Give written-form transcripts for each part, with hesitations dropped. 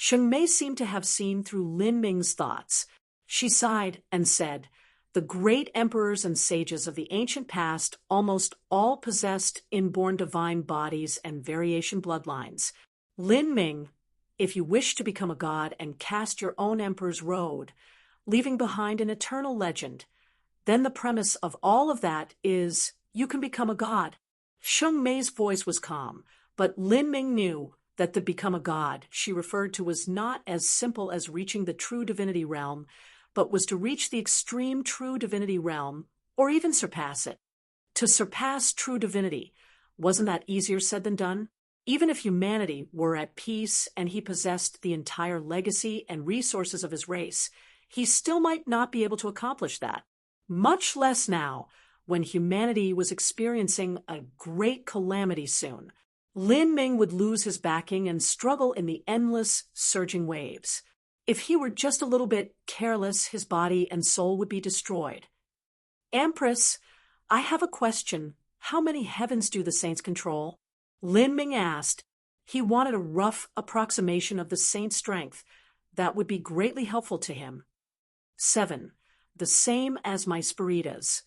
Sheng Mei seemed to have seen through Lin Ming's thoughts. She sighed and said, "The great emperors and sages of the ancient past almost all possessed inborn divine bodies and variation bloodlines. Lin Ming, if you wish to become a god and cast your own emperor's road, leaving behind an eternal legend, then the premise of all of that is you can become a god." Sheng Mei's voice was calm, but Lin Ming knew that the become a god she referred to was not as simple as reaching the true divinity realm, but was to reach the extreme true divinity realm, or even surpass it. To surpass true divinity, wasn't that easier said than done? Even if humanity were at peace and he possessed the entire legacy and resources of his race, he still might not be able to accomplish that. Much less now, when humanity was experiencing a great calamity soon. Lin Ming would lose his backing and struggle in the endless, surging waves. If he were just a little bit careless, his body and soul would be destroyed. "Empress, I have a question. How many heavens do the saints control?" Lin Ming asked. He wanted a rough approximation of the saint's strength. That would be greatly helpful to him. 7. The same as my Spiritas,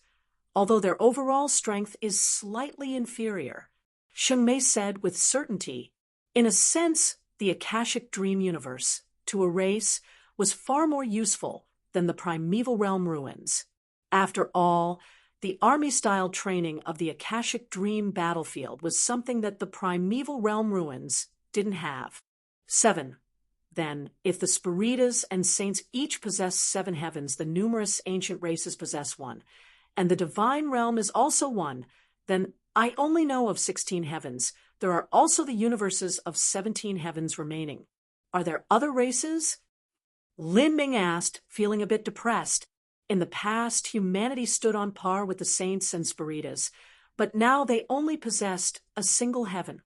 although their overall strength is slightly inferior. Sheng Mei said with certainty, in a sense, the Akashic dream universe, to a race, was far more useful than the primeval realm ruins. After all, the army-style training of the Akashic dream battlefield was something that the primeval realm ruins didn't have. 7. Then, if the Spiritas and saints each possess 7 heavens, the numerous ancient races possess 1, and the divine realm is also 1, then I only know of 16 heavens. There are also the universes of 17 heavens remaining. Are there other races? Lin Ming asked, feeling a bit depressed. In the past, humanity stood on par with the saints and Spiritas, but now they only possessed a single heaven.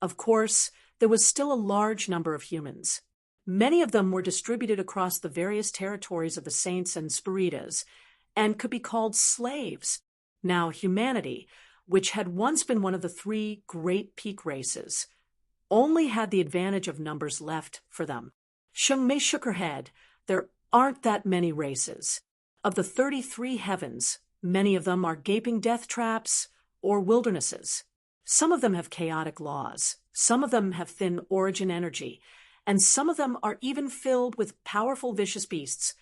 Of course, there was still a large number of humans. Many of them were distributed across the various territories of the saints and Spiritas, and could be called slaves. Now humanity, which had once been one of the 3 great peak races, only had the advantage of numbers left for them. Sheng Mei shook her head. There aren't that many races. Of the 33 heavens, many of them are gaping death traps or wildernesses. Some of them have chaotic laws, some of them have thin origin energy, and some of them are even filled with powerful vicious beasts.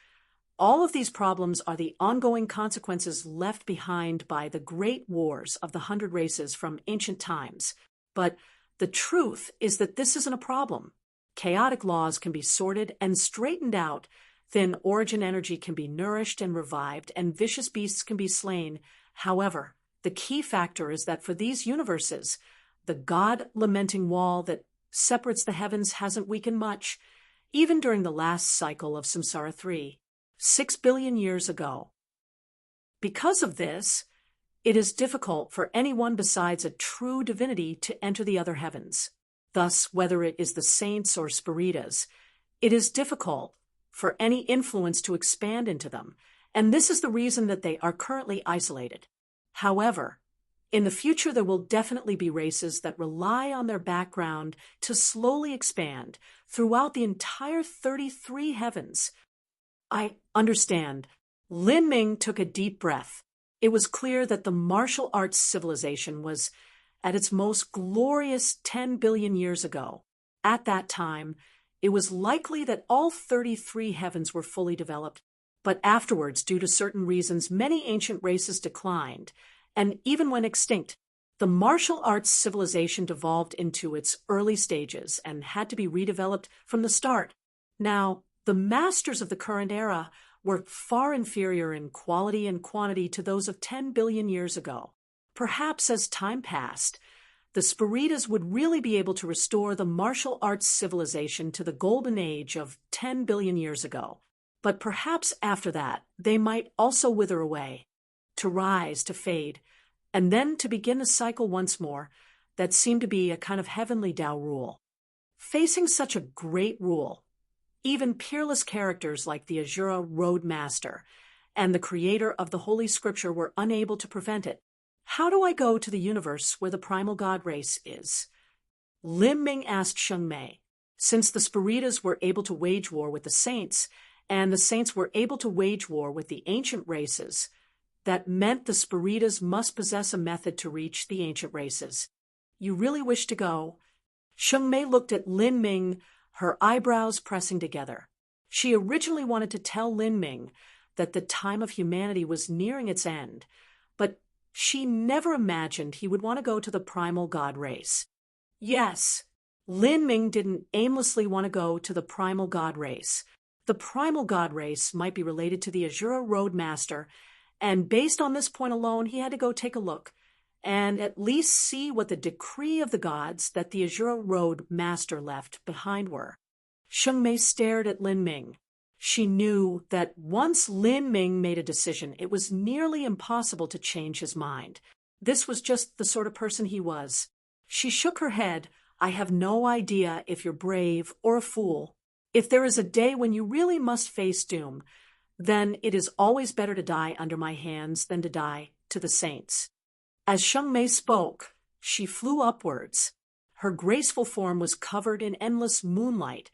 All of these problems are the ongoing consequences left behind by the great wars of the 100 races from ancient times. But the truth is that this isn't a problem. Chaotic laws can be sorted and straightened out, thin origin energy can be nourished and revived, and vicious beasts can be slain. However, the key factor is that for these universes, the God-lamenting wall that separates the heavens hasn't weakened much, even during the last cycle of Samsara 3. 6 billion years ago. Because of this, it is difficult for anyone besides a true divinity to enter the other heavens. Thus, whether it is the saints or Spiritas, it is difficult for any influence to expand into them, and this is the reason that they are currently isolated. However, in the future there will definitely be races that rely on their background to slowly expand throughout the entire 33 heavens. I understand. Lin Ming took a deep breath. It was clear that the martial arts civilization was at its most glorious 10 billion years ago. At that time, it was likely that all 33 heavens were fully developed, but afterwards, due to certain reasons, many ancient races declined, and even went extinct. The martial arts civilization devolved into its early stages and had to be redeveloped from the start. Now, the masters of the current era were far inferior in quality and quantity to those of 10 billion years ago. Perhaps as time passed, the Spiritas would really be able to restore the martial arts civilization to the golden age of 10 billion years ago. But perhaps after that, they might also wither away, to rise, to fade, and then to begin a cycle once more that seemed to be a kind of heavenly Tao rule. Facing such a great rule, even peerless characters like the Azura Roadmaster and the creator of the Holy Scripture were unable to prevent it. How do I go to the universe where the primal god race is? Lin Ming asked Sheng Mei. Since the Spiritas were able to wage war with the saints, and the saints were able to wage war with the ancient races, that meant the Spiritas must possess a method to reach the ancient races. You really wish to go? Sheng Mei looked at Lin Ming, her eyebrows pressing together. She originally wanted to tell Lin Ming that the time of humanity was nearing its end, but she never imagined he would want to go to the primal god race. Yes, Lin Ming didn't aimlessly want to go to the primal god race. The primal god race might be related to the Azura Road Master, and based on this point alone, he had to go take a look and at least see what the decree of the gods that the Azura Road Master left behind were. Sheng Mei stared at Lin Ming. She knew that once Lin Ming made a decision, it was nearly impossible to change his mind. This was just the sort of person he was. She shook her head. I have no idea if you're brave or a fool. If there is a day when you really must face doom, then it is always better to die under my hands than to die to the saints. As Sheng Mei spoke, she flew upwards. Her graceful form was covered in endless moonlight,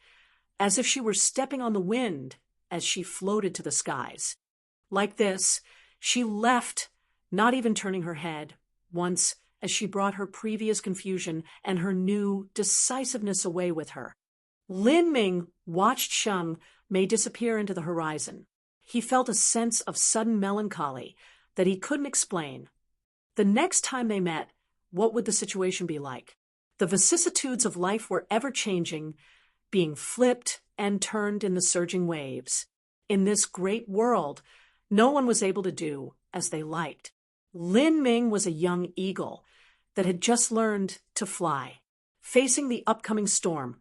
as if she were stepping on the wind as she floated to the skies. Like this, she left, not even turning her head, once as she brought her previous confusion and her new decisiveness away with her. Lin Ming watched Sheng Mei disappear into the horizon. He felt a sense of sudden melancholy that he couldn't explain. The next time they met, what would the situation be like? The vicissitudes of life were ever-changing, being flipped and turned in the surging waves. In this great world, no one was able to do as they liked. Lin Ming was a young eagle that had just learned to fly. Facing the upcoming storm,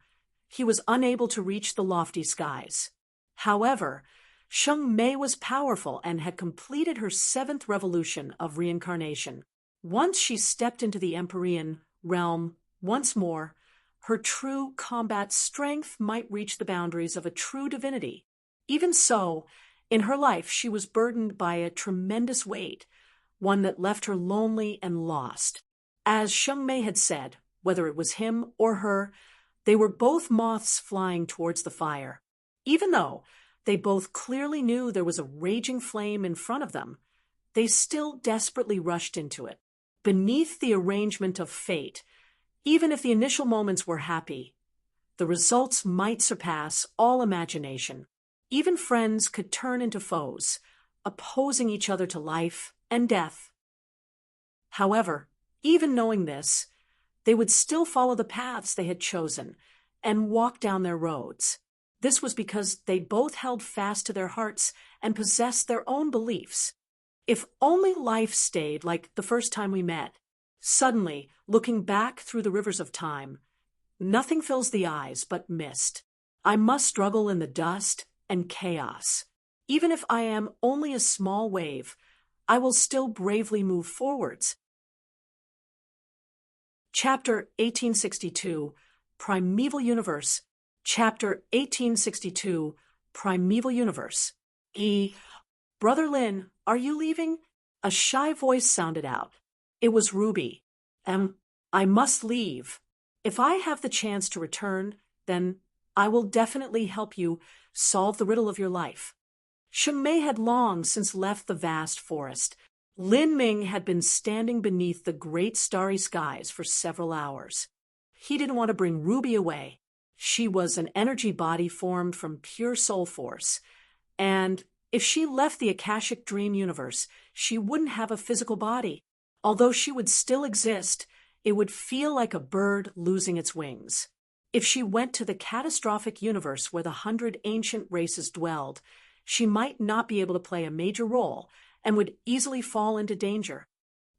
he was unable to reach the lofty skies. However, Sheng Mei was powerful and had completed her 7th revolution of reincarnation. Once she stepped into the Empyrean realm once more, her true combat strength might reach the boundaries of a true divinity. Even so, in her life she was burdened by a tremendous weight, one that left her lonely and lost. As Sheng Mei had said, whether it was him or her, they were both moths flying towards the fire. Even though they both clearly knew there was a raging flame in front of them, they still desperately rushed into it. Beneath the arrangement of fate, even if the initial moments were happy, the results might surpass all imagination. Even friends could turn into foes, opposing each other to life and death. However, even knowing this, they would still follow the paths they had chosen and walk down their roads. This was because they both held fast to their hearts and possessed their own beliefs. If only life stayed like the first time we met. Suddenly, looking back through the rivers of time, nothing fills the eyes but mist. I must struggle in the dust and chaos. Even if I am only a small wave, I will still bravely move forwards. Chapter 1862, Primeval Universe. Chapter 1862, Primeval Universe. Brother Lin, are you leaving? A shy voice sounded out. It was Ruby. I must leave. If I have the chance to return, then I will definitely help you solve the riddle of your life. Sheng Mei had long since left the vast forest. Lin Ming had been standing beneath the great starry skies for several hours. He didn't want to bring Ruby away. She was an energy body formed from pure soul force, and if she left the Akashic Dream universe, she wouldn't have a physical body. Although she would still exist, it would feel like a bird losing its wings. If she went to the catastrophic universe where the 100 ancient races dwelled, she might not be able to play a major role and would easily fall into danger.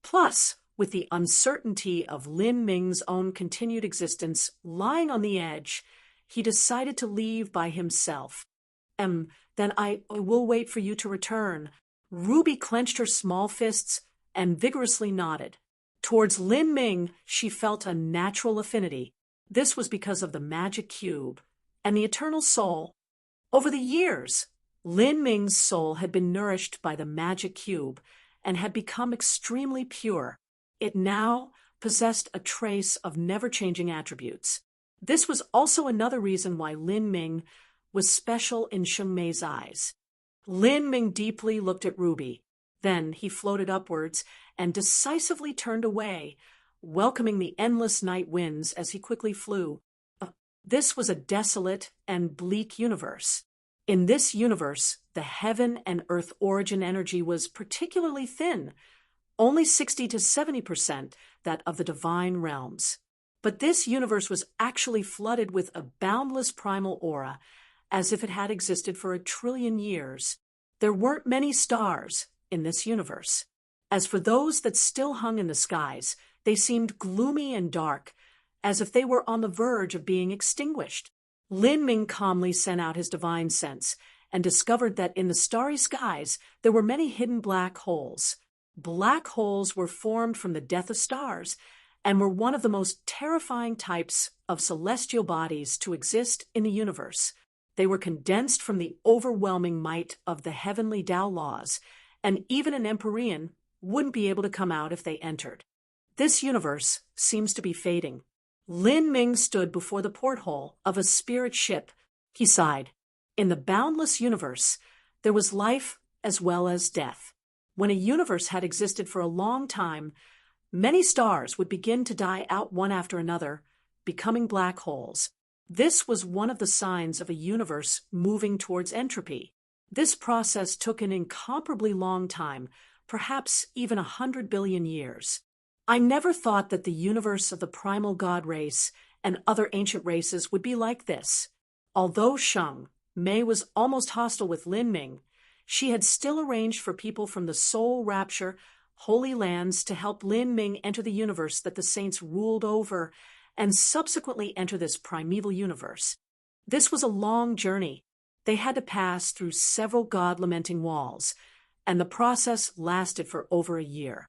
Plus, with the uncertainty of Lin Ming's own continued existence lying on the edge, he decided to leave by himself. Then I will wait for you to return. Ruby clenched her small fists and vigorously nodded. Towards Lin Ming, she felt a natural affinity. This was because of the magic cube and the eternal soul. Over the years, Lin Ming's soul had been nourished by the magic cube and had become extremely pure. It now possessed a trace of never-changing attributes. This was also another reason why Lin Ming was special in Sheng Mei's eyes. Lin Ming deeply looked at Ruby. Then he floated upwards and decisively turned away, welcoming the endless night winds as he quickly flew. This was a desolate and bleak universe. In this universe, the heaven and earth origin energy was particularly thin, only 60 to 70% that of the divine realms. But this universe was actually flooded with a boundless primal aura, as if it had existed for 1 trillion years. There weren't many stars in this universe. As for those that still hung in the skies, they seemed gloomy and dark, as if they were on the verge of being extinguished. Lin Ming calmly sent out his divine sense and discovered that in the starry skies there were many hidden black holes. Black holes were formed from the death of stars and were one of the most terrifying types of celestial bodies to exist in the universe. They were condensed from the overwhelming might of the heavenly Tao laws, and even an Empyrean wouldn't be able to come out if they entered. This universe seems to be fading. Lin Ming stood before the porthole of a spirit ship. He sighed. In the boundless universe, there was life as well as death. When a universe had existed for a long time, many stars would begin to die out one after another, becoming black holes. This was one of the signs of a universe moving towards entropy. This process took an incomparably long time, perhaps even 100 billion years. I never thought that the universe of the primal god race and other ancient races would be like this. Although Sheng Mei was almost hostile with Lin Ming, she had still arranged for people from the Soul Rapture Holy Lands to help Lin Ming enter the universe that the saints ruled over and subsequently enter this primeval universe. This was a long journey. They had to pass through several god-lamenting walls, and the process lasted for over a year.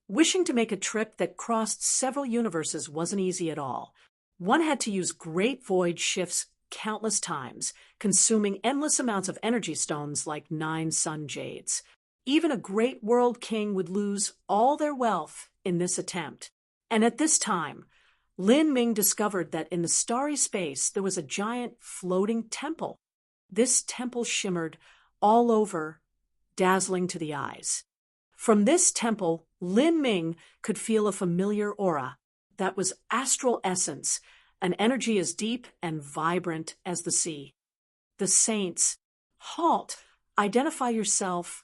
Wishing to make a trip that crossed several universes wasn't easy at all. One had to use great void shifts countless times, consuming endless amounts of energy stones like 9 sun jades. Even a great world king would lose all their wealth in this attempt. And at this time, Lin Ming discovered that in the starry space there was a giant floating temple. This temple shimmered all over, dazzling to the eyes. From this temple, Lin Ming could feel a familiar aura that was astral essence, an energy as deep and vibrant as the sea. The saints, halt, identify yourself.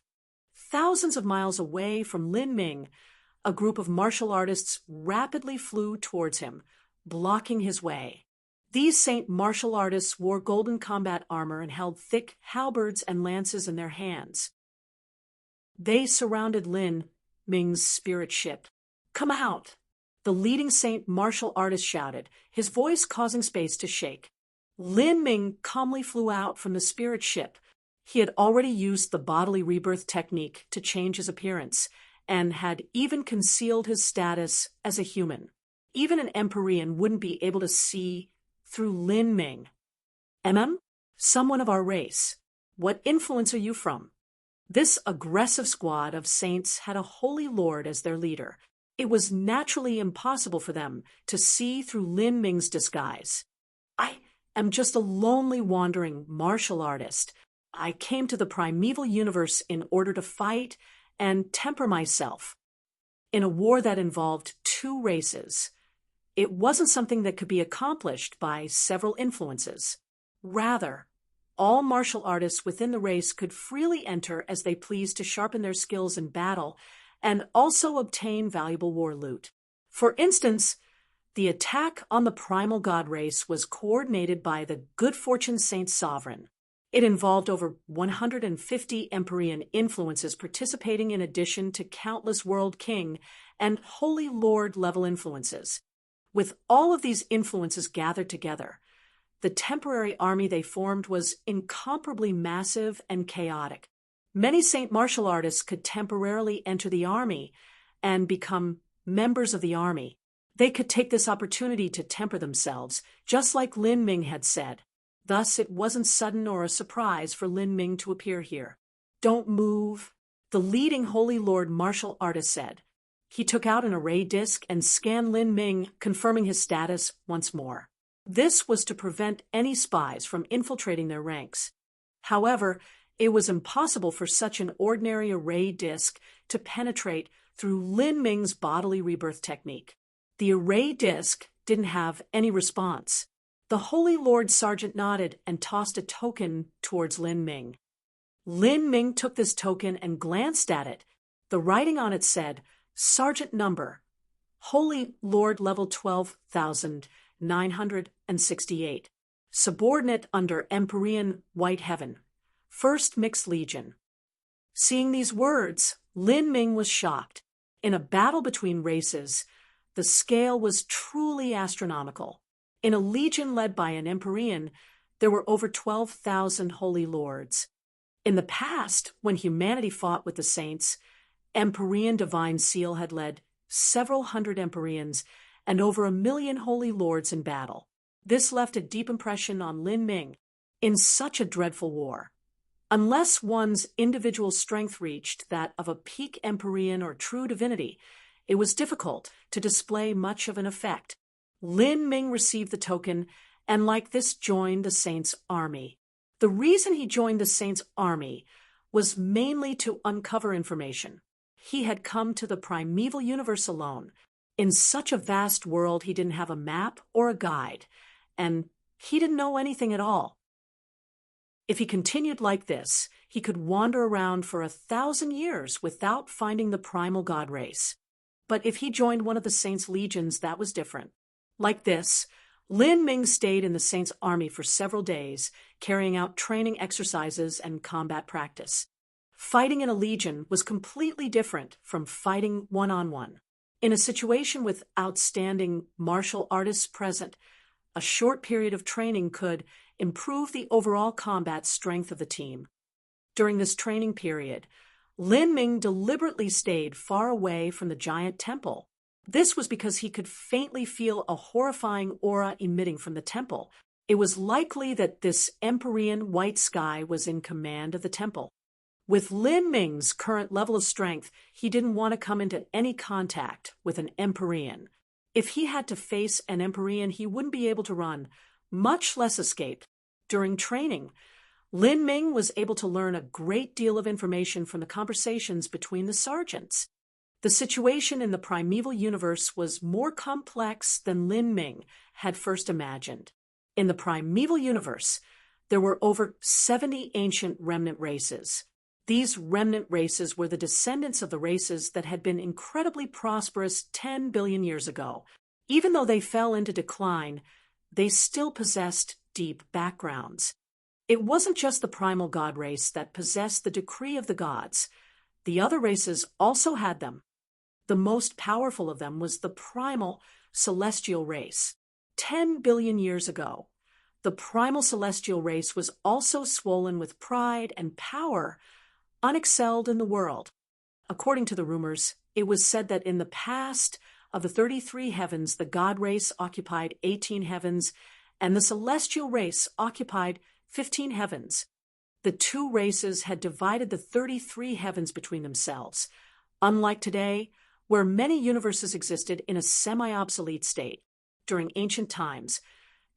Thousands of miles away from Lin Ming, a group of martial artists rapidly flew towards him, blocking his way. These saint martial artists wore golden combat armor and held thick halberds and lances in their hands. They surrounded Lin Ming's spirit ship. "Come out!" the leading saint martial artist shouted, his voice causing space to shake. Lin Ming calmly flew out from the spirit ship. He had already used the bodily rebirth technique to change his appearance, and had even concealed his status as a human. Even an Empyrean wouldn't be able to see through Lin Ming. Someone of our race. What influence are you from?" This aggressive squad of saints had a holy lord as their leader. It was naturally impossible for them to see through Lin Ming's disguise. "I am just a lonely wandering martial artist. I came to the primeval universe in order to fight and temper myself in a war that involved 2 races. It wasn't something that could be accomplished by several influences. Rather, all martial artists within the race could freely enter as they pleased to sharpen their skills in battle and also obtain valuable war loot. For instance, the attack on the primal god race was coordinated by the Good Fortune Saint Sovereign. It involved over 150 Empyrean influences participating in addition to countless World King and Holy Lord level influences. With all of these influences gathered together, the temporary army they formed was incomparably massive and chaotic. Many saint martial artists could temporarily enter the army and become members of the army. They could take this opportunity to temper themselves, just like Lin Ming had said. Thus, it wasn't sudden or a surprise for Lin Ming to appear here. "Don't move," the leading Holy Lord martial artist said. He took out an array disc and scanned Lin Ming, confirming his status once more. This was to prevent any spies from infiltrating their ranks. However, it was impossible for such an ordinary array disk to penetrate through Lin Ming's bodily rebirth technique. The array disk didn't have any response. The Holy Lord Sergeant nodded and tossed a token towards Lin Ming. Lin Ming took this token and glanced at it. The writing on it said, Sergeant Number, Holy Lord Level 12,968. Subordinate under Empyrean White Heaven. 1st Mixed Legion. Seeing these words, Lin Ming was shocked. In a battle between races, the scale was truly astronomical. In a legion led by an Empyrean, there were over 12,000 holy lords. In the past, when humanity fought with the saints, Empyrean Divine Seal had led several hundred Empyreans and over 1 million holy lords in battle. This left a deep impression on Lin Ming in such a dreadful war. Unless one's individual strength reached that of a peak Empyrean or true divinity, it was difficult to display much of an effect. Lin Ming received the token and like this joined the saints' army. The reason he joined the saints' army was mainly to uncover information. He had come to the primeval universe alone. In such a vast world, he didn't have a map or a guide, and he didn't know anything at all. If he continued like this, he could wander around for 1,000 years without finding the primal god race. But if he joined one of the saints' legions, that was different. Like this, Lin Ming stayed in the saints' army for several days, carrying out training exercises and combat practice. Fighting in a legion was completely different from fighting one-on-one. In a situation with outstanding martial artists present, a short period of training could improve the overall combat strength of the team. During this training period, Lin Ming deliberately stayed far away from the giant temple. This was because he could faintly feel a horrifying aura emitting from the temple. It was likely that this Empyrean white sky was in command of the temple. With Lin Ming's current level of strength, he didn't want to come into any contact with an Empyrean. If he had to face an Empyrean, he wouldn't be able to run, much less escape. During training, Lin Ming was able to learn a great deal of information from the conversations between the sergeants. The situation in the primeval universe was more complex than Lin Ming had first imagined. In the primeval universe, there were over 70 ancient remnant races. These remnant races were the descendants of the races that had been incredibly prosperous 10 billion years ago. Even though they fell into decline, they still possessed deep backgrounds. It wasn't just the primal god race that possessed the decree of the gods. The other races also had them. The most powerful of them was the primal celestial race. 10 billion years ago, the primal celestial race was also swollen with pride and power, unexcelled in the world. According to the rumors, it was said that in the past of the 33 heavens, the god race occupied 18 heavens, and the celestial race occupied 15 heavens. The two races had divided the 33 heavens between themselves. Unlike today, where many universes existed in a semi-obsolete state. During ancient times,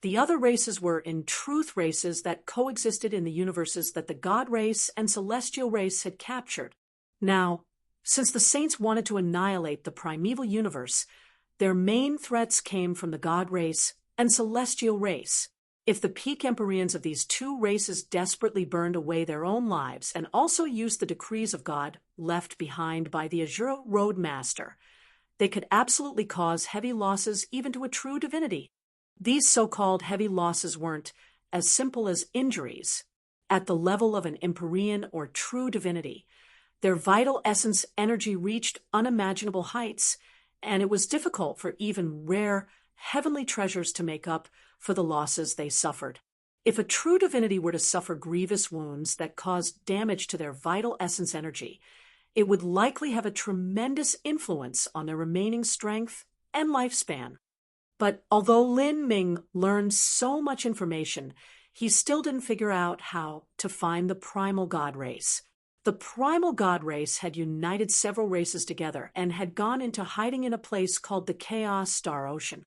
the other races were in truth races that coexisted in the universes that the god race and celestial race had captured. Now, since the saints wanted to annihilate the primeval universe, their main threats came from the god race and celestial race. If the peak Empyreans of these two races desperately burned away their own lives and also used the decrees of God left behind by the Azure Roadmaster, they could absolutely cause heavy losses even to a true divinity. These so-called heavy losses weren't as simple as injuries at the level of an Empyrean or true divinity. Their vital essence energy reached unimaginable heights, and it was difficult for even rare heavenly treasures to make up for the losses they suffered. If a true divinity were to suffer grievous wounds that caused damage to their vital essence energy, it would likely have a tremendous influence on their remaining strength and lifespan. But although Lin Ming learned so much information, he still didn't figure out how to find the primal god race. The primal god race had united several races together and had gone into hiding in a place called the Chaos Star Ocean.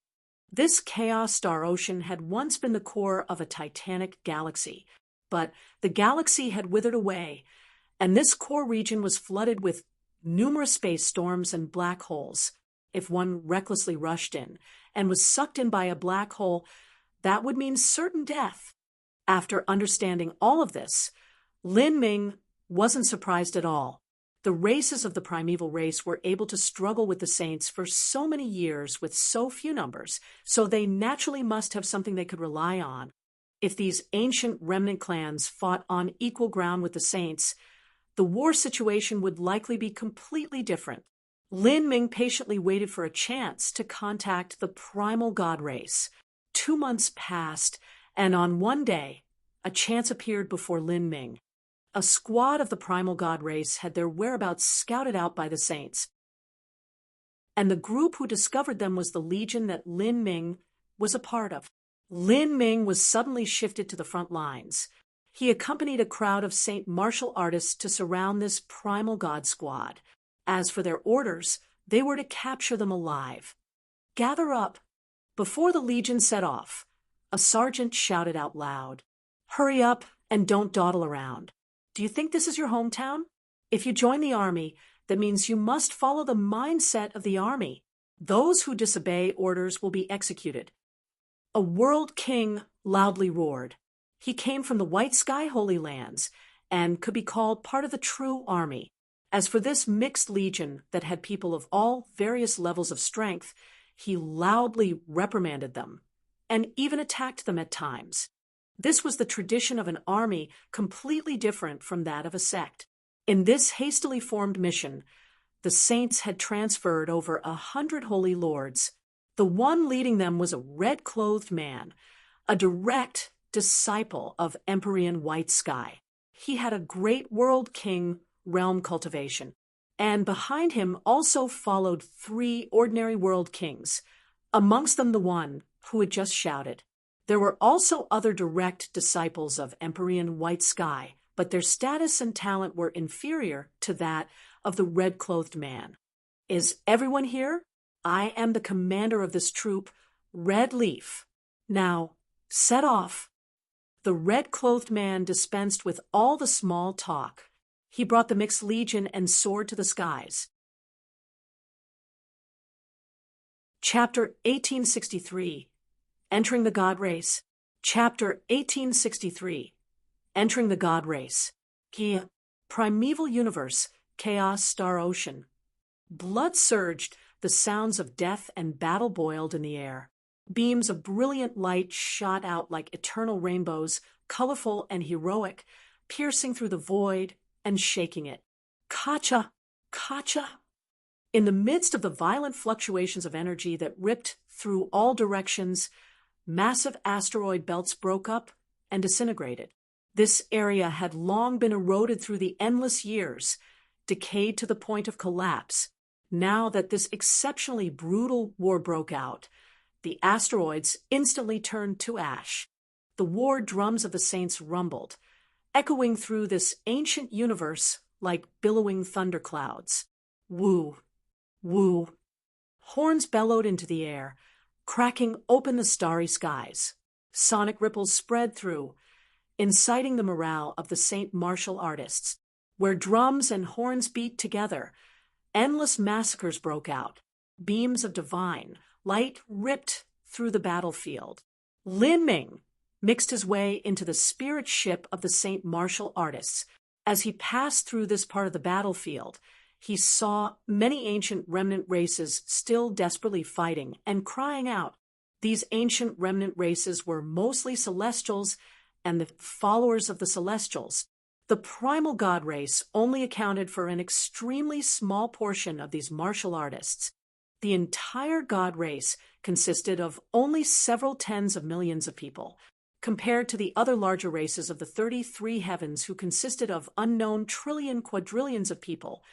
This chaos star ocean had once been the core of a titanic galaxy, but the galaxy had withered away, and this core region was flooded with numerous space storms and black holes. If one recklessly rushed in and was sucked in by a black hole, that would mean certain death. After understanding all of this, Lin Ming wasn't surprised at all. The races of the primeval race were able to struggle with the saints for so many years with so few numbers, so they naturally must have something they could rely on. If these ancient remnant clans fought on equal ground with the saints, the war situation would likely be completely different. Lin Ming patiently waited for a chance to contact the primal god race. 2 months passed, and on one day, a chance appeared before Lin Ming. A squad of the primal god race had their whereabouts scouted out by the saints, and the group who discovered them was the legion that Lin Ming was a part of. Lin Ming was suddenly shifted to the front lines. He accompanied a crowd of Saint martial artists to surround this primal god squad. As for their orders, they were to capture them alive. "Gather up." Before the legion set off, a sergeant shouted out loud, "Hurry up and don't dawdle around. Do you think this is your hometown? If you join the army, that means you must follow the mindset of the army. Those who disobey orders will be executed." A world king loudly roared. He came from the White Sky Holy Lands and could be called part of the true army. As for this mixed legion that had people of all various levels of strength, he loudly reprimanded them and even attacked them at times. This was the tradition of an army completely different from that of a sect. In this hastily formed mission, the saints had transferred over 100 holy lords. The one leading them was a red-clothed man, a direct disciple of Empyrean White Sky. He had a great world king realm cultivation, and behind him also followed 3 ordinary world kings, amongst them the one who had just shouted. There were also other direct disciples of Empyrean White Sky, but their status and talent were inferior to that of the red-clothed man. "Is everyone here? I am the commander of this troop, Red Leaf. Now, set off." The red-clothed man dispensed with all the small talk. He brought the mixed legion and soared to the skies. Chapter 1863. Entering the God Race. Chapter 1863. Entering the God Race. Kia. Primeval Universe. Chaos Star Ocean. Blood surged, the sounds of death and battle boiled in the air. Beams of brilliant light shot out like eternal rainbows, colorful and heroic, piercing through the void and shaking it. Kacha! Kacha! In the midst of the violent fluctuations of energy that ripped through all directions, massive asteroid belts broke up and disintegrated. This area had long been eroded through the endless years, decayed to the point of collapse. Now that this exceptionally brutal war broke out, the asteroids instantly turned to ash. The war drums of the saints rumbled, echoing through this ancient universe like billowing thunderclouds. Woo! Woo! Horns bellowed into the air, cracking open the starry skies. Sonic ripples spread through, inciting the morale of the Saint martial artists. Where drums and horns beat together, endless massacres broke out. Beams of divine light ripped through the battlefield. Lin Ming mixed his way into the spirit ship of the Saint martial artists. As he passed through this part of the battlefield, he saw many ancient remnant races still desperately fighting and crying out. These ancient remnant races were mostly celestials and the followers of the celestials. The primal god race only accounted for an extremely small portion of these martial artists. The entire god race consisted of only several tens of millions of people, compared to the other larger races of the 33 heavens who consisted of unknown quadrillions of people.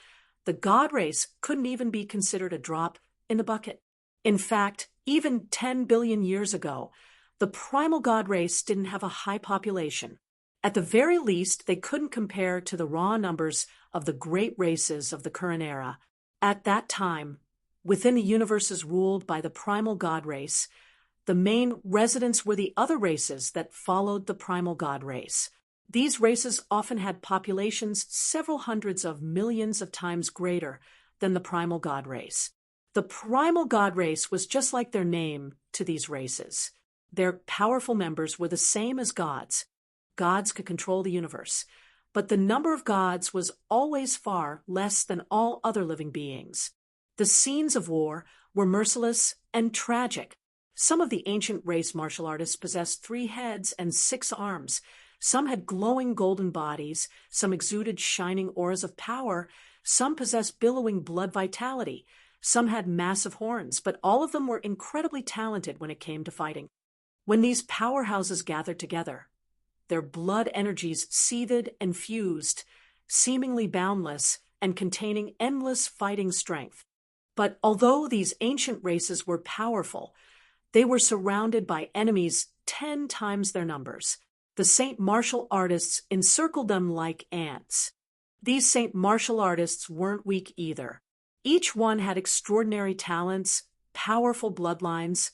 The god race couldn't even be considered a drop in the bucket. In fact, even 10 billion years ago, the primal god race didn't have a high population. At the very least, they couldn't compare to the raw numbers of the great races of the current era. At that time, within the universes ruled by the primal god race, The main residents were the other races that followed the primal god race. These races often had populations several hundreds of millions of times greater than the primal god race. The primal god race was just like their name to these races. Their powerful members were the same as gods. Gods could control the universe, but the number of gods was always far less than all other living beings. The scenes of war were merciless and tragic. Some of the ancient race martial artists possessed 3 heads and 6 arms. Some had glowing golden bodies, some exuded shining auras of power, some possessed billowing blood vitality, some had massive horns, but all of them were incredibly talented when it came to fighting. When these powerhouses gathered together, their blood energies seethed and fused, seemingly boundless and containing endless fighting strength. But although these ancient races were powerful, they were surrounded by enemies 10 times their numbers. The saint martial artists encircled them like ants. These saint martial artists weren't weak either. Each one had extraordinary talents, powerful bloodlines,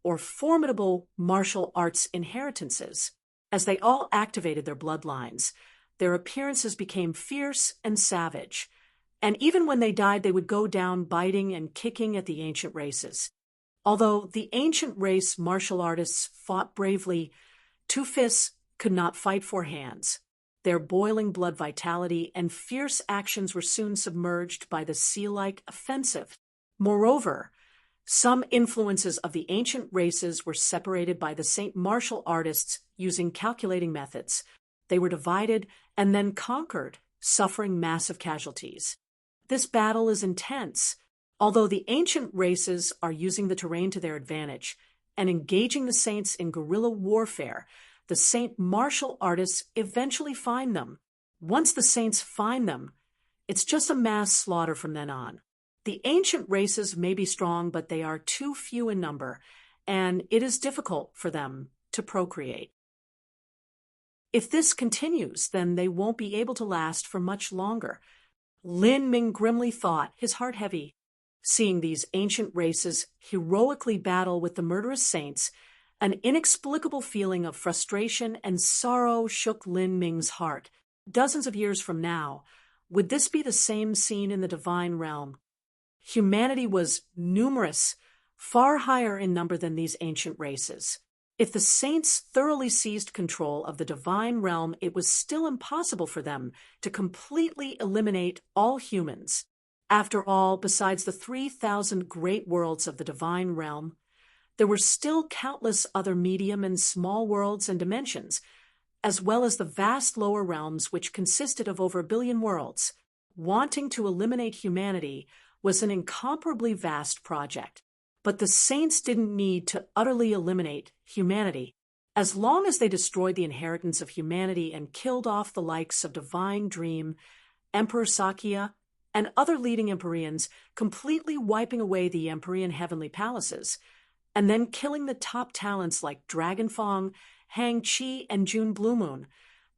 or formidable martial arts inheritances. As they all activated their bloodlines, their appearances became fierce and savage, and even when they died, they would go down biting and kicking at the ancient races. Although the ancient race martial artists fought bravely, 2 fists could not fight 4 hands. Their boiling blood vitality and fierce actions were soon submerged by the sea-like offensive. Moreover, some influences of the ancient races were separated by the saint martial artists using calculating methods. They were divided and then conquered, suffering massive casualties. This battle is intense. Although the ancient races are using the terrain to their advantage and engaging the saints in guerrilla warfare, the saint martial artists eventually find them. Once the saints find them, it's just a mass slaughter from then on. The ancient races may be strong, but they are too few in number, and it is difficult for them to procreate. If this continues, then they won't be able to last for much longer. Lin Ming grimly thought, his heart heavy. Seeing these ancient races heroically battle with the murderous saints, an inexplicable feeling of frustration and sorrow shook Lin Ming's heart. Dozens of years from now, would this be the same scene in the divine realm? Humanity was numerous, far higher in number than these ancient races. If the saints thoroughly seized control of the divine realm, it was still impossible for them to completely eliminate all humans. After all, besides the 3,000 great worlds of the divine realm, there were still countless other medium and small worlds and dimensions, as well as the vast lower realms which consisted of over 1 billion worlds. Wanting to eliminate humanity was an incomparably vast project. But the saints didn't need to utterly eliminate humanity. As long as they destroyed the inheritance of humanity and killed off the likes of Divine Dream, Emperor Sakya, and other leading Empyreans, completely wiping away the Empyrean heavenly palaces, and then killing the top talents like Dragon Fong, Hang Chi, and June Blue Moon,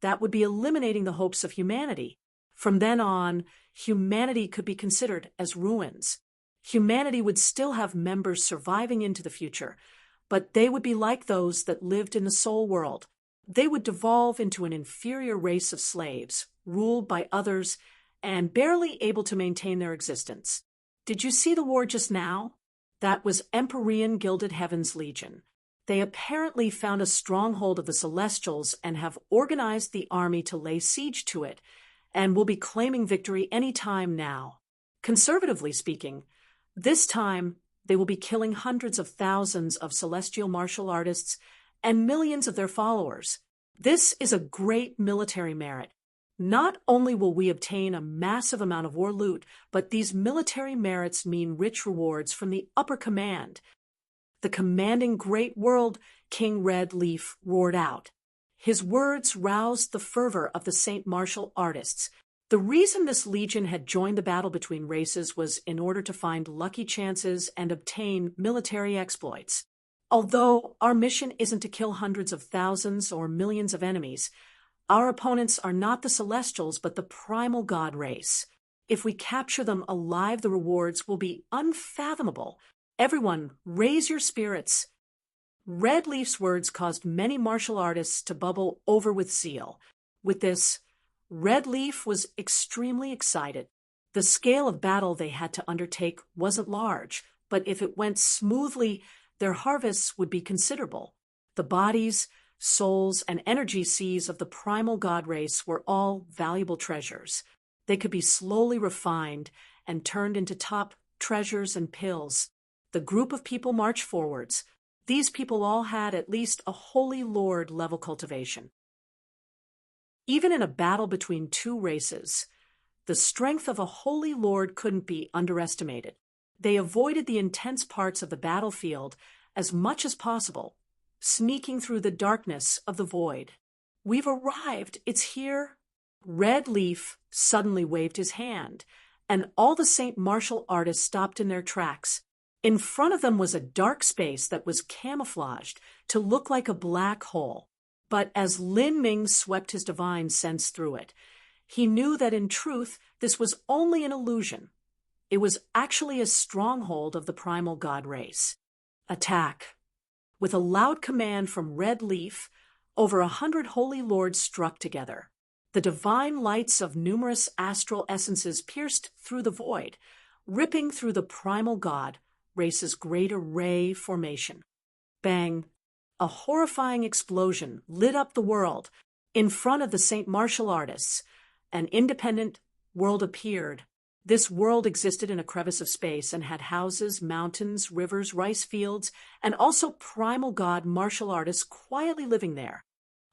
that would be eliminating the hopes of humanity. From then on, humanity could be considered as ruins. Humanity would still have members surviving into the future, but they would be like those that lived in the soul world. They would devolve into an inferior race of slaves, ruled by others, and barely able to maintain their existence. Did you see the war just now? That was Empyrean Gilded Heavens Legion. They apparently found a stronghold of the Celestials and have organized the army to lay siege to it, and will be claiming victory any time now. Conservatively speaking, this time they will be killing hundreds of thousands of celestial martial artists and millions of their followers. This is a great military merit. Not only will we obtain a massive amount of war loot, but these military merits mean rich rewards from the upper command. The commanding great world, King Red Leaf roared out. His words roused the fervor of the Saint martial artists. The reason this legion had joined the battle between races was in order to find lucky chances and obtain military exploits. Although our mission isn't to kill hundreds of thousands or millions of enemies, our opponents are not the Celestials but the primal god race. If we capture them alive, the rewards will be unfathomable. Everyone, raise your spirits. Red Leaf's words caused many martial artists to bubble over with zeal. With this, Red Leaf was extremely excited. The scale of battle they had to undertake wasn't large, but if it went smoothly, their harvests would be considerable. The bodies, souls, and energy seas of the primal god race were all valuable treasures. They could be slowly refined and turned into top treasures and pills. The group of people marched forwards. These people all had at least a Holy Lord level cultivation. Even in a battle between two races, the strength of a Holy Lord couldn't be underestimated. They avoided the intense parts of the battlefield as much as possible, sneaking through the darkness of the void. "We've arrived, it's here." Red Leaf suddenly waved his hand, and all the Saint martial artists stopped in their tracks. In front of them was a dark space that was camouflaged to look like a black hole. But as Lin Ming swept his divine sense through it, he knew that in truth this was only an illusion. It was actually a stronghold of the primal god race. Attack! With a loud command from Red Leaf, over 100 holy lords struck together. The divine lights of numerous astral essences pierced through the void, ripping through the primal god race's great array formation. Bang! A horrifying explosion lit up the world. In front of the Saint martial artists, an independent world appeared. This world existed in a crevice of space and had houses, mountains, rivers, rice fields, and also primal god martial artists quietly living there.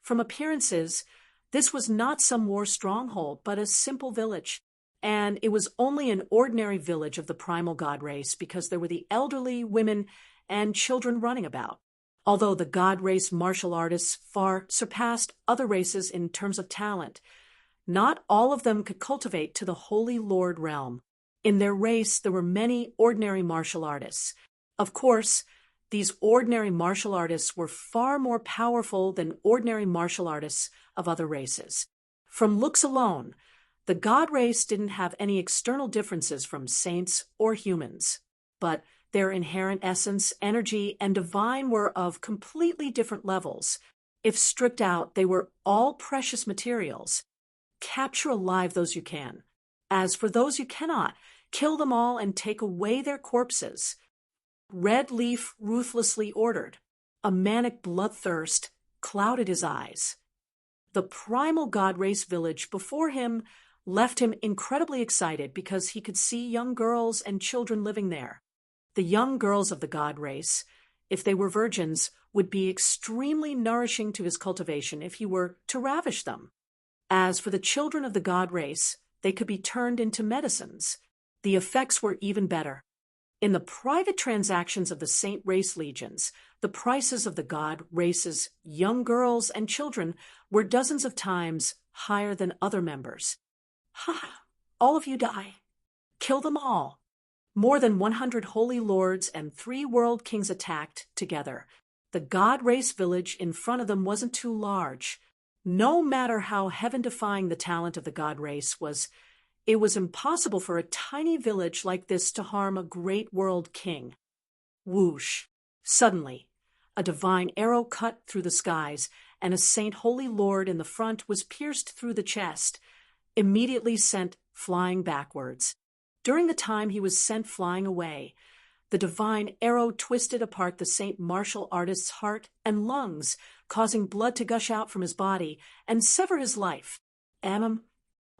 From appearances, this was not some war stronghold, but a simple village. And it was only an ordinary village of the primal god race because there were the elderly, women, and children running about. Although the god race martial artists far surpassed other races in terms of talent, not all of them could cultivate to the Holy Lord realm. In their race, there were many ordinary martial artists. Of course, these ordinary martial artists were far more powerful than ordinary martial artists of other races. From looks alone, the god race didn't have any external differences from saints or humans, but their inherent essence, energy, and divine were of completely different levels. If stripped out, they were all precious materials. Capture alive those you can. As for those you cannot, kill them all and take away their corpses. Red Leaf ruthlessly ordered. A manic bloodthirst clouded his eyes. The primal god race village before him left him incredibly excited because he could see young girls and children living there. The young girls of the god race, if they were virgins, would be extremely nourishing to his cultivation if he were to ravish them. As for the children of the god race, they could be turned into medicines. The effects were even better. In the private transactions of the Saint Race legions, the prices of the god race's young girls and children were dozens of times higher than other members. Ha! All of you die. Kill them all. More than 100 holy lords and 3 world kings attacked together. The god race village in front of them wasn't too large. No matter how heaven-defying the talent of the god race was, it was impossible for a tiny village like this to harm a great world king. Whoosh! Suddenly, a divine arrow cut through the skies, and a saint holy lord in the front was pierced through the chest, immediately sent flying backwards. During the time he was sent flying away, the divine arrow twisted apart the Saint martial artist's heart and lungs, causing blood to gush out from his body and sever his life.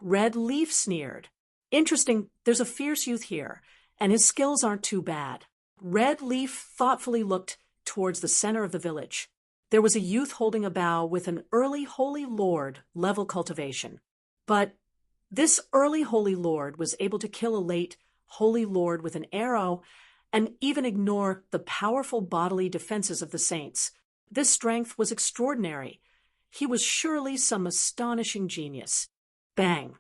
Red Leaf sneered. Interesting, there's a fierce youth here, and his skills aren't too bad. Red Leaf thoughtfully looked towards the center of the village. There was a youth holding a bow with an early holy lord level cultivation. But this early holy lord was able to kill a late holy lord with an arrow and even ignore the powerful bodily defenses of the saints. This strength was extraordinary. He was surely some astonishing genius. Bang!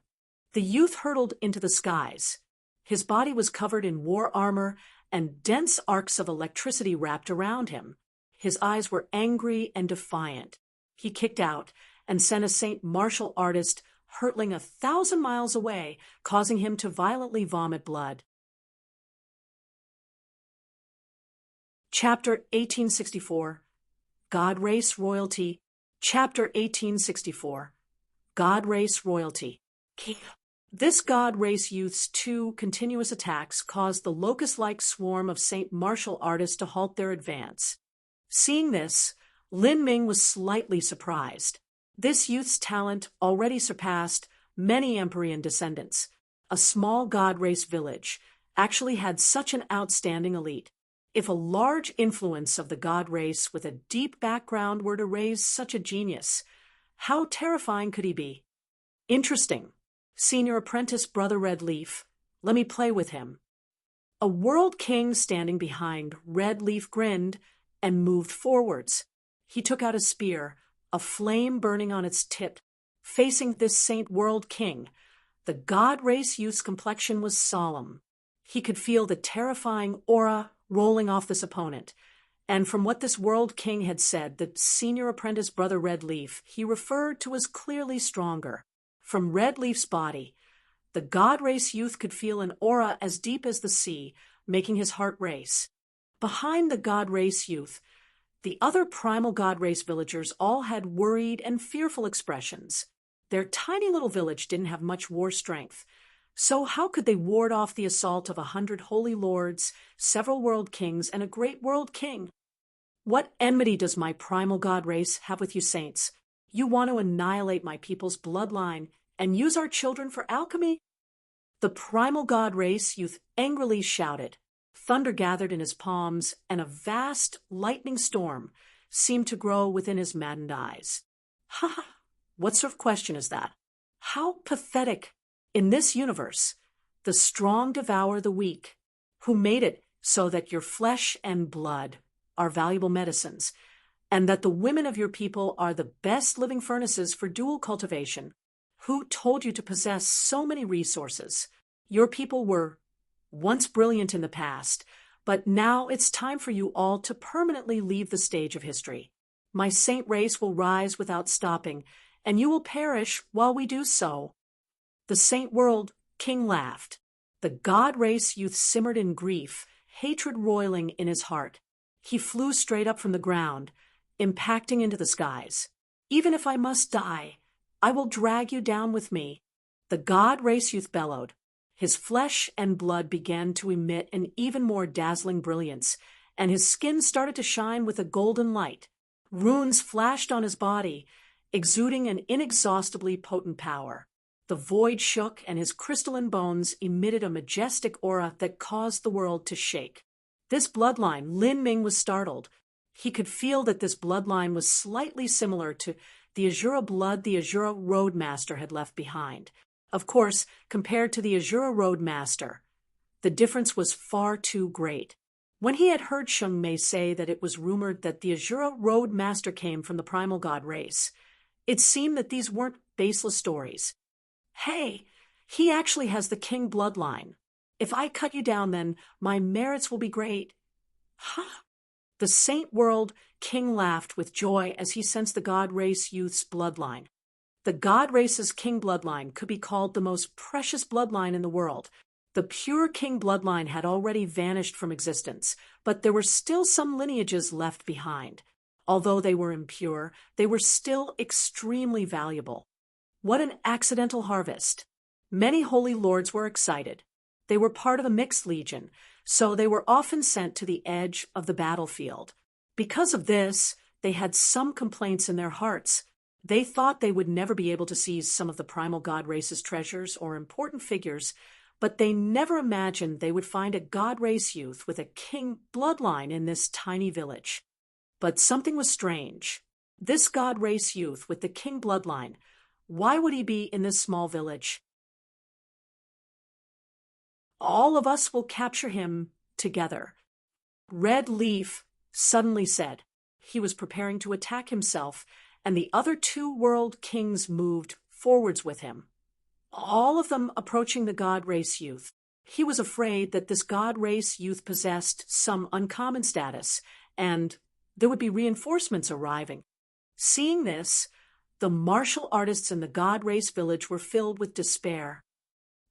The youth hurtled into the skies. His body was covered in war armor, and dense arcs of electricity wrapped around him. His eyes were angry and defiant. He kicked out and sent a Saint martial artist hurtling 1,000 miles away, causing him to violently vomit blood. Chapter 1864, God Race Royalty, Chapter 1864. God Race Royalty. This God Race youth's 2 continuous attacks caused the locust-like swarm of St. Martial artists to halt their advance. Seeing this, Lin Ming was slightly surprised. This youth's talent already surpassed many Empyrean descendants. A small God Race village actually had such an outstanding elite. If a large influence of the God Race with a deep background were to raise such a genius, how terrifying could he be? Interesting. Senior apprentice Brother Red Leaf, let me play with him. A world king standing behind Red Leaf grinned and moved forwards. He took out a spear, a flame burning on its tip, facing this Saint World King. The God Race youth's complexion was solemn. He could feel the terrifying aura rolling off this opponent, and from what this World King had said, the senior apprentice Brother Red Leaf, he referred to as clearly stronger. From Red Leaf's body, the God Race youth could feel an aura as deep as the sea, making his heart race. Behind the God Race youth, the other primal God Race villagers all had worried and fearful expressions. Their tiny little village didn't have much war strength, so how could they ward off the assault of 100 holy lords, several world kings, and a great world king? What enmity does my primal God Race have with you saints? You want to annihilate my people's bloodline and use our children for alchemy? The primal God Race youth angrily shouted. Thunder gathered in his palms, and a vast lightning storm seemed to grow within his maddened eyes. Ha ha! What sort of question is that? How pathetic! In this universe, the strong devour the weak, who made it so that your flesh and blood are valuable medicines, and that the women of your people are the best living furnaces for dual cultivation. Who told you to possess so many resources? Your people were once brilliant in the past, but now it's time for you all to permanently leave the stage of history. My saint race will rise without stopping, and you will perish while we do so. The Saint World King laughed. The God Race youth simmered in grief, hatred roiling in his heart. He flew straight up from the ground, impacting into the skies. Even if I must die, I will drag you down with me. The God Race youth bellowed. His flesh and blood began to emit an even more dazzling brilliance, and his skin started to shine with a golden light. Runes flashed on his body, exuding an inexhaustibly potent power. The void shook, and his crystalline bones emitted a majestic aura that caused the world to shake. This bloodline, Lin Ming was startled. He could feel that this bloodline was slightly similar to the Azura blood the Azura Roadmaster had left behind. Of course, compared to the Azura Roadmaster, the difference was far too great. When he had heard Sheng Mei say that it was rumored that the Azura Roadmaster came from the primal God Race, it seemed that these weren't baseless stories. Hey, he actually has the king bloodline. If I cut you down, then my merits will be great. Huh? The Saint World King laughed with joy as he sensed the God Race youth's bloodline. The God Race's king bloodline could be called the most precious bloodline in the world. The pure king bloodline had already vanished from existence, but there were still some lineages left behind. Although they were impure, they were still extremely valuable. What an accidental harvest! Many holy lords were excited. They were part of a mixed legion, so they were often sent to the edge of the battlefield. Because of this, they had some complaints in their hearts. They thought they would never be able to seize some of the primal God Race's treasures or important figures, but they never imagined they would find a God Race youth with a king bloodline in this tiny village. But something was strange. This God Race youth with the king bloodline, why would he be in this small village? All of us will capture him together, Red Leaf suddenly said. He was preparing to attack himself, and the other 2 world kings moved forwards with him, all of them approaching the God Race youth. He was afraid that this God Race youth possessed some uncommon status, and there would be reinforcements arriving. Seeing this, the martial artists in the God Race village were filled with despair.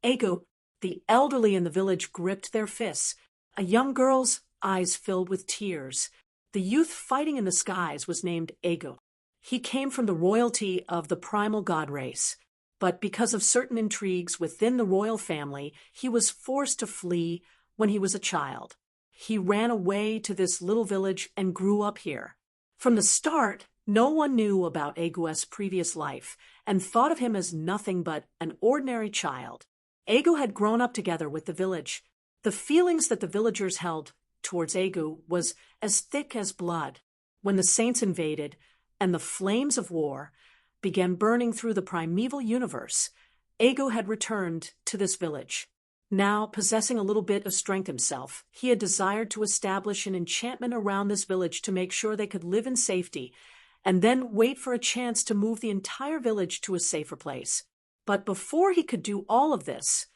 Ego, the elderly in the village, gripped their fists. A young girl's eyes filled with tears. The youth fighting in the skies was named Egu. He came from the royalty of the primal god race, but because of certain intrigues within the royal family, he was forced to flee when he was a child. He ran away to this little village and grew up here. From the start, no one knew about Egu's previous life and thought of him as nothing but an ordinary child. Egu had grown up together with the village. The feelings that the villagers held towards Egu was as thick as blood. When the saints invaded and the flames of war began burning through the primeval universe, Egu had returned to this village. Now, possessing a little bit of strength himself, he had desired to establish an enchantment around this village to make sure they could live in safety, and then wait for a chance to move the entire village to a safer place. But before he could do all of this,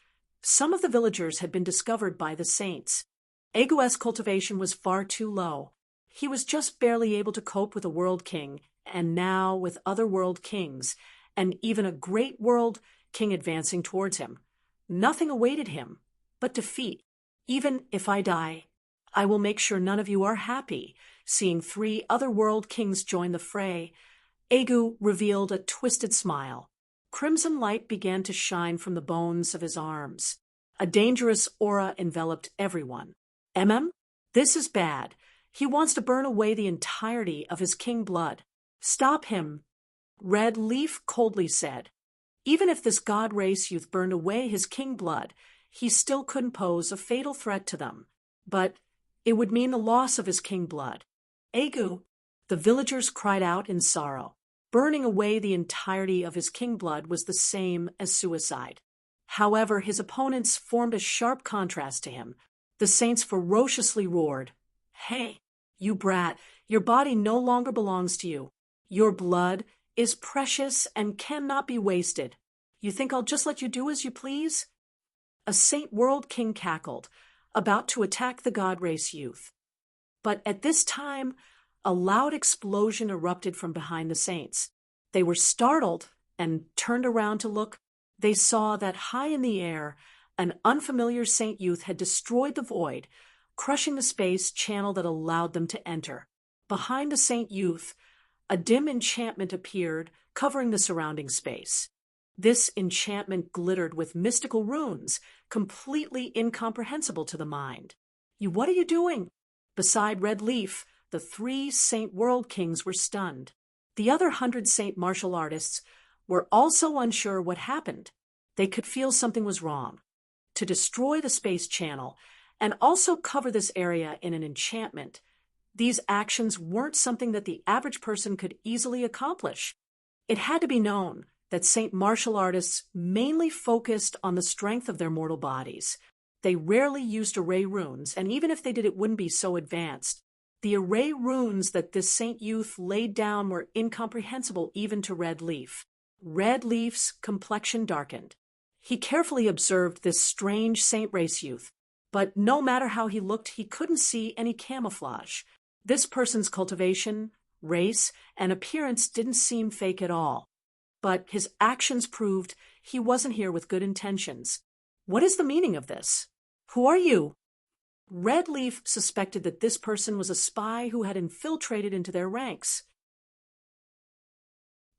some of the villagers had been discovered by the saints. Egu's cultivation was far too low. He was just barely able to cope with a world king, and now with other world kings, and even a great world king advancing towards him. Nothing awaited him but defeat. Even if I die, I will make sure none of you are happy. Seeing 3 other world kings join the fray, Egu revealed a twisted smile. Crimson light began to shine from the bones of his arms. A dangerous aura enveloped everyone. This is bad. He wants to burn away the entirety of his king blood. Stop him, Red Leaf coldly said. Even if this god race youth burned away his king blood, he still couldn't pose a fatal threat to them. But it would mean the loss of his king blood. Egu, the villagers cried out in sorrow. Burning away the entirety of his king blood was the same as suicide. However, his opponents formed a sharp contrast to him. The saints ferociously roared, "Hey, you brat, your body no longer belongs to you. Your blood is precious and cannot be wasted. You think I'll just let you do as you please?" A Saint World King cackled, about to attack the god race youth. But at this time, a loud explosion erupted from behind the saints. They were startled and turned around to look. They saw that high in the air, an unfamiliar saint youth had destroyed the void, crushing the space channel that allowed them to enter. Behind the saint youth, a dim enchantment appeared, covering the surrounding space. This enchantment glittered with mystical runes, completely incomprehensible to the mind. What are you doing?" Beside Red Leaf, the 3 Saint World Kings were stunned. The other 100 Saint martial artists were also unsure what happened. They could feel something was wrong. To destroy the space channel and also cover this area in an enchantment, these actions weren't something that the average person could easily accomplish. It had to be known that Saint martial artists mainly focused on the strength of their mortal bodies. They rarely used array runes, and even if they did, it wouldn't be so advanced. The array runes that this saint youth laid down were incomprehensible even to Red Leaf. Red Leaf's complexion darkened. He carefully observed this strange saint race youth, but no matter how he looked, he couldn't see any camouflage. This person's cultivation, race, and appearance didn't seem fake at all. But his actions proved he wasn't here with good intentions. What is the meaning of this? Who are you? Red Leaf suspected that this person was a spy who had infiltrated into their ranks.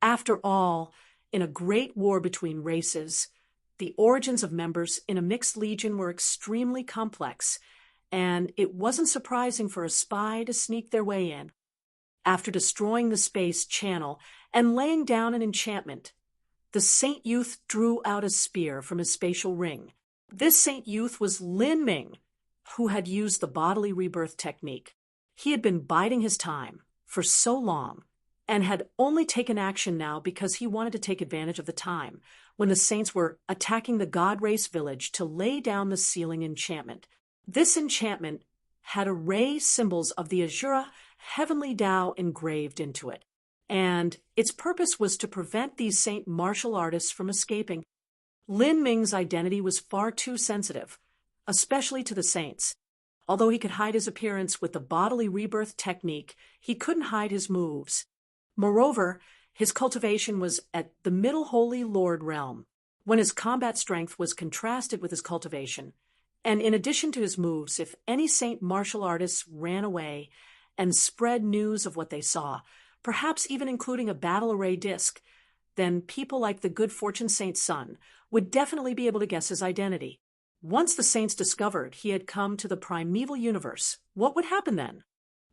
After all, in a great war between races, the origins of members in a mixed legion were extremely complex, and it wasn't surprising for a spy to sneak their way in. After destroying the space channel and laying down an enchantment, the saint youth drew out a spear from his spatial ring. This saint youth was Lin Ming, who had used the bodily rebirth technique. He had been biding his time for so long and had only taken action now because he wanted to take advantage of the time when the saints were attacking the god race village to lay down the sealing enchantment. This enchantment had array symbols of the Azura heavenly Tao engraved into it, and its purpose was to prevent these saint martial artists from escaping. Lin Ming's identity was far too sensitive, especially to the saints. Although he could hide his appearance with the bodily rebirth technique, he couldn't hide his moves. Moreover, his cultivation was at the Middle Holy Lord realm, when his combat strength was contrasted with his cultivation. And in addition to his moves, if any saint martial artists ran away and spread news of what they saw, perhaps even including a battle array disc, then people like the good fortune saint's son would definitely be able to guess his identity. Once the saints discovered he had come to the primeval universe, what would happen then?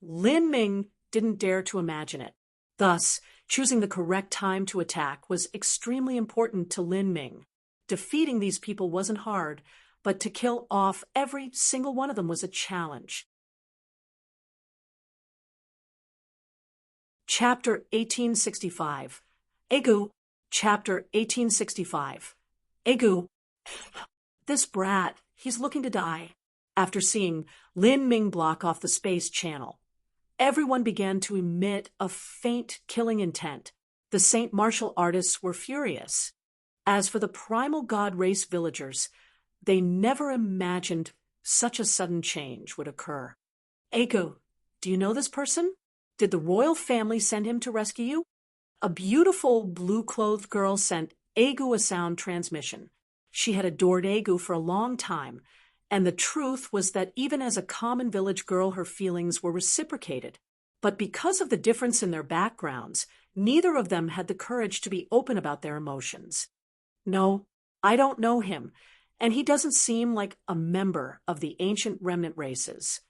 Lin Ming didn't dare to imagine it. Thus, choosing the correct time to attack was extremely important to Lin Ming. Defeating these people wasn't hard, but to kill off every single one of them was a challenge. Chapter 1865. Egu. Chapter 1865. Egu. This brat, he's looking to die. After seeing Lin Ming block off the space channel, everyone began to emit a faint killing intent. The Saint martial artists were furious. As for the primal god race villagers, they never imagined such a sudden change would occur. Egu, do you know this person? Did the royal family send him to rescue you? A beautiful blue-clothed girl sent Egu a sound transmission. She had adored Egu for a long time, and the truth was that even as a common village girl, her feelings were reciprocated. But because of the difference in their backgrounds, neither of them had the courage to be open about their emotions. No, I don't know him, and he doesn't seem like a member of the ancient remnant races.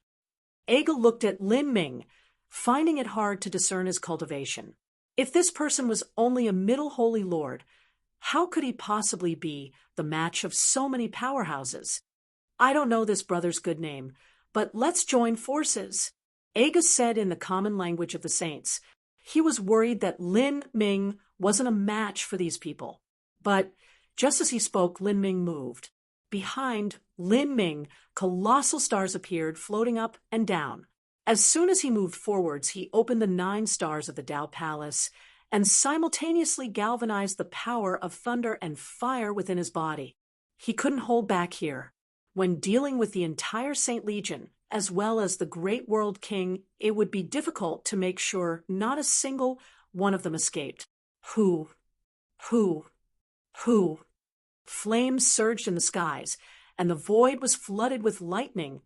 Egu looked at Lin Ming, finding it hard to discern his cultivation. If this person was only a middle holy lord, how could he possibly be the match of so many powerhouses? I don't know this brother's good name, but let's join forces. Egu said in the common language of the saints. He was worried that Lin Ming wasn't a match for these people. But just as he spoke, Lin Ming moved. Behind Lin Ming, colossal stars appeared, floating up and down. As soon as he moved forwards, he opened the 9 stars of the Dao Palace and simultaneously galvanized the power of thunder and fire within his body. He couldn't hold back here. When dealing with the entire Saint Legion, as well as the great world king, it would be difficult to make sure not a single one of them escaped. Who? Flames surged in the skies, and the void was flooded with lightning,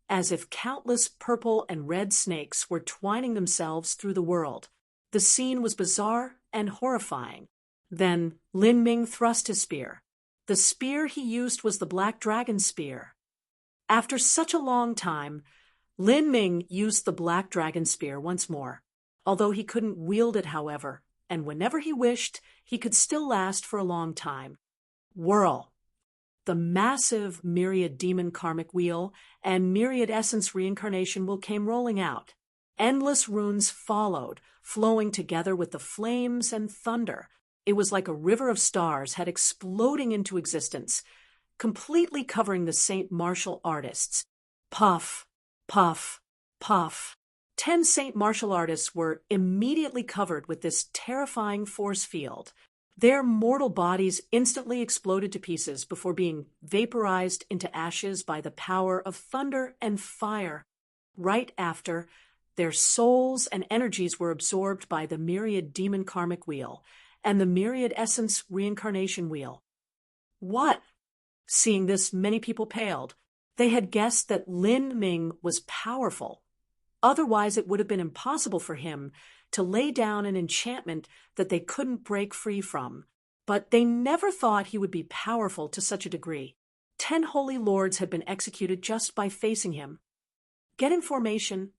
as if countless purple and red snakes were twining themselves through the world. The scene was bizarre and horrifying. Then Lin Ming thrust his spear. The spear he used was the Black Dragon Spear. After such a long time, Lin Ming used the Black Dragon Spear once more. Although he couldn't wield it, however, and whenever he wished, he could still last for a long time. Whirl. The massive myriad demon karmic wheel and myriad essence reincarnation wheel came rolling out. Endless runes followed, flowing together with the flames and thunder. It was like a river of stars had exploding into existence, completely covering the Saint martial artists. Puff, puff, puff. 10 Saint martial artists were immediately covered with this terrifying force field. Their mortal bodies instantly exploded to pieces before being vaporized into ashes by the power of thunder and fire. Right after, their souls and energies were absorbed by the myriad demon karmic wheel and the myriad essence reincarnation wheel. What? Seeing this, many people paled. They had guessed that Lin Ming was powerful. Otherwise, it would have been impossible for him to lay down an enchantment that they couldn't break free from. But they never thought he would be powerful to such a degree. 10 holy lords had been executed just by facing him. Get in formation.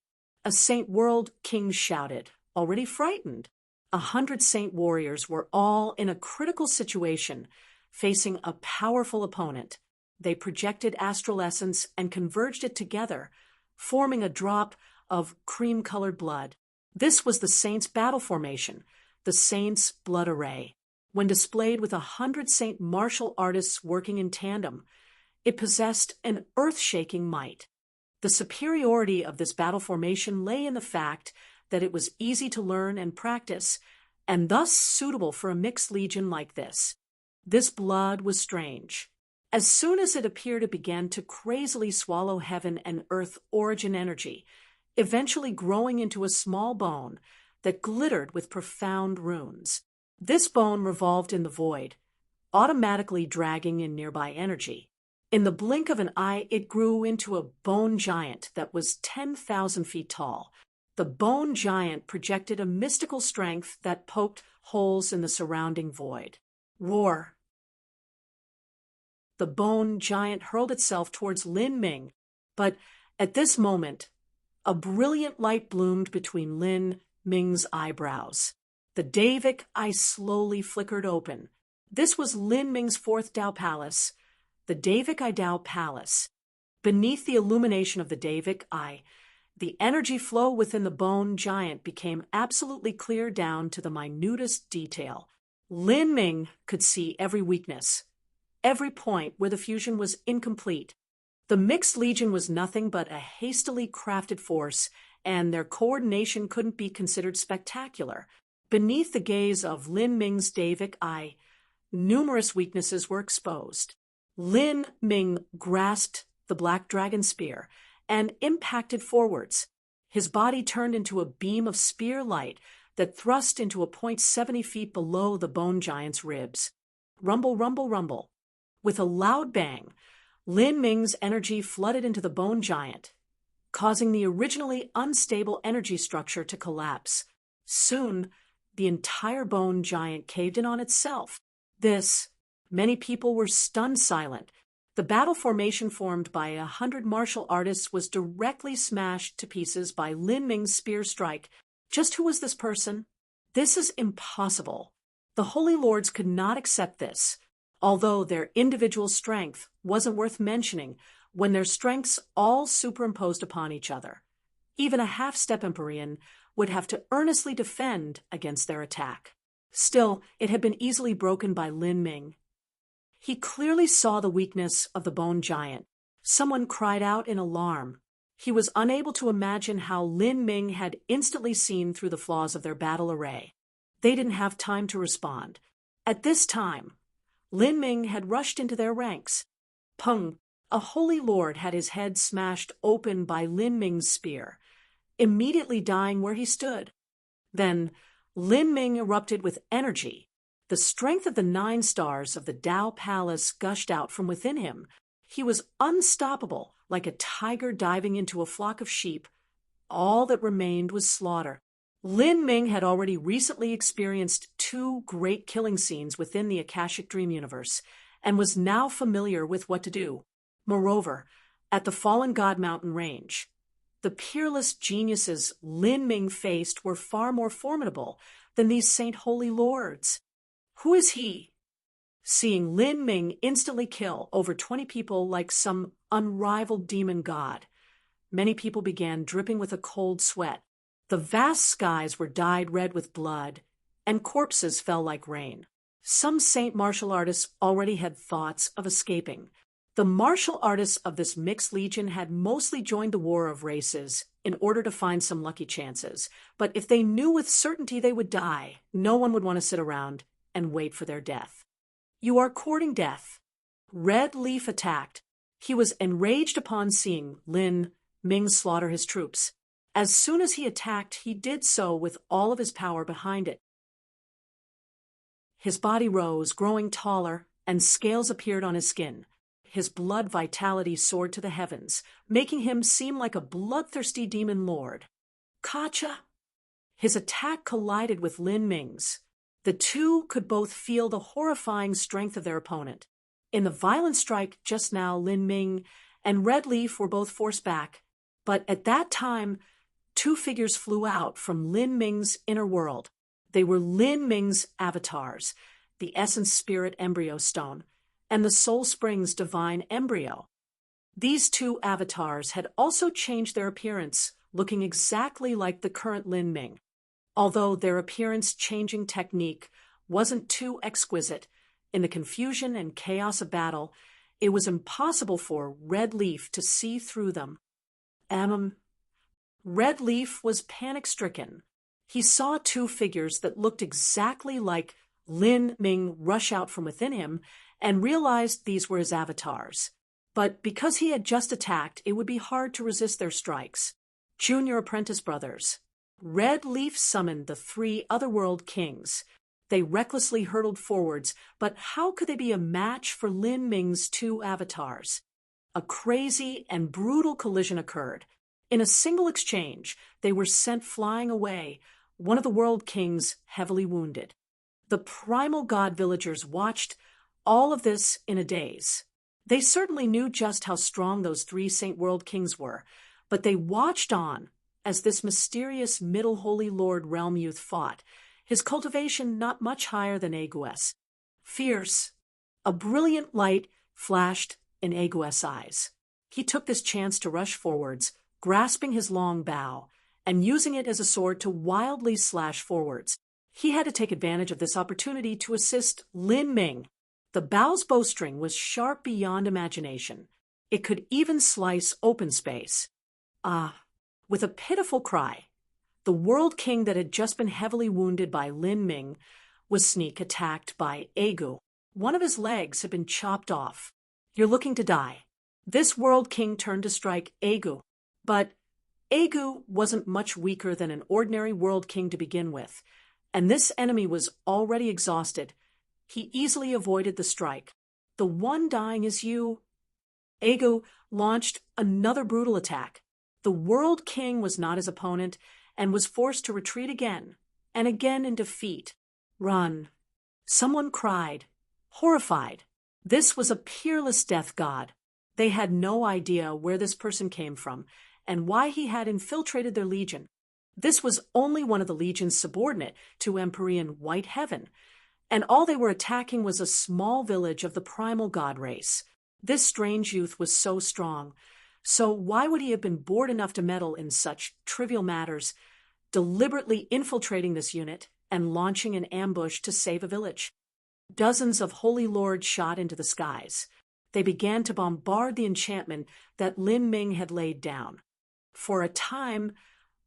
A Saint World King shouted, already frightened. 100 Saint warriors were all in a critical situation, facing a powerful opponent. They projected astral essence and converged it together, forming a drop of cream-colored blood. This was the Saints' battle formation, the Saints' blood array. When displayed with 100 Saint martial artists working in tandem, it possessed an earth-shaking might. The superiority of this battle formation lay in the fact that it was easy to learn and practice, and thus suitable for a mixed legion like this. This blood was strange. As soon as it appeared, it began to crazily swallow heaven and earth origin energy, eventually growing into a small bone that glittered with profound runes. This bone revolved in the void, automatically dragging in nearby energy. In the blink of an eye, it grew into a bone giant that was 10,000 feet tall. The bone giant projected a mystical strength that poked holes in the surrounding void. Roar! The bone giant hurled itself towards Lin Ming, but at this moment, a brilliant light bloomed between Lin Ming's eyebrows. The Davik eye slowly flickered open. This was Lin Ming's fourth Dao Palace, the Davik Eye Dao Palace. Beneath the illumination of the Davik Eye, the energy flow within the bone giant became absolutely clear down to the minutest detail. Lin Ming could see every weakness, every point where the fusion was incomplete. The Mixed Legion was nothing but a hastily crafted force, and their coordination couldn't be considered spectacular. Beneath the gaze of Lin Ming's Davik Eye, numerous weaknesses were exposed. Lin Ming grasped the Black Dragon Spear and impacted forwards. His body turned into a beam of spear light that thrust into a point 70 feet below the bone giant's ribs. Rumble, rumble, rumble. With a loud bang, Lin Ming's energy flooded into the bone giant, causing the originally unstable energy structure to collapse. Soon, the entire bone giant caved in on itself. Many people were stunned silent. The battle formation formed by 100 martial artists was directly smashed to pieces by Lin Ming's spear strike. Just who was this person? This is impossible. The Holy Lords could not accept this, although their individual strength wasn't worth mentioning when their strengths all superimposed upon each other. Even a half-step Empyrean would have to earnestly defend against their attack. Still, it had been easily broken by Lin Ming. He clearly saw the weakness of the bone giant. Someone cried out in alarm. He was unable to imagine how Lin Ming had instantly seen through the flaws of their battle array. They didn't have time to respond. At this time, Lin Ming had rushed into their ranks. Peng, a holy lord, had his head smashed open by Lin Ming's spear, immediately dying where he stood. Then Lin Ming erupted with energy. The strength of the 9 stars of the Dao Palace gushed out from within him. He was unstoppable, like a tiger diving into a flock of sheep. All that remained was slaughter. Lin Ming had already recently experienced 2 great killing scenes within the Akashic Dream universe, and was now familiar with what to do. Moreover, at the Fallen God Mountain range, the peerless geniuses Lin Ming faced were far more formidable than these Saint Holy Lords. Who is he? Seeing Lin Ming instantly kill over 20 people like some unrivaled demon god, many people began dripping with a cold sweat. The vast skies were dyed red with blood, and corpses fell like rain. Some saint martial artists already had thoughts of escaping. The martial artists of this mixed legion had mostly joined the war of races in order to find some lucky chances. But if they knew with certainty they would die, no one would want to sit around and wait for their death. You are courting death. Red Leaf attacked. He was enraged upon seeing Lin Ming slaughter his troops. As soon as he attacked, he did so with all of his power behind it. His body rose, growing taller, and scales appeared on his skin. His blood vitality soared to the heavens, making him seem like a bloodthirsty demon lord. Kacha! His attack collided with Lin Ming's. The two could both feel the horrifying strength of their opponent. In the violent strike just now, Lin Ming and Red Leaf were both forced back. But at that time, 2 figures flew out from Lin Ming's inner world. They were Lin Ming's avatars, the Essence Spirit Embryo Stone, and the Soul Springs Divine Embryo. These 2 avatars had also changed their appearance, looking exactly like the current Lin Ming. Although their appearance-changing technique wasn't too exquisite, in the confusion and chaos of battle, it was impossible for Red Leaf to see through them. Red Leaf was panic-stricken. He saw 2 figures that looked exactly like Lin Ming rush out from within him and realized these were his avatars. But because he had just attacked, it would be hard to resist their strikes. Junior Apprentice brothers. Red Leaf summoned the 3 Otherworld Kings. They recklessly hurtled forwards, but how could they be a match for Lin Ming's 2 avatars? A crazy and brutal collision occurred. In a single exchange, they were sent flying away, one of the world kings heavily wounded. The primal god villagers watched all of this in a daze. They certainly knew just how strong those three Saint World Kings were, but they watched on as this mysterious Middle Holy Lord realm youth fought, his cultivation not much higher than Aegues. Fierce, a brilliant light flashed in Aegues' eyes. He took this chance to rush forwards, grasping his long bow, and using it as a sword to wildly slash forwards. He had to take advantage of this opportunity to assist Lin Ming. The bow's bowstring was sharp beyond imagination. It could even slice open space. With a pitiful cry, the World King that had just been heavily wounded by Lin Ming was sneak attacked by Aegu. One of his legs had been chopped off. "You're looking to die." This World King turned to strike Aegu, but Aegu wasn't much weaker than an ordinary World King to begin with, and this enemy was already exhausted. He easily avoided the strike. "The one dying is you." Aegu launched another brutal attack. The World King was not his opponent and was forced to retreat again and again in defeat. "Run." Someone cried, horrified. This was a peerless death god. They had no idea where this person came from and why he had infiltrated their legion. This was only one of the legions subordinate to Empyrean White Heaven, and all they were attacking was a small village of the primal god race. This strange youth was so strong, so why would he have been bored enough to meddle in such trivial matters, deliberately infiltrating this unit and launching an ambush to save a village? Dozens of holy lords shot into the skies. They began to bombard the enchantment that Lin Ming had laid down. For a time,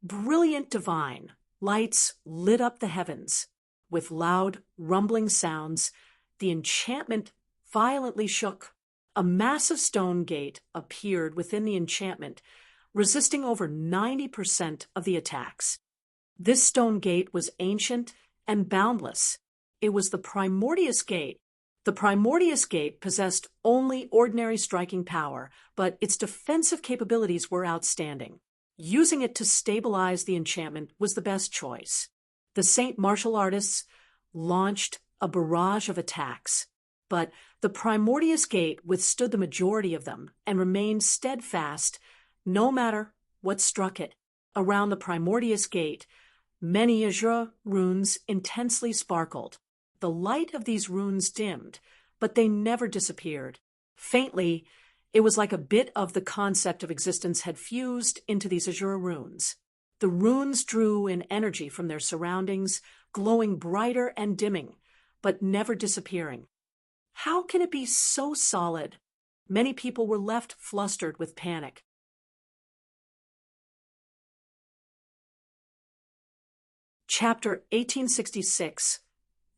brilliant divine lights lit up the heavens. With loud, rumbling sounds, the enchantment violently shook. A massive stone gate appeared within the enchantment, resisting over 90% of the attacks. This stone gate was ancient and boundless. It was the Primordius Gate. The Primordius Gate possessed only ordinary striking power, but its defensive capabilities were outstanding. Using it to stabilize the enchantment was the best choice. The Saint martial artists launched a barrage of attacks, but the Primordius Gate withstood the majority of them and remained steadfast no matter what struck it. Around the Primordius Gate, many azure runes intensely sparkled. The light of these runes dimmed, but they never disappeared. Faintly, it was like a bit of the concept of existence had fused into these azure runes. The runes drew in energy from their surroundings, glowing brighter and dimming, but never disappearing. How can it be so solid? Many people were left flustered with panic. Chapter 1866,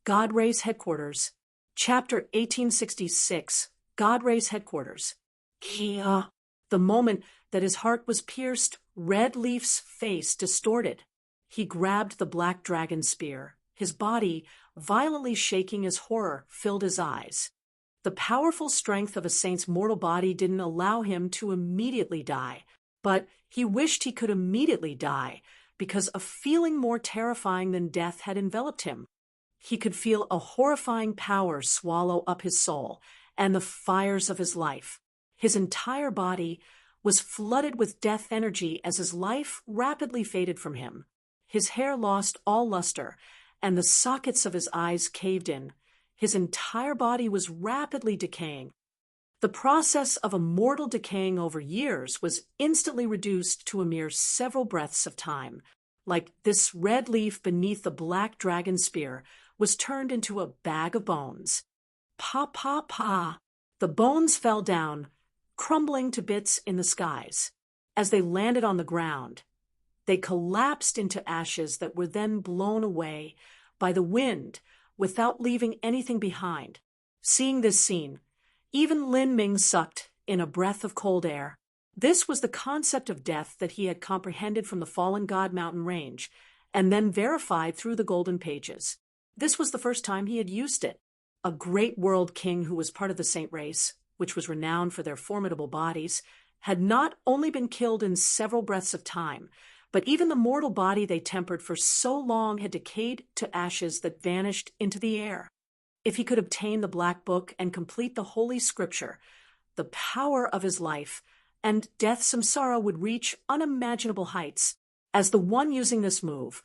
God Ray's Headquarters. Chapter 1866, God Ray's Headquarters. Kia. The moment that his heart was pierced, Red Leaf's face distorted. He grabbed the black dragon spear, his body violently shaking as horror filled his eyes. The powerful strength of a saint's mortal body didn't allow him to immediately die, but he wished he could immediately die because a feeling more terrifying than death had enveloped him. He could feel a horrifying power swallow up his soul and the fires of his life. His entire body was flooded with death energy as his life rapidly faded from him. His hair lost all luster, and the sockets of his eyes caved in. His entire body was rapidly decaying. The process of a mortal decaying over years was instantly reduced to a mere several breaths of time. Like this red leaf beneath the black dragon spear was turned into a bag of bones. Pa, pa, pa. The bones fell down, crumbling to bits in the skies. As they landed on the ground, they collapsed into ashes that were then blown away by the wind without leaving anything behind. Seeing this scene, even Lin Ming sucked in a breath of cold air. This was the concept of death that he had comprehended from the fallen god mountain range, and then verified through the golden pages. This was the first time he had used it. A great world king who was part of the saint race, which was renowned for their formidable bodies, had not only been killed in several breaths of time, but even the mortal body they tempered for so long had decayed to ashes that vanished into the air. If he could obtain the Black Book and complete the Holy Scripture, the power of his life and death samsara would reach unimaginable heights. As the one using this move,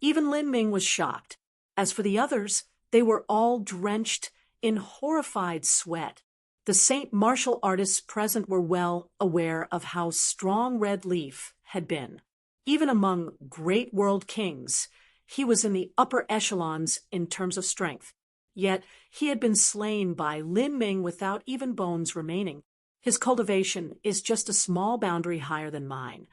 even Lin Ming was shocked. As for the others, they were all drenched in horrified sweat. The Saint martial artists present were well aware of how strong Red Leaf had been. Even among great world kings, he was in the upper echelons in terms of strength. Yet he had been slain by Lin Ming without even bones remaining. His cultivation is just a small boundary higher than mine.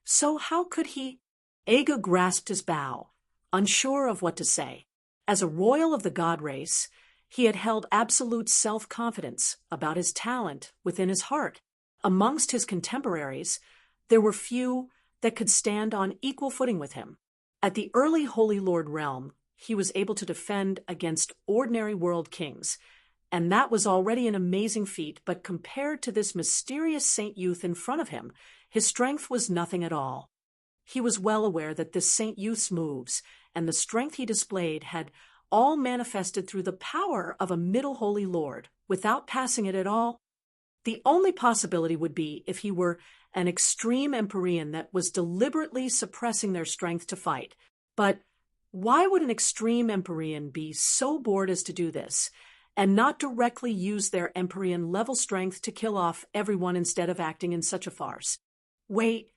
So how could he? Aga grasped his bow, unsure of what to say. As a royal of the god race, he had held absolute self-confidence about his talent within his heart. Amongst his contemporaries, there were few that could stand on equal footing with him. At the early Holy Lord realm, he was able to defend against ordinary world kings, and that was already an amazing feat, but compared to this mysterious saint youth in front of him, his strength was nothing at all. He was well aware that this saint youth's moves and the strength he displayed had all manifested through the power of a middle Holy Lord, without passing it at all. The only possibility would be if he were an extreme Empyrean that was deliberately suppressing their strength to fight. But why would an extreme Empyrean be so bored as to do this, and not directly use their Empyrean level strength to kill off everyone instead of acting in such a farce? Wait.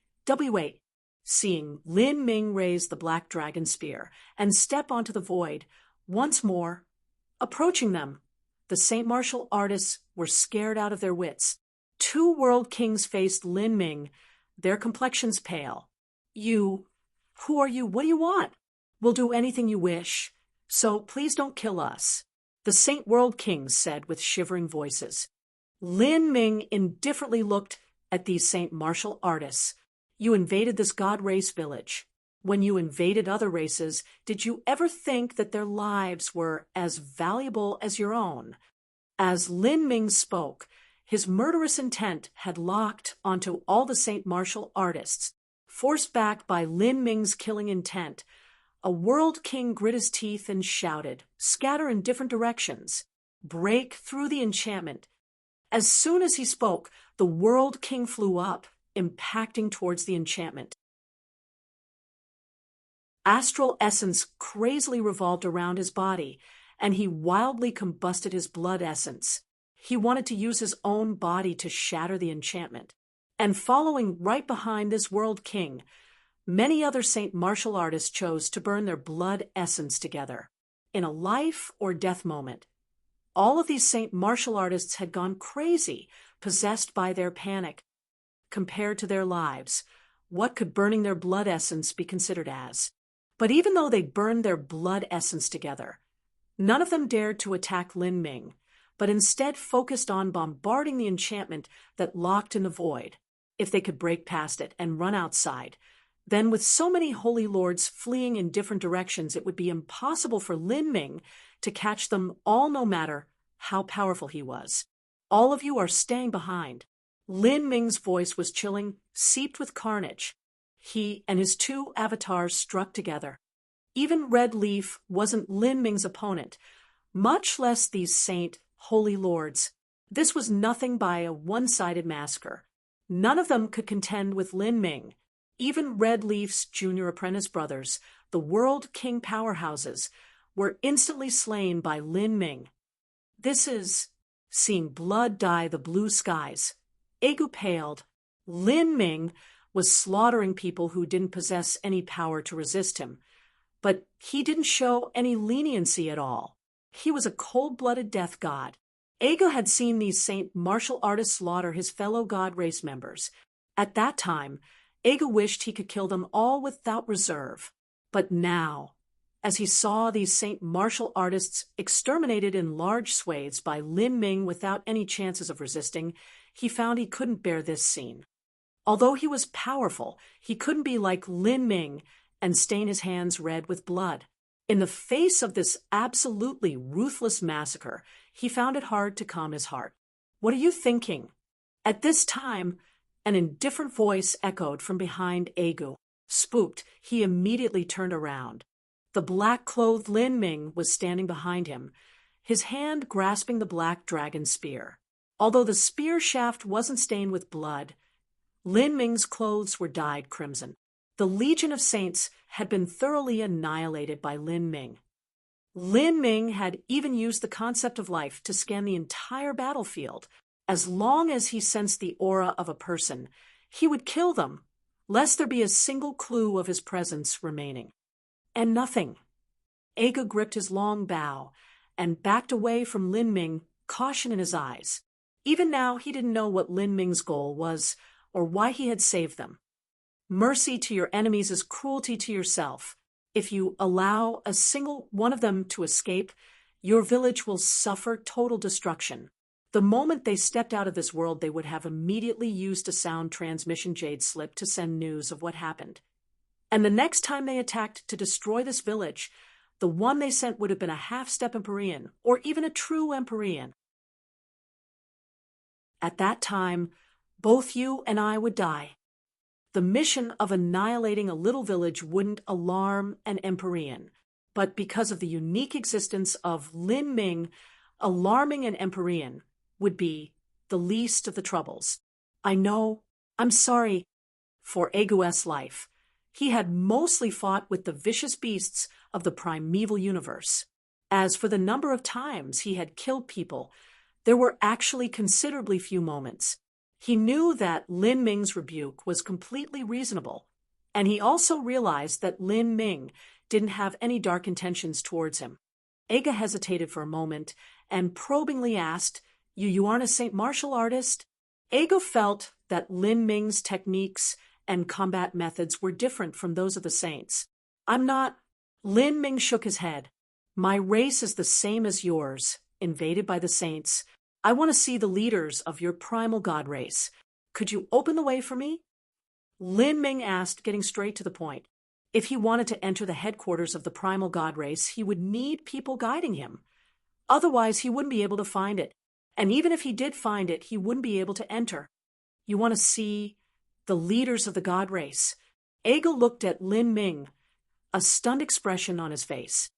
Seeing Lin Ming raise the black dragon spear and step onto the void, once more, approaching them, the Saint martial artists were scared out of their wits. 2 world kings faced Lin Ming, their complexions pale. Who are you? What do you want? We'll do anything you wish, so please don't kill us, the Saint world kings said with shivering voices. Lin Ming indifferently looked at these Saint martial artists. You invaded this god race village. When you invaded other races, did you ever think that their lives were as valuable as your own? As Lin Ming spoke, his murderous intent had locked onto all the Saint martial artists. Forced back by Lin Ming's killing intent, a world king grit his teeth and shouted, "Scatter in different directions. Break through the enchantment." As soon as he spoke, the world king flew up, impacting towards the enchantment. Astral essence crazily revolved around his body, and he wildly combusted his blood essence. He wanted to use his own body to shatter the enchantment. And following right behind this world king, many other Saint martial artists chose to burn their blood essence together. In a life or death moment, all of these Saint martial artists had gone crazy, possessed by their panic. Compared to their lives, what could burning their blood essence be considered as? But even though they burned their blood essence together, none of them dared to attack Lin Ming, but instead focused on bombarding the enchantment that locked in the void. If they could break past it and run outside, then with so many holy lords fleeing in different directions, it would be impossible for Lin Ming to catch them all, no matter how powerful he was. All of you are staying behind. Lin Ming's voice was chilling, seeped with carnage. He and his 2 avatars struck together. Even Red Leaf wasn't Lin Ming's opponent, much less these Saint holy lords. This was nothing by a one-sided massacre. None of them could contend with Lin Ming. Even Red Leaf's junior apprentice brothers, the world king powerhouses, were instantly slain by Lin Ming. This is seeing blood dye the blue skies. Egu paled. Lin Ming was slaughtering people who didn't possess any power to resist him. But he didn't show any leniency at all. He was a cold-blooded death god. Egu had seen these Saint martial artists slaughter his fellow god race members. At that time, Egu wished he could kill them all without reserve. But now, as he saw these Saint martial artists exterminated in large swathes by Lin Ming without any chances of resisting, he found he couldn't bear this scene. Although he was powerful, he couldn't be like Lin Ming and stain his hands red with blood. In the face of this absolutely ruthless massacre, he found it hard to calm his heart. What are you thinking? At this time, An indifferent voice echoed from behind Egu. Spooked, he immediately turned around. The black-clothed Lin Ming was standing behind him, his hand grasping the black dragon spear. Although the spear shaft wasn't stained with blood, Lin Ming's clothes were dyed crimson. The Legion of Saints had been thoroughly annihilated by Lin Ming. Lin Ming had even used the concept of life to scan the entire battlefield. As long as he sensed the aura of a person, he would kill them, lest there be a single clue of his presence remaining. And nothing. Aga gripped his long bow and backed away from Lin Ming, caution in his eyes. Even now, he didn't know what Lin Ming's goal was or why he had saved them. Mercy to your enemies is cruelty to yourself. If you allow a single one of them to escape, your village will suffer total destruction. The moment they stepped out of this world, they would have immediately used a sound transmission jade slip to send news of what happened. And the next time they attacked to destroy this village, the one they sent would have been a half-step Empyrean, or even a true Empyrean. At that time, both you and I would die. The mission of annihilating a little village wouldn't alarm an Empyrean, but because of the unique existence of Lin Ming, alarming an Empyrean would be the least of the troubles. I know, I'm sorry for Egu's life. He had mostly fought with the vicious beasts of the primeval universe. As for the number of times he had killed people, there were actually considerably few moments. He knew that Lin Ming's rebuke was completely reasonable, and he also realized that Lin Ming didn't have any dark intentions towards him. Aga hesitated for a moment and probingly asked, You aren't a Saint martial artist? Aga felt that Lin Ming's techniques and combat methods were different from those of the saints. I'm not. Lin Ming shook his head. My race is the same as yours, invaded by the saints. I want to see the leaders of your primal god race. Could you open the way for me? Lin Ming asked, getting straight to the point. If he wanted to enter the headquarters of the primal god race, he would need people guiding him. Otherwise, he wouldn't be able to find it. And even if he did find it, he wouldn't be able to enter. You want to see the leaders of the god race? Aga looked at Lin Ming, a stunned expression on his face.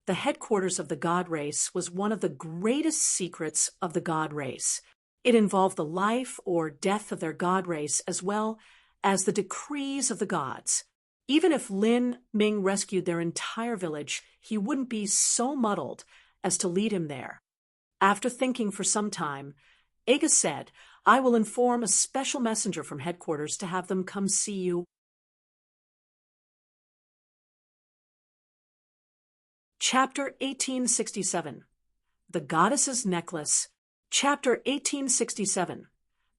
The headquarters of the god race was one of the greatest secrets of the god race. It involved the life or death of their god race as well as the decrees of the gods. Even if Lin Ming rescued their entire village, he wouldn't be so muddled as to lead him there. After thinking for some time, Aga said, I will inform a special messenger from headquarters to have them come see you. Chapter 1867. The Goddess's Necklace. Chapter 1867.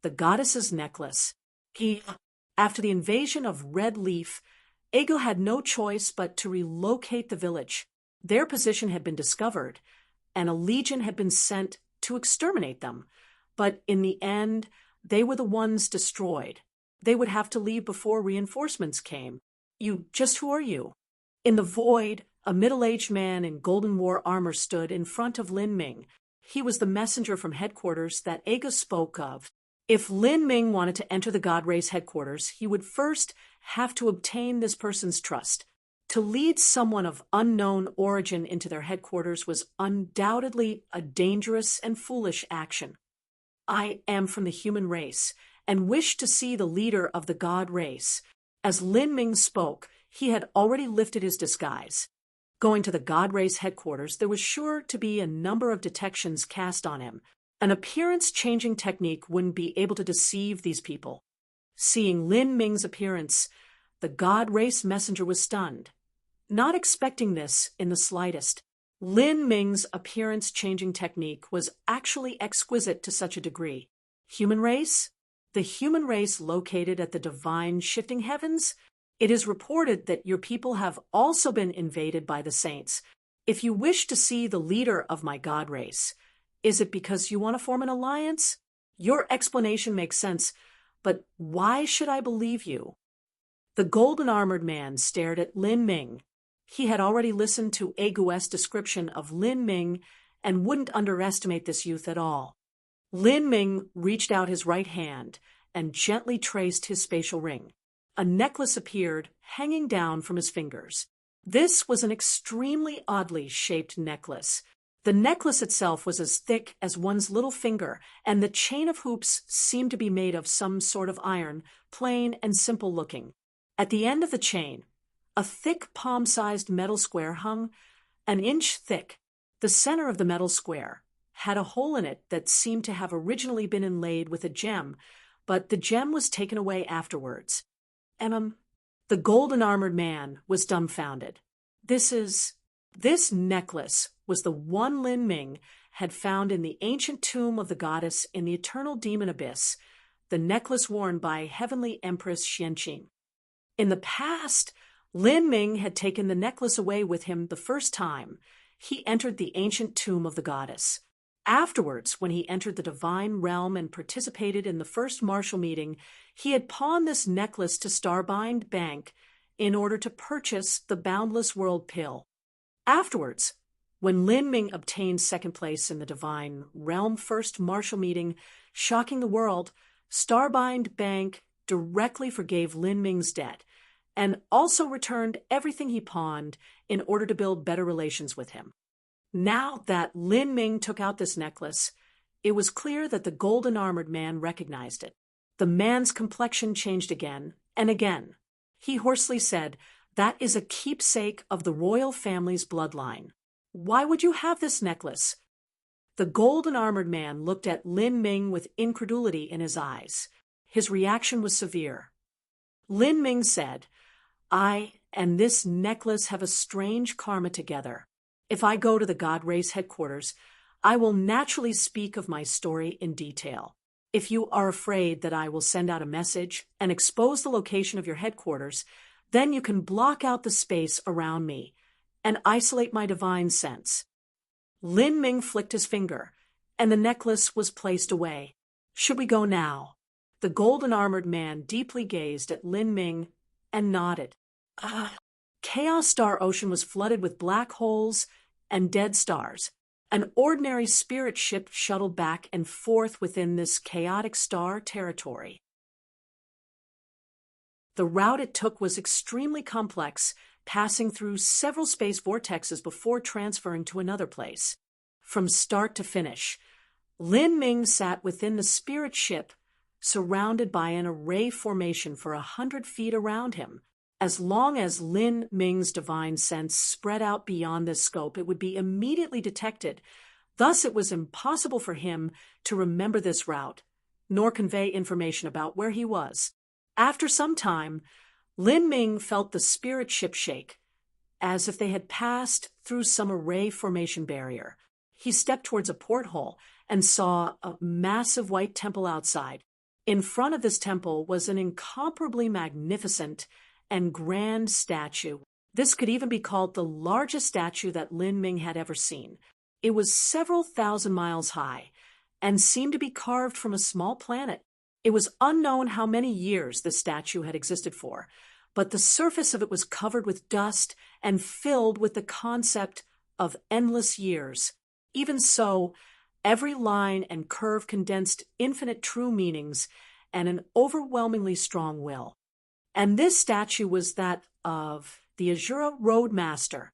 The Goddess's Necklace. After the invasion of Red Leaf, Aga had no choice but to relocate the village. Their position had been discovered, and a legion had been sent to exterminate them. But in the end, they were the ones destroyed. They would have to leave before reinforcements came. Who are you? In the void, a middle-aged man in Golden War armor stood in front of Lin Ming. He was the messenger from headquarters that Aga spoke of. If Lin Ming wanted to enter the God Race headquarters, he would first have to obtain this person's trust. To lead someone of unknown origin into their headquarters was undoubtedly a dangerous and foolish action. I am from the human race, and wish to see the leader of the God Race. As Lin Ming spoke, he had already lifted his disguise. Going to the God Race headquarters, there was sure to be a number of detections cast on him. An appearance-changing technique wouldn't be able to deceive these people. Seeing Lin Ming's appearance, the God Race messenger was stunned. Not expecting this in the slightest, Lin Ming's appearance-changing technique was actually exquisite to such a degree. Human race? The human race located at the divine shifting heavens? It is reported that your people have also been invaded by the saints. If you wish to see the leader of my God race, is it because you want to form an alliance? Your explanation makes sense, but why should I believe you? The golden-armored man stared at Lin Ming. He had already listened to Agu's description of Lin Ming and wouldn't underestimate this youth at all. Lin Ming reached out his right hand and gently traced his spatial ring. A necklace appeared, hanging down from his fingers. This was an extremely oddly shaped necklace. The necklace itself was as thick as one's little finger, and the chain of hoops seemed to be made of some sort of iron, plain and simple looking. At the end of the chain, a thick palm-sized metal square hung an inch thick. The center of the metal square had a hole in it that seemed to have originally been inlaid with a gem, but the gem was taken away afterwards. The golden-armored man was dumbfounded. This necklace was the one Lin Ming had found in the ancient tomb of the goddess in the eternal demon abyss, the necklace worn by heavenly Empress Xianqing. In the past, Lin Ming had taken the necklace away with him the first time he entered the ancient tomb of the goddess. Afterwards, when he entered the divine realm and participated in the first martial meeting, he had pawned this necklace to Starbind Bank in order to purchase the Boundless World Pill. Afterwards, when Lin Ming obtained second place in the divine realm first martial meeting, shocking the world, Starbind Bank directly forgave Lin Ming's debt and also returned everything he pawned in order to build better relations with him. Now that Lin Ming took out this necklace, it was clear that the golden-armored man recognized it. The man's complexion changed again and again. He hoarsely said, "That is a keepsake of the royal family's bloodline. Why would you have this necklace?" The golden-armored man looked at Lin Ming with incredulity in his eyes. His reaction was severe. Lin Ming said, "I and this necklace have a strange karma together. If I go to the God Race headquarters, I will naturally speak of my story in detail. If you are afraid that I will send out a message and expose the location of your headquarters, then you can block out the space around me and isolate my divine sense." Lin Ming flicked his finger, and the necklace was placed away. "Should we go now?" The golden-armored man deeply gazed at Lin Ming and nodded. Chaos Star Ocean was flooded with black holes and dead stars. An ordinary spirit ship shuttled back and forth within this chaotic star territory. The route it took was extremely complex, passing through several space vortexes before transferring to another place. From start to finish, Lin Ming sat within the spirit ship, surrounded by an array formation for 100 feet around him. As long as Lin Ming's divine sense spread out beyond this scope, it would be immediately detected. Thus, it was impossible for him to remember this route, nor convey information about where he was. After some time, Lin Ming felt the spirit ship shake, as if they had passed through some array formation barrier. He stepped towards a porthole and saw a massive white temple outside. In front of this temple was an incomparably magnificent and grand statue. This could even be called the largest statue that Lin Ming had ever seen. It was several thousand miles high and seemed to be carved from a small planet. It was unknown how many years the statue had existed for, but the surface of it was covered with dust and filled with the concept of endless years. Even so, every line and curve condensed infinite true meanings and an overwhelmingly strong will. And this statue was that of the Azura Roadmaster.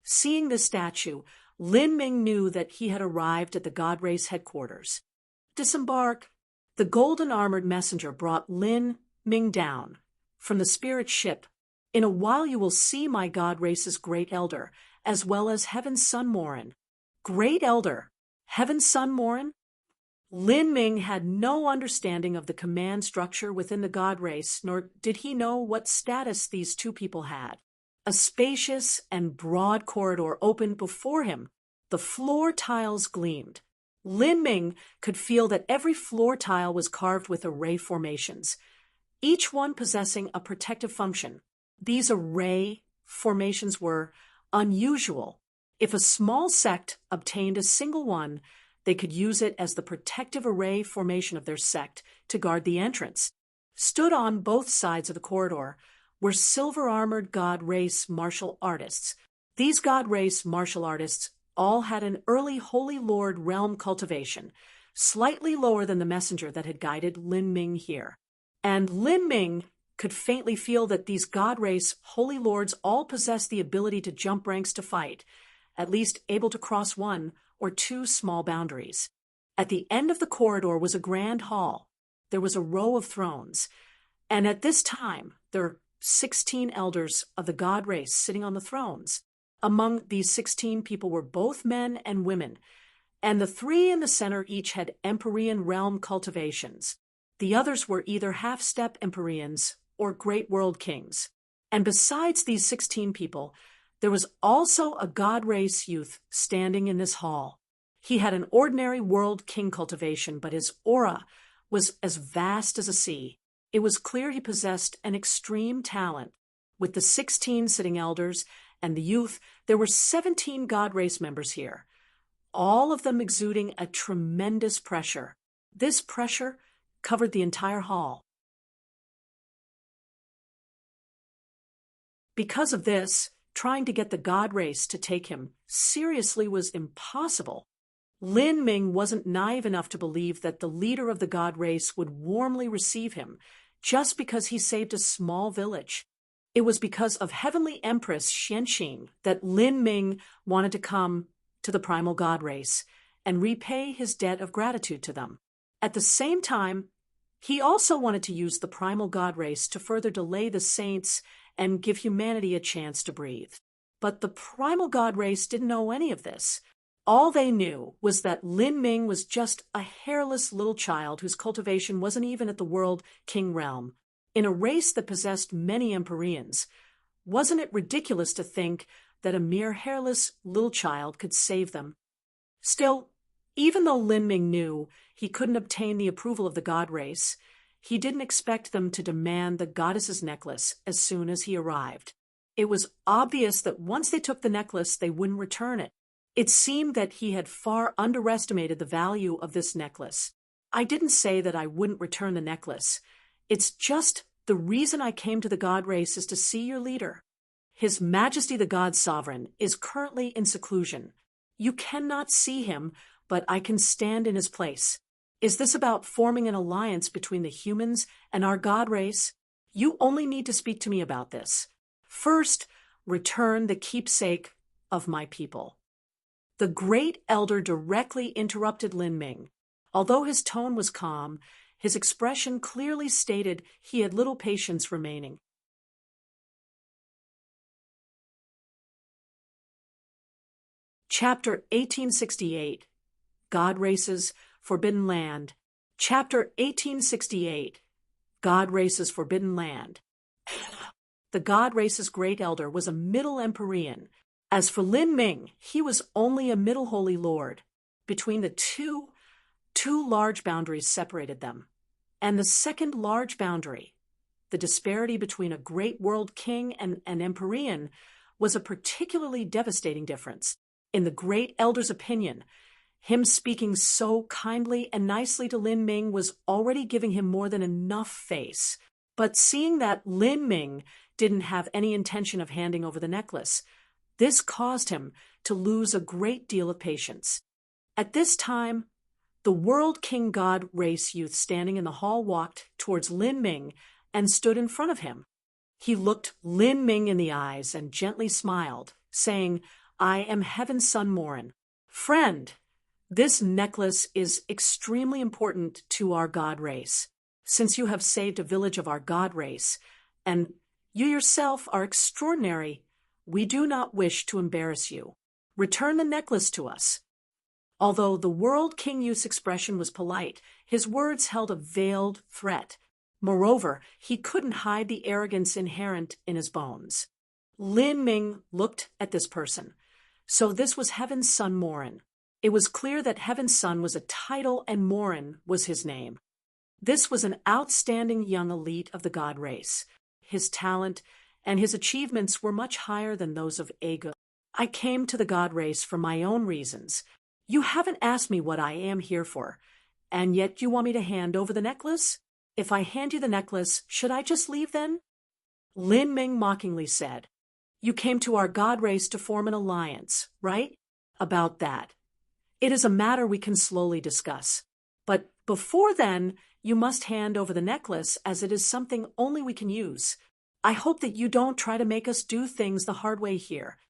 Seeing this statue, Lin Ming knew that he had arrived at the God Race headquarters. Disembark. The golden-armored messenger brought Lin Ming down from the spirit ship. "In a while you will see my God Race's great elder, as well as Heaven's Son Morin." Great elder? Heaven's Son Morin? Lin Ming had no understanding of the command structure within the God Race, nor did he know what status these two people had. A spacious and broad corridor opened before him. The floor tiles gleamed. Lin Ming could feel that every floor tile was carved with array formations, each one possessing a protective function. These array formations were unusual. If a small sect obtained a single one, they could use it as the protective array formation of their sect to guard the entrance. Stood on both sides of the corridor were silver-armored God Race martial artists. These God Race martial artists all had an early Holy Lord realm cultivation, slightly lower than the messenger that had guided Lin Ming here. And Lin Ming could faintly feel that these god race holy lords all possessed the ability to jump ranks to fight, at least able to cross one or two small boundaries. At the end of the corridor was a grand hall. There was a row of thrones, and at this time there were 16 elders of the god race sitting on the thrones. Among these 16 people were both men and women, and the three in the center each had Empyrean realm cultivations. The others were either half-step Empyreans or great world kings. And besides these 16 people, there was also a god race youth standing in this hall. He had an ordinary world king cultivation, but his aura was as vast as a sea. It was clear he possessed an extreme talent. With the 16 sitting elders and the youth, there were 17 god race members here, all of them exuding a tremendous pressure. This pressure covered the entire hall. Because of this, trying to get the god race to take him seriously was impossible. Lin Ming wasn't naive enough to believe that the leader of the god race would warmly receive him just because he saved a small village. It was because of Heavenly Empress Xianxin that Lin Ming wanted to come to the primal god race and repay his debt of gratitude to them. At the same time, he also wanted to use the primal god race to further delay the saints and give humanity a chance to breathe. But the primal god race didn't know any of this. All they knew was that Lin Ming was just a hairless little child whose cultivation wasn't even at the world king realm. In a race that possessed many Empyreans, wasn't it ridiculous to think that a mere hairless little child could save them? Still, even though Lin Ming knew he couldn't obtain the approval of the god race, he didn't expect them to demand the goddess's necklace as soon as he arrived. It was obvious that once they took the necklace, they wouldn't return it. It seemed that he had far underestimated the value of this necklace. I didn't say that I wouldn't return the necklace. It's just the reason I came to the god race is to see your leader. His Majesty the God Sovereign is currently in seclusion. You cannot see him, but I can stand in his place. Is this about forming an alliance between the humans and our god race? You only need to speak to me about this. First, return the keepsake of my people. The great elder directly interrupted Lin Ming. Although his tone was calm, his expression clearly stated he had little patience remaining. Chapter 1868, God Races, Forbidden Land. Chapter 1868, God Races, Forbidden Land. The God Race's great elder was a middle Empyrean. As for Lin Ming, he was only a middle holy lord. Between the two large boundaries separated them. And the second large boundary, the disparity between a great world king and an Empyrean, was a particularly devastating difference. In the great elder's opinion, him speaking so kindly and nicely to Lin Ming was already giving him more than enough face. But seeing that Lin Ming didn't have any intention of handing over the necklace, this caused him to lose a great deal of patience. At this time, the world king god race youth standing in the hall walked towards Lin Ming and stood in front of him. He looked Lin Ming in the eyes and gently smiled, saying, "I am Heaven's son Morin. Friend, this necklace is extremely important to our god race. Since you have saved a village of our god race, and you yourself are extraordinary, we do not wish to embarrass you. Return the necklace to us." Although the world king youth's expression was polite, his words held a veiled threat. Moreover, he couldn't hide the arrogance inherent in his bones. Lin Ming looked at this person. So this was Heaven's son Morin. It was clear that Heaven's son was a title and Morin was his name. This was an outstanding young elite of the god race. His talent and his achievements were much higher than those of Ego. I came to the god race for my own reasons. You haven't asked me what I am here for, and yet you want me to hand over the necklace? If I hand you the necklace, should I just leave then? Lin Ming mockingly said, "You came to our god race to form an alliance, right? About that. It is a matter we can slowly discuss. But Before then, you must hand over the necklace, as it is something only we can use. I hope that you don't try to make us do things the hard way here."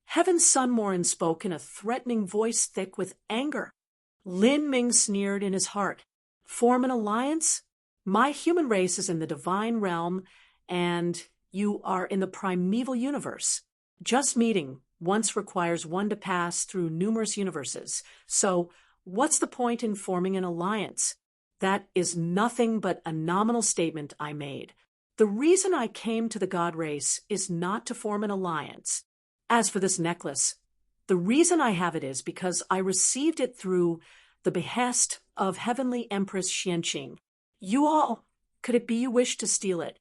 Heaven's Sun Morin spoke in a threatening voice thick with anger. Lin Ming sneered in his heart. "Form an alliance? My human race is in the divine realm, and you are in the primeval universe. Just meeting once requires one to pass through numerous universes. So, what's the point in forming an alliance? That is nothing but a nominal statement I made. The reason I came to the God race is not to form an alliance. As for this necklace, the reason I have it is because I received it through the behest of Heavenly Empress Xianqing. You all, could it be you wish to steal it?"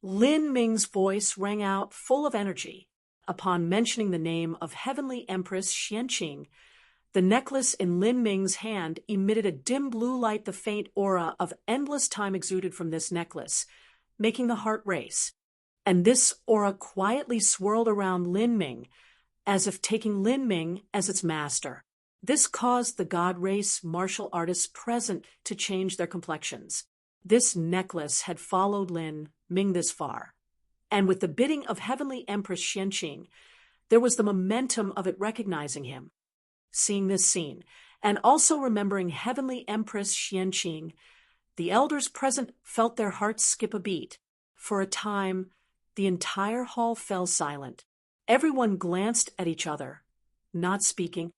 Lin Ming's voice rang out full of energy. Upon mentioning the name of Heavenly Empress Xianqing, the necklace in Lin Ming's hand emitted a dim blue light. The faint aura of endless time exuded from this necklace, making the heart race. And this aura quietly swirled around Lin Ming, as if taking Lin Ming as its master. This caused the God race martial artists present to change their complexions. This necklace had followed Lin Ming this far, and with the bidding of Heavenly Empress Xianqing, there was the momentum of it recognizing him. Seeing this scene, and also remembering Heavenly Empress Xianqing, the elders present felt their hearts skip a beat. For a time, the entire hall fell silent. Everyone glanced at each other, not speaking.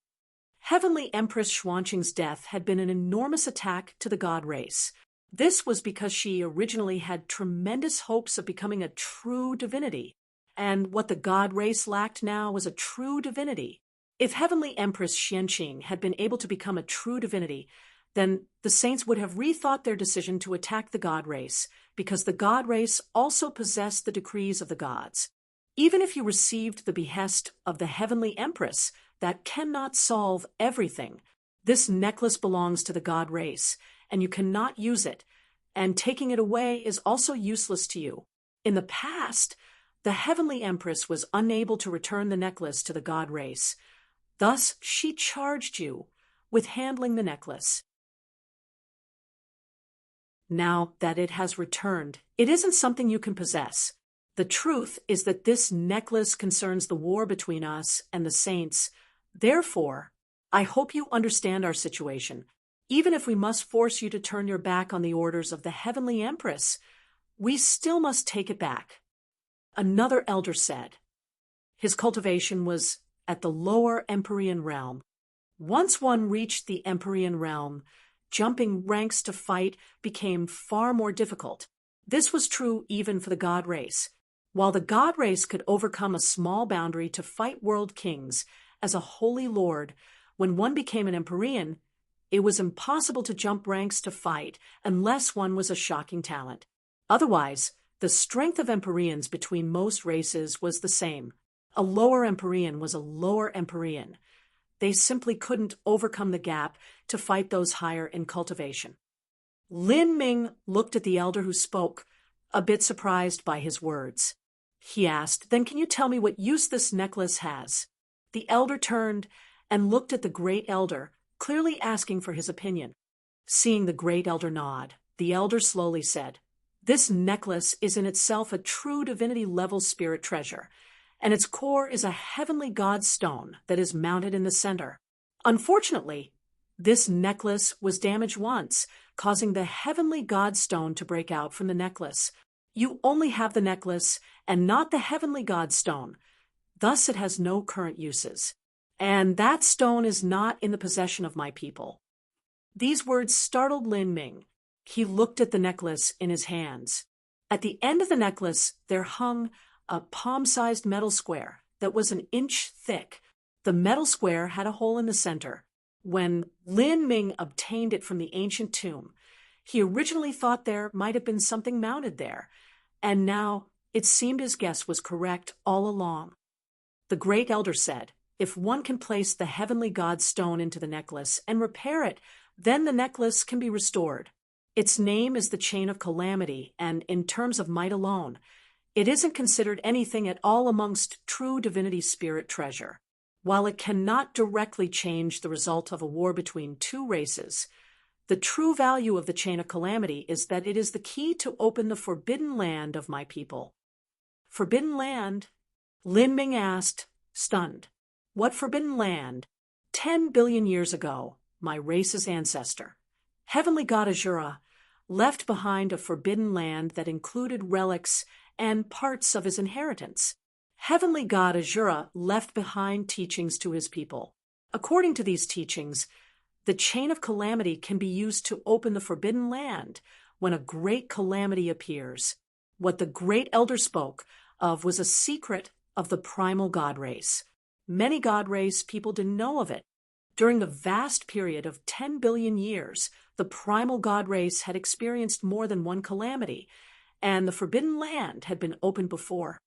Heavenly Empress Xuanqing's death had been an enormous attack to the God race. This was because she originally had tremendous hopes of becoming a true divinity, and what the God race lacked now was a true divinity. If Heavenly Empress Xianqing had been able to become a true divinity, then the saints would have rethought their decision to attack the God race, because the God race also possessed the decrees of the gods. Even if you received the behest of the Heavenly Empress, that cannot solve everything. This necklace belongs to the God race, and you cannot use it, and taking it away is also useless to you. In the past, the Heavenly Empress was unable to return the necklace to the God race. Thus, she charged you with handling the necklace. Now that it has returned, it isn't something you can possess. The truth is that this necklace concerns the war between us and the saints. Therefore, I hope you understand our situation. Even if we must force you to turn your back on the orders of the Heavenly Empress, we still must take it back." Another elder said. His cultivation was at the lower Empyrean realm. Once one reached the Empyrean realm, jumping ranks to fight became far more difficult. This was true even for the God race. While the God race could overcome a small boundary to fight world kings as a holy lord, when one became an Empyrean, it was impossible to jump ranks to fight unless one was a shocking talent. Otherwise, the strength of Empyreans between most races was the same. A lower Empyrean was a lower Empyrean. They simply couldn't overcome the gap to fight those higher in cultivation. Lin Ming looked at the elder who spoke, a bit surprised by his words. He asked, "Then can you tell me what use this necklace has?" The elder turned and looked at the great elder, clearly asking for his opinion. Seeing the great elder nod, the elder slowly said, "This necklace is in itself a true divinity-level spirit treasure, and its core is a heavenly god stone that is mounted in the center. Unfortunately, this necklace was damaged once, causing the heavenly god stone to break out from the necklace. You only have the necklace and not the heavenly god stone. Thus it has no current uses. And that stone is not in the possession of my people." These words startled Lin Ming. He looked at the necklace in his hands. At the end of the necklace, there hung a palm-sized metal square that was an inch thick. The metal square had a hole in the center. When Lin Ming obtained it from the ancient tomb, he originally thought there might have been something mounted there, and now it seemed his guess was correct all along. The great elder said, "If one can place the heavenly god stone into the necklace and repair it, then the necklace can be restored. Its name is the Chain of Calamity, and in terms of might alone, it isn't considered anything at all amongst true divinity spirit treasure. While it cannot directly change the result of a war between two races, The true value of the chain of calamity is that it is the key to open the forbidden land of my people. Forbidden land? Lin Ming asked, stunned. What forbidden land? 10 billion years ago, my race's ancestor, heavenly god Azura, left behind a forbidden land that included relics and parts of his inheritance. Heavenly god Azura left behind teachings to his people. According to these teachings, the chain of calamity can be used to open the forbidden land when a great calamity appears. What the great elder spoke of was a secret of the primal god race. Many god race people didn't know of it. During the vast period of 10 billion years, the primal god race had experienced more than one calamity, and the forbidden land had been opened before.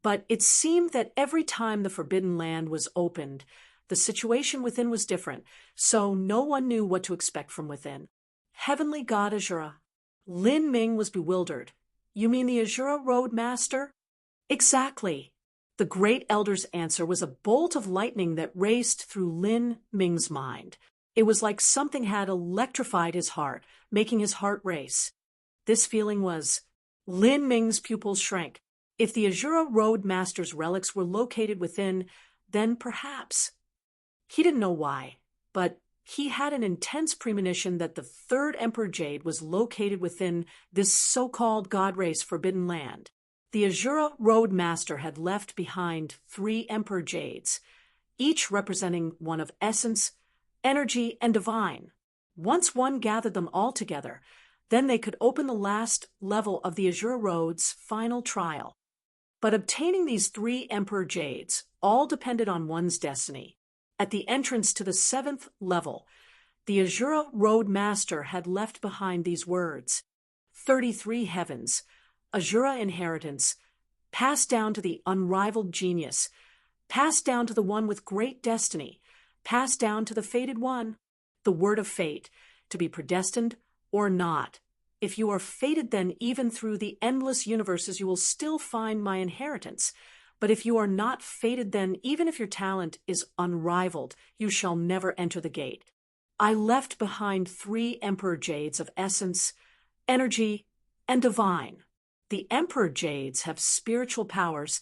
But it seemed that every time the forbidden land was opened, the situation within was different, so no one knew what to expect from within. Heavenly god Azura. Lin Ming was bewildered. You mean the Azura Road Master? Exactly. The great elder's answer was a bolt of lightning that raced through Lin Ming's mind. It was like something had electrified his heart, making his heart race. This feeling was, Lin Ming's pupils shrank. If the Azura Road Master's relics were located within, then perhaps. He didn't know why, but he had an intense premonition that the third Emperor Jade was located within this so-called god race forbidden land. The Azura Road Master had left behind 3 Emperor Jades, each representing one of essence, energy, and divine. Once one gathered them all together, then they could open the last level of the Azura Road's final trial. But obtaining these 3 Emperor Jades all depended on one's destiny. At the entrance to the 7th level, the Azura Road Master had left behind these words: 33 heavens, Azura inheritance, passed down to the unrivaled genius, passed down to the one with great destiny, passed down to the fated one, the word of fate, to be predestined or not. If you are fated, then even through the endless universes you will still find my inheritance. But if you are not fated, then even if your talent is unrivaled, you shall never enter the gate. I left behind 3 Emperor Jades of essence, energy, and divine. The Emperor Jades have spiritual powers,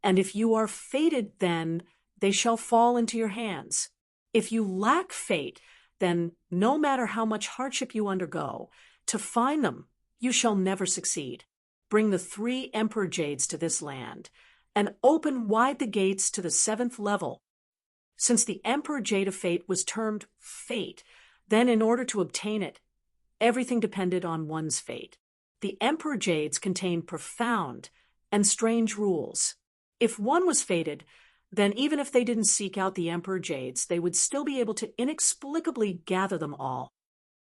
and if you are fated, then they shall fall into your hands. If you lack fate, then no matter how much hardship you undergo, to find them, you shall never succeed. Bring the 3 Emperor Jades to this land, and open wide the gates to the 7th level. Since the Emperor Jade of Fate was termed fate, then in order to obtain it, everything depended on one's fate. The Emperor Jades contained profound and strange rules. If one was fated, then even if they didn't seek out the Emperor Jades, they would still be able to inexplicably gather them all.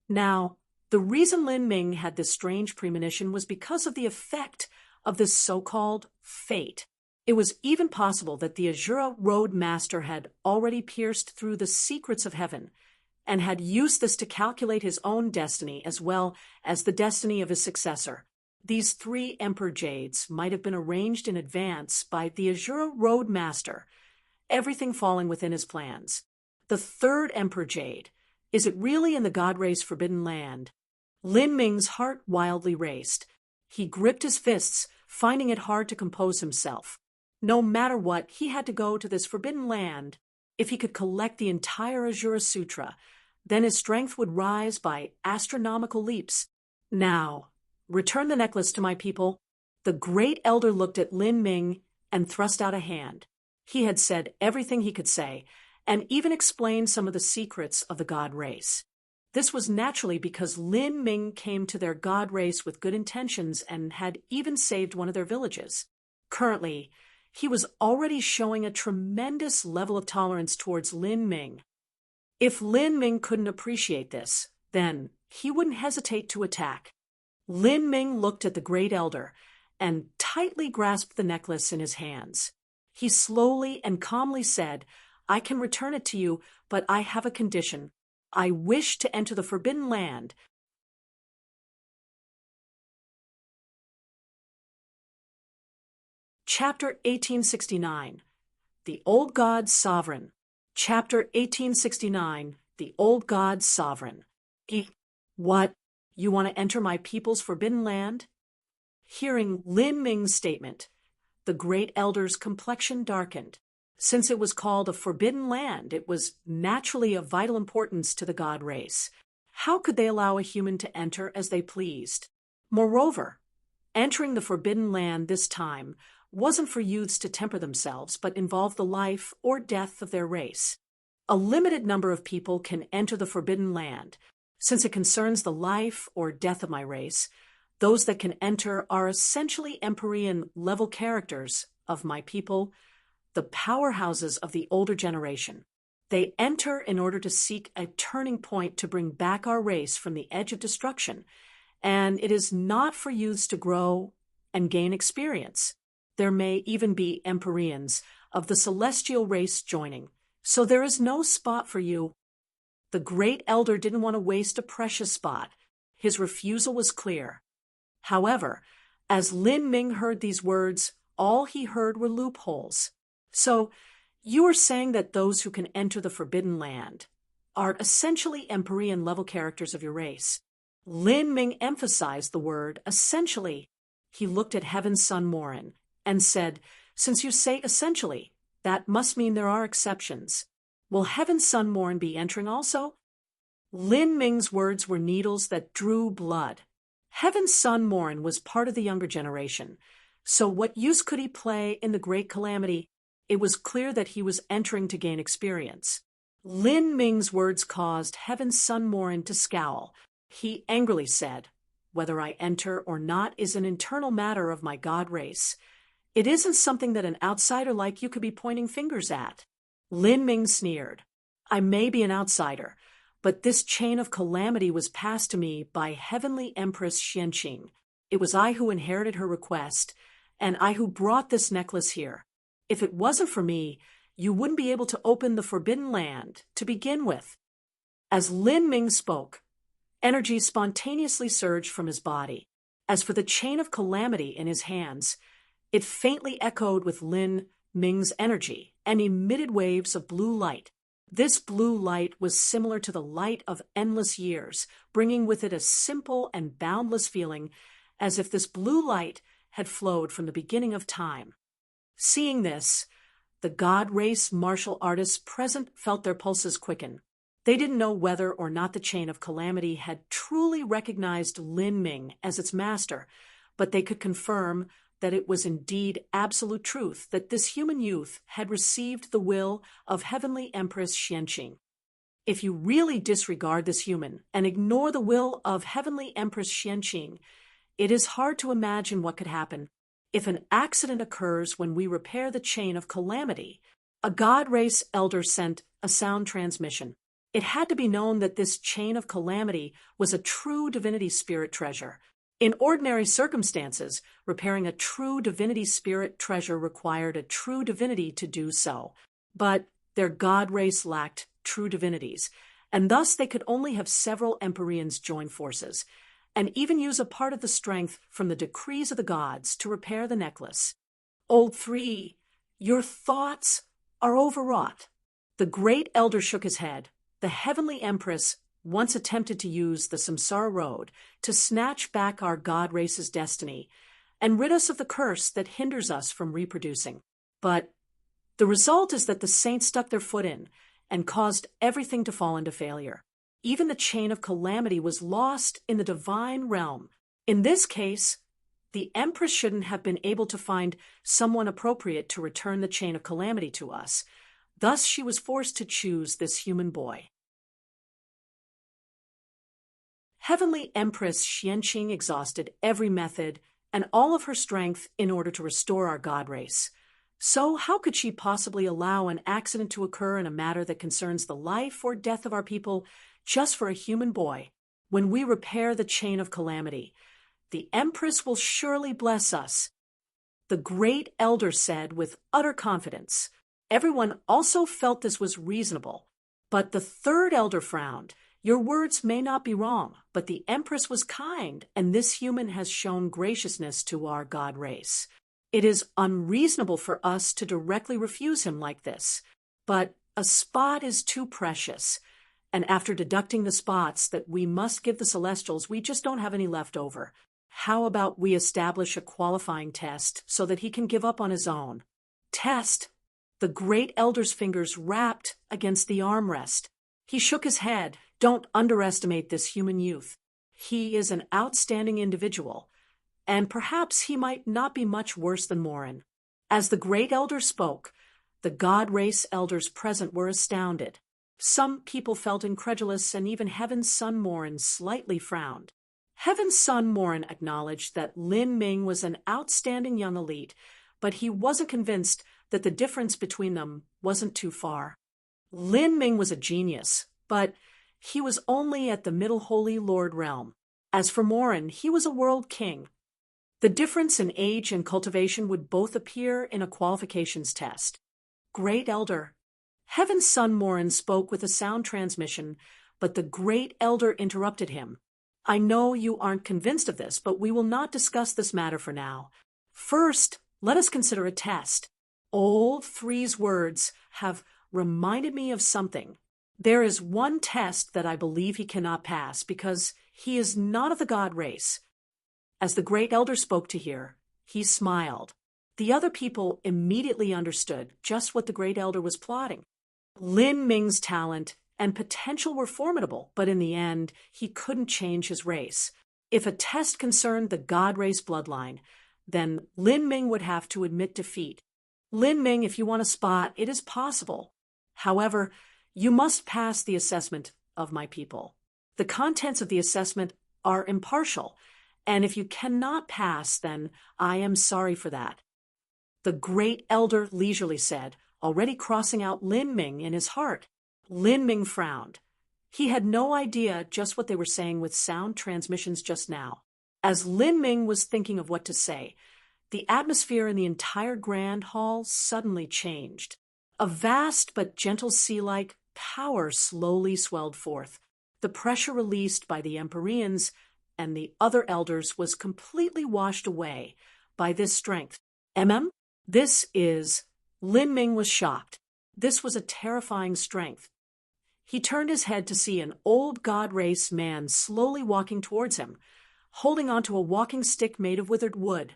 Now, the reason Lin Ming had this strange premonition was because of the effect of this so-called fate. It was even possible that the Azura Road Master had already pierced through the secrets of heaven and had used this to calculate his own destiny as well as the destiny of his successor. These 3 Emperor Jades might have been arranged in advance by the Azura Road Master, everything falling within his plans. The 3rd Emperor Jade, is it really in the God Race forbidden land? Lin Ming's heart wildly raced. He gripped his fists, finding it hard to compose himself. No matter what, he had to go to this forbidden land. If he could collect the entire Azura Sutra, then his strength would rise by astronomical leaps. Now, return the necklace to my people. The great elder looked at Lin Ming and thrust out a hand. He had said everything he could say, and even explained some of the secrets of the god race. This was naturally because Lin Ming came to their god race with good intentions and had even saved one of their villages. Currently, he was already showing a tremendous level of tolerance towards Lin Ming. If Lin Ming couldn't appreciate this, then he wouldn't hesitate to attack. Lin Ming looked at the great elder and tightly grasped the necklace in his hands. He slowly and calmly said, I can return it to you, but I have a condition. I wish to enter the forbidden land. Chapter 1869. The Old God's Sovereign. Chapter 1869. the old god's sovereign. What? You want to enter my people's forbidden land? Hearing Lin Ming's statement, the great elder's complexion darkened. Since it was called a forbidden land, it was naturally of vital importance to the god race. How could they allow a human to enter as they pleased? Moreover, entering the forbidden land this time wasn't for youths to temper themselves, but involved the life or death of their race. A limited number of people can enter the forbidden land. Since it concerns the life or death of my race, those that can enter are essentially Empyrean level characters of my people, the powerhouses of the older generation. They enter in order to seek a turning point to bring back our race from the edge of destruction, and it is not for youths to grow and gain experience. There may even be Empyreans of the celestial race joining, so there is no spot for you. The great elder didn't want to waste a precious spot. His refusal was clear. However, as Lin Ming heard these words, all he heard were loopholes. So, you are saying that those who can enter the forbidden land are essentially Empyrean level characters of your race. Lin Ming emphasized the word essentially. He looked at Heaven's Son Morin and said, since you say essentially, that must mean there are exceptions. Will Heaven's Son Morin be entering also? Lin Ming's words were needles that drew blood. Heaven's Son Morin was part of the younger generation, so what use could he play in the great calamity? It was clear that he was entering to gain experience. Lin Ming's words caused Heaven's Son Morin to scowl. He angrily said, whether I enter or not is an internal matter of my god race. It isn't something that an outsider like you could be pointing fingers at. Lin Ming sneered. I may be an outsider, but this chain of calamity was passed to me by Heavenly Empress Xianqing. It was I who inherited her request, and I who brought this necklace here. If it wasn't for me, you wouldn't be able to open the forbidden land to begin with. As Lin Ming spoke, energy spontaneously surged from his body. As for the chain of calamity in his hands, it faintly echoed with Lin Ming's energy and emitted waves of blue light. This blue light was similar to the light of endless years, bringing with it a simple and boundless feeling, as if this blue light had flowed from the beginning of time. Seeing this, the god race martial artists present felt their pulses quicken. They didn't know whether or not the chain of calamity had truly recognized Lin Ming as its master, but they could confirm that it was indeed absolute truth that this human youth had received the will of Heavenly Empress Xianqing. If you really disregard this human and ignore the will of Heavenly Empress Xianqing, it is hard to imagine what could happen. If an accident occurs when we repair the chain of calamity, a god race elder sent a sound transmission. It had to be known that this chain of calamity was a true divinity spirit treasure. In ordinary circumstances, repairing a true divinity spirit treasure required a true divinity to do so. But their god race lacked true divinities, and thus they could only have several Empyreans join forces, and even use a part of the strength from the decrees of the gods to repair the necklace. Old Three, your thoughts are overwrought. The great elder shook his head. The Heavenly Empress once attempted to use the Samsara road to snatch back our god race's destiny and rid us of the curse that hinders us from reproducing. But the result is that the saints stuck their foot in and caused everything to fall into failure. Even the chain of calamity was lost in the divine realm. In this case, the Empress shouldn't have been able to find someone appropriate to return the chain of calamity to us. Thus, she was forced to choose this human boy. Heavenly Empress Xianqing exhausted every method and all of her strength in order to restore our god race. So how could she possibly allow an accident to occur in a matter that concerns the life or death of our people just for a human boy? When we repair the chain of calamity, the Empress will surely bless us. The great elder said with utter confidence. Everyone also felt this was reasonable, but the third elder frowned. Your words may not be wrong, but the Empress was kind, and this human has shown graciousness to our god race. It is unreasonable for us to directly refuse him like this, but a spot is too precious, And after deducting the spots that we must give the Celestials, we just don't have any left over. How about we establish a qualifying test so that he can give up on his own? Test? The great elder's fingers rapped against the armrest. He shook his head. Don't underestimate this human youth. He is an outstanding individual, and perhaps he might not be much worse than Morin. As the great elder spoke, the god race elders present were astounded. Some people felt incredulous, and even Heaven's son Morin slightly frowned. Heaven's son Morin acknowledged that Lin Ming was an outstanding young elite, but he wasn't convinced that the difference between them wasn't too far. Lin Ming was a genius, but he was only at the Middle Holy Lord realm. As for Morin, he was a world king. The difference in age and cultivation would both appear in a qualifications test. Great Elder. Heaven's son Morin spoke with a sound transmission, but the Great Elder interrupted him. I know you aren't convinced of this, but we will not discuss this matter for now. First, let us consider a test. Old Three's words have reminded me of something. There is one test that I believe he cannot pass because he is not of the god race. As the great elder spoke to here, he smiled. The other people immediately understood just what the great elder was plotting. Lin Ming's talent and potential were formidable, but in the end, he couldn't change his race. If a test concerned the god race bloodline, then Lin Ming would have to admit defeat. Lin Ming, if you want a spot, it is possible. However, you must pass the assessment of my people. The contents of the assessment are impartial, and if you cannot pass, then I am sorry for that. The great elder leisurely said, already crossing out Lin Ming in his heart. Lin Ming frowned. He had no idea just what they were saying with sound transmissions just now. As Lin Ming was thinking of what to say, the atmosphere in the entire grand hall suddenly changed. A vast but gentle sea-like power slowly swelled forth. The pressure released by the Empyreans and the other elders was completely washed away by this strength. This is... Lin Ming was shocked. This was a terrifying strength. He turned his head to see an old god race man slowly walking towards him, holding onto a walking stick made of withered wood.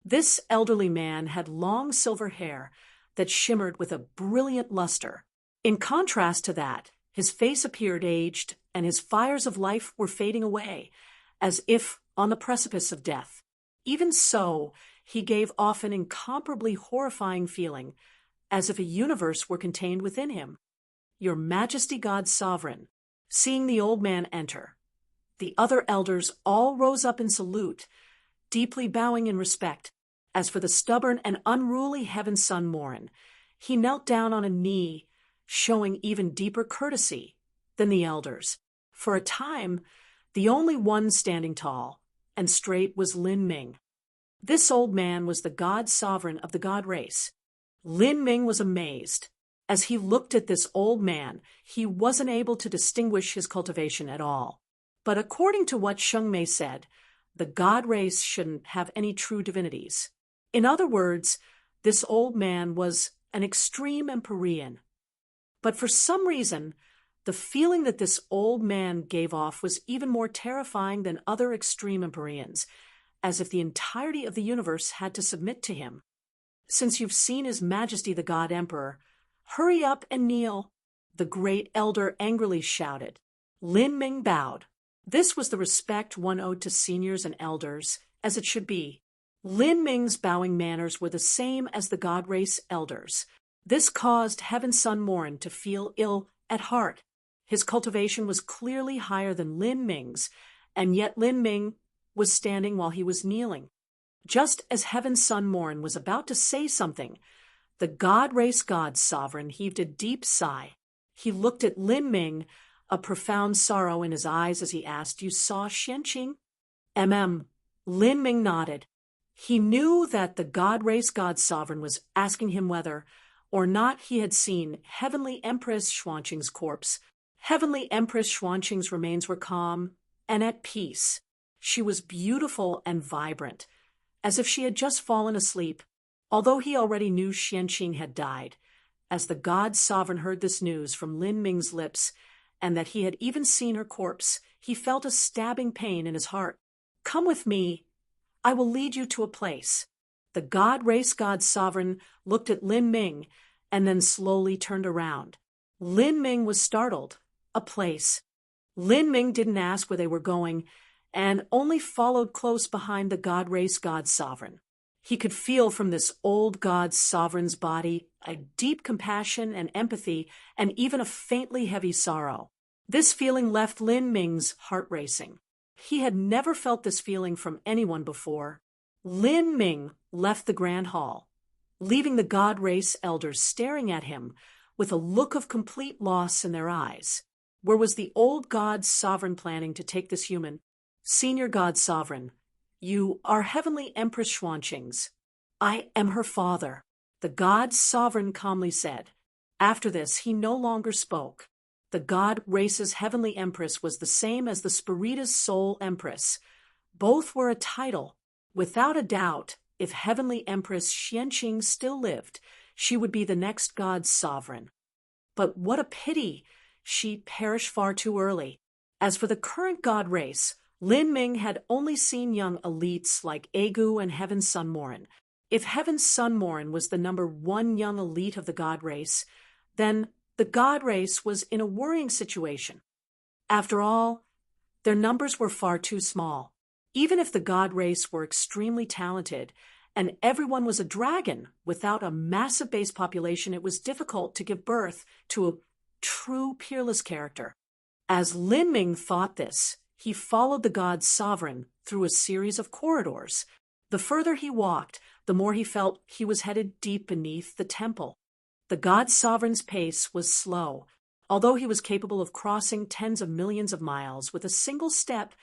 This elderly man had long silver hair that shimmered with a brilliant luster. In contrast to that, his face appeared aged, and his fires of life were fading away, as if on the precipice of death. Even so, he gave off an incomparably horrifying feeling, as if a universe were contained within him. Your Majesty, God Sovereign. Seeing the old man enter, the other elders all rose up in salute, deeply bowing in respect. As for the stubborn and unruly Heaven's son Morin, he knelt down on a knee, showing even deeper courtesy than the elders. For a time, the only one standing tall and straight was Lin Ming. This old man was the god sovereign of the god race. Lin Ming was amazed. As he looked at this old man, he wasn't able to distinguish his cultivation at all. But according to what Sheng Mei said, the god race shouldn't have any true divinities. In other words, this old man was an extreme Empyrean. But for some reason, the feeling that this old man gave off was even more terrifying than other extreme Empyreans, as if the entirety of the universe had to submit to him. Since you've seen His Majesty the God Emperor, hurry up and kneel, the great elder angrily shouted. Lin Ming bowed. This was the respect one owed to seniors and elders, as it should be. Lin Ming's bowing manners were the same as the god race elders. This caused Heaven's son Morin to feel ill at heart. His cultivation was clearly higher than Lin Ming's, and yet Lin Ming was standing while he was kneeling. Just as Heaven's son Morin was about to say something, the god race god sovereign heaved a deep sigh. He looked at Lin Ming, a profound sorrow in his eyes as he asked, "You saw Xianqing?" Lin Ming nodded. He knew that the god race god sovereign was asking him whether or not he had seen Heavenly Empress Xuanqing's corpse. Heavenly Empress Xuanqing's remains were calm and at peace. She was beautiful and vibrant, as if she had just fallen asleep. Although he already knew Xianqing had died, As the god sovereign heard this news from Lin Ming's lips, and that he had even seen her corpse, he felt a stabbing pain in his heart. "Come with me. I will lead you to a place." The race god sovereign looked at Lin Ming and then slowly turned around. Lin Ming was startled. A place. Lin Ming didn't ask where they were going and only followed close behind the race god sovereign. He could feel from this old god sovereign's body a deep compassion and empathy and even a faintly heavy sorrow. This feeling left Lin Ming's heart racing. He had never felt this feeling from anyone before. Lin Ming left the grand hall, leaving the god race elders staring at him with a look of complete loss in their eyes. Where was the old god sovereign planning to take this human? "Senior god sovereign, you are Heavenly Empress Xuanqing's. I am her father," the god sovereign calmly said. After this, he no longer spoke. The god race's Heavenly Empress was the same as the Spirita's Soul Empress. Both were a title. Without a doubt, if Heavenly Empress Xuanqing still lived, she would be the next god sovereign. But what a pity! She perished far too early. As for the current god race, Lin Ming had only seen young elites like Agu and Heaven's Sunmorin. If Heaven's Sunmorin was the number one young elite of the god race, then the god race was in a worrying situation. After all, their numbers were far too small. Even if the god race were extremely talented, and everyone was a dragon, without a massive base population, it was difficult to give birth to a true peerless character. As Lin Ming thought this, he followed the god sovereign through a series of corridors. The further he walked, the more he felt he was headed deep beneath the temple. The god sovereign's pace was slow, although he was capable of crossing tens of millions of miles with a single step,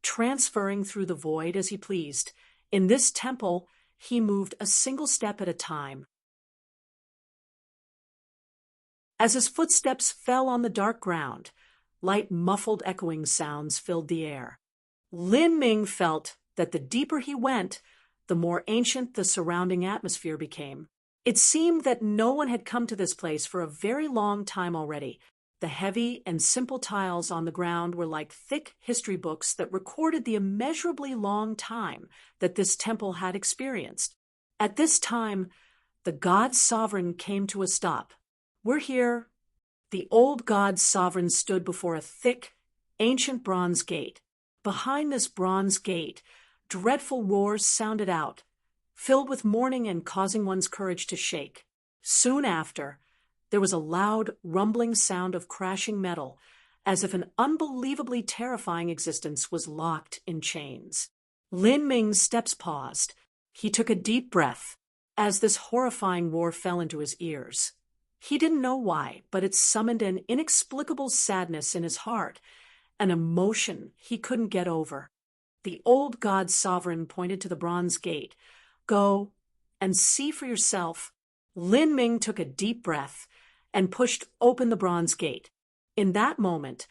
transferring through the void as he pleased. In this temple, he moved a single step at a time. As his footsteps fell on the dark ground, light muffled echoing sounds filled the air. Lin Ming felt that the deeper he went, the more ancient the surrounding atmosphere became. It seemed that no one had come to this place for a very long time already. The heavy and simple tiles on the ground were like thick history books that recorded the immeasurably long time that this temple had experienced. At this time, the god sovereign came to a stop. "We're here." The old god sovereign stood before a thick, ancient bronze gate. Behind this bronze gate, dreadful roars sounded out, filled with mourning and causing one's courage to shake. Soon after, there was a loud, rumbling sound of crashing metal, as if an unbelievably terrifying existence was locked in chains. Lin Ming's steps paused. He took a deep breath as this horrifying roar fell into his ears. He didn't know why, but it summoned an inexplicable sadness in his heart, an emotion he couldn't get over. The old god sovereign pointed to the bronze gate. "Go and see for yourself." Lin Ming took a deep breath and pushed open the bronze gate. In that moment,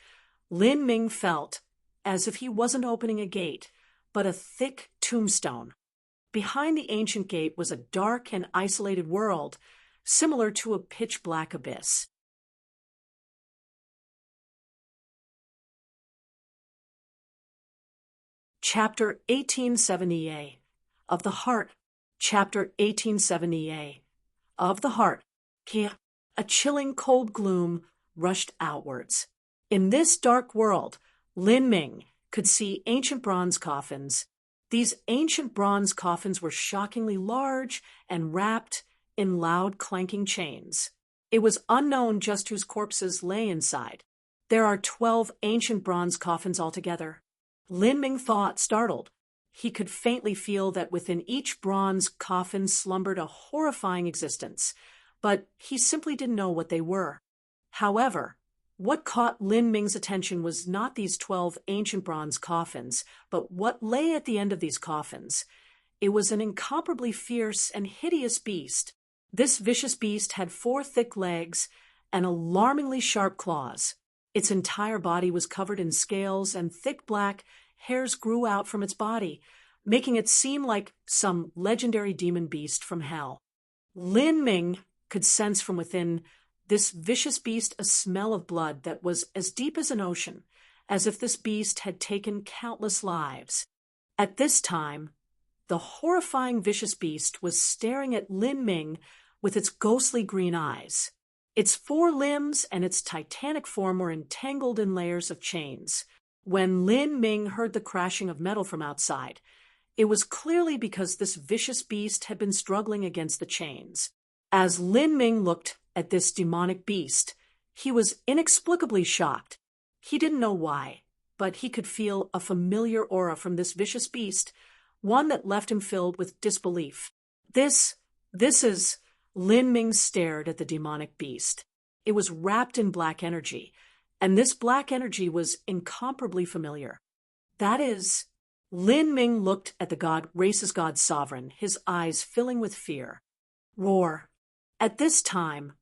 Lin Ming felt as if he wasn't opening a gate, but a thick tombstone. Behind the ancient gate was a dark and isolated world, similar to a pitch-black abyss. Chapter 1870a of the Heart. Chapter 1870a of the Heart. A chilling cold gloom rushed outwards. In this dark world, Lin Ming could see ancient bronze coffins. These ancient bronze coffins were shockingly large and wrapped in loud clanking chains. It was unknown just whose corpses lay inside. There are 12 ancient bronze coffins altogether. Lin Ming thought, startled. He could faintly feel that within each bronze coffin slumbered a horrifying existence, but he simply didn't know what they were. However, what caught Lin Ming's attention was not these 12 ancient bronze coffins, but what lay at the end of these coffins. It was an incomparably fierce and hideous beast. This vicious beast had 4 thick legs and alarmingly sharp claws. Its entire body was covered in scales, and thick black hairs grew out from its body, making it seem like some legendary demon beast from hell. Lin Ming could sense from within this vicious beast a smell of blood that was as deep as an ocean, as if this beast had taken countless lives. At this time, the horrifying vicious beast was staring at Lin Ming with its ghostly green eyes. Its 4 limbs and its titanic form were entangled in layers of chains. When Lin Ming heard the crashing of metal from outside, it was clearly because this vicious beast had been struggling against the chains. As Lin Ming looked at this demonic beast, he was inexplicably shocked. He didn't know why, but he could feel a familiar aura from this vicious beast, one that left him filled with disbelief. This is... Lin Ming stared at the demonic beast. It was wrapped in black energy, and this black energy was incomparably familiar. That is... Lin Ming looked at the race's god sovereign, his eyes filling with fear. Roar. At this time,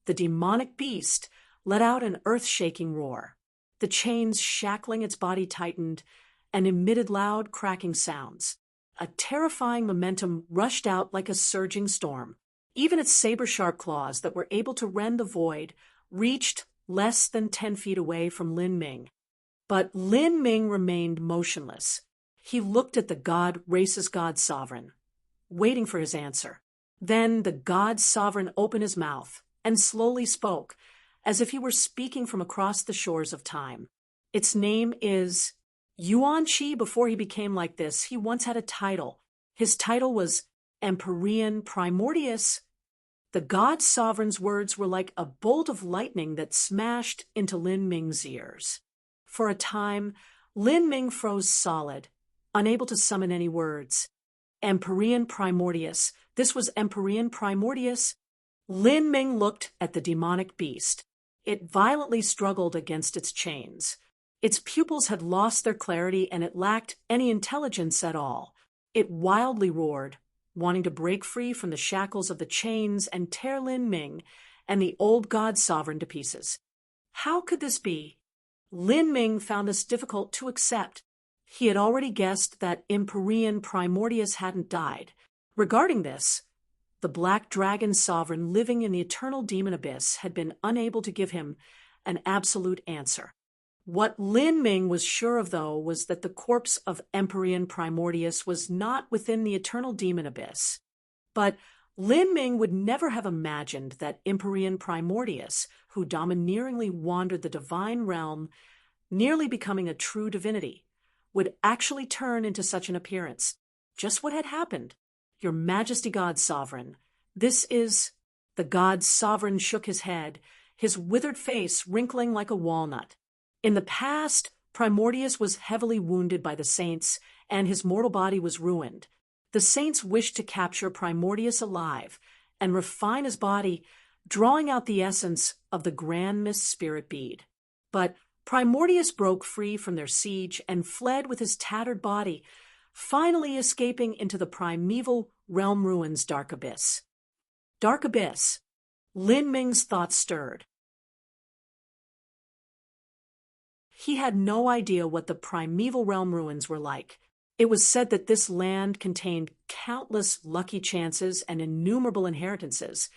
the demonic beast let out an earth-shaking roar. The chains shackling its body tightened and emitted loud, cracking sounds. A terrifying momentum rushed out like a surging storm. Even its saber-sharp claws that were able to rend the void reached less than 10 feet away from Lin Ming. But Lin Ming remained motionless. He looked at the race's god sovereign, waiting for his answer. Then the god sovereign opened his mouth and slowly spoke, as if he were speaking from across the shores of time. Its name is Yuan Qi. Before he became like this, he once had a title. His title was Empyrean Primordius. The god sovereign's words were like a bolt of lightning that smashed into Lin Ming's ears. For a time, Lin Ming froze solid, unable to summon any words. Empyrean Primordius. This was Empyrean Primordius. Lin Ming looked at the demonic beast. It violently struggled against its chains. Its pupils had lost their clarity and it lacked any intelligence at all. It wildly roared, wanting to break free from the shackles of the chains and tear Lin Ming and the old god sovereign to pieces. How could this be? Lin Ming found this difficult to accept. He had already guessed that Empyrean Primordius hadn't died. Regarding this, the black dragon sovereign living in the eternal demon abyss had been unable to give him an absolute answer. What Lin Ming was sure of, though, was that the corpse of Empyrean Primordius was not within the eternal demon abyss. But Lin Ming would never have imagined that Empyrean Primordius, who domineeringly wandered the divine realm, nearly becoming a true divinity, would actually turn into such an appearance. Just what had happened? Your Majesty, God Sovereign. This is... The God Sovereign shook his head, his withered face wrinkling like a walnut. In the past, Primordius was heavily wounded by the saints, and his mortal body was ruined. The saints wished to capture Primordius alive and refine his body, drawing out the essence of the grand mist spirit bead. But Primordius broke free from their siege and fled with his tattered body, finally escaping into the primeval realm ruins dark abyss. Dark abyss. Lin Ming's thoughts stirred. He had no idea what the primeval realm ruins were like. It was said that this land contained countless lucky chances and innumerable inheritances,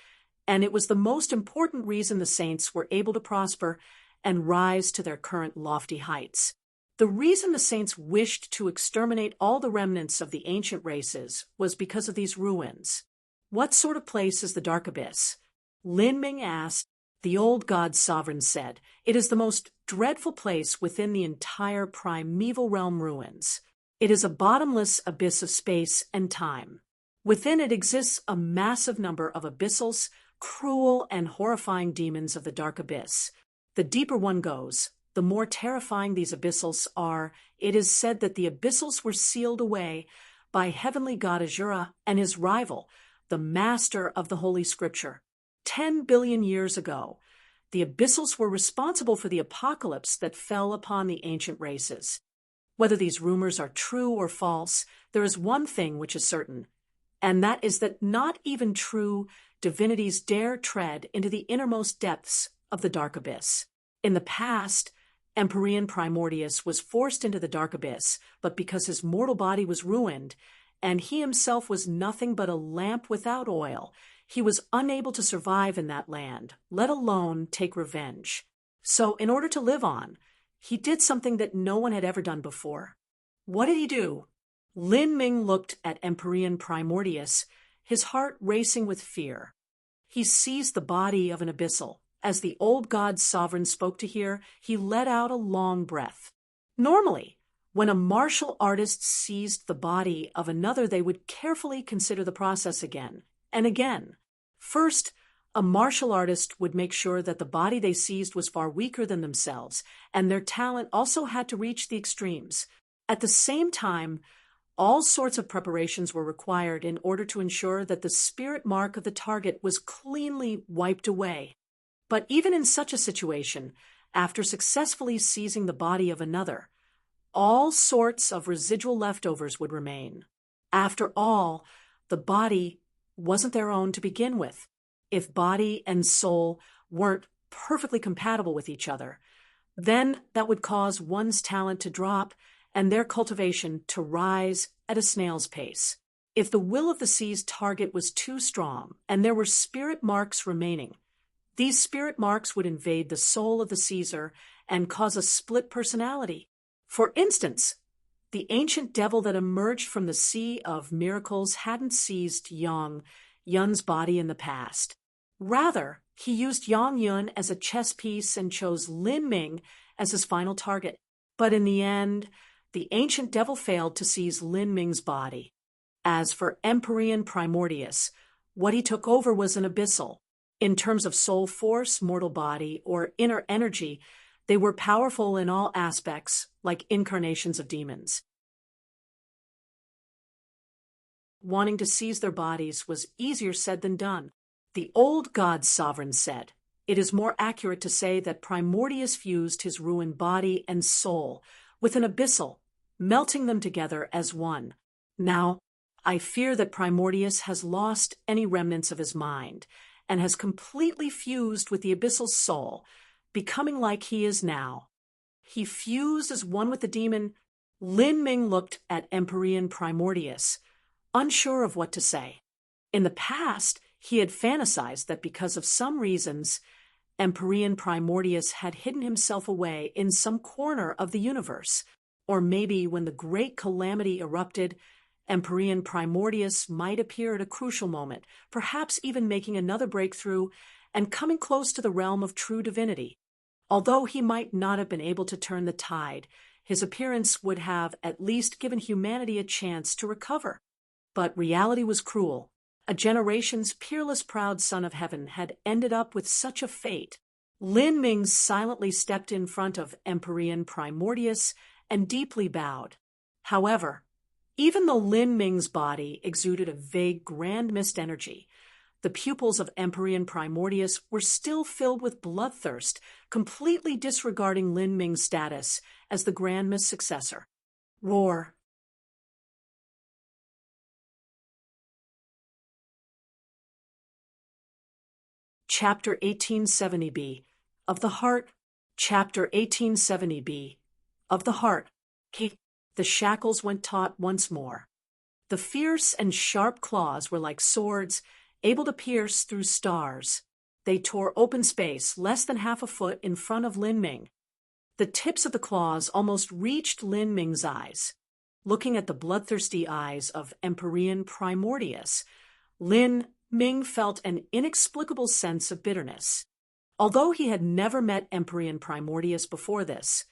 and it was the most important reason the saints were able to prosper and rise to their current lofty heights. The reason the saints wished to exterminate all the remnants of the ancient races was because of these ruins. What sort of place is the Dark Abyss? Lin Ming asked. The old god sovereign said, "It is the most dreadful place within the entire primeval realm ruins. It is a bottomless abyss of space and time. Within it exists a massive number of abyssals, cruel and horrifying demons of the dark abyss. The deeper one goes, the more terrifying these abyssals are. It is said that the abyssals were sealed away by heavenly god Azura and his rival, the master of the Holy Scripture. 10 billion years ago, the abyssals were responsible for the apocalypse that fell upon the ancient races. Whether these rumors are true or false, there is one thing which is certain, and that is that not even true divinities dare tread into the innermost depths of the dark abyss. In the past, Empyrean Primordius was forced into the dark abyss, but because his mortal body was ruined, and he himself was nothing but a lamp without oil, He was unable to survive in that land, let alone take revenge. So, in order to live on, he did something that no one had ever done before. What did he do? Lin Ming looked at Empyrean Primordius, his heart racing with fear. He seized the body of an abyssal. As the old god's sovereign spoke to hear, he let out a long breath. Normally, when a martial artist seized the body of another, they would carefully consider the process again and again. First, a martial artist would make sure that the body they seized was far weaker than themselves, and their talent also had to reach the extremes. At the same time, all sorts of preparations were required in order to ensure that the spirit mark of the target was cleanly wiped away. But even in such a situation, after successfully seizing the body of another, all sorts of residual leftovers would remain. After all, the body wasn't their own to begin with. If body and soul weren't perfectly compatible with each other, then that would cause one's talent to drop and their cultivation to rise at a snail's pace. If the will of the seized target was too strong and there were spirit marks remaining, these spirit marks would invade the soul of the seizer and cause a split personality. For instance, the ancient devil that emerged from the sea of miracles hadn't seized Yun's body in the past. Rather, he used Yun as a chess piece and chose Lin Ming as his final target. But in the end, the ancient devil failed to seize Lin Ming's body. As for Empyrean Primordius, what he took over was an abyssal. In terms of soul force, mortal body, or inner energy, they were powerful in all aspects, like incarnations of demons. Wanting to seize their bodies was easier said than done. The old god's sovereign said, "It is more accurate to say that Primordius fused his ruined body and soul with an abyssal, melting them together as one. Now, I fear that Primordius has lost any remnants of his mind and has completely fused with the abyssal's soul, becoming like he is now." He fused as one with the demon. Lin Ming looked at Empyrean Primordius, unsure of what to say. In the past, he had fantasized that because of some reasons, Empyrean Primordius had hidden himself away in some corner of the universe. Or maybe when the great calamity erupted, Empyrean Primordius might appear at a crucial moment, perhaps even making another breakthrough and coming close to the realm of true divinity. Although he might not have been able to turn the tide, his appearance would have at least given humanity a chance to recover. But reality was cruel. A generation's peerless proud son of heaven had ended up with such a fate. Lin Ming silently stepped in front of Empyrean Primordius and deeply bowed. However, even though Lin Ming's body exuded a vague grand mist energy, the pupils of Empyrean Primordius were still filled with bloodthirst, completely disregarding Lin Ming's status as the grand mist successor. Roar. Chapter 1870b of the Heart. Chapter 1870b of the Heart. The shackles went taut once more. The fierce and sharp claws were like swords, able to pierce through stars. They tore open space less than half a foot in front of Lin Ming. The tips of the claws almost reached Lin Ming's eyes. Looking at the bloodthirsty eyes of Empyrean Primordius, Lin Ming felt an inexplicable sense of bitterness. Although he had never met Empyrean Primordius before this,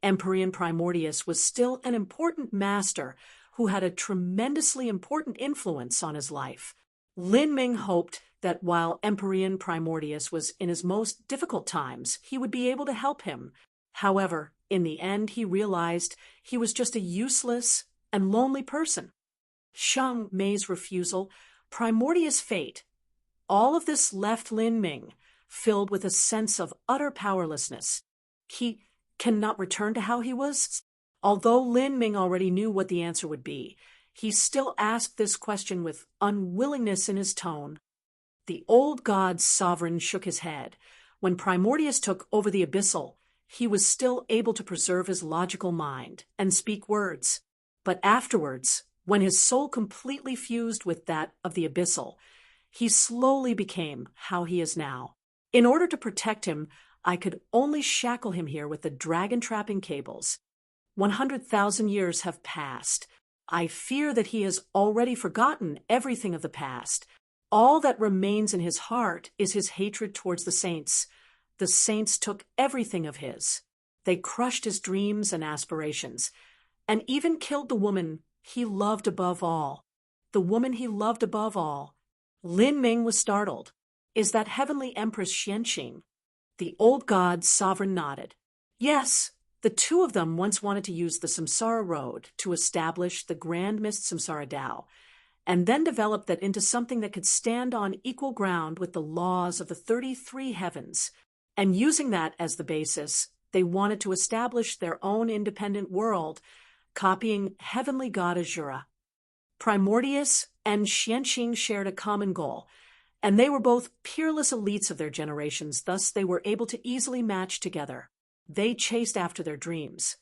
Empyrean Primordius was still an important master who had a tremendously important influence on his life. Lin Ming hoped that while Empyrean Primordius was in his most difficult times, he would be able to help him. However, in the end, he realized he was just a useless and lonely person. Shang Mei's refusal, Primordius' fate, all of this left Lin Ming filled with a sense of utter powerlessness. He cannot return to how he was? Although Lin Ming already knew what the answer would be, he still asked this question with unwillingness in his tone. The old god's sovereign shook his head. When Primordius took over the abyssal, he was still able to preserve his logical mind and speak words. But afterwards, when his soul completely fused with that of the abyssal, he slowly became how he is now. In order to protect him, I could only shackle him here with the dragon trapping cables. 100,000 years have passed. I fear that he has already forgotten everything of the past. All that remains in his heart is his hatred towards the saints. The saints took everything of his. They crushed his dreams and aspirations, and even killed the woman he loved above all. The woman he loved above all. Lin Ming was startled. Is that heavenly empress Xianqing? The old god's sovereign nodded. Yes, the two of them once wanted to use the Samsara Road to establish the Grand Mist Samsara Tao, and then develop that into something that could stand on equal ground with the laws of the 33 heavens. And using that as the basis, they wanted to establish their own independent world, copying heavenly god Azura. Primordius and Xianqing shared a common goal, and they were both peerless elites of their generations, thus they were able to easily match together. They chased after their dreams,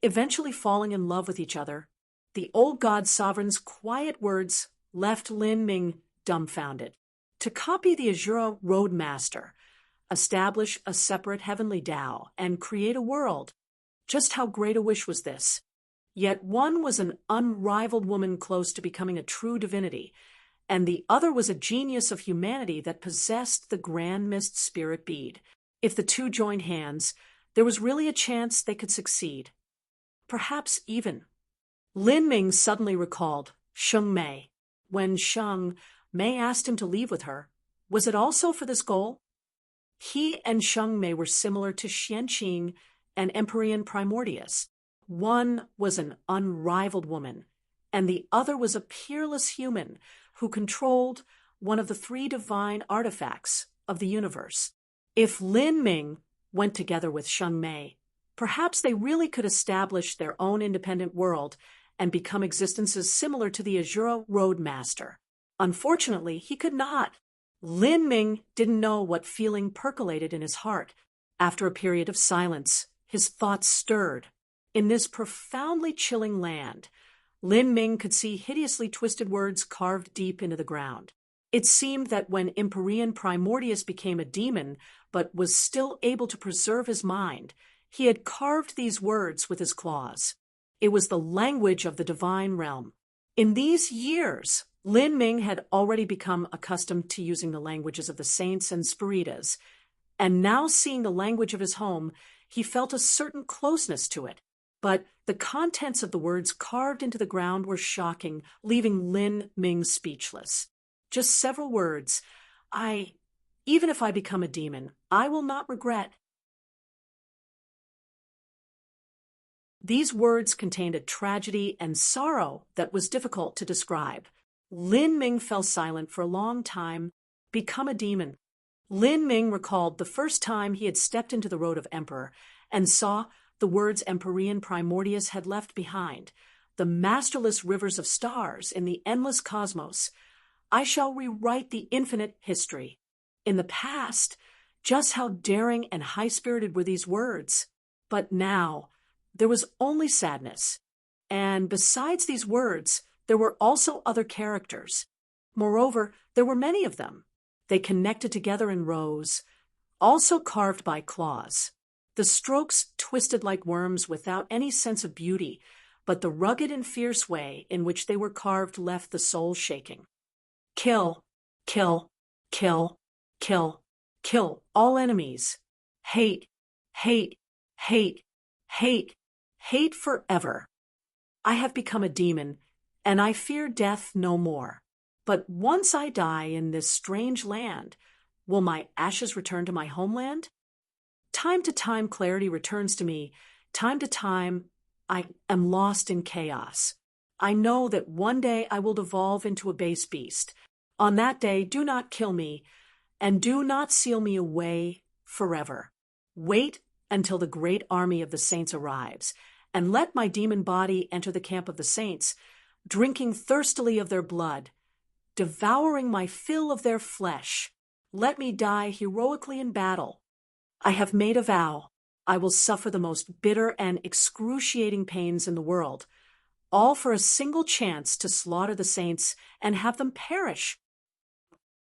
eventually falling in love with each other. The old god sovereign's quiet words left Lin Ming dumbfounded. To copy the Azura Roadmaster, establish a separate heavenly Tao, and create a world. Just how great a wish was this? Yet one was an unrivaled woman close to becoming a true divinity, and the other was a genius of humanity that possessed the Grand Mist Spirit Bead. If the two joined hands, there was really a chance they could succeed. Perhaps even. Lin Ming suddenly recalled Sheng Mei. When Sheng Mei asked him to leave with her, was it also for this goal? He and Sheng Mei were similar to Xianqing and Emperor Primordius. One was an unrivaled woman, and the other was a peerless human who controlled one of the 3 divine artifacts of the universe. If Lin Ming went together with Sheng Mei, perhaps they really could establish their own independent world and become existences similar to the Azura Roadmaster. Unfortunately, he could not. Lin Ming didn't know what feeling percolated in his heart. After a period of silence, his thoughts stirred. In this profoundly chilling land, Lin Ming could see hideously twisted words carved deep into the ground. It seemed that when Empyrean Primordius became a demon, but was still able to preserve his mind, he had carved these words with his claws. It was the language of the divine realm. In these years, Lin Ming had already become accustomed to using the languages of the saints and spiritas, and now seeing the language of his home, he felt a certain closeness to it. But the contents of the words carved into the ground were shocking, leaving Lin Ming speechless. Just several words. Even if I become a demon, I will not regret. These words contained a tragedy and sorrow that was difficult to describe. Lin Ming fell silent for a long time. Become a demon. Lin Ming recalled the first time he had stepped into the road of Emperor and saw the words Empyrean Primordius had left behind, the masterless rivers of stars in the endless cosmos. I shall rewrite the infinite history. In the past, just how daring and high-spirited were these words. But now, there was only sadness. And besides these words, there were also other characters. Moreover, there were many of them. They connected together in rows, also carved by claws. The strokes twisted like worms without any sense of beauty, but the rugged and fierce way in which they were carved left the soul shaking. Kill, kill, kill, kill, kill all enemies. Hate, hate, hate, hate, hate forever. I have become a demon, and I fear death no more. But once I die in this strange land, will my ashes return to my homeland? Time to time clarity returns to me. Time to time I am lost in chaos. I know that one day I will devolve into a base beast. On that day, do not kill me, and do not seal me away forever. Wait until the great army of the saints arrives, and let my demon body enter the camp of the saints, drinking thirstily of their blood, devouring my fill of their flesh. Let me die heroically in battle. I have made a vow. I will suffer the most bitter and excruciating pains in the world, all for a single chance to slaughter the saints and have them perish.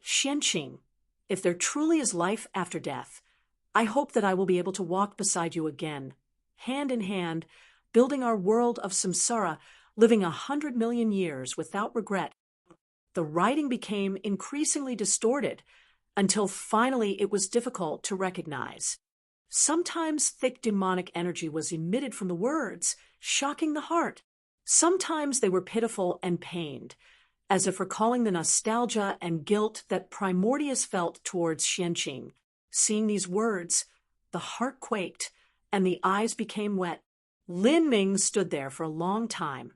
Xianqing, if there truly is life after death, I hope that I will be able to walk beside you again, hand in hand, building our world of samsara, living 100 million years without regret. The writing became increasingly distorted until finally it was difficult to recognize. Sometimes thick demonic energy was emitted from the words, shocking the heart. Sometimes they were pitiful and pained, as if recalling the nostalgia and guilt that Primordius felt towards Xianqing. Seeing these words, the heart quaked and the eyes became wet. Lin Ming stood there for a long time,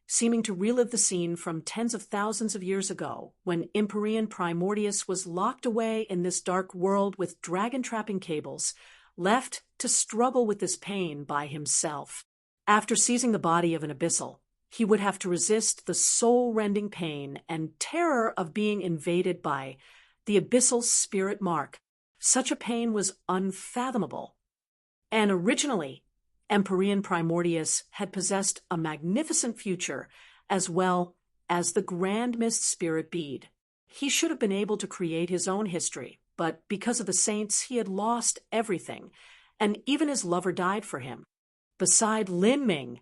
seeming to relive the scene from tens of thousands of years ago, when Empyrean Primordius was locked away in this dark world with dragon-trapping cables, left to struggle with this pain by himself. After seizing the body of an abyssal, he would have to resist the soul-rending pain and terror of being invaded by the abyssal spirit mark. Such a pain was unfathomable. And originally, Empyrean Primordius had possessed a magnificent future, as well as the Grand Mist Spirit Bead. He should have been able to create his own history, but because of the saints he had lost everything, and even his lover died for him. Beside Lin Ming,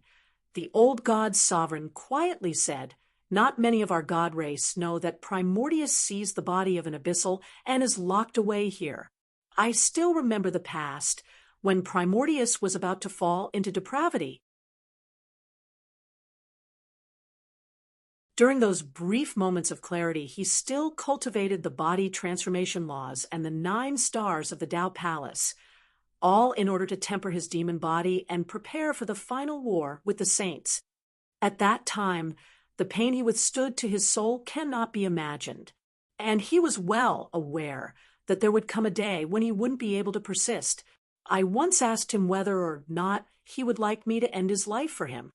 the old god sovereign quietly said, "Not many of our god race know that Primordius seized the body of an abyssal and is locked away here. I still remember the past, when Primordius was about to fall into depravity. During those brief moments of clarity, he still cultivated the body transformation laws and the 9 stars of the Tao Palace, all in order to temper his demon body and prepare for the final war with the saints. At that time, the pain he withstood to his soul cannot be imagined, and he was well aware that there would come a day when he wouldn't be able to persist. I once asked him whether or not he would like me to end his life for him.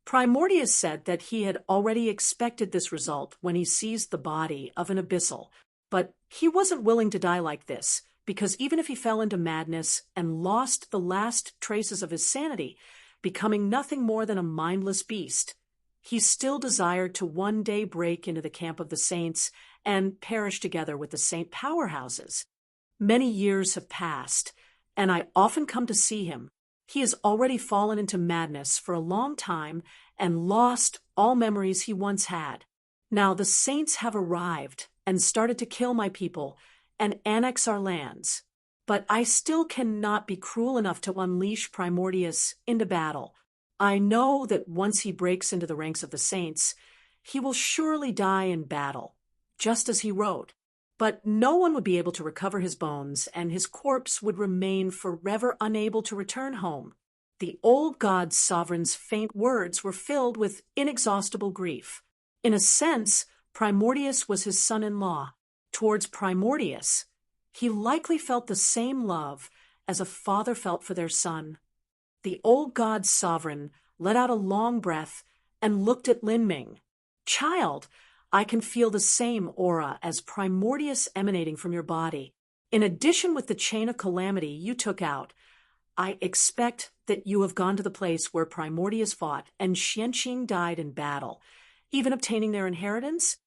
Primordius said that he had already expected this result when he seized the body of an abyssal, but he wasn't willing to die like this, because even if he fell into madness and lost the last traces of his sanity, becoming nothing more than a mindless beast, he still desired to one day break into the camp of the saints and perish together with the saint powerhouses. Many years have passed, and I often come to see him. He has already fallen into madness for a long time and lost all memories he once had. Now the saints have arrived and started to kill my people and annex our lands. But I still cannot be cruel enough to unleash Primordius into battle. I know that once he breaks into the ranks of the saints, he will surely die in battle, just as he wrote. But no one would be able to recover his bones, and his corpse would remain forever unable to return home. The old god sovereign's faint words were filled with inexhaustible grief. In a sense, Primordius was his son-in-law. Towards Primordius, he likely felt the same love as a father felt for their son. The old god sovereign let out a long breath and looked at Lin Ming. "Child, I can feel the same aura as Primordius emanating from your body. In addition with the chain of calamity you took out, I expect that you have gone to the place where Primordius fought and Xianqing died in battle, even obtaining their inheritance."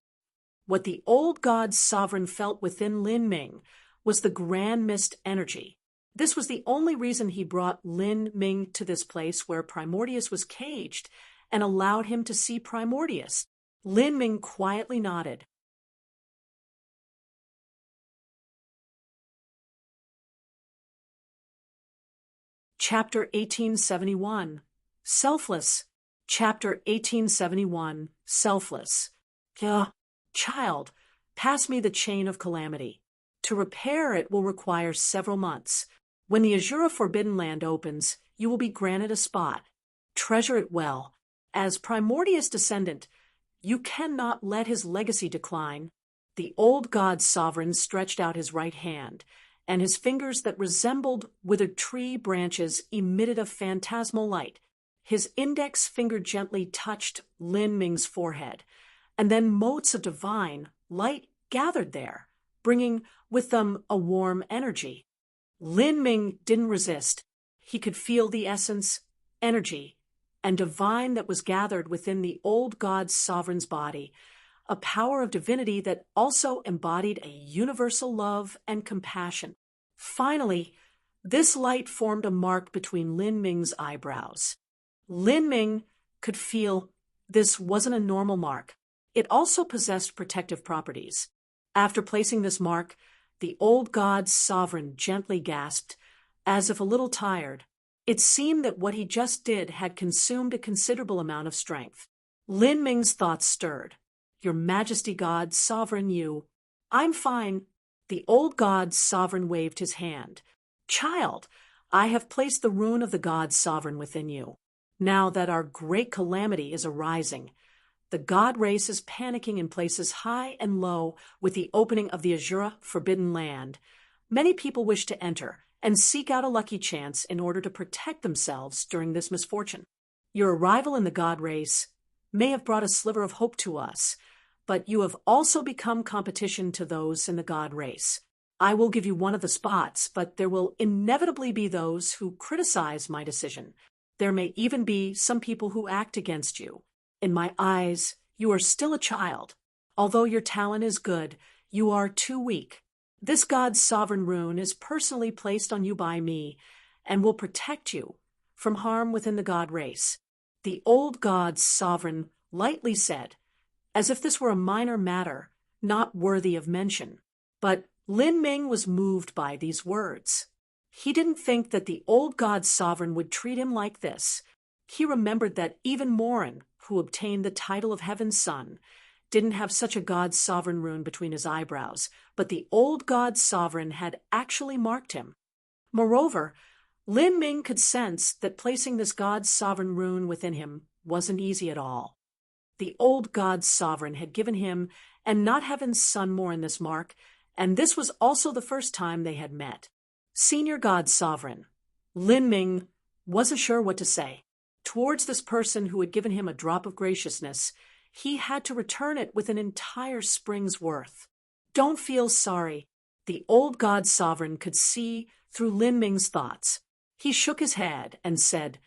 What the old god sovereign felt within Lin Ming was the Grand Mist energy. This was the only reason he brought Lin Ming to this place where Primordius was caged and allowed him to see Primordius. Lin Ming quietly nodded. Chapter 1871. Selfless. Chapter 1871. Selfless. Child, pass me the chain of calamity. To repair it will require several months. When the Azura Forbidden Land opens, you will be granted a spot. Treasure it well. As Primordius' descendant, you cannot let his legacy decline. The old god sovereign stretched out his right hand, and his fingers that resembled withered tree branches emitted a phantasmal light. His index finger gently touched Lin Ming's forehead, and then motes of divine light gathered there, bringing with them a warm energy. Lin Ming didn't resist. He could feel the essence, energy, and divine that was gathered within the old god sovereign's body. a power of divinity that also embodied a universal love and compassion. Finally, this light formed a mark between Lin Ming's eyebrows. Lin Ming could feel this wasn't a normal mark. It also possessed protective properties. After placing this mark, the old god's sovereign gently gasped, as if a little tired. It seemed that what he just did had consumed a considerable amount of strength. Lin Ming's thoughts stirred. Your Majesty God, sovereign you. I'm fine. The old god's sovereign waved his hand. Child, I have placed the rune of the god's sovereign within you. Now that our great calamity is arising, the god race is panicking in places high and low with the opening of the Azura Forbidden Land. Many people wish to enter and seek out a lucky chance in order to protect themselves during this misfortune. Your arrival in the god race may have brought a sliver of hope to us, but you have also become competition to those in the god race. I will give you one of the spots, but there will inevitably be those who criticize my decision. There may even be some people who act against you. In my eyes, you are still a child. Although your talent is good, you are too weak. This god's sovereign rune is personally placed on you by me and will protect you from harm within the god race. The old god's sovereign lightly said, as if this were a minor matter, not worthy of mention. But Lin Ming was moved by these words. He didn't think that the old god's sovereign would treat him like this. He remembered that even Morin, who obtained the title of Heaven's Son, didn't have such a god's sovereign rune between his eyebrows, but the old god's sovereign had actually marked him. Moreover, Lin Ming could sense that placing this god's sovereign rune within him wasn't easy at all. The old god's sovereign had given him and not Heaven's Son Morin this mark, and this was also the first time they had met. Senior god's sovereign, Lin Ming wasn't sure what to say. Towards this person who had given him a drop of graciousness, he had to return it with an entire spring's worth. Don't feel sorry. The old god sovereign could see through Lin Ming's thoughts. He shook his head and said,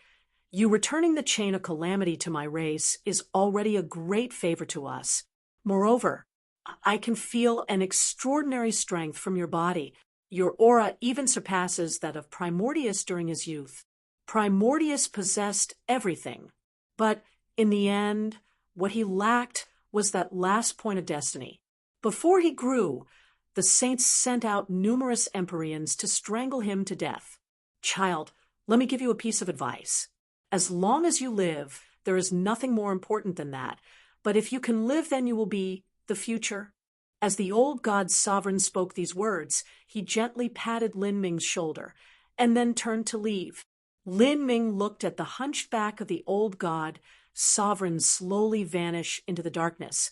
You returning the chain of calamity to my race is already a great favor to us. Moreover, I can feel an extraordinary strength from your body. Your aura even surpasses that of Primordius during his youth. Primordius possessed everything, but in the end, what he lacked was that last point of destiny. Before he grew, the saints sent out numerous Empyreans to strangle him to death. Child, let me give you a piece of advice. As long as you live, there is nothing more important than that. But if you can live, then you will be the future. As the old god's sovereign spoke these words, he gently patted Lin Ming's shoulder and then turned to leave. Lin Ming looked at the hunched back of the old god sovereign slowly vanish into the darkness,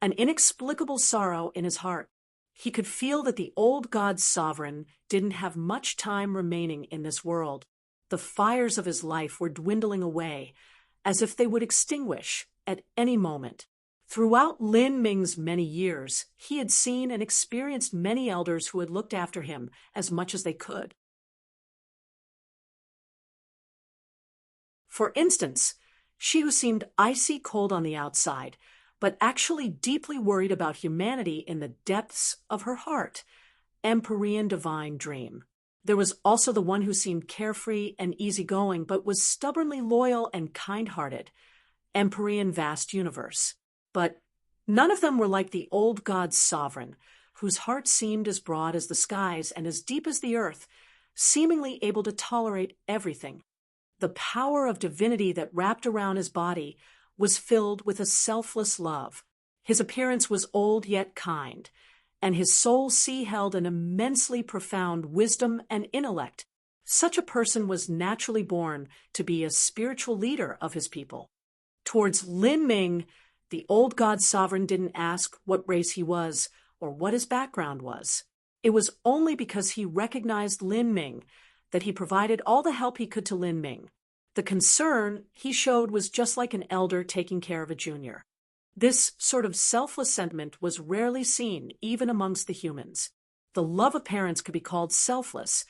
an inexplicable sorrow in his heart. He could feel that the old god's sovereign didn't have much time remaining in this world. The fires of his life were dwindling away, as if they would extinguish at any moment. Throughout Lin Ming's many years, he had seen and experienced many elders who had looked after him as much as they could. For instance, she who seemed icy cold on the outside, but actually deeply worried about humanity in the depths of her heart, Empyrean Divine Dream. There was also the one who seemed carefree and easygoing, but was stubbornly loyal and kind-hearted, Empyrean Vast Universe. But none of them were like the old god's sovereign, whose heart seemed as broad as the skies and as deep as the earth, seemingly able to tolerate everything. The power of divinity that wrapped around his body was filled with a selfless love. His appearance was old yet kind, and his soul held an immensely profound wisdom and intellect. Such a person was naturally born to be a spiritual leader of his people. Towards Lin Ming, the old god sovereign didn't ask what race he was or what his background was. It was only because he recognized Lin Ming that he provided all the help he could to Lin Ming. The concern he showed was just like an elder taking care of a junior. This sort of selfless sentiment was rarely seen even amongst the humans. The love of parents could be called selfless,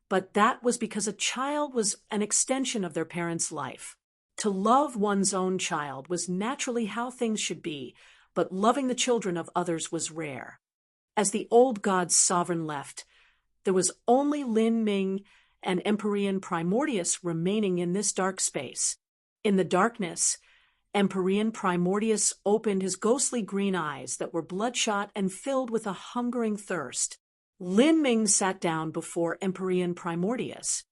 but that was because a child was an extension of their parents' life. To love one's own child was naturally how things should be, but loving the children of others was rare. As the old god's sovereign left, there was only Lin Ming and Empyrean Primordius remaining in this dark space. In the darkness, Empyrean Primordius opened his ghostly green eyes that were bloodshot and filled with a hungering thirst. Lin Ming sat down before Empyrean Primordius.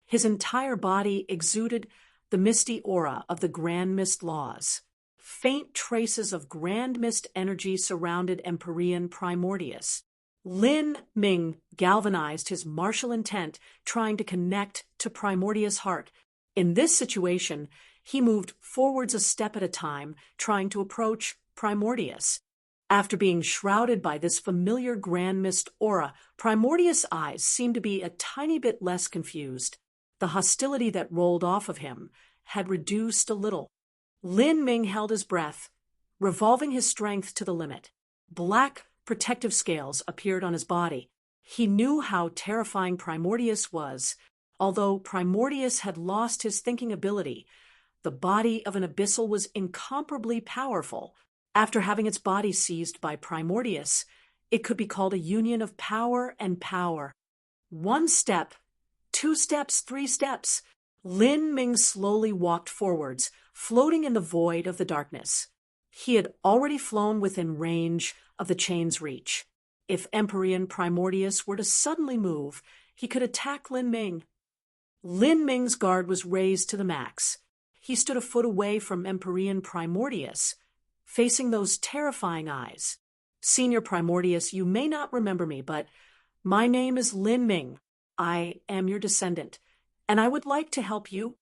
His entire body exuded the misty aura of the Grand Mist laws. Faint traces of Grand Mist energy surrounded Empyrean Primordius. Lin Ming galvanized his martial intent, trying to connect to Primordius' heart. In this situation, he moved forwards a step at a time, trying to approach Primordius. After being shrouded by this familiar Grand Mist aura, Primordius' eyes seemed to be a tiny bit less confused. The hostility that rolled off of him had reduced a little. Lin Ming held his breath, revolving his strength to the limit. Black protective scales appeared on his body. He knew how terrifying Primordius was. Although Primordius had lost his thinking ability, the body of an abyssal was incomparably powerful. After having its body seized by Primordius, it could be called a union of power and power. 1 step, 2 steps, 3 steps. Lin Ming slowly walked forwards, floating in the void of the darkness. He had already flown within range of the chain's reach. If Empyrean Primordius were to suddenly move, he could attack Lin Ming. Lin Ming's guard was raised to the max. He stood a foot away from Empyrean Primordius, facing those terrifying eyes. Senior Primordius, you may not remember me, but my name is Lin Ming. I am your descendant, and I would like to help you.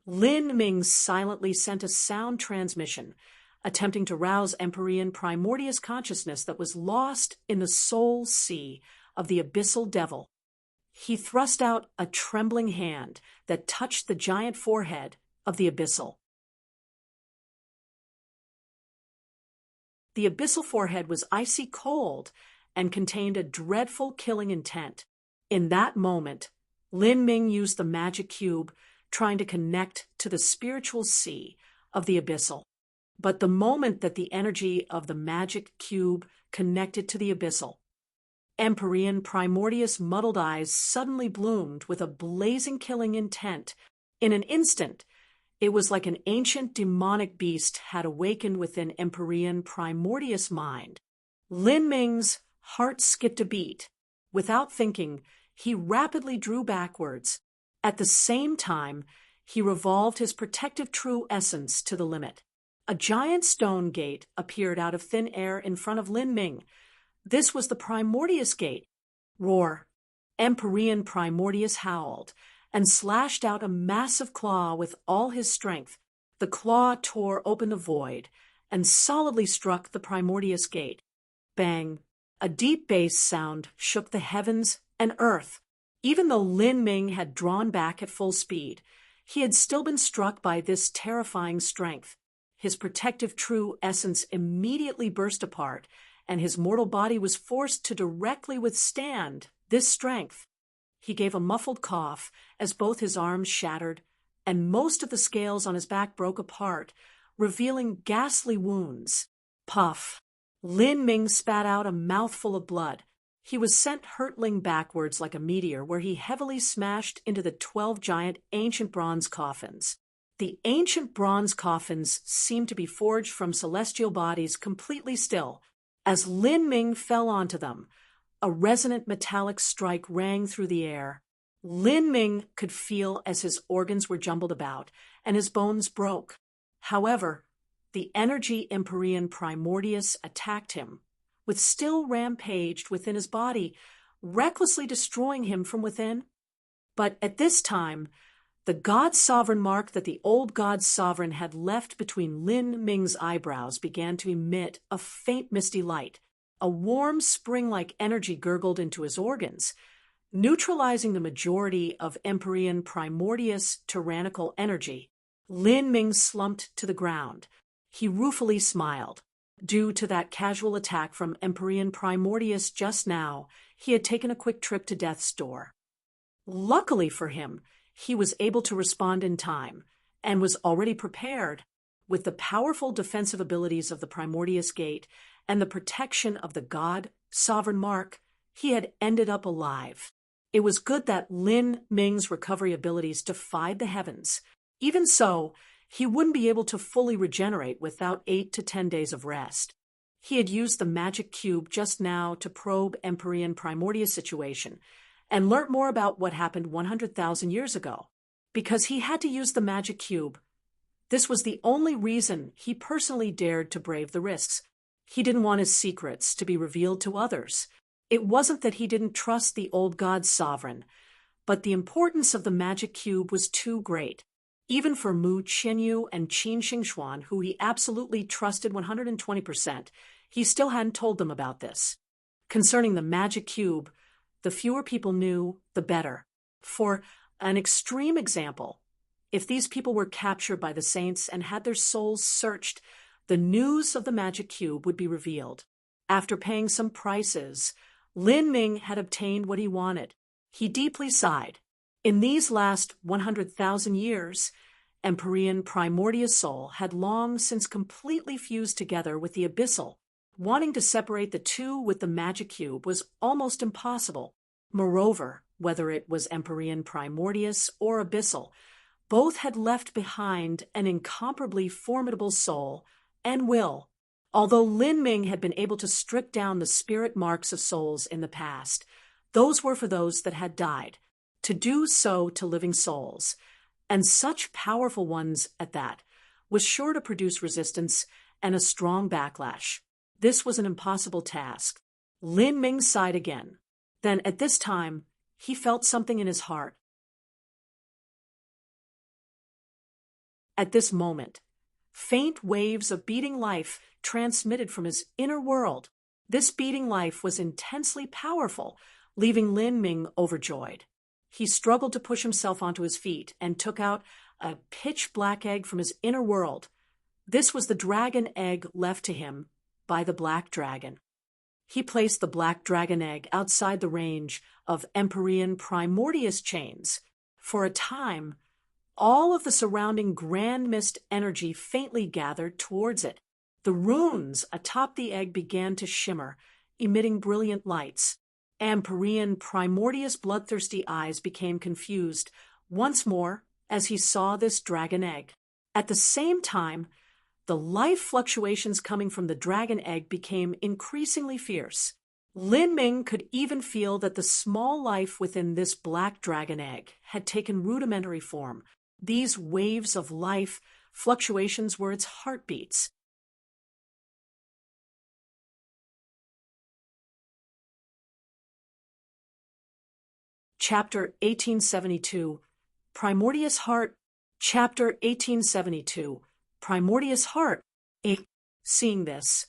Lin Ming silently sent a sound transmission, attempting to rouse Empyrean Primordius consciousness that was lost in the soul sea of the abyssal devil. He thrust out a trembling hand that touched the giant forehead of the abyssal. The abyssal forehead was icy cold and contained a dreadful killing intent. In that moment, Lin Ming used the magic cube, trying to connect to the spiritual sea of the abyssal. But the moment that the energy of the magic cube connected to the abyssal, Empyrean Primordius' muddled eyes suddenly bloomed with a blazing killing intent. In an instant, it was like an ancient demonic beast had awakened within Empyrean Primordius' mind. Lin Ming's heart skipped a beat. Without thinking, he rapidly drew backwards. At the same time, he revolved his protective true essence to the limit. A giant stone gate appeared out of thin air in front of Lin Ming. This was the Primordius Gate. Roar! Empyrean Primordius howled and slashed out a massive claw with all his strength. The claw tore open the void and solidly struck the Primordius Gate. Bang! A deep bass sound shook the heavens and earth. Even though Lin Ming had drawn back at full speed, he had still been struck by this terrifying strength. His protective true essence immediately burst apart, and his mortal body was forced to directly withstand this strength. He gave a muffled cough as both his arms shattered, and most of the scales on his back broke apart, revealing ghastly wounds. Puff! Lin Ming spat out a mouthful of blood. He was sent hurtling backwards like a meteor, where he heavily smashed into the 12 giant ancient bronze coffins. The ancient bronze coffins seemed to be forged from celestial bodies, completely still. As Lin Ming fell onto them, a resonant metallic strike rang through the air. Lin Ming could feel as his organs were jumbled about and his bones broke. However, the energy Empyrean Primordius attacked him, with still rampaged within his body, recklessly destroying him from within. But at this time, the God-sovereign mark that the old God-sovereign had left between Lin Ming's eyebrows began to emit a faint misty light. A warm spring-like energy gurgled into his organs, neutralizing the majority of Empyrean Primordius' tyrannical energy. Lin Ming slumped to the ground. He ruefully smiled. Due to that casual attack from Empyrean Primordius just now, he had taken a quick trip to death's door. Luckily for him, he was able to respond in time and was already prepared. with the powerful defensive abilities of the Primordius Gate and the protection of the God Sovereign Mark, he had ended up alive. It was good that Lin Ming's recovery abilities defied the heavens. Even so, he wouldn't be able to fully regenerate without 8 to 10 days of rest. He had used the magic cube just now to probe Empyrean Primordius' situation and learnt more about what happened 100,000 years ago. Because he had to use the magic cube, this was the only reason he personally dared to brave the risks. He didn't want his secrets to be revealed to others. It wasn't that he didn't trust the old god sovereign, but the importance of the magic cube was too great. Even for Mu Qianyu and Qin Xingxuan, who he absolutely trusted 120%, he still hadn't told them about this. Concerning the magic cube, the fewer people knew, the better. For an extreme example, if these people were captured by the saints and had their souls searched, the news of the magic cube would be revealed. After paying some prices, Lin Ming had obtained what he wanted. He deeply sighed. In these last 100,000 years, Empyrean Primordius soul had long since completely fused together with the abyssal. Wanting to separate the two with the magic cube was almost impossible. Moreover, whether it was Empyrean Primordius or abyssal, both had left behind an incomparably formidable soul and will. Although Lin Ming had been able to strip down the spirit marks of souls in the past, those were for those that had died. To do so to living souls, and such powerful ones at that, was sure to produce resistance and a strong backlash. This was an impossible task. Lin Ming sighed again. Then, at this time, he felt something in his heart. At this moment, faint waves of beating life transmitted from his inner world. This beating life was intensely powerful, leaving Lin Ming overjoyed. He struggled to push himself onto his feet and took out a pitch-black egg from his inner world. This was the dragon egg left to him by the black dragon. He placed the black dragon egg outside the range of Empyrean Primordius chains. For a time, all of the surrounding grand mist energy faintly gathered towards it. The runes atop the egg began to shimmer, emitting brilliant lights. Empyrean Primordius' bloodthirsty eyes became confused once more as he saw this dragon egg. At the same time, the life fluctuations coming from the dragon egg became increasingly fierce. Lin Ming could even feel that the small life within this black dragon egg had taken rudimentary form. These waves of life fluctuations were its heartbeats. Chapter 1872, Primordius Heart. Chapter 1872, Primordius Heart. Seeing this,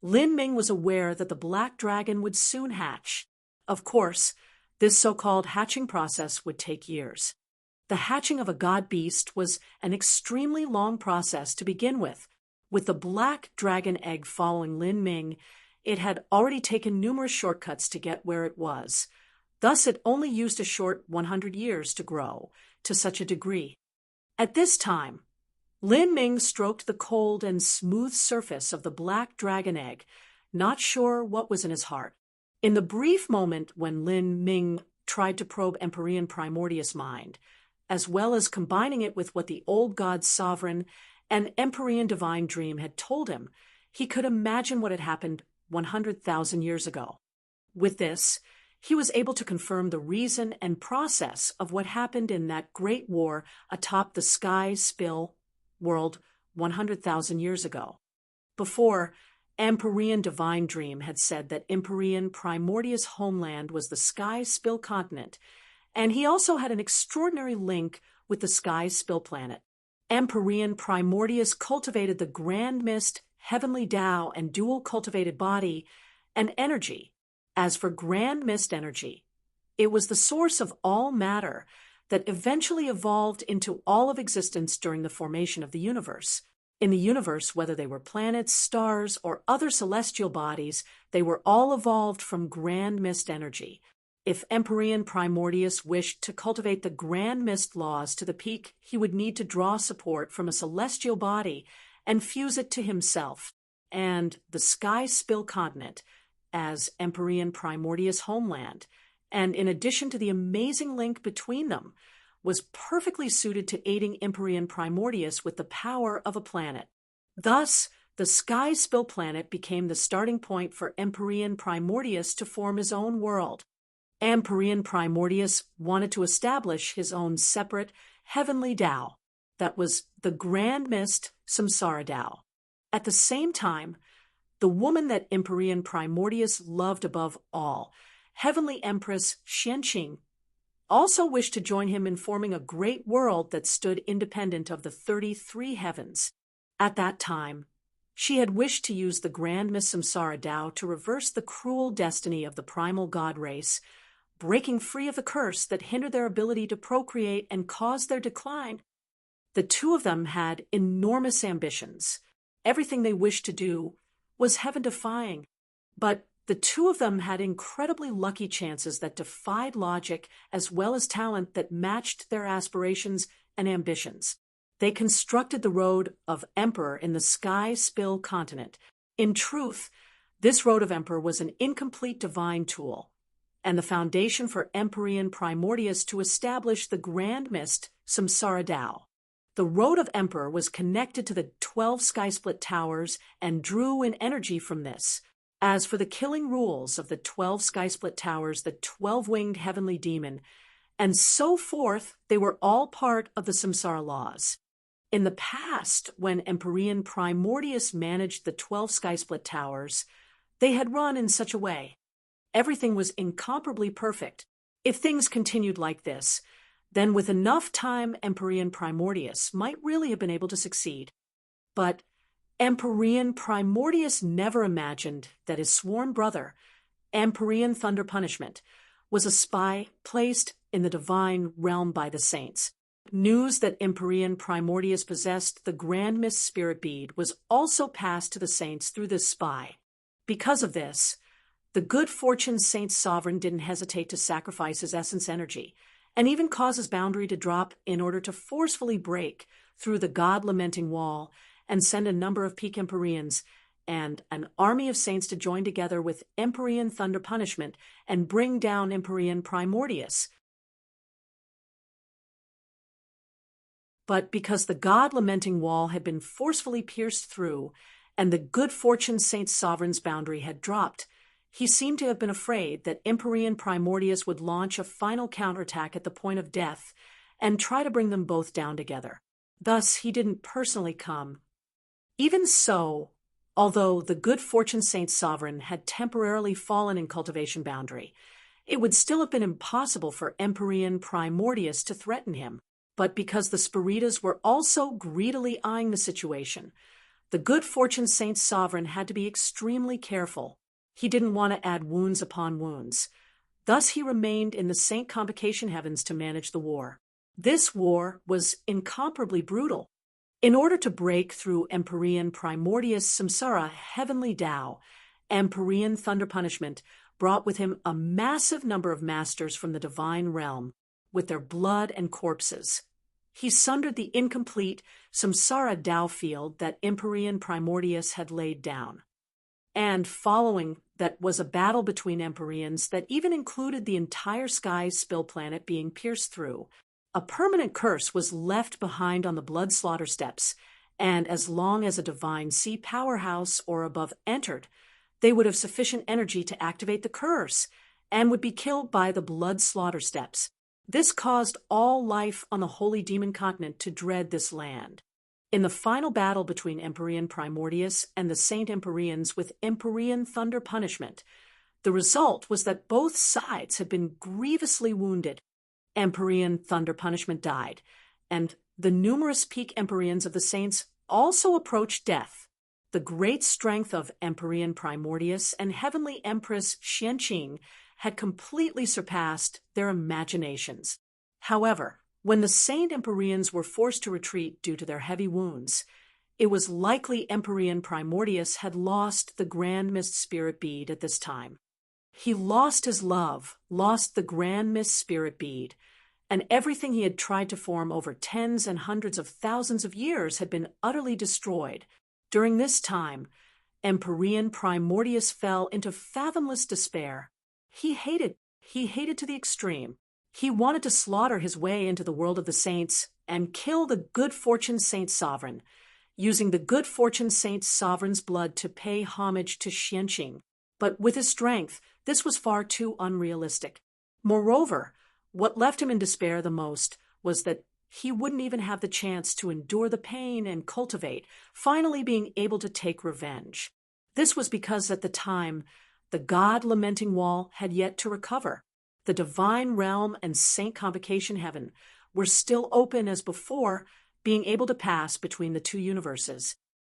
Lin Ming was aware that the black dragon would soon hatch. Of course, this so-called hatching process would take years. The hatching of a god beast was an extremely long process to begin with. With the black dragon egg following Lin Ming, it had already taken numerous shortcuts to get where it was. Thus, it only used a short 100 years to grow to such a degree. At this time, Lin Ming stroked the cold and smooth surface of the black dragon egg, not sure what was in his heart. In the brief moment when Lin Ming tried to probe Empyrean Primordius' mind, as well as combining it with what the old god sovereign and Empyrean divine dream had told him, he could imagine what had happened 100,000 years ago. With this, he was able to confirm the reason and process of what happened in that great war atop the sky spill world 100,000 years ago. Before, Empyrean divine dream had said that Empyrean Primordius' homeland was the sky spill continent, and he also had an extraordinary link with the sky spill planet. Empyrean Primordius cultivated the grand mist, heavenly Tao, and dual cultivated body and energy. As for grand mist energy, it was the source of all matter that eventually evolved into all of existence during the formation of the universe. In the universe, whether they were planets, stars, or other celestial bodies, they were all evolved from grand mist energy. If Empyrean Primordius wished to cultivate the grand mist laws to the peak, he would need to draw support from a celestial body and fuse it to himself and the Sky Spill continent as Empyrean Primordius' homeland, and in addition to the amazing link between them, was perfectly suited to aiding Empyrean Primordius with the power of a planet. Thus, the Sky Spill planet became the starting point for Empyrean Primordius to form his own world. Empyrean Primordius wanted to establish his own separate heavenly Tao, that was the Grand Mist Samsara Tao. At the same time, the woman that Empyrean Primordius loved above all, Heavenly Empress Xianqing, also wished to join him in forming a great world that stood independent of the 33 heavens. At that time, she had wished to use the Grand Mist Samsara Tao to reverse the cruel destiny of the primal god race, breaking free of the curse that hindered their ability to procreate and caused their decline. The two of them had enormous ambitions. Everything they wished to do was heaven-defying, but the two of them had incredibly lucky chances that defied logic as well as talent that matched their aspirations and ambitions. They constructed the Road of Emperor in the Sky Spill continent. In truth, this Road of Emperor was an incomplete divine tool, and the foundation for Empyrean Primordius to establish the Grand Mist Samsara Tao. The Road of Emperor was connected to the 12 sky-split towers and drew in energy from this. As for the killing rules of the 12 sky-split towers, the 12-winged heavenly demon, and so forth, they were all part of the Samsara laws. In the past, when Empyrean Primordius managed the 12 sky-split towers, they had run in such a way. Everything was incomparably perfect. If things continued like this, then with enough time, Empyrean Primordius might really have been able to succeed. But Empyrean Primordius never imagined that his sworn brother, Empyrean Thunder Punishment, was a spy placed in the divine realm by the saints. News that Empyrean Primordius possessed the Grand Mist Spirit Bead was also passed to the saints through this spy. Because of this, the good fortune Saint Sovereign didn't hesitate to sacrifice his essence energy, and even cause his boundary to drop in order to forcefully break through the God-lamenting wall and send a number of peak Empyreans and an army of saints to join together with Empyrean Thunder Punishment and bring down Empyrean Primordius. But because the God-lamenting wall had been forcefully pierced through and the good fortune Saint Sovereign's boundary had dropped, he seemed to have been afraid that Empyrean Primordius would launch a final counterattack at the point of death and try to bring them both down together. Thus, he didn't personally come. Even so, although the good fortune Saint Sovereign had temporarily fallen in cultivation boundary, it would still have been impossible for Empyrean Primordius to threaten him. But because the Spiritas were also greedily eyeing the situation, the good fortune Saint Sovereign had to be extremely careful. He didn't want to add wounds upon wounds. Thus he remained in the Saint Convocation heavens to manage the war. This war was incomparably brutal. In order to break through Empyrean Primordius Samsara heavenly Tao, Empyrean Thunder Punishment brought with him a massive number of masters from the divine realm, with their blood and corpses. He sundered the incomplete Samsara Tao field that Empyrean Primordius had laid down. And following that was a battle between Empyreans that even included the entire Sky Spill planet being pierced through. A permanent curse was left behind on the blood slaughter steps, and as long as a divine sea powerhouse or above entered, they would have sufficient energy to activate the curse and would be killed by the blood slaughter steps. This caused all life on the Holy Demon Continent to dread this land. In the final battle between Empyrean Primordius and the Saint Empyreans with Empyrean Thunder Punishment, the result was that both sides had been grievously wounded. Empyrean Thunder Punishment died, and the numerous peak Empyreans of the saints also approached death. The great strength of Empyrean Primordius and Heavenly Empress Xianqing had completely surpassed their imaginations. However, when the Saint Empyreans were forced to retreat due to their heavy wounds, it was likely Empyrean Primordius had lost the Grand Mist Spirit Bead at this time. He lost his love, lost the Grand Mist Spirit Bead, and everything he had tried to form over tens and hundreds of thousands of years had been utterly destroyed. During this time, Empyrean Primordius fell into fathomless despair. He hated to the extreme. He wanted to slaughter his way into the world of the saints and kill the good fortune saint sovereign, using the good fortune saint sovereign's blood to pay homage to Xianqing. But with his strength, this was far too unrealistic. Moreover, what left him in despair the most was that he wouldn't even have the chance to endure the pain and cultivate, finally being able to take revenge. This was because at the time, the God-lamenting wall had yet to recover. The divine realm and saint convocation heaven were still open as before, being able to pass between the two universes.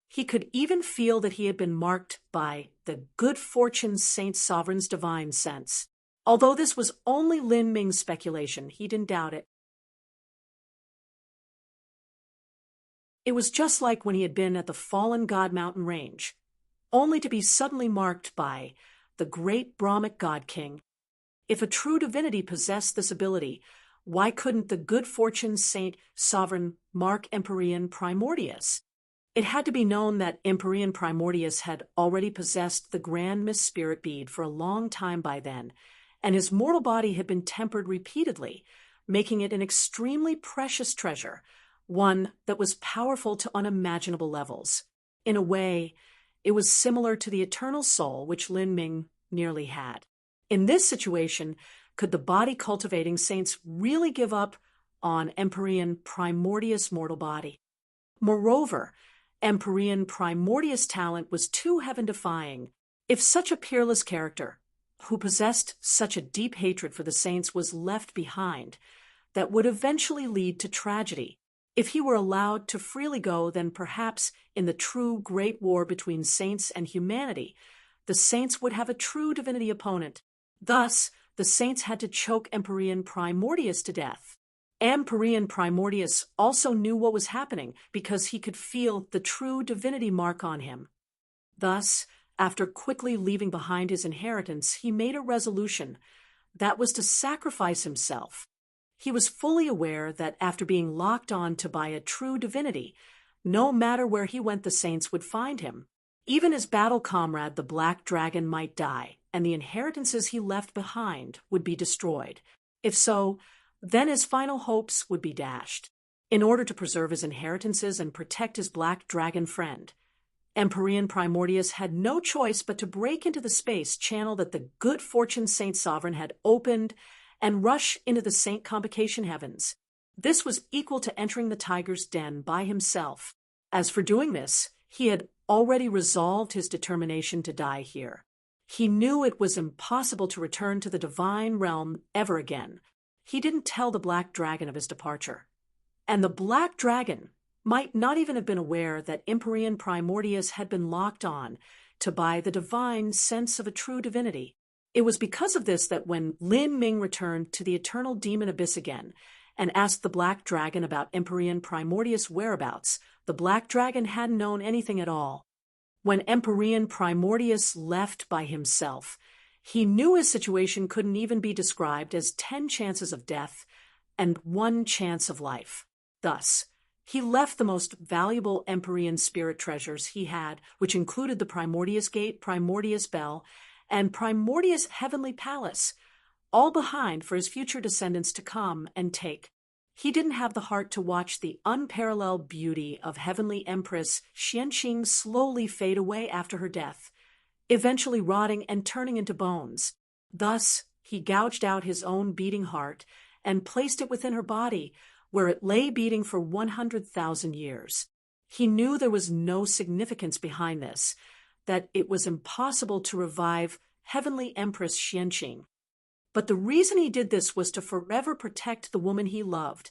He could even feel that he had been marked by the good fortune saint sovereign's divine sense. Although this was only Lin Ming's speculation, he didn't doubt it. It was just like when he had been at the fallen God mountain range, only to be suddenly marked by the great Brahmic God King. If a true divinity possessed this ability, why couldn't the good fortune saint sovereign mark Empyrean Primordius? It had to be known that Empyrean Primordius had already possessed the Grand Mist Spirit bead for a long time by then, and his mortal body had been tempered repeatedly, making it an extremely precious treasure, one that was powerful to unimaginable levels. In a way, it was similar to the eternal soul which Lin Ming nearly had. In this situation, could the body-cultivating saints really give up on Empyrean Primordius' mortal body? Moreover, Empyrean Primordius' talent was too heaven-defying. If such a peerless character, who possessed such a deep hatred for the saints, was left behind, that would eventually lead to tragedy. If he were allowed to freely go, then perhaps in the true great war between saints and humanity, the saints would have a true divinity opponent. Thus, the saints had to choke Empyrean Primordius to death. Empyrean Primordius also knew what was happening because he could feel the true divinity mark on him. Thus, after quickly leaving behind his inheritance, he made a resolution that was to sacrifice himself. He was fully aware that after being locked on to by a true divinity, no matter where he went, the saints would find him. Even his battle comrade, the Black Dragon, might die, and the inheritances he left behind would be destroyed. If so, then his final hopes would be dashed. In order to preserve his inheritances and protect his Black Dragon friend, Empyrean Primordius had no choice but to break into the space channel that the good fortune saint sovereign had opened and rush into the saint convocation heavens. This was equal to entering the tiger's den by himself. As for doing this, he had already resolved his determination to die here. He knew it was impossible to return to the divine realm ever again. He didn't tell the Black Dragon of his departure. And the Black Dragon might not even have been aware that Empyrean Primordius had been locked on to by the divine sense of a true divinity. It was because of this that when Lin Ming returned to the eternal demon abyss again and asked the Black Dragon about Empyrean Primordius' whereabouts, the Black Dragon hadn't known anything at all. When Empyrean Primordius left by himself, he knew his situation couldn't even be described as 10 chances of death and 1 chance of life. Thus, he left the most valuable Empyrean spirit treasures he had, which included the Primordius Gate, Primordius Bell, and Primordius Heavenly Palace, all behind for his future descendants to come and take. He didn't have the heart to watch the unparalleled beauty of Heavenly Empress Xianqing slowly fade away after her death, eventually rotting and turning into bones. Thus, he gouged out his own beating heart and placed it within her body, where it lay beating for 100,000 years. He knew there was no significance behind this, that it was impossible to revive Heavenly Empress Xianqing. But the reason he did this was to forever protect the woman he loved,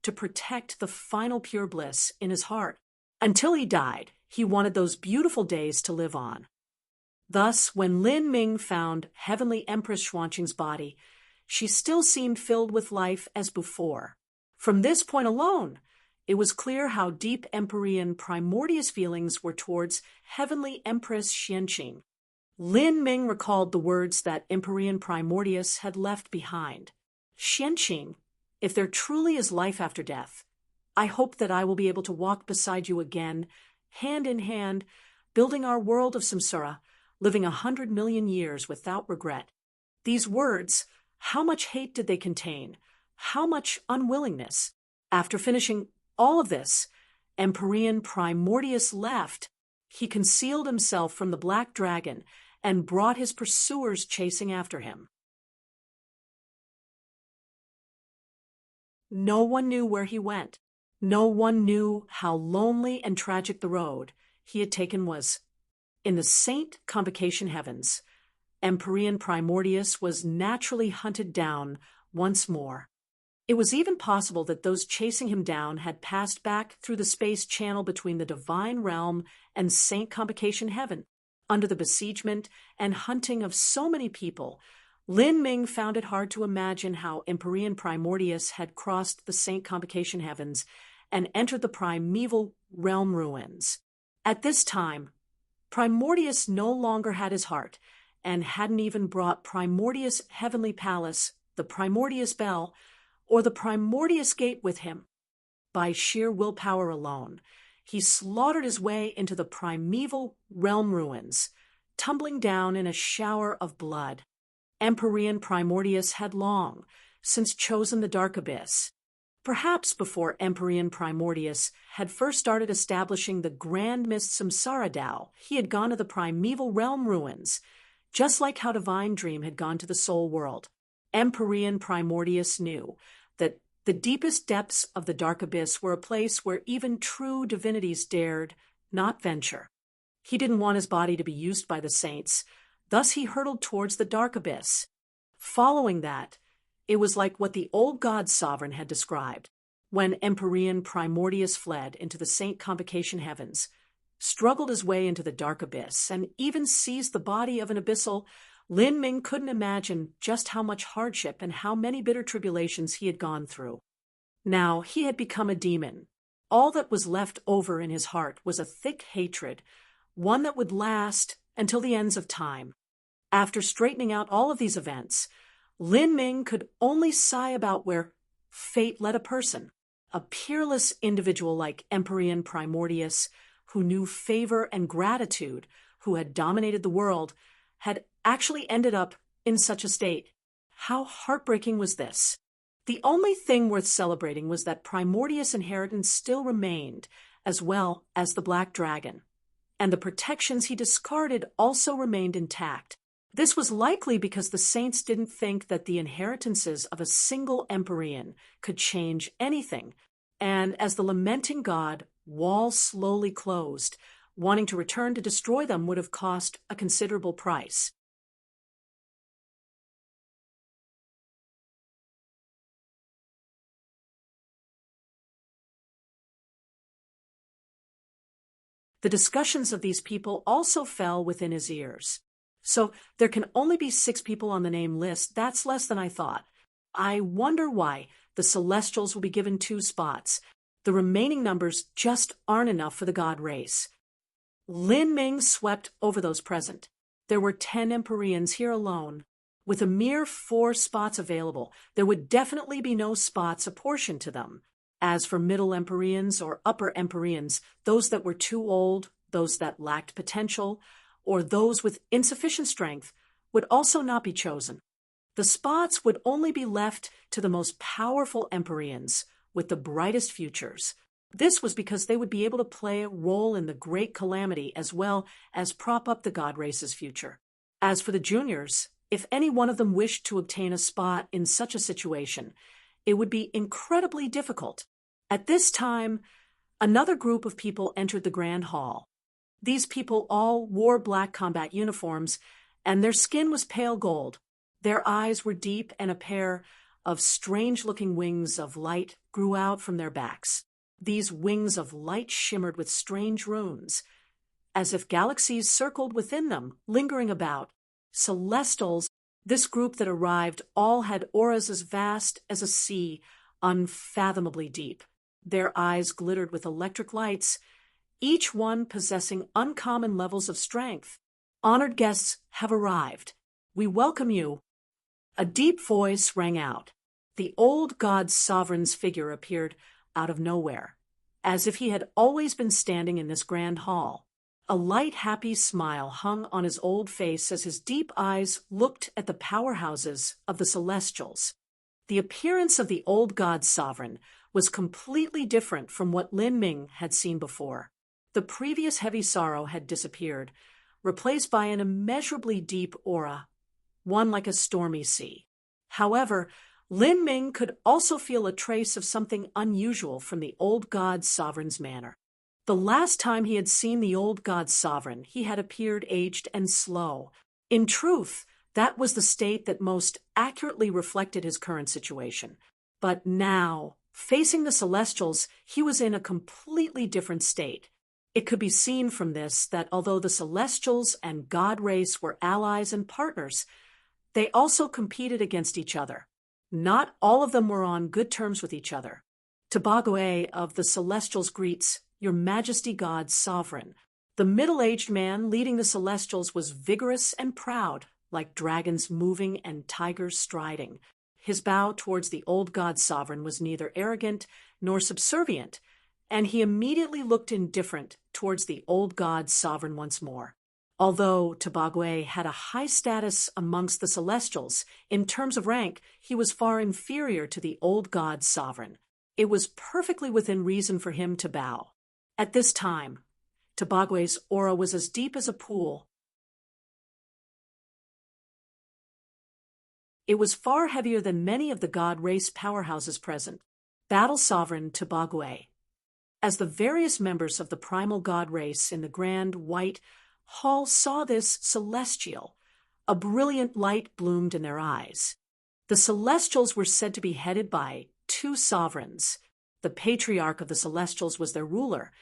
to protect the final pure bliss in his heart. Until he died, he wanted those beautiful days to live on. Thus, when Lin Ming found Heavenly Empress Xianqing's body, she still seemed filled with life as before. From this point alone, it was clear how deep Empyrean Primordius feelings were towards Heavenly Empress Xianqing. Lin Ming recalled the words that Empyrean Primordius had left behind. Xianqing If there truly is life after death, I hope that I will be able to walk beside you again, hand in hand, building our world of samsara, living 100 million years without regret. These words, how much hate did they contain? How much unwillingness? After finishing all of this, Empyrean Primordius left. He concealed himself from the black dragon and brought his pursuers chasing after him. No one knew where he went. No one knew how lonely and tragic the road he had taken was. In the Saint Convocation heavens, Empyrean Primordius was naturally hunted down once more. It was even possible that those chasing him down had passed back through the space channel between the divine realm and Saint Convocation heaven. Under the besiegement and hunting of so many people, Lin Ming found it hard to imagine how Empyrean Primordius had crossed the Saint Convocation heavens and entered the primeval realm ruins. At this time, Primordius no longer had his heart and hadn't even brought Primordius' heavenly palace, the Primordius Bell, or the Primordius Gate with him. By sheer willpower alone, he slaughtered his way into the primeval realm ruins, tumbling down in a shower of blood. Empyrean Primordius had long since chosen the dark abyss. Perhaps before Empyrean Primordius had first started establishing the Grand Mist Samsara Tao, he had gone to the primeval realm ruins, just like how Divine Dream had gone to the soul world. Empyrean Primordius knew that the deepest depths of the dark abyss were a place where even true divinities dared not venture. He didn't want his body to be used by the saints, thus he hurtled towards the dark abyss. Following that, it was like what the old god sovereign had described, when Empyrean Primordius fled into the Saint Convocation heavens, struggled his way into the dark abyss, and even seized the body of an abyssal. Lin Ming couldn't imagine just how much hardship and how many bitter tribulations he had gone through. Now he had become a demon. All that was left over in his heart was a thick hatred, one that would last until the ends of time. After straightening out all of these events, Lin Ming could only sigh about where fate led a person. A peerless individual like Empyrean Primordius, who knew favor and gratitude, who had dominated the world, had actually ended up in such a state. How heartbreaking was this? The only thing worth celebrating was that Primordius' inheritance still remained, as well as the Black Dragon, and the protections he discarded also remained intact. This was likely because the saints didn't think that the inheritances of a single Empyrean could change anything, and as the lamenting god, walls slowly closed. Wanting to return to destroy them would have cost a considerable price. The discussions of these people also fell within his ears. So there can only be 6 people on the name list. That's less than I thought. I wonder why the Celestials will be given 2 spots. The remaining numbers just aren't enough for the god race. Lin Ming swept over those present. There were 10 Empyreans here alone. With a mere 4 spots available, there would definitely be no spots apportioned to them. As for middle Empyreans or upper Empyreans, those that were too old, those that lacked potential, or those with insufficient strength, would also not be chosen. The spots would only be left to the most powerful Empyreans with the brightest futures. This was because they would be able to play a role in the great calamity as well as prop up the god race's future. As for the juniors, if any one of them wished to obtain a spot in such a situation, it would be incredibly difficult. At this time, another group of people entered the grand hall. These people all wore black combat uniforms, and their skin was pale gold. Their eyes were deep, and a pair of strange-looking wings of light grew out from their backs. These wings of light shimmered with strange runes, as if galaxies circled within them, lingering about. Celestials, this group that arrived, all had auras as vast as a sea, unfathomably deep. Their eyes glittered with electric lights, each one possessing uncommon levels of strength. Honored guests have arrived. We welcome you. A deep voice rang out. The old god sovereign's figure appeared out of nowhere, as if he had always been standing in this grand hall. A light, happy smile hung on his old face as his deep eyes looked at the powerhouses of the Celestials. The appearance of the old god sovereign was completely different from what Lin Ming had seen before. The previous heavy sorrow had disappeared, replaced by an immeasurably deep aura, one like a stormy sea. However, Lin Ming could also feel a trace of something unusual from the old god sovereign's manner. The last time he had seen the old god sovereign, he had appeared aged and slow. In truth, that was the state that most accurately reflected his current situation. But now, facing the Celestials, he was in a completely different state. It could be seen from this that although the Celestials and God race were allies and partners, they also competed against each other. Not all of them were on good terms with each other. Tabagwe of the Celestials greets, "Your Majesty God Sovereign." The middle-aged man leading the Celestials was vigorous and proud, like dragons moving and tigers striding. His bow towards the old god sovereign was neither arrogant nor subservient, and he immediately looked indifferent towards the old god sovereign once more. Although Tabagwe had a high status amongst the Celestials, in terms of rank, he was far inferior to the old god sovereign. It was perfectly within reason for him to bow. At this time, Tabagwe's aura was as deep as a pool. It was far heavier than many of the god race powerhouses present. Battle Sovereign Tabagwe. As the various members of the primal god race in the grand white hall saw this celestial, a brilliant light bloomed in their eyes. The Celestials were said to be headed by two sovereigns. The patriarch of the Celestials was their ruler,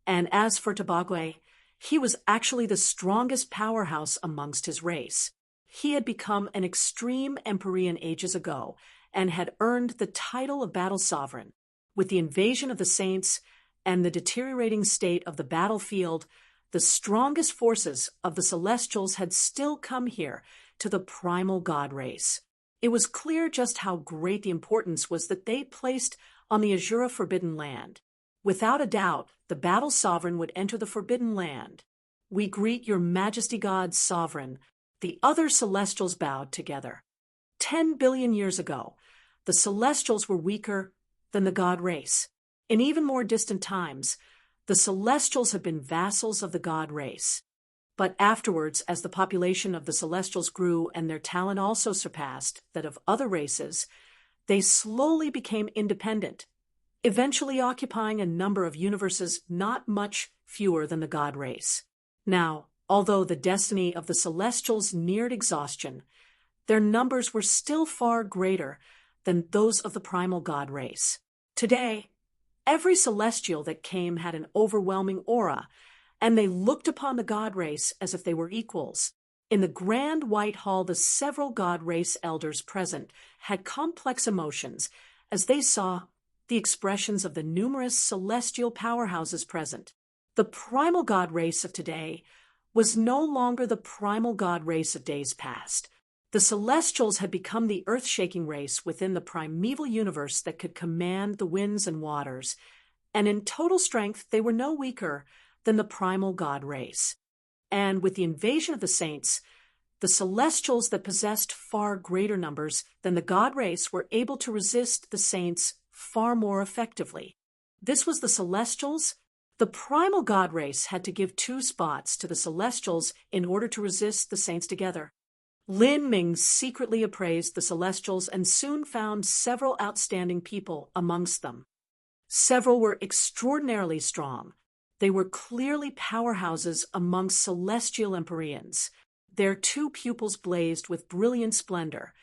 and as for Tabagwe, he was actually the strongest powerhouse amongst his race. He had become an extreme Empyrean ages ago and had earned the title of Battle Sovereign. With the invasion of the Saints and the deteriorating state of the battlefield, the strongest forces of the Celestials had still come here to the primal god race. It was clear just how great the importance was that they placed on the Azura Forbidden Land. Without a doubt, the Battle Sovereign would enter the Forbidden Land. "We greet your Majesty God Sovereign." The other Celestials bowed together. 10 billion years ago, the Celestials were weaker than the god race. In even more distant times, the Celestials had been vassals of the god race. But afterwards, as the population of the Celestials grew and their talent also surpassed that of other races, they slowly became independent, eventually occupying a number of universes not much fewer than the god race. Now, although the destiny of the Celestials neared exhaustion, their numbers were still far greater than those of the primal god race. Today, every Celestial that came had an overwhelming aura, and they looked upon the god race as if they were equals. In the grand white hall, the several god race elders present had complex emotions as they saw the expressions of the numerous celestial powerhouses present. The primal god race of today was no longer the primal god race of days past. The Celestials had become the earth-shaking race within the primeval universe that could command the winds and waters, and in total strength they were no weaker than the primal god race. And with the invasion of the Saints, the Celestials that possessed far greater numbers than the god race were able to resist the Saints far more effectively. This was the Celestials. The primal god race had to give 2 spots to the Celestials in order to resist the Saints together. Lin Ming secretly appraised the Celestials and soon found several outstanding people amongst them. Several were extraordinarily strong. They were clearly powerhouses amongst celestial Empyreans. Their 2 pupils blazed with brilliant splendor,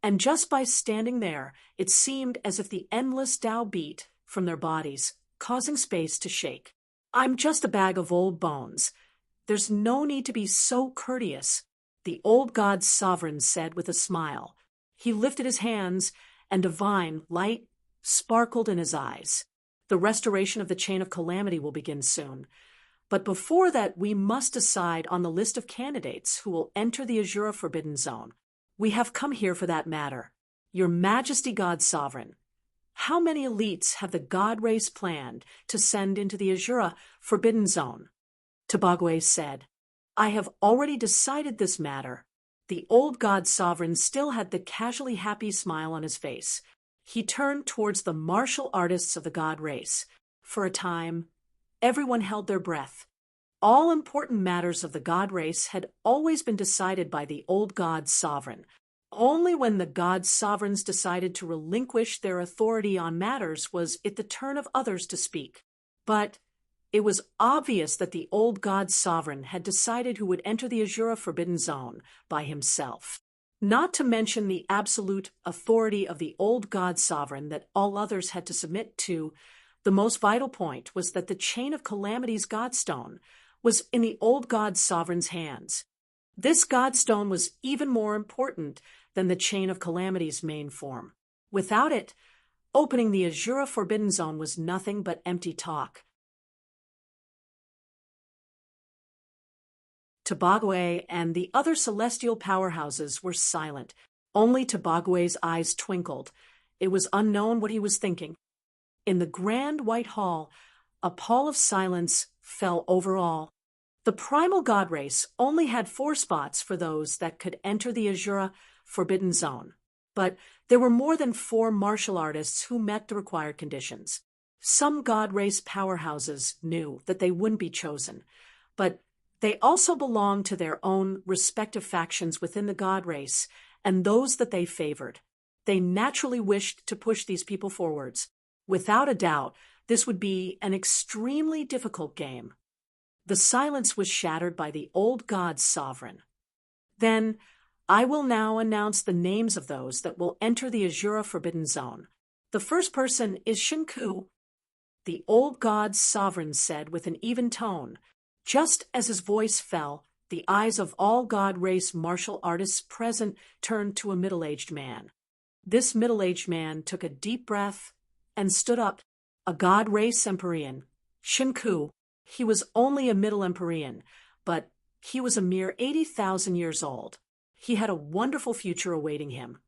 and just by standing there, it seemed as if the endless Tao beat from their bodies, causing space to shake. "I'm just a bag of old bones. There's no need to be so courteous," the old god sovereign said with a smile. He lifted his hands, and divine light sparkled in his eyes. "The restoration of the chain of calamity will begin soon. But before that, we must decide on the list of candidates who will enter the Azura Forbidden Zone. We have come here for that matter." Your Majesty God Sovereign, how many elites have the God race planned to send into the Azura Forbidden Zone? Tabagwe said, I have already decided this matter. The old God Sovereign still had the casually happy smile on his face. He turned towards the martial artists of the God race. For a time, everyone held their breath. All important matters of the God race had always been decided by the old God Sovereign. Only when the God Sovereigns decided to relinquish their authority on matters was it the turn of others to speak. But it was obvious that the old God Sovereign had decided who would enter the Azura Forbidden Zone by himself. Not to mention the absolute authority of the old God Sovereign that all others had to submit to, the most vital point was that the Chain of Calamity's Godstone was in the old God Sovereign's hands. This Godstone was even more important than the Chain of Calamity's main form. Without it, opening the Azura Forbidden Zone was nothing but empty talk. Tabagwe and the other celestial powerhouses were silent. Only Tabagwe's eyes twinkled. It was unknown what he was thinking. In the grand white hall, a pall of silence fell over all. The primal God race only had 4 spots for those that could enter the Azura Forbidden Zone. But there were more than 4 martial artists who met the required conditions. Some God race powerhouses knew that they wouldn't be chosen, but they also belonged to their own respective factions within the God race and those that they favored. They naturally wished to push these people forwards. Without a doubt, this would be an extremely difficult game. The silence was shattered by the old God Sovereign. Then, I will now announce the names of those that will enter the Azura Forbidden Zone. The first person is Shinku. The old God Sovereign said with an even tone. Just as his voice fell, the eyes of all God race martial artists present turned to a middle-aged man. This middle-aged man took a deep breath and stood up. A God race Empyrean, Shinku. He was only a middle Empyrean, but he was a mere 80,000 years old. He had a wonderful future awaiting him.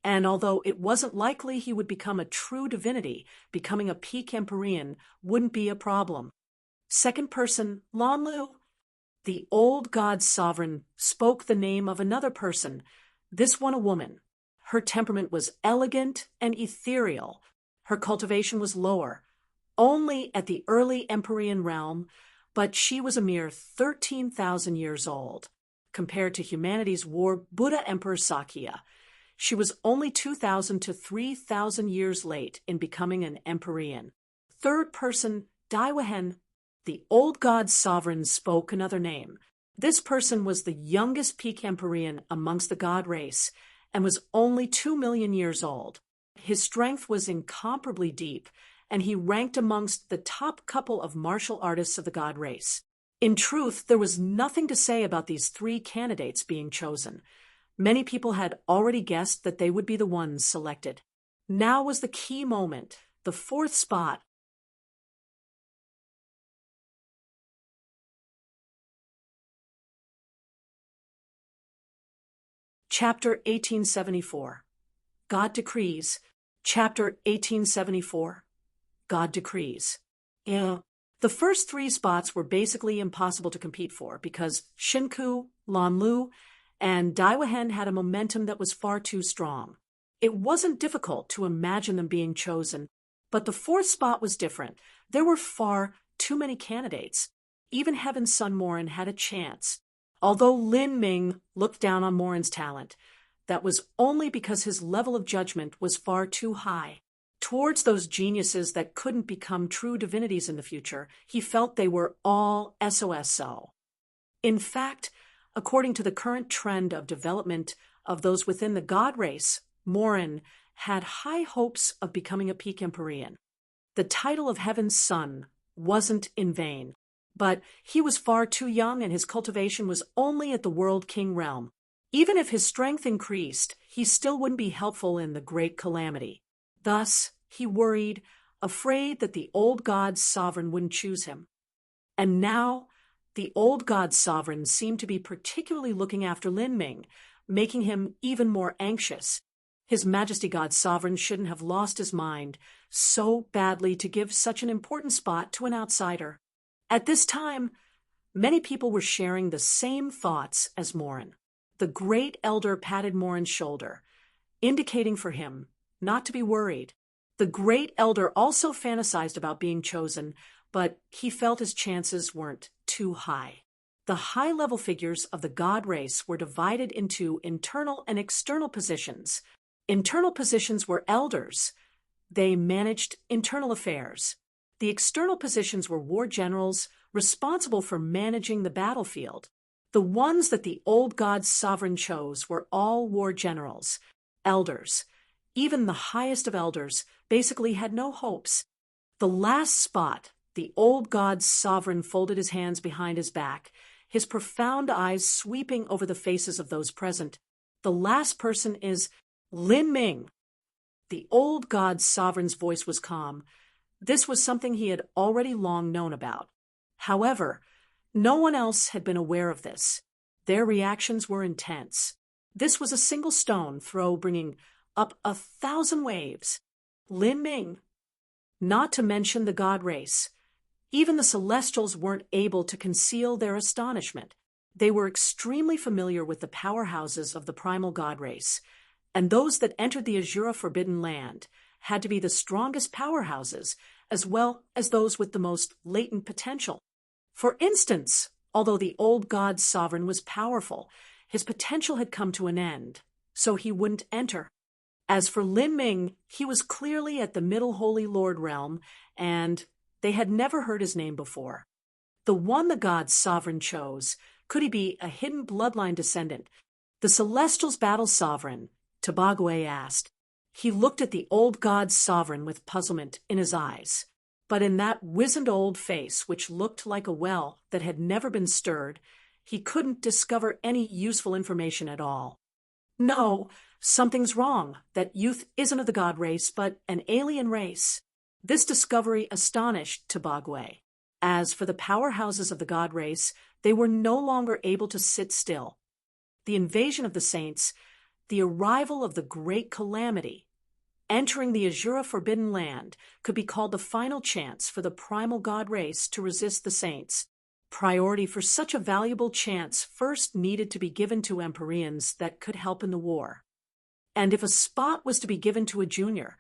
And although it wasn't likely he would become a true divinity, becoming a peak Empyrean wouldn't be a problem. Second person, Lanlu. The old God Sovereign spoke the name of another person, this one a woman. Her temperament was elegant and ethereal. Her cultivation was lower, only at the early Empyrean realm, but she was a mere 13,000 years old. Compared to humanity's war Buddha Emperor Sakya, she was only 2,000 to 3,000 years late in becoming an Empyrean. Third person, Daiwahen. The old God Sovereign spoke another name. This person was the youngest peak Empyrean amongst the God race and was only 2 million years old. His strength was incomparably deep, and he ranked amongst the top couple of martial artists of the God race. In truth, there was nothing to say about these 3 candidates being chosen. Many people had already guessed that they would be the ones selected. Now was the key moment, the 4th spot. Chapter 1874. God Decrees. Chapter 1874. God Decrees. The first 3 spots were basically impossible to compete for because Shinku, Lanlu, and Daiwahen had a momentum that was far too strong. It wasn't difficult to imagine them being chosen, but the 4th spot was different. There were far too many candidates. Even Heaven's son Morin had a chance. Although Lin Ming looked down on Morin's talent, that was only because his level of judgment was far too high. Towards those geniuses that couldn't become true divinities in the future, he felt they were all SOSO. In fact, according to the current trend of development of those within the God race, Morin had high hopes of becoming a peak Empyrean. The title of Heaven's son wasn't in vain, but he was far too young and his cultivation was only at the World King realm. Even if his strength increased, he still wouldn't be helpful in the great calamity. Thus, he worried, afraid that the old God Sovereign wouldn't choose him. And now, the old God Sovereign seemed to be particularly looking after Lin Ming, making him even more anxious. His Majesty God Sovereign shouldn't have lost his mind so badly to give such an important spot to an outsider. At this time, many people were sharing the same thoughts as Morin. The great elder patted Morin's shoulder, indicating for him not to be worried. The great elder also fantasized about being chosen, but he felt his chances weren't too high. The high-level figures of the god race were divided into internal and external positions. Internal positions were elders. They managed internal affairs. The external positions were war generals responsible for managing the battlefield. The ones that the old god sovereign chose were all war generals, elders. Even the highest of elders basically had no hopes. The last spot, the old god sovereign folded his hands behind his back, his profound eyes sweeping over the faces of those present. The last person is Lin Ming. The old god sovereign's voice was calm. This was something he had already long known about. However, no one else had been aware of this. Their reactions were intense. This was a single stone throw bringing up 1,000 waves. Lin Ming. Not to mention the god race. Even the Celestials weren't able to conceal their astonishment. They were extremely familiar with the powerhouses of the primal god race, and those that entered the Azura Forbidden Land had to be the strongest powerhouses, as well as those with the most latent potential. For instance, although the old god sovereign was powerful, his potential had come to an end, so he wouldn't enter. As for Lin Ming, he was clearly at the Middle Holy Lord realm, and they had never heard his name before. The one the god sovereign chose, could he be a hidden bloodline descendant? The Celestials' battle sovereign, Tabagwe asked. He looked at the old god sovereign with puzzlement in his eyes. But in that wizened old face, which looked like a well that had never been stirred, he couldn't discover any useful information at all. No, something's wrong. That youth isn't of the god race, but an alien race. This discovery astonished Tabagwe. As for the powerhouses of the god race, they were no longer able to sit still. The invasion of the saints, the arrival of the great calamity, entering the Azura Forbidden Land could be called the final chance for the primal god race to resist the saints. Priority for such a valuable chance first needed to be given to Empyreans that could help in the war. And if a spot was to be given to a junior,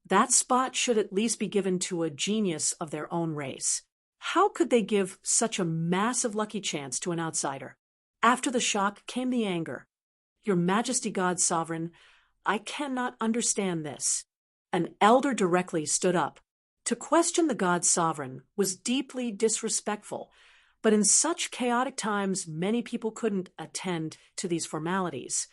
that spot should at least be given to a genius of their own race. How could they give such a massive lucky chance to an outsider? After the shock came the anger. Your Majesty God Sovereign, I cannot understand this. An elder directly stood up. To question the God Sovereign was deeply disrespectful, but in such chaotic times many people couldn't attend to these formalities.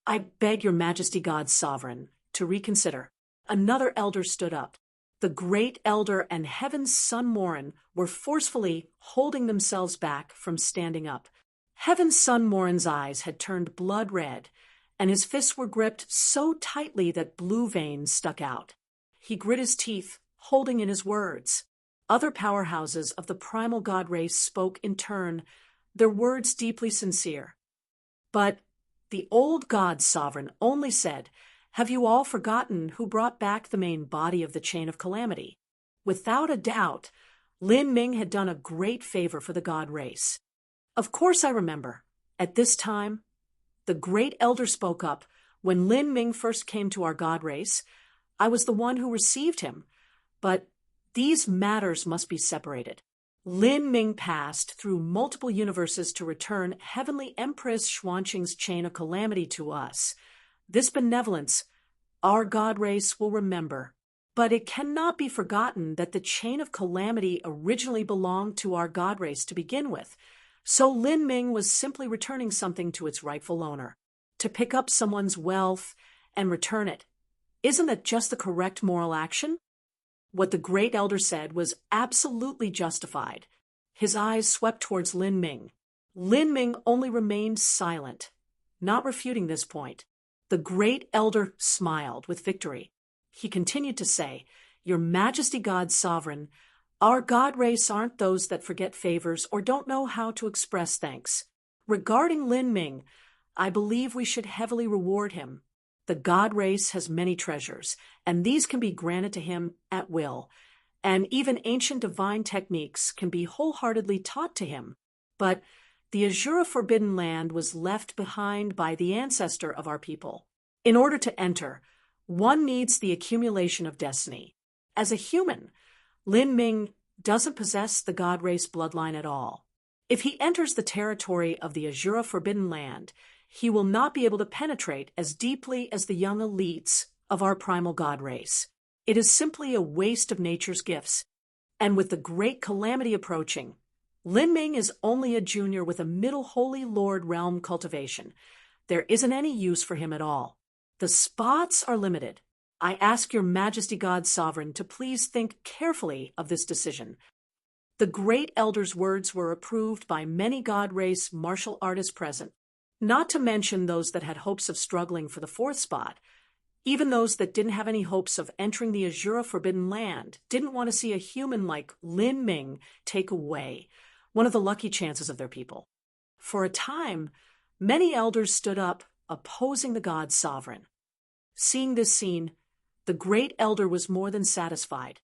I beg your Majesty God Sovereign to reconsider. Another elder stood up. The great elder and Heaven's son Morin were forcefully holding themselves back from standing up. Heaven's son Morin's eyes had turned blood red, and his fists were gripped so tightly that blue veins stuck out. He grit his teeth, holding in his words. Other powerhouses of the primal god race spoke in turn, their words deeply sincere. But the old god sovereign only said, "Have you all forgotten who brought back the main body of the chain of calamity?" Without a doubt, Lin Ming had done a great favor for the god race. Of course I remember. At this time, the great elder spoke up. When Lin Ming first came to our god race, I was the one who received him. But these matters must be separated. Lin Ming passed through multiple universes to return Heavenly Empress Xuanqing's chain of calamity to us. This benevolence, our god race will remember. But it cannot be forgotten that the chain of calamity originally belonged to our god race to begin with. So Lin Ming was simply returning something to its rightful owner. To pick up someone's wealth and return it, isn't that just the correct moral action? What the great elder said was absolutely justified. His eyes swept towards Lin Ming. Lin Ming only remained silent, not refuting this point. The great elder smiled with victory. He continued to say, "Your Majesty God Sovereign, our god race aren't those that forget favors or don't know how to express thanks. Regarding Lin Ming, I believe we should heavily reward him. The god race has many treasures, and these can be granted to him at will, and even ancient divine techniques can be wholeheartedly taught to him. But the Azura Forbidden Land was left behind by the ancestor of our people. In order to enter, one needs the accumulation of destiny. As a human, Lin Ming doesn't possess the god race bloodline at all. If he enters the territory of the Azura Forbidden Land, he will not be able to penetrate as deeply as the young elites of our primal god race. It is simply a waste of nature's gifts. And with the great calamity approaching, Lin Ming is only a junior with a middle Holy Lord realm cultivation. There isn't any use for him at all. The spots are limited. I ask your Majesty God Sovereign to please think carefully of this decision. The great elder's words were approved by many god race martial artists present, not to mention those that had hopes of struggling for the fourth spot. Even those that didn't have any hopes of entering the Azura Forbidden Land didn't want to see a human like Lin Ming take away one of the lucky chances of their people. For a time, many elders stood up, opposing the god sovereign. Seeing this scene, the great elder was more than satisfied.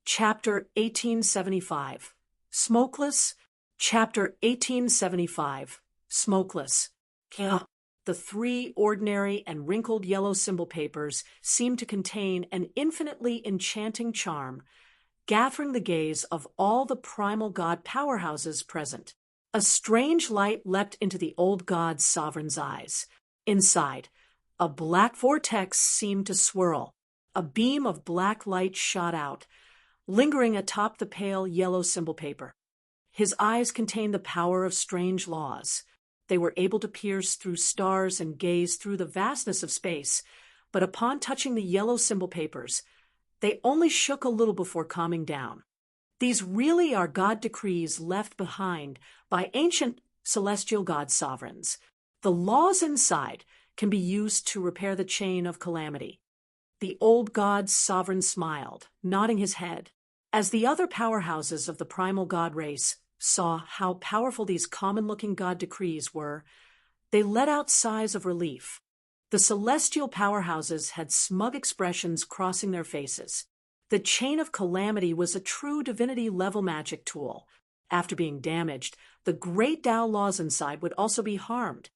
Chapter 1875. Smokeless. Chapter 1875. Smokeless. The three ordinary and wrinkled yellow symbol papers seemed to contain an infinitely enchanting charm, gathering the gaze of all the primal god powerhouses present. A strange light leapt into the old god's sovereign's eyes. Inside, a black vortex seemed to swirl. A beam of black light shot out, lingering atop the pale yellow symbol paper. His eyes contained the power of strange laws. They were able to pierce through stars and gaze through the vastness of space, but upon touching the yellow symbol papers, they only shook a little before calming down. These really are god decrees left behind by ancient celestial god sovereigns. The laws inside can be used to repair the chain of calamity. The old god's sovereign smiled, nodding his head. As the other powerhouses of the primal god race saw how powerful these common-looking god decrees were, they let out sighs of relief. The celestial powerhouses had smug expressions crossing their faces. The chain of calamity was a true divinity-level magic tool. After being damaged, the great Tao laws inside would also be harmed.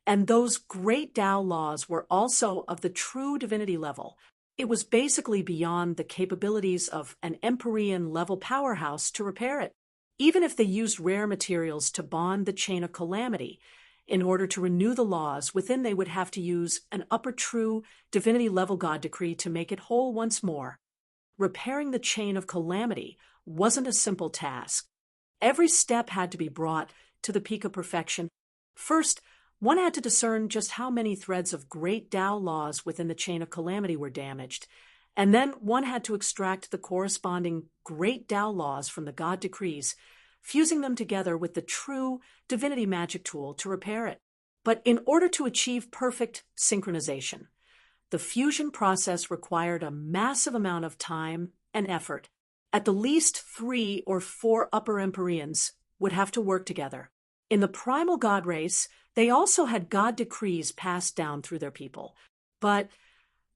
And those great Tao laws were also of the true divinity level. It was basically beyond the capabilities of an Empyrean-level powerhouse to repair it. Even if they used rare materials to bond the chain of calamity, in order to renew the laws within, they would have to use an upper true divinity-level god decree to make it whole once more. Repairing the chain of calamity wasn't a simple task. Every step had to be brought to the peak of perfection. First, one had to discern just how many threads of great Tao laws within the chain of calamity were damaged, and then one had to extract the corresponding great Tao laws from the god decrees, fusing them together with the true divinity magic tool to repair it. But in order to achieve perfect synchronization, the fusion process required a massive amount of time and effort. At the least 3 or 4 upper Empyreans would have to work together. In the primal god race, they also had god decrees passed down through their people. But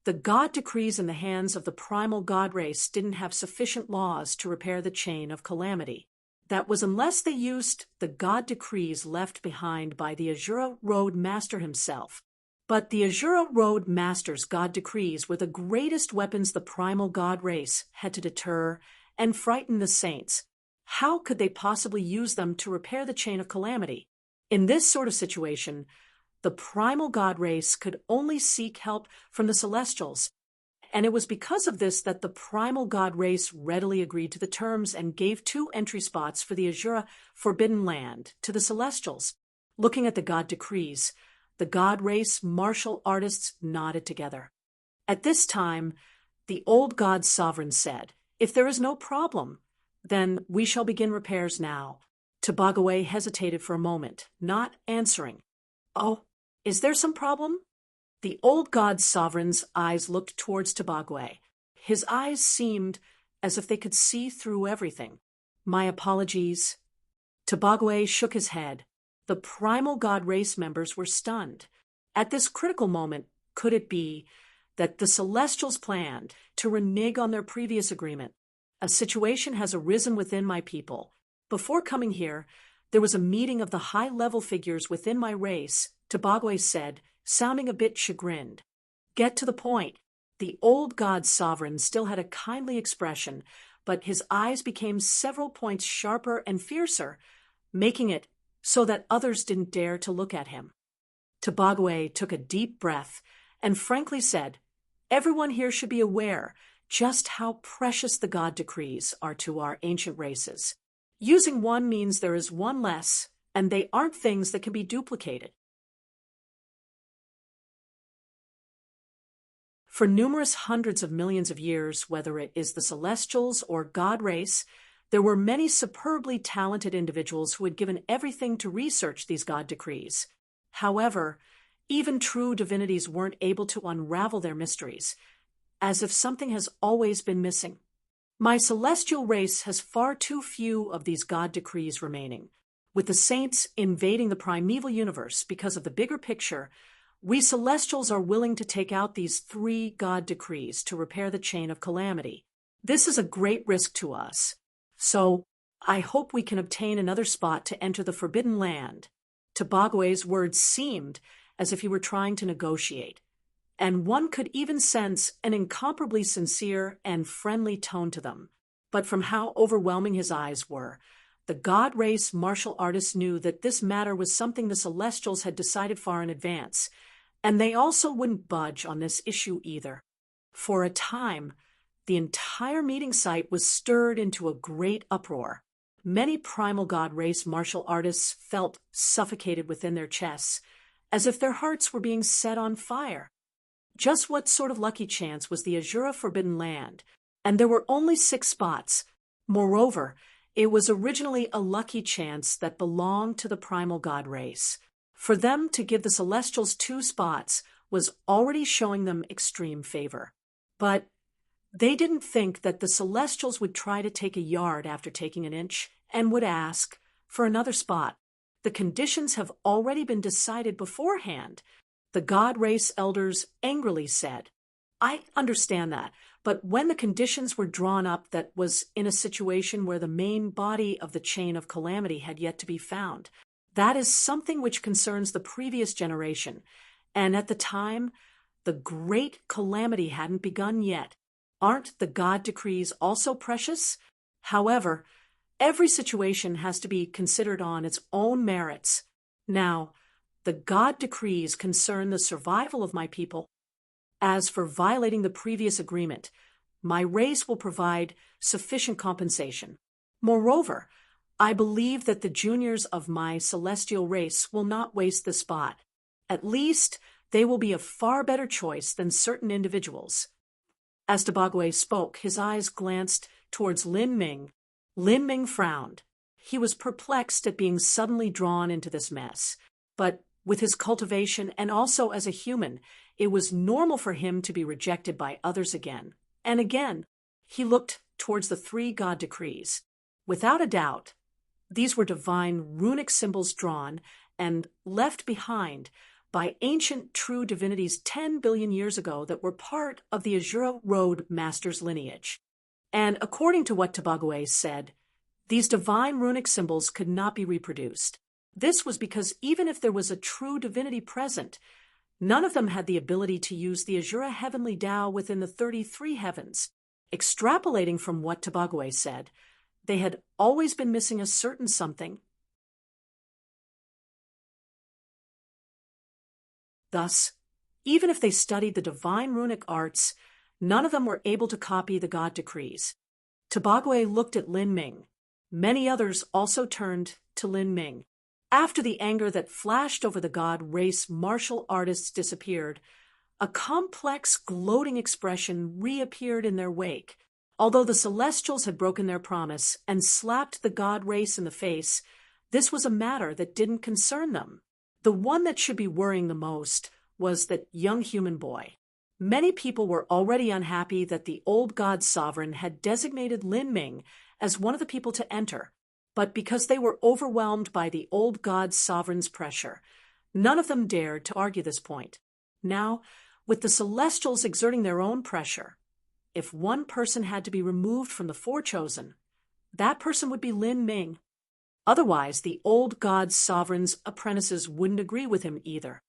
the god decrees in the hands of the primal god race didn't have sufficient laws to repair the chain of calamity. That was unless they used the god decrees left behind by the Azura Road Master himself. But the Azura Road Master's god decrees were the greatest weapons the primal god race had to deter and frighten the saints. How could they possibly use them to repair the chain of calamity? In this sort of situation, the primal god race could only seek help from the Celestials, and it was because of this that the primal god race readily agreed to the terms and gave 2 entry spots for the Azura Forbidden Land to the Celestials. Looking at the god decrees, the god race martial artists nodded together. At this time, the old god sovereign said, "If there is no problem, then we shall begin repairs now." Tobagawe hesitated for a moment, not answering. "Oh, Is there some problem? The old god sovereign's eyes looked towards Tabagwe. His eyes seemed as if they could see through everything. My apologies. Tabagwe shook his head. The primal god race members were stunned. At this critical moment, could it be that the Celestials planned to renege on their previous agreement? A situation has arisen within my people. Before coming here, there was a meeting of the high-level figures within my race, Tabagwe said, sounding a bit chagrined. Get to the point. The old god sovereign still had a kindly expression, but his eyes became several points sharper and fiercer, making it so that others didn't dare to look at him. Tabagwe took a deep breath and frankly said, "Everyone here should be aware just how precious the god decrees are to our ancient races. Using one means there is one less, and they aren't things that can be duplicated." For numerous hundreds of millions of years, whether it is the Celestials or God race, there were many superbly talented individuals who had given everything to research these God decrees. However, even true divinities weren't able to unravel their mysteries, as if something has always been missing. My celestial race has far too few of these God decrees remaining. With the saints invading the primeval universe because of the bigger picture, we Celestials are willing to take out these 3 God decrees to repair the chain of calamity. This is a great risk to us. So, I hope we can obtain another spot to enter the Forbidden Land. Tabagwe's words seemed as if he were trying to negotiate, and one could even sense an incomparably sincere and friendly tone to them. But from how overwhelming his eyes were, the God race martial artists knew that this matter was something the Celestials had decided far in advance, and they also wouldn't budge on this issue either. For a time, the entire meeting site was stirred into a great uproar. Many primal god race martial artists felt suffocated within their chests, as if their hearts were being set on fire. Just what sort of lucky chance was the Azura Forbidden Land? And there were only 6 spots. Moreover, it was originally a lucky chance that belonged to the primal god race. For them to give the Celestials 2 spots was already showing them extreme favor. But they didn't think that the Celestials would try to take a yard after taking an inch and would ask for another spot. The conditions have already been decided beforehand, the God race elders angrily said. I understand that, but when the conditions were drawn up, that was in a situation where the main body of the chain of calamity had yet to be found. That is something which concerns the previous generation, and at the time, the great calamity hadn't begun yet. Aren't the God decrees also precious? However, every situation has to be considered on its own merits. Now, the God decrees concern the survival of my people. As for violating the previous agreement, my race will provide sufficient compensation. Moreover, I believe that the juniors of my celestial race will not waste the spot. At least, they will be a far better choice than certain individuals. As Tabagwe spoke, his eyes glanced towards Lin Ming. Lin Ming frowned. He was perplexed at being suddenly drawn into this mess. But with his cultivation and also as a human, it was normal for him to be rejected by others again. And again, he looked towards the 3 God decrees. Without a doubt, these were divine runic symbols drawn and left behind by ancient true divinities 10 billion years ago that were part of the Azura Road Master's lineage. And according to what Tabagwe said, these divine runic symbols could not be reproduced. This was because even if there was a true divinity present, none of them had the ability to use the Azura Heavenly Tao within the 33 heavens. Extrapolating from what Tabagwe said, they had always been missing a certain something. Thus, even if they studied the divine runic arts, none of them were able to copy the God decrees. Tabagwe looked at Lin Ming. Many others also turned to Lin Ming. After the anger that flashed over the God race martial artists disappeared, a complex, gloating expression reappeared in their wake. Although the Celestials had broken their promise and slapped the God race in the face, this was a matter that didn't concern them. The one that should be worrying the most was that young human boy. Many people were already unhappy that the old god sovereign had designated Lin Ming as one of the people to enter, but because they were overwhelmed by the old god sovereign's pressure, none of them dared to argue this point. Now, with the Celestials exerting their own pressure, if one person had to be removed from the four chosen, that person would be Lin Ming. Otherwise, the old god sovereign's apprentices wouldn't agree with him either.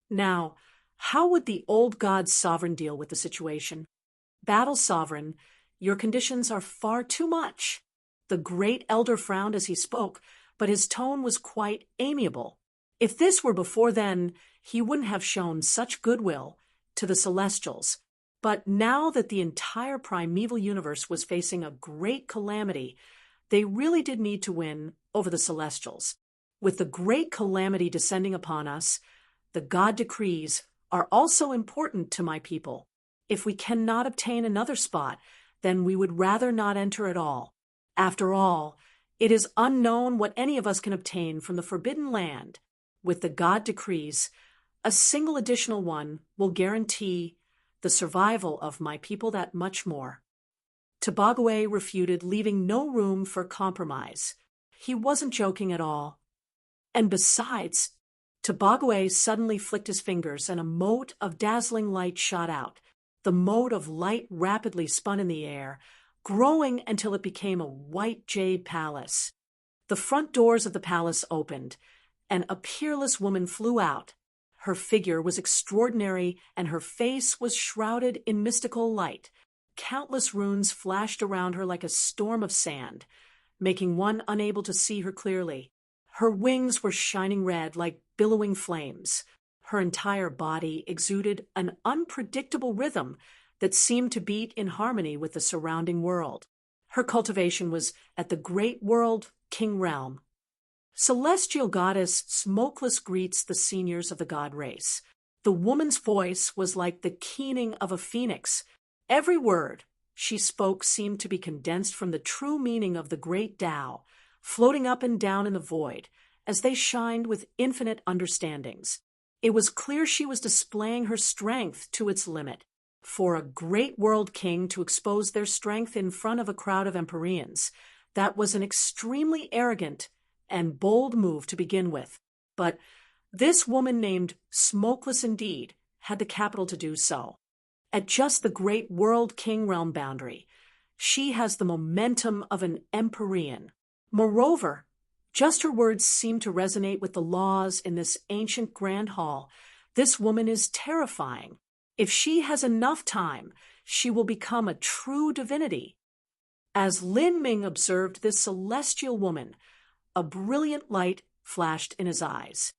Now, how would the old god sovereign deal with the situation? Battle sovereign, your conditions are far too much. The great elder frowned as he spoke, but his tone was quite amiable. If this were before then, he wouldn't have shown such goodwill to the Celestials. But now that the entire primeval universe was facing a great calamity, they really did need to win over the Celestials. With the great calamity descending upon us, the God decrees are also important to my people. If we cannot obtain another spot, then we would rather not enter at all. After all, it is unknown what any of us can obtain from the Forbidden Land. With the God decrees, a single additional one will guarantee the survival of my people that much more. Tobagwe refuted, leaving no room for compromise. He wasn't joking at all. And besides, Tobagwe suddenly flicked his fingers and a mote of dazzling light shot out. The mote of light rapidly spun in the air, growing until it became a white jade palace. The front doors of the palace opened, and a peerless woman flew out. Her figure was extraordinary, and her face was shrouded in mystical light. Countless runes flashed around her like a storm of sand, making one unable to see her clearly. Her wings were shining red like billowing flames. Her entire body exuded an unpredictable rhythm that seemed to beat in harmony with the surrounding world. Her cultivation was at the great world king realm. Celestial goddess Smokeless greets the seniors of the god race. The woman's voice was like the keening of a phoenix. Every word she spoke seemed to be condensed from the true meaning of the great Tao, floating up and down in the void, as they shined with infinite understandings. It was clear she was displaying her strength to its limit. For a great world king to expose their strength in front of a crowd of Empyreans, that was an extremely arrogant and bold move to begin with. But this woman named Smokeless indeed had the capital to do so. At just the great world king realm boundary, she has the momentum of an Empyrean. Moreover, just her words seem to resonate with the laws in this ancient grand hall. This woman is terrifying. If she has enough time, she will become a true divinity. As Lin Ming observed this celestial woman, a brilliant light flashed in his eyes.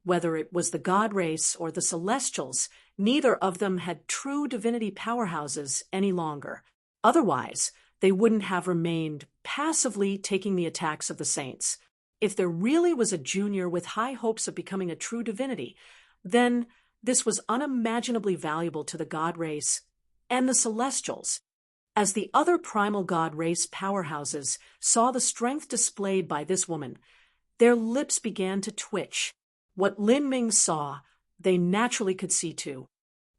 Whether it was the god race or the Celestials, neither of them had true divinity powerhouses any longer. Otherwise, they wouldn't have remained passively taking the attacks of the saints. If there really was a junior with high hopes of becoming a true divinity, then this was unimaginably valuable to the god race and the Celestials. As the other primal god race powerhouses saw the strength displayed by this woman, their lips began to twitch. What Lin Ming saw, they naturally could see too.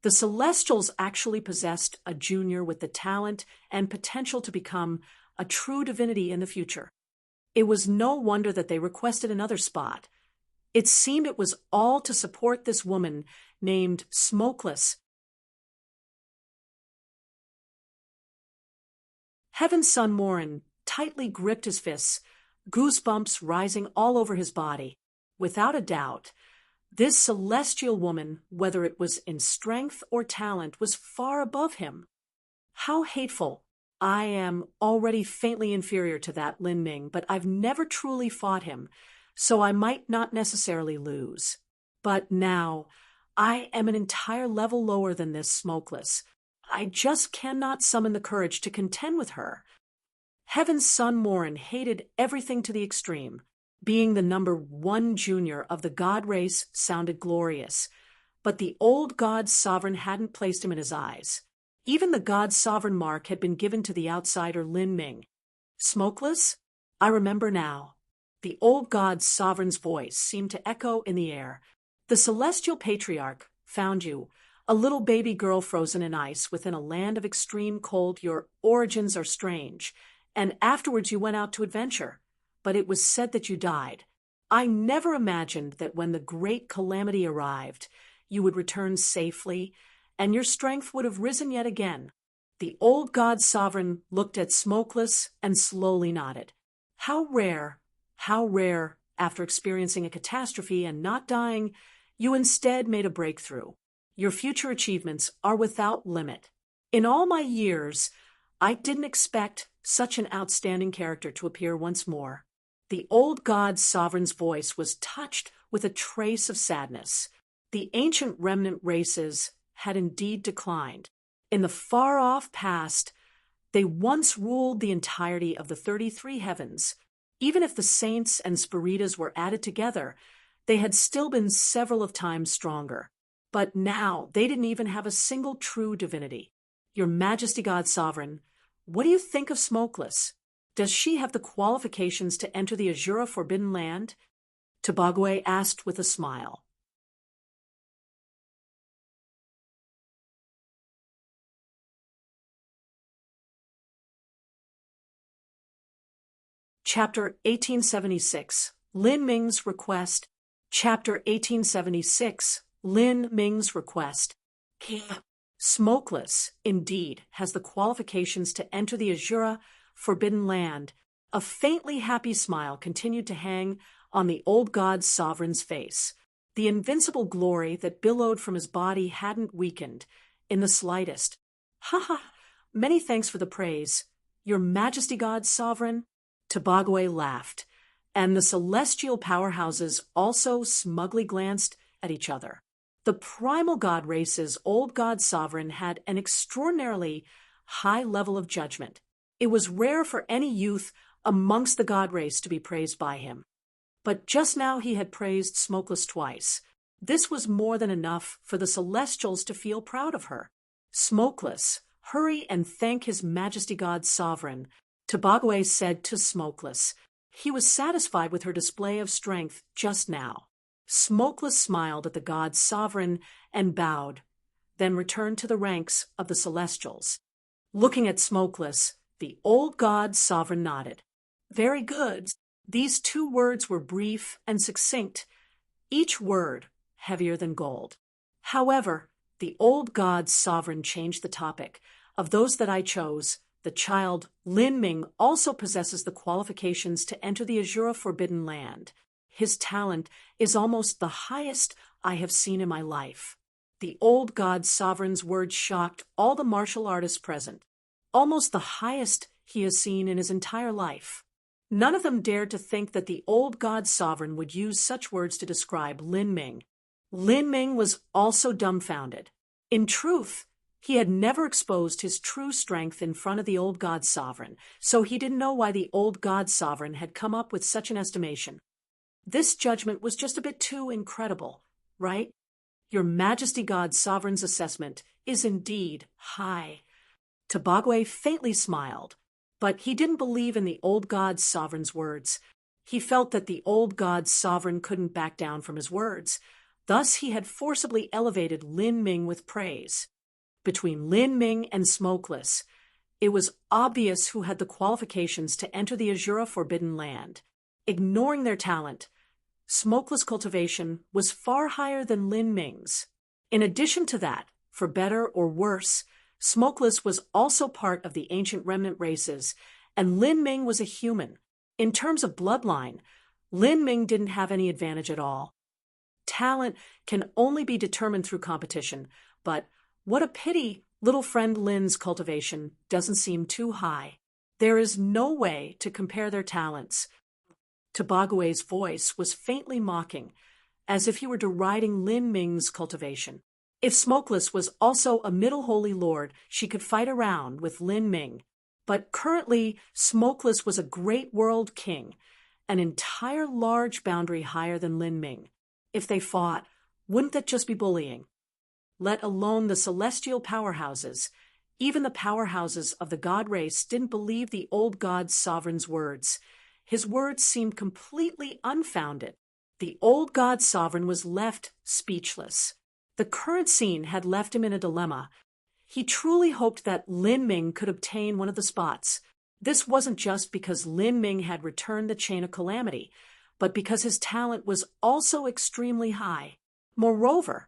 The Celestials actually possessed a junior with the talent and potential to become a true divinity in the future. It was no wonder that they requested another spot. It seemed it was all to support this woman named Smokeless. Heaven's Son Morin tightly gripped his fists, goosebumps rising all over his body. Without a doubt, this celestial woman, whether it was in strength or talent, was far above him. How hateful! I am already faintly inferior to that Lin Ming, but I've never truly fought him, so I might not necessarily lose. But now, I am an entire level lower than this Smokeless. I just cannot summon the courage to contend with her. Heaven's Son Morin hated everything to the extreme. Being the number 1 junior of the god race sounded glorious, but the old god sovereign hadn't placed him in his eyes. Even the god sovereign mark had been given to the outsider Lin Ming. Smokeless? I remember now. The old god sovereign's voice seemed to echo in the air. The celestial patriarch found you, a little baby girl frozen in ice within a land of extreme cold. Your origins are strange, and afterwards you went out to adventure, but it was said that you died. I never imagined that when the great calamity arrived, you would return safely, and your strength would have risen yet again. The old god sovereign looked at Smokeless and slowly nodded. How rare, after experiencing a catastrophe and not dying, you instead made a breakthrough. Your future achievements are without limit. In all my years, I didn't expect such an outstanding character to appear once more. The old god sovereign's voice was touched with a trace of sadness. The ancient remnant races had indeed declined. In the far-off past, they once ruled the entirety of the 33 heavens. Even if the saints and spiritas were added together, they had still been several of times stronger. But now they didn't even have a single true divinity. Your Majesty God Sovereign, what do you think of Smokeless? Does she have the qualifications to enter the Azura Forbidden Land? Tabagwe asked with a smile. Chapter 1876, Lin Ming's Request. Chapter 1876, Lin Ming's Request. Smokeless, indeed, has the qualifications to enter the Azura Forbidden Land. A faintly happy smile continued to hang on the old god's sovereign's face. The invincible glory that billowed from his body hadn't weakened in the slightest. Ha ha! Many thanks for the praise, Your Majesty God Sovereign. Tabagwe laughed, and the celestial powerhouses also smugly glanced at each other. The primal god race's old god sovereign had an extraordinarily high level of judgment. It was rare for any youth amongst the god race to be praised by him. But just now he had praised Smokeless twice. This was more than enough for the Celestials to feel proud of her. Smokeless, hurry and thank His Majesty God Sovereign, Tabagwe said to Smokeless. He was satisfied with her display of strength just now. Smokeless smiled at the god sovereign and bowed, then returned to the ranks of the Celestials. Looking at Smokeless, the old god sovereign nodded. Very good. These 2 words were brief and succinct, each word heavier than gold. However, the old god sovereign changed the topic. Of those that I chose, the child Lin Ming also possesses the qualifications to enter the Azura Forbidden Land. His talent is almost the highest I have seen in my life. The old god sovereign's words shocked all the martial artists present. Almost the highest he has seen in his entire life. None of them dared to think that the old god sovereign would use such words to describe Lin Ming. Lin Ming was also dumbfounded. In truth, he had never exposed his true strength in front of the old god sovereign, so he didn't know why the old god sovereign had come up with such an estimation. This judgment was just a bit too incredible, right? Your Majesty God Sovereign's assessment is indeed high. Tabagwe faintly smiled, but he didn't believe in the old god sovereign's words. He felt that the old god sovereign couldn't back down from his words. Thus he had forcibly elevated Lin Ming with praise. Between Lin Ming and Smokeless, it was obvious who had the qualifications to enter the Azura Forbidden Land. Ignoring their talent, Smokeless cultivation was far higher than Lin Ming's. In addition to that, for better or worse, Smokeless was also part of the ancient remnant races, and Lin Ming was a human. In terms of bloodline, Lin Ming didn't have any advantage at all. Talent can only be determined through competition, but what a pity little friend Lin's cultivation doesn't seem too high. There is no way to compare their talents. Tabagwe's voice was faintly mocking, as if he were deriding Lin Ming's cultivation. If Smokeless was also a middle holy lord, she could fight around with Lin Ming. But currently, Smokeless was a great world king, an entire large boundary higher than Lin Ming. If they fought, wouldn't that just be bullying? Let alone the celestial powerhouses. Even the powerhouses of the god race didn't believe the old god sovereign's words. His words seemed completely unfounded. The old god sovereign was left speechless. The current scene had left him in a dilemma. He truly hoped that Lin Ming could obtain one of the spots. This wasn't just because Lin Ming had returned the Chain of Calamity, but because his talent was also extremely high. Moreover,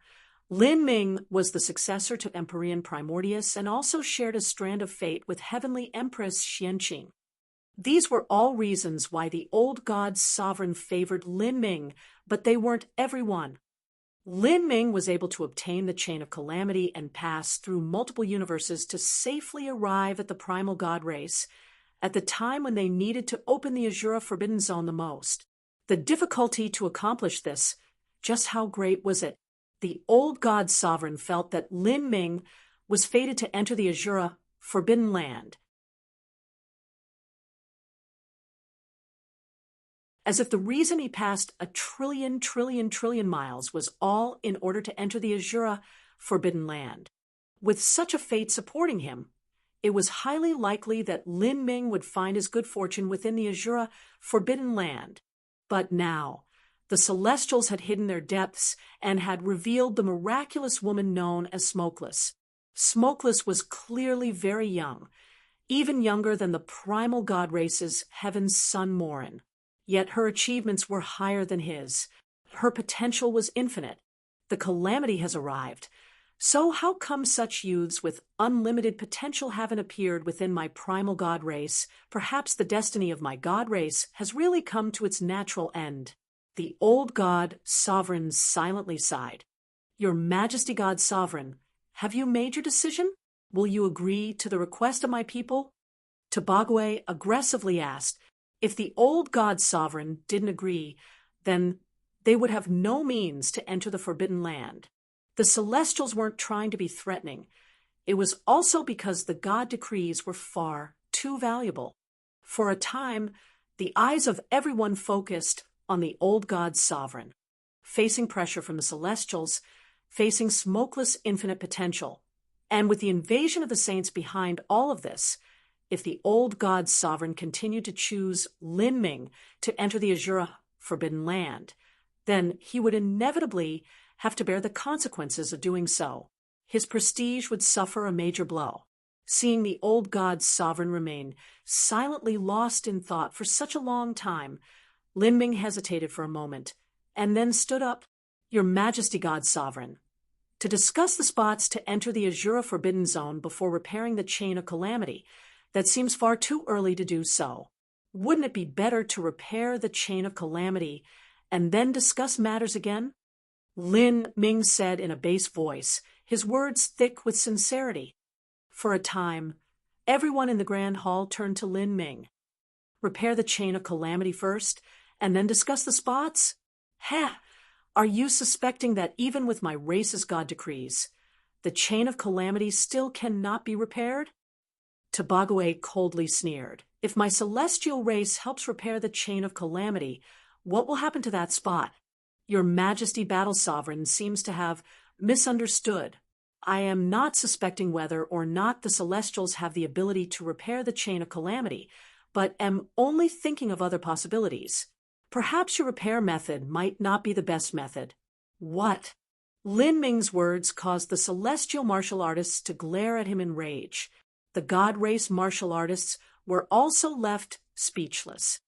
Lin Ming was the successor to Empyrean Primordius and also shared a strand of fate with Heavenly Empress Xianqing. These were all reasons why the old god's sovereign favored Lin Ming, but they weren't every one. Lin Ming was able to obtain the Chain of Calamity and pass through multiple universes to safely arrive at the primal god race at the time when they needed to open the Azura Forbidden Zone the most. The difficulty to accomplish this, just how great was it? The old god sovereign felt that Lin Ming was fated to enter the Azura Forbidden Land, as if the reason he passed a trillion miles was all in order to enter the Azura Forbidden Land. With such a fate supporting him, it was highly likely that Lin Ming would find his good fortune within the Azura Forbidden Land. But now, the Celestials had hidden their depths and had revealed the miraculous woman known as Smokeless. Smokeless was clearly very young, even younger than the primal god race's Heaven's son Morin. Yet her achievements were higher than his. Her potential was infinite. The calamity has arrived. So how come such youths with unlimited potential haven't appeared within my primal god race? Perhaps the destiny of my god race has really come to its natural end. The old god sovereign silently sighed. Your Majesty God Sovereign, have you made your decision? Will you agree to the request of my people? Tabagwe aggressively asked. If the old god sovereign didn't agree, then they would have no means to enter the Forbidden Land. The Celestials weren't trying to be threatening. It was also because the god decrees were far too valuable. For a time, the eyes of everyone focused on the old god sovereign, facing pressure from the Celestials, facing Smokeless infinite potential. And with the invasion of the Saints behind all of this, if the old god sovereign continued to choose Lin Ming to enter the Azura Forbidden Land, then he would inevitably have to bear the consequences of doing so. His prestige would suffer a major blow. Seeing the old god sovereign remain silently lost in thought for such a long time, Lin Ming hesitated for a moment, and then stood up. Your Majesty God Sovereign, to discuss the spots to enter the Azura Forbidden Zone before repairing the Chain of Calamity, that seems far too early to do so. Wouldn't it be better to repair the Chain of Calamity and then discuss matters again? Lin Ming said in a bass voice, his words thick with sincerity. For a time, everyone in the Grand Hall turned to Lin Ming. Repair the Chain of Calamity first, and then discuss the spots? Ha! Are you suspecting that even with my race's god decrees, the Chain of Calamity still cannot be repaired? Tabagwe coldly sneered. If my celestial race helps repair the Chain of Calamity, what will happen to that spot? Your Majesty Battle Sovereign seems to have misunderstood. I am not suspecting whether or not the Celestials have the ability to repair the Chain of Calamity, but am only thinking of other possibilities. Perhaps your repair method might not be the best method. What? Lin Ming's words caused the celestial martial artists to glare at him in rage. The god race martial artists were also left speechless.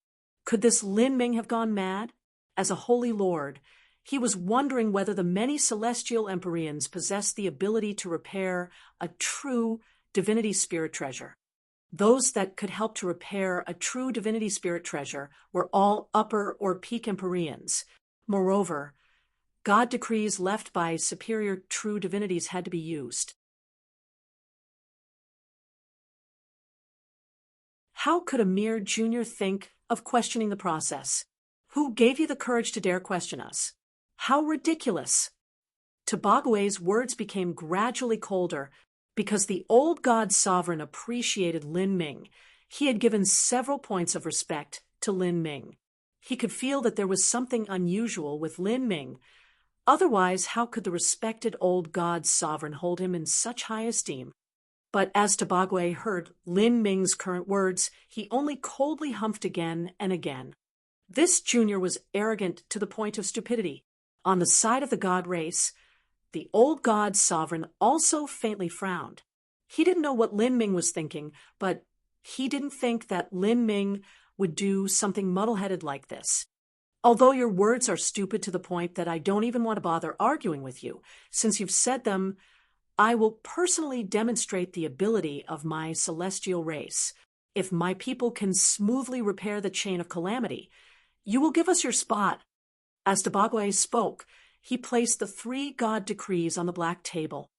Could this Lin Ming have gone mad? As a holy lord, he was wondering whether the many celestial Empyreans possessed the ability to repair a true divinity spirit treasure. Those that could help to repair a true divinity spirit treasure were all upper or peak Empyreans. Moreover, god decrees left by superior true divinities had to be used. How could a mere junior think of questioning the process? Who gave you the courage to dare question us? How ridiculous! Tabagwe's words became gradually colder because the old god sovereign appreciated Lin Ming. He had given several points of respect to Lin Ming. He could feel that there was something unusual with Lin Ming. Otherwise, how could the respected old god sovereign hold him in such high esteem? But as Tabagwe heard Lin Ming's current words, he only coldly humphed again and again. This junior was arrogant to the point of stupidity. On the side of the god race, the old god sovereign also faintly frowned. He didn't know what Lin Ming was thinking, but he didn't think that Lin Ming would do something muddle-headed like this. Although your words are stupid to the point that I don't even want to bother arguing with you, since you've said them, I will personally demonstrate the ability of my celestial race. If my people can smoothly repair the chain of calamity, you will give us your spot. As Tabagwe spoke, he placed the 3 god decrees on the black table.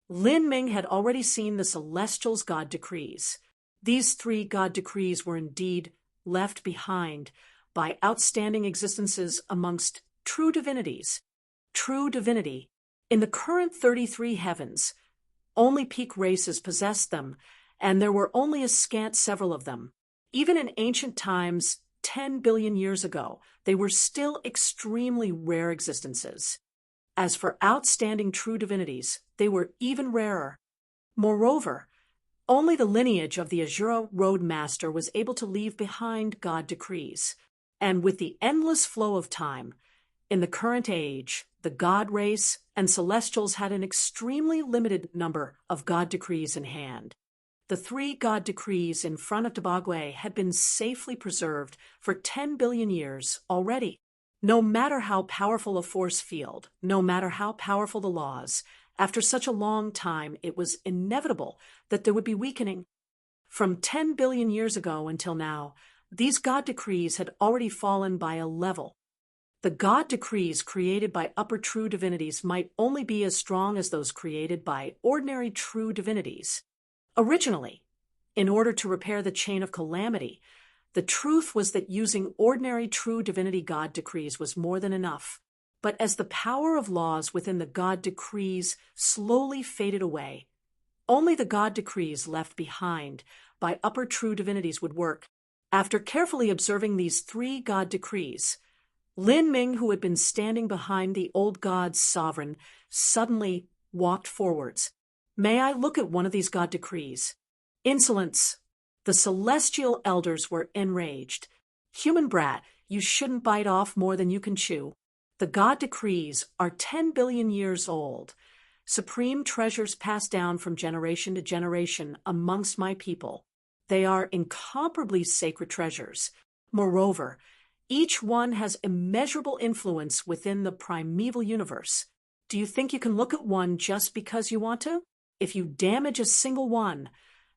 Lin Ming had already seen the Celestial's god decrees. These 3 god decrees were indeed left behind by outstanding existences amongst true divinities. True divinity. In the current 33 heavens, only peak races possessed them, and there were only a scant several of them. Even in ancient times, 10 billion years ago, they were still extremely rare existences. As for outstanding true divinities, they were even rarer. Moreover, only the lineage of the Azura Road Master was able to leave behind god decrees. And with the endless flow of time, in the current age, the god race and celestials had an extremely limited number of god decrees in hand. The 3 god decrees in front of Tabagwe had been safely preserved for 10 billion years already. No matter how powerful a force field, no matter how powerful the laws, after such a long time it was inevitable that there would be weakening. From 10 billion years ago until now, these god decrees had already fallen by a level. The god decrees created by upper true divinities might only be as strong as those created by ordinary true divinities. Originally, in order to repair the chain of calamity, the truth was that using ordinary true divinity god decrees was more than enough. But as the power of laws within the god decrees slowly faded away, only the god decrees left behind by upper true divinities would work. After carefully observing these 3 god decrees, Lin Ming, who had been standing behind the old god's sovereign, suddenly walked forwards. May I look at one of these god decrees? Insolence! The celestial elders were enraged. Human brat, you shouldn't bite off more than you can chew. The god decrees are 10 billion years old. Supreme treasures passed down from generation to generation amongst my people. They are incomparably sacred treasures. Moreover, each one has immeasurable influence within the primeval universe. Do you think you can look at one just because you want to? If you damage a single one,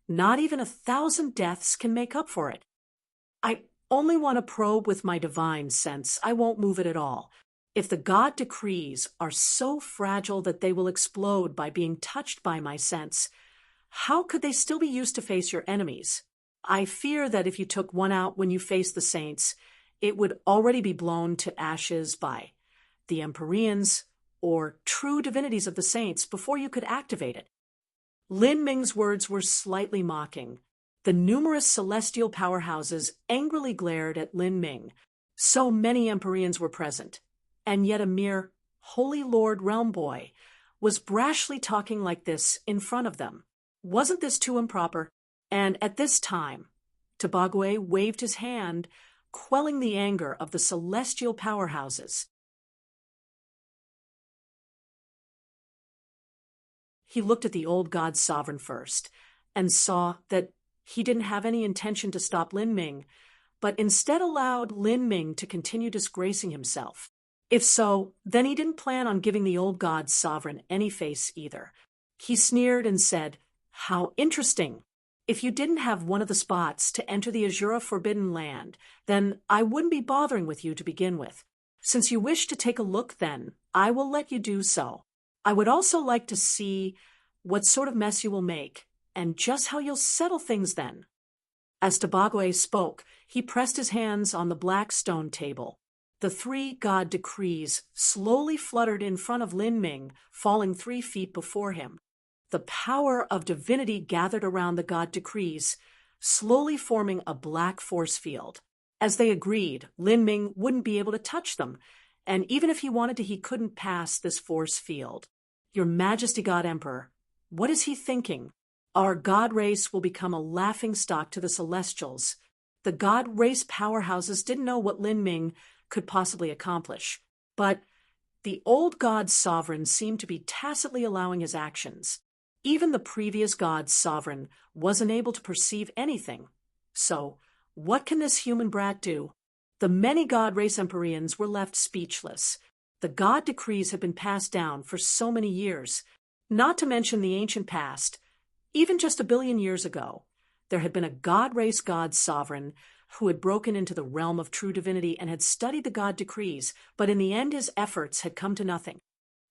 not even 1,000 deaths can make up for it. I only want to probe with my divine sense. I won't move it at all. If the god decrees are so fragile that they will explode by being touched by my sense, how could they still be used to face your enemies? I fear that if you took one out when you faced the saints, it would already be blown to ashes by the Empyreans or true divinities of the saints before you could activate it. Lin Ming's words were slightly mocking. The numerous celestial powerhouses angrily glared at Lin Ming. So many Empyreans were present, and yet a mere Holy Lord Realm Boy was brashly talking like this in front of them. Wasn't this too improper? And at this time, Tabagwe waved his hand, quelling the anger of the celestial powerhouses. He looked at the old god's sovereign first, and saw that he didn't have any intention to stop Lin Ming, but instead allowed Lin Ming to continue disgracing himself. If so, then he didn't plan on giving the old god's sovereign any face either. He sneered and said, "How interesting! If you didn't have one of the spots to enter the Azura Forbidden Land, then I wouldn't be bothering with you to begin with. Since you wish to take a look then, I will let you do so. I would also like to see what sort of mess you will make, and just how you'll settle things then." As Tabagwe spoke, he pressed his hands on the black stone table. The 3 god decrees slowly fluttered in front of Lin Ming, falling 3 feet before him. The power of divinity gathered around the god decrees, slowly forming a black force field. As they agreed, Lin Ming wouldn't be able to touch them, and even if he wanted to, he couldn't pass this force field. Your Majesty God Emperor, what is he thinking? Our god race will become a laughingstock to the Celestials. The god race powerhouses didn't know what Lin Ming could possibly accomplish, but the old god's sovereign seemed to be tacitly allowing his actions. Even the previous god's sovereign wasn't able to perceive anything. So, what can this human brat do? The many god race Empyreans were left speechless. The god decrees had been passed down for so many years, not to mention the ancient past. Even just 1 billion years ago, there had been a god race god sovereign who had broken into the realm of true divinity and had studied the god decrees, but in the end his efforts had come to nothing.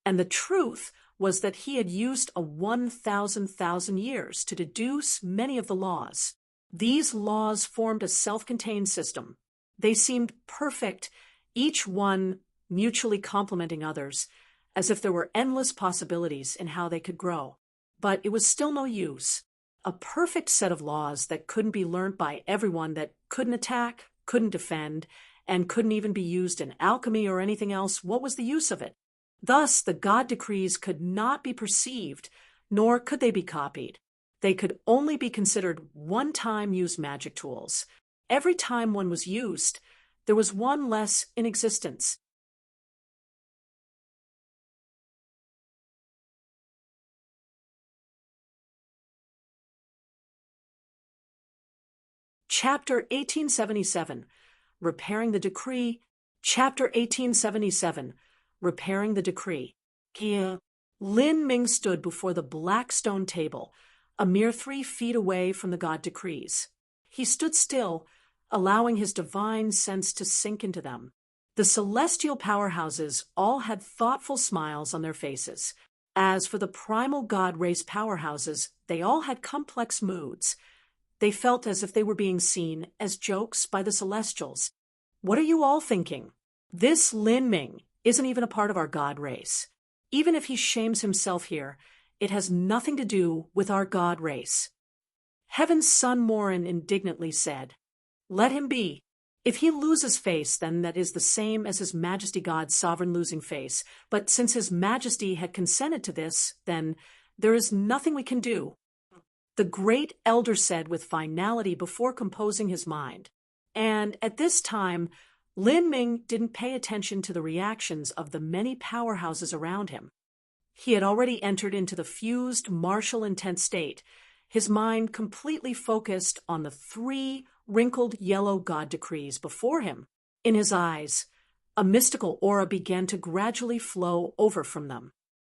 And the truth was that he had used a 1,000 years to deduce many of the laws. These laws formed a self-contained system. They seemed perfect, each one mutually complementing others, as if there were endless possibilities in how they could grow. But it was still no use. A perfect set of laws that couldn't be learned by everyone, that couldn't attack, couldn't defend, and couldn't even be used in alchemy or anything else. What was the use of it? Thus, the god decrees could not be perceived, nor could they be copied. They could only be considered one-time use magic tools. Every time one was used, there was one less in existence. Chapter 1877, Repairing the Decree. Chapter 1877, Repairing the Decree. Here, Lin Ming stood before the black stone table, a mere 3 feet away from the god decrees. He stood still, allowing his divine sense to sink into them. The celestial powerhouses all had thoughtful smiles on their faces. As for the primal god race powerhouses, they all had complex moods. They felt as if they were being seen as jokes by the Celestials. What are you all thinking? This Lin Ming isn't even a part of our god race. Even if he shames himself here, it has nothing to do with our god race. Heaven's son Morin indignantly said, "Let him be. If he loses face, then that is the same as his Majesty God's sovereign losing face. But since his Majesty had consented to this, then there is nothing we can do." The great elder said with finality before composing his mind. And at this time, Lin Ming didn't pay attention to the reactions of the many powerhouses around him. He had already entered into the fused, martial, intense state, his mind completely focused on the 3 wrinkled yellow god decrees before him. In his eyes, a mystical aura began to gradually flow over from them.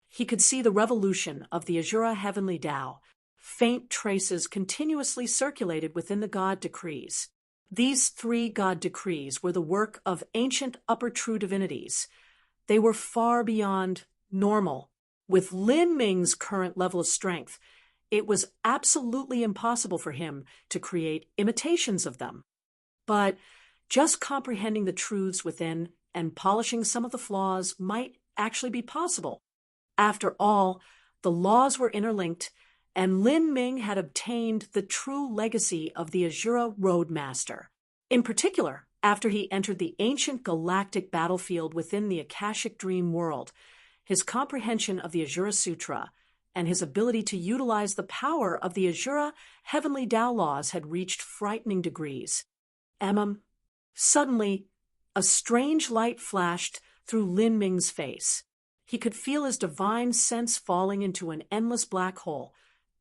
He could see the revolution of the Azura heavenly Tao. Faint traces continuously circulated within the god decrees. These 3 god decrees were the work of ancient upper true divinities. They were far beyond normal. With Lin Ming's current level of strength, it was absolutely impossible for him to create imitations of them. But just comprehending the truths within and polishing some of the flaws might actually be possible. After all, the laws were interlinked, and Lin Ming had obtained the true legacy of the Azura Roadmaster. In particular, after he entered the ancient galactic battlefield within the Akashic Dream world, his comprehension of the Azura Sutra and his ability to utilize the power of the Azura heavenly Tao laws had reached frightening degrees. Suddenly, a strange light flashed through Lin Ming's face. He could feel his divine sense falling into an endless black hole,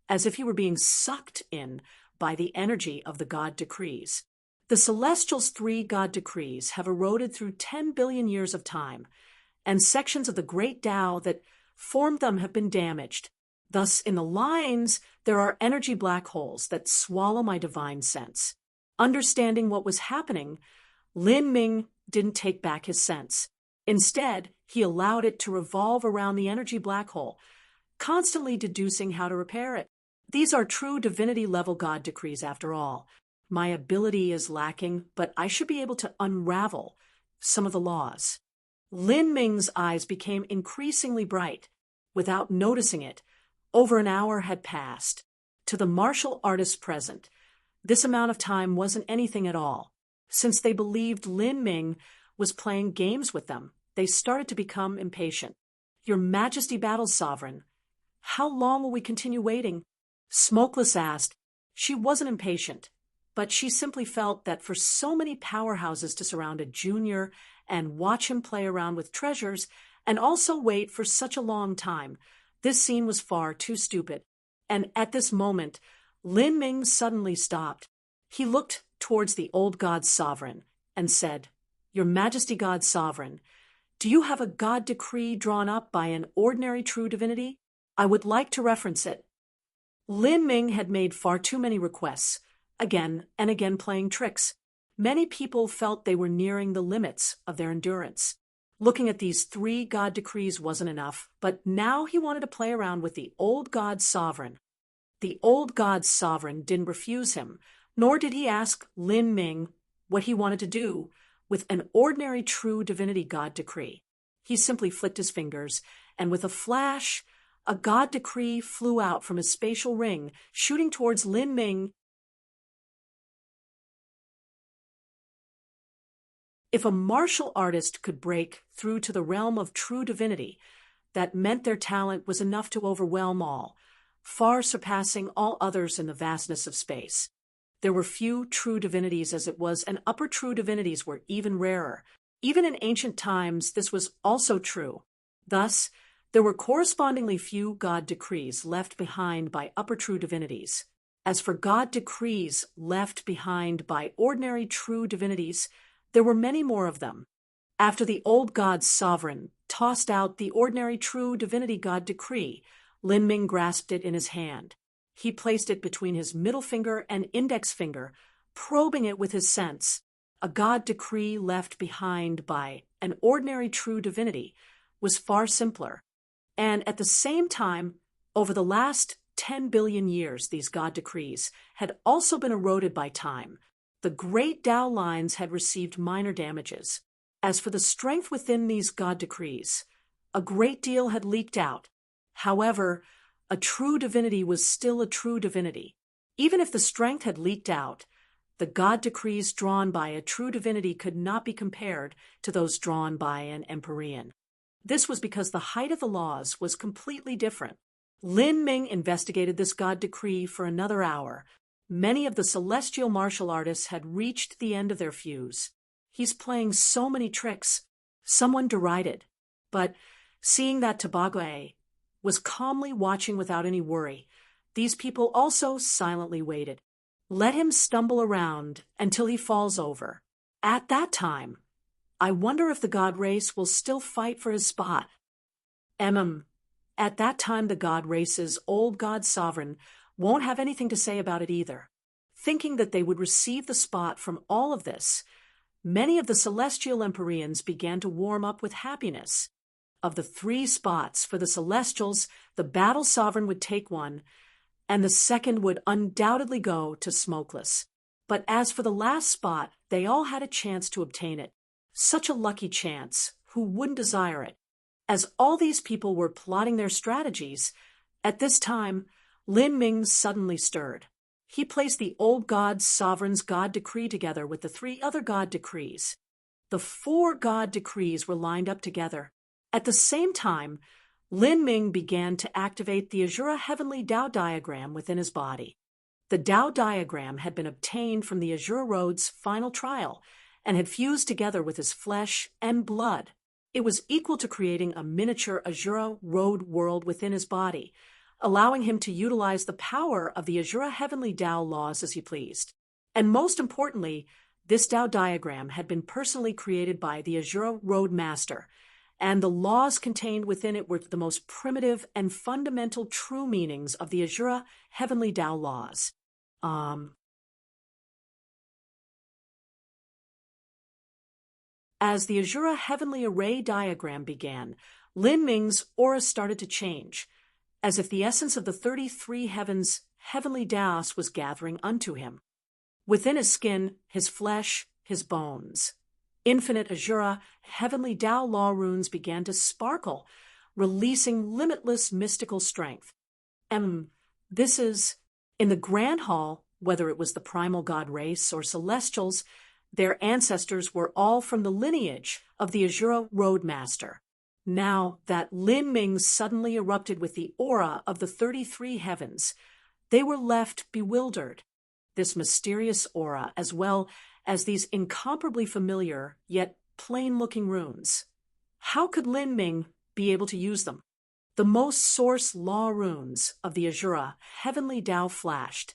as if he were being sucked in by the energy of the god decrees. The Celestials' 3 god decrees have eroded through 10 billion years of time, and sections of the great Tao that formed them have been damaged. Thus, in the lines, there are energy black holes that swallow my divine sense. Understanding what was happening, Lin Ming didn't take back his sense. Instead, he allowed it to revolve around the energy black hole, constantly deducing how to repair it. These are true divinity-level god decrees after all. My ability is lacking, but I should be able to unravel some of the laws. Lin Ming's eyes became increasingly bright. Without noticing it, over an hour had passed. To the martial artists present, this amount of time wasn't anything at all. Since they believed Lin Ming was playing games with them, they started to become impatient. "Your Majesty battles sovereign. How long will we continue waiting?" Smokeless asked. She wasn't impatient. but she simply felt that for so many powerhouses to surround a junior and watch him play around with treasures and also wait for such a long time, this scene was far too stupid. And at this moment, Lin Ming suddenly stopped. He looked towards the old god sovereign and said, "Your Majesty God Sovereign, do you have a god decree drawn up by an ordinary true divinity? I would like to reference it." Lin Ming had made far too many requests, again and again playing tricks. Many people felt they were nearing the limits of their endurance. Looking at these 3 god decrees wasn't enough, but now he wanted to play around with the old god sovereign. The old god sovereign didn't refuse him, nor did he ask Lin Ming what he wanted to do with an ordinary true divinity god decree. He simply flicked his fingers, and with a flash, a god decree flew out from his spatial ring, shooting towards Lin Ming. If a martial artist could break through to the realm of true divinity, that meant their talent was enough to overwhelm all, far surpassing all others in the vastness of space. There were few true divinities as it was, and upper true divinities were even rarer. Even in ancient times, this was also true. Thus, there were correspondingly few god decrees left behind by upper true divinities. As for god decrees left behind by ordinary true divinities, there were many more of them. After the old god sovereign tossed out the ordinary true divinity god decree, Lin Ming grasped it in his hand. He placed it between his middle finger and index finger, probing it with his sense. A god decree left behind by an ordinary true divinity was far simpler. And at the same time, over the last 10 billion years, these god decrees had also been eroded by time. The great Tao lines had received minor damages. As for the strength within these god decrees, a great deal had leaked out. However, a true divinity was still a true divinity. Even if the strength had leaked out, the god decrees drawn by a true divinity could not be compared to those drawn by an Empyrean. This was because the height of the laws was completely different. Lin Ming investigated this god decree for another hour. Many of the celestial martial artists had reached the end of their fuse. "He's playing so many tricks," someone derided. But seeing that Tabague was calmly watching without any worry, these people also silently waited. Let him stumble around until he falls over. At that time, I wonder if the god race will still fight for his spot. At that time the god race's old god sovereign won't have anything to say about it either. Thinking that they would receive the spot from all of this, many of the celestial Empyreans began to warm up with happiness. Of the 3 spots for the Celestials, the battle sovereign would take one, and the second would undoubtedly go to Smokeless. But as for the last spot, they all had a chance to obtain it. Such a lucky chance, who wouldn't desire it? As all these people were plotting their strategies, at this time, Lin Ming suddenly stirred. He placed the old god sovereign's god decree together with the 3 other god decrees. The 4 god decrees were lined up together. At the same time, Lin Ming began to activate the Azura Heavenly Tao diagram within his body. The Tao diagram had been obtained from the Azura Road's final trial and had fused together with his flesh and blood. It was equal to creating a miniature Azura Road world within his body, allowing him to utilize the power of the Azura Heavenly Tao laws as he pleased. And most importantly, this Tao diagram had been personally created by the Azura Road Master, and the laws contained within it were the most primitive and fundamental true meanings of the Azura Heavenly Tao laws. As the Azura Heavenly Array diagram began, Lin Ming's aura started to change, as if the essence of the 33 heavens' heavenly Taos was gathering unto him. Within his skin, his flesh, his bones, infinite Azura Heavenly Tao law runes began to sparkle, releasing limitless mystical strength. This is, in the Grand Hall, whether it was the primal god race or celestials, their ancestors were all from the lineage of the Azura Roadmaster. Now that Lin Ming suddenly erupted with the aura of the 33 heavens, they were left bewildered. this mysterious aura, as well as these incomparably familiar, yet plain-looking runes. How could Lin Ming be able to use them? The most source law runes of the Azura heavenly Tao flashed,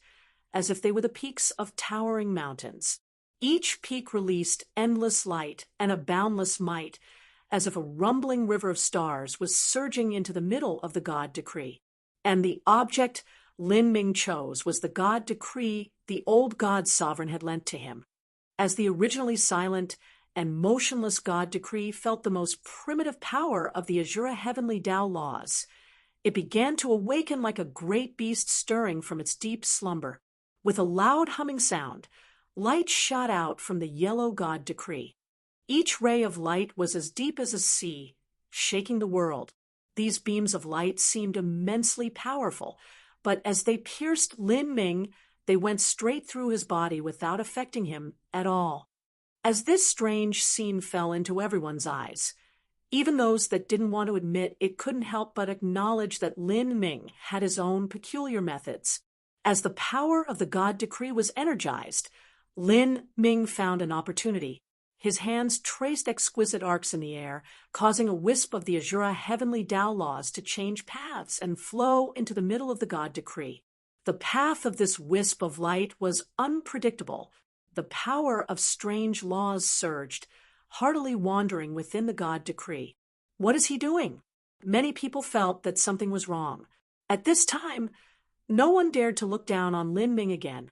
as if they were the peaks of towering mountains. Each peak released endless light and a boundless might, as if a rumbling river of stars was surging into the middle of the God Decree. And the object Lin Ming chose was the God Decree the old God Sovereign had lent to him. As the originally silent and motionless God Decree felt the most primitive power of the Azura heavenly Tao laws, it began to awaken like a great beast stirring from its deep slumber. With a loud humming sound, light shot out from the yellow God Decree. Each ray of light was as deep as a sea, shaking the world. These beams of light seemed immensely powerful, but as they pierced Lin Ming, they went straight through his body without affecting him at all. As this strange scene fell into everyone's eyes, even those that didn't want to admit it couldn't help but acknowledge that Lin Ming had his own peculiar methods. As the power of the God Decree was energized, Lin Ming found an opportunity. His hands traced exquisite arcs in the air, causing a wisp of the Azura heavenly Tao laws to change paths and flow into the middle of the God Decree. The path of this wisp of light was unpredictable. The power of strange laws surged, heartily wandering within the God Decree. What is he doing? Many people felt that something was wrong. At this time, no one dared to look down on Lin Ming again.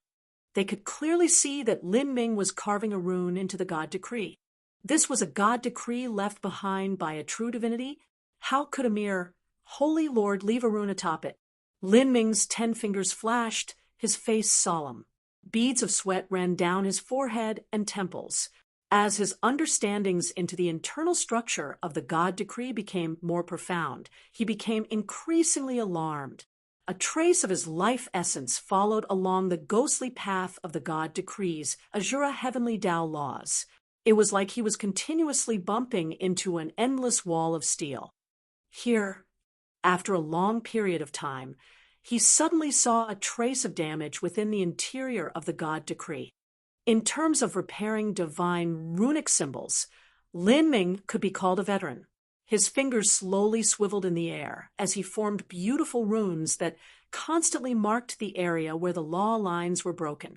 They could clearly see that Lin Ming was carving a rune into the God Decree. This was a God Decree left behind by a true divinity. How could a mere Holy Lord leave a rune atop it? Lin Ming's 10 fingers flashed, his face solemn. Beads of sweat ran down his forehead and temples. As his understandings into the internal structure of the God Decree became more profound, he became increasingly alarmed. A trace of his life essence followed along the ghostly path of the God Decree's Azura heavenly Tao laws. It was like he was continuously bumping into an endless wall of steel. Here, after a long period of time, he suddenly saw a trace of damage within the interior of the God Decree. In terms of repairing divine runic symbols, Lin Ming could be called a veteran. His fingers slowly swiveled in the air as he formed beautiful runes that constantly marked the area where the law lines were broken.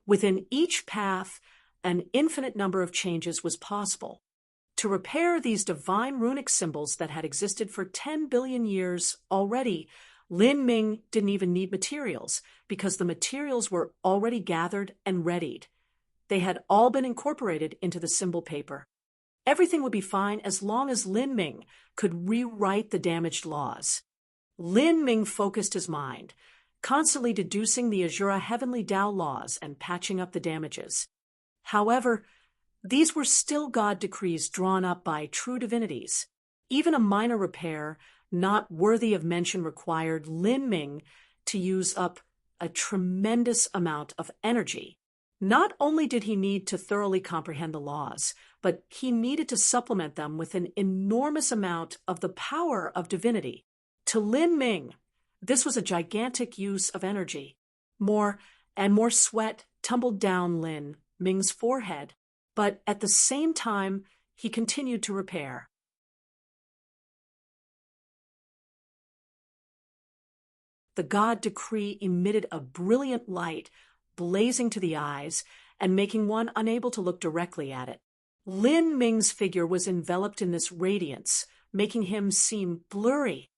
Within each path, an infinite number of changes was possible. To repair these divine runic symbols that had existed for 10 billion years already, Lin Ming didn't even need materials because the materials were already gathered and readied. They had all been incorporated into the symbol paper. Everything would be fine as long as Lin Ming could rewrite the damaged laws. Lin Ming focused his mind, constantly deducing the Azura heavenly Tao laws and patching up the damages. However, these were still God Decrees drawn up by true divinities. Even a minor repair, not worthy of mention, required Lin Ming to use up a tremendous amount of energy. Not only did he need to thoroughly comprehend the laws, but he needed to supplement them with an enormous amount of the power of divinity. To Lin Ming, this was a gigantic use of energy. More and more sweat tumbled down Lin Ming's forehead, but at the same time, he continued to repair. The God Decree emitted a brilliant light, blazing to the eyes and making one unable to look directly at it. Lin Ming's figure was enveloped in this radiance, making him seem blurry.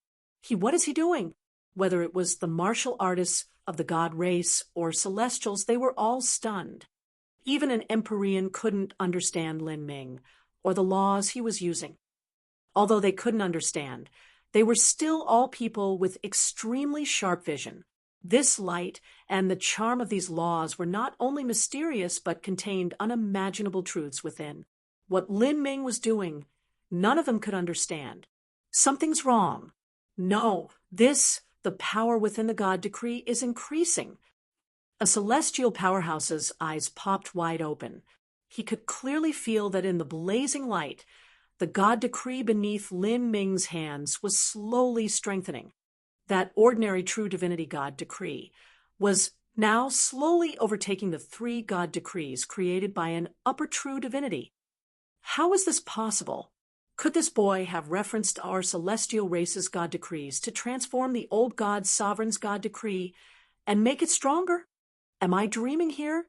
What is he doing? Whether it was the martial artists of the god race or celestials, they were all stunned. Even an Empyrean couldn't understand Lin Ming or the laws he was using. Although they couldn't understand, they were still all people with extremely sharp vision. This light and the charm of these laws were not only mysterious but contained unimaginable truths within. What Lin Ming was doing, none of them could understand. Something's wrong. No, the power within the God Decree, is increasing. A celestial powerhouse's eyes popped wide open. He could clearly feel that in the blazing light, the God Decree beneath Lin Ming's hands was slowly strengthening. That ordinary true divinity God Decree was now slowly overtaking the three God decrees created by an upper true divinity. How is this possible? Could this boy have referenced our celestial race's God decrees to transform the old God sovereign's God decree and make it stronger? Am I dreaming here?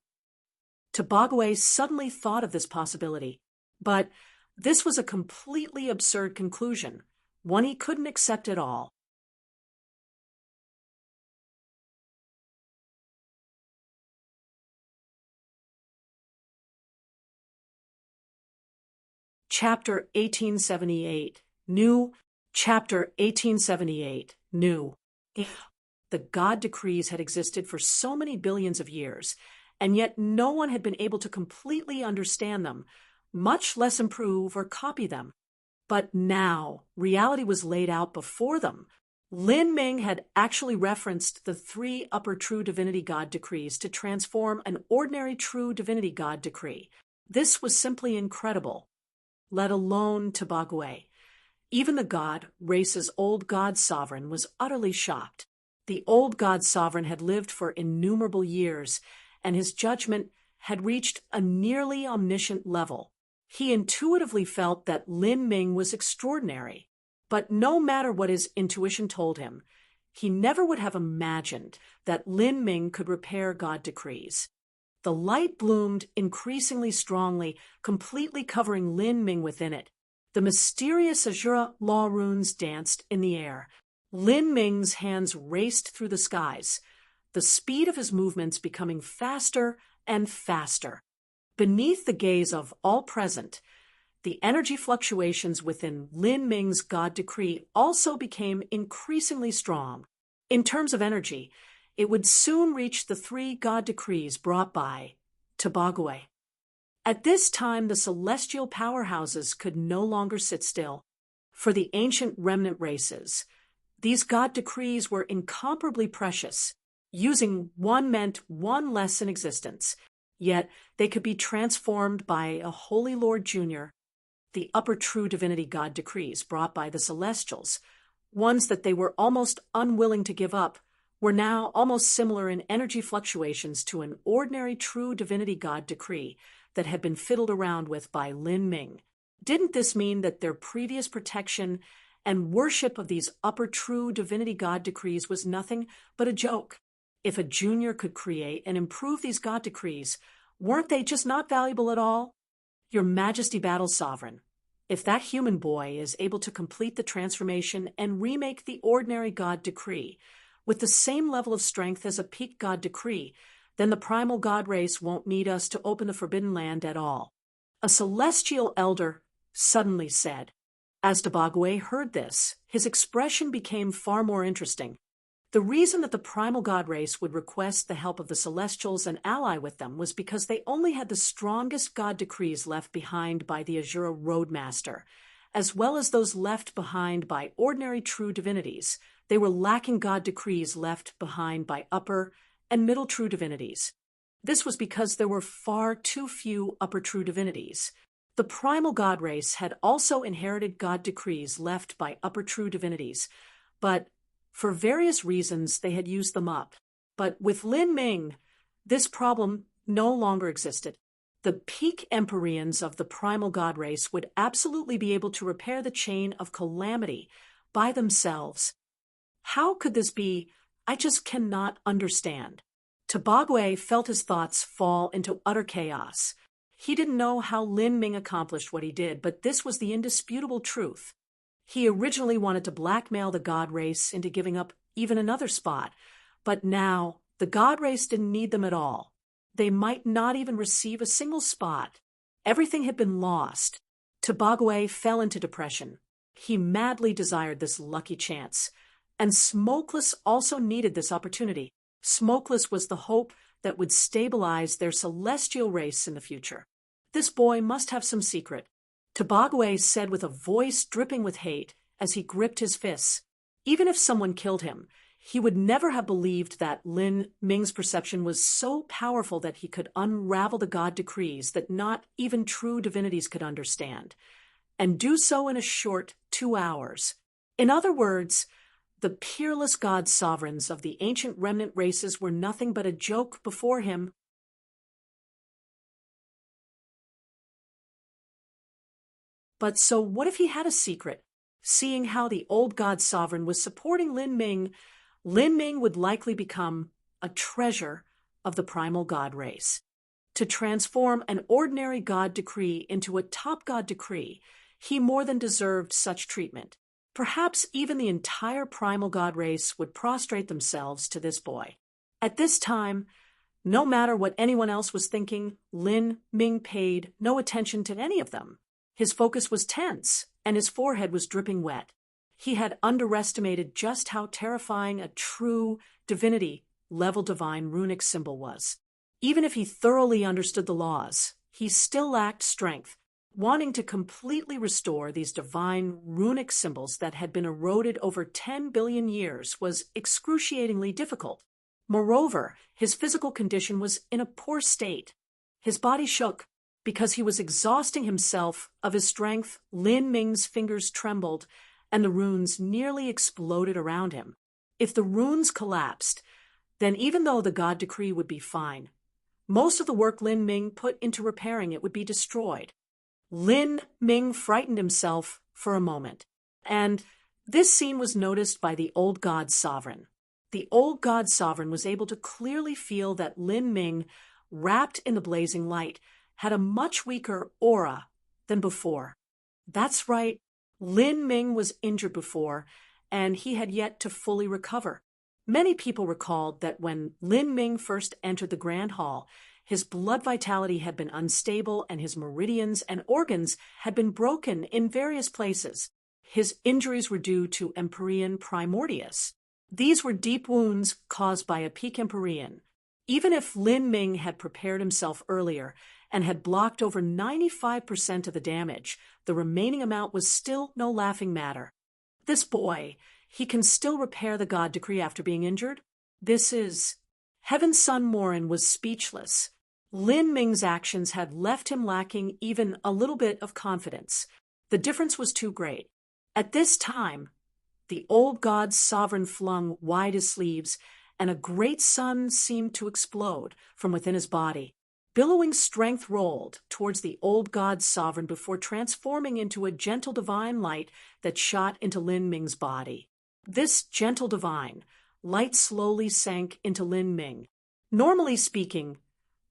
Tobagwe suddenly thought of this possibility, but this was a completely absurd conclusion, one he couldn't accept at all. Chapter 1878, New. Chapter 1878, New. The God decrees had existed for so many billions of years, and yet no one had been able to completely understand them, much less improve or copy them. But now, reality was laid out before them. Lin Ming had actually referenced the three upper true divinity God decrees to transform an ordinary true divinity God decree. This was simply incredible, let alone Tobagwe. Even the God race's old God sovereign was utterly shocked. The old God sovereign had lived for innumerable years, and his judgment had reached a nearly omniscient level. He intuitively felt that Lin Ming was extraordinary, but no matter what his intuition told him, he never would have imagined that Lin Ming could repair God decrees. The light bloomed increasingly strongly, completely covering Lin Ming within it. The mysterious Azura law runes danced in the air. Lin Ming's hands raced through the skies, the speed of his movements becoming faster and faster. Beneath the gaze of all present, the energy fluctuations within Lin Ming's God decree also became increasingly strong. In terms of energy, it would soon reach the three God decrees brought by Tobagwe. At this time, the celestial powerhouses could no longer sit still. For the ancient remnant races, these God decrees were incomparably precious. Using one meant one less in existence, yet they could be transformed by a Holy Lord Junior, the upper true divinity God decrees brought by the Celestials, ones that they were almost unwilling to give up, were now almost similar in energy fluctuations to an ordinary true divinity God decree that had been fiddled around with by Lin Ming. Didn't this mean that their previous protection and worship of these upper true divinity God decrees was nothing but a joke? If a junior could create and improve these God decrees, weren't they just not valuable at all? Your Majesty Battle Sovereign, if that human boy is able to complete the transformation and remake the ordinary God decree with the same level of strength as a peak God decree, then the primal God race won't need us to open the Forbidden Land at all. A celestial elder suddenly said. As Tobagwe heard this, his expression became far more interesting. The reason that the primal God race would request the help of the Celestials and ally with them was because they only had the strongest God decrees left behind by the Azura Roadmaster, as well as those left behind by ordinary true divinities. They were lacking God decrees left behind by upper and middle true divinities. This was because there were far too few upper true divinities. The primal God race had also inherited God decrees left by upper true divinities, but for various reasons, they had used them up. But with Lin Ming, this problem no longer existed. The peak Empyreans of the primal God race would absolutely be able to repair the chain of calamity by themselves. How could this be? I just cannot understand. Tobagwe felt his thoughts fall into utter chaos. He didn't know how Lin Ming accomplished what he did, but this was the indisputable truth. He originally wanted to blackmail the God race into giving up even another spot, but now the God race didn't need them at all. They might not even receive a single spot. Everything had been lost. Tobagwe fell into depression. He madly desired this lucky chance, and Smokeless also needed this opportunity. Smokeless was the hope that would stabilize their celestial race in the future. This boy must have some secret. Tobagwe said with a voice dripping with hate as he gripped his fists. Even if someone killed him, he would never have believed that Lin Ming's perception was so powerful that he could unravel the God decrees that not even true divinities could understand, and do so in a short 2 hours. In other words, The peerless god sovereigns of the ancient remnant races were nothing but a joke before him. But so what if he had a secret? Seeing how the old god sovereign was supporting Lin Ming would likely become a treasure of the primal god race. To transform an ordinary god decree into a top god decree, he more than deserved such treatment. Perhaps even the entire primal god race would prostrate themselves to this boy. At this time, no matter what anyone else was thinking, Lin Ming paid no attention to any of them. His focus was tense, and his forehead was dripping wet. He had underestimated just how terrifying a true divinity-level divine runic symbol was. Even if he thoroughly understood the laws, he still lacked strength. Wanting to completely restore these divine runic symbols that had been eroded over 10 billion years was excruciatingly difficult. Moreover, his physical condition was in a poor state. His body shook. Because he was exhausting himself of his strength, Lin Ming's fingers trembled, and the runes nearly exploded around him. If the runes collapsed, then even though the god decree would be fine, most of the work Lin Ming put into repairing it would be destroyed. Lin Ming frightened himself for a moment, and this scene was noticed by the old god sovereign. The old god sovereign was able to clearly feel that Lin Ming, wrapped in the blazing light, had a much weaker aura than before. That's right, Lin Ming was injured before, and he had yet to fully recover. Many people recalled that when Lin Ming first entered the Grand Hall, his blood vitality had been unstable and his meridians and organs had been broken in various places. His injuries were due to Empyrean Primordius. These were deep wounds caused by a peak Empyrean. Even if Lin Ming had prepared himself earlier and had blocked over 95% of the damage, the remaining amount was still no laughing matter. This boy, he can still repair the god decree after being injured? This is... Heaven's Son Morin was speechless. Lin Ming's actions had left him lacking even a little bit of confidence. The difference was too great. At this time, the old god's sovereign flung wide his sleeves, and a great sun seemed to explode from within his body. Billowing strength rolled towards the old god's sovereign before transforming into a gentle divine light that shot into Lin Ming's body. This gentle divine light slowly sank into Lin Ming. Normally speaking,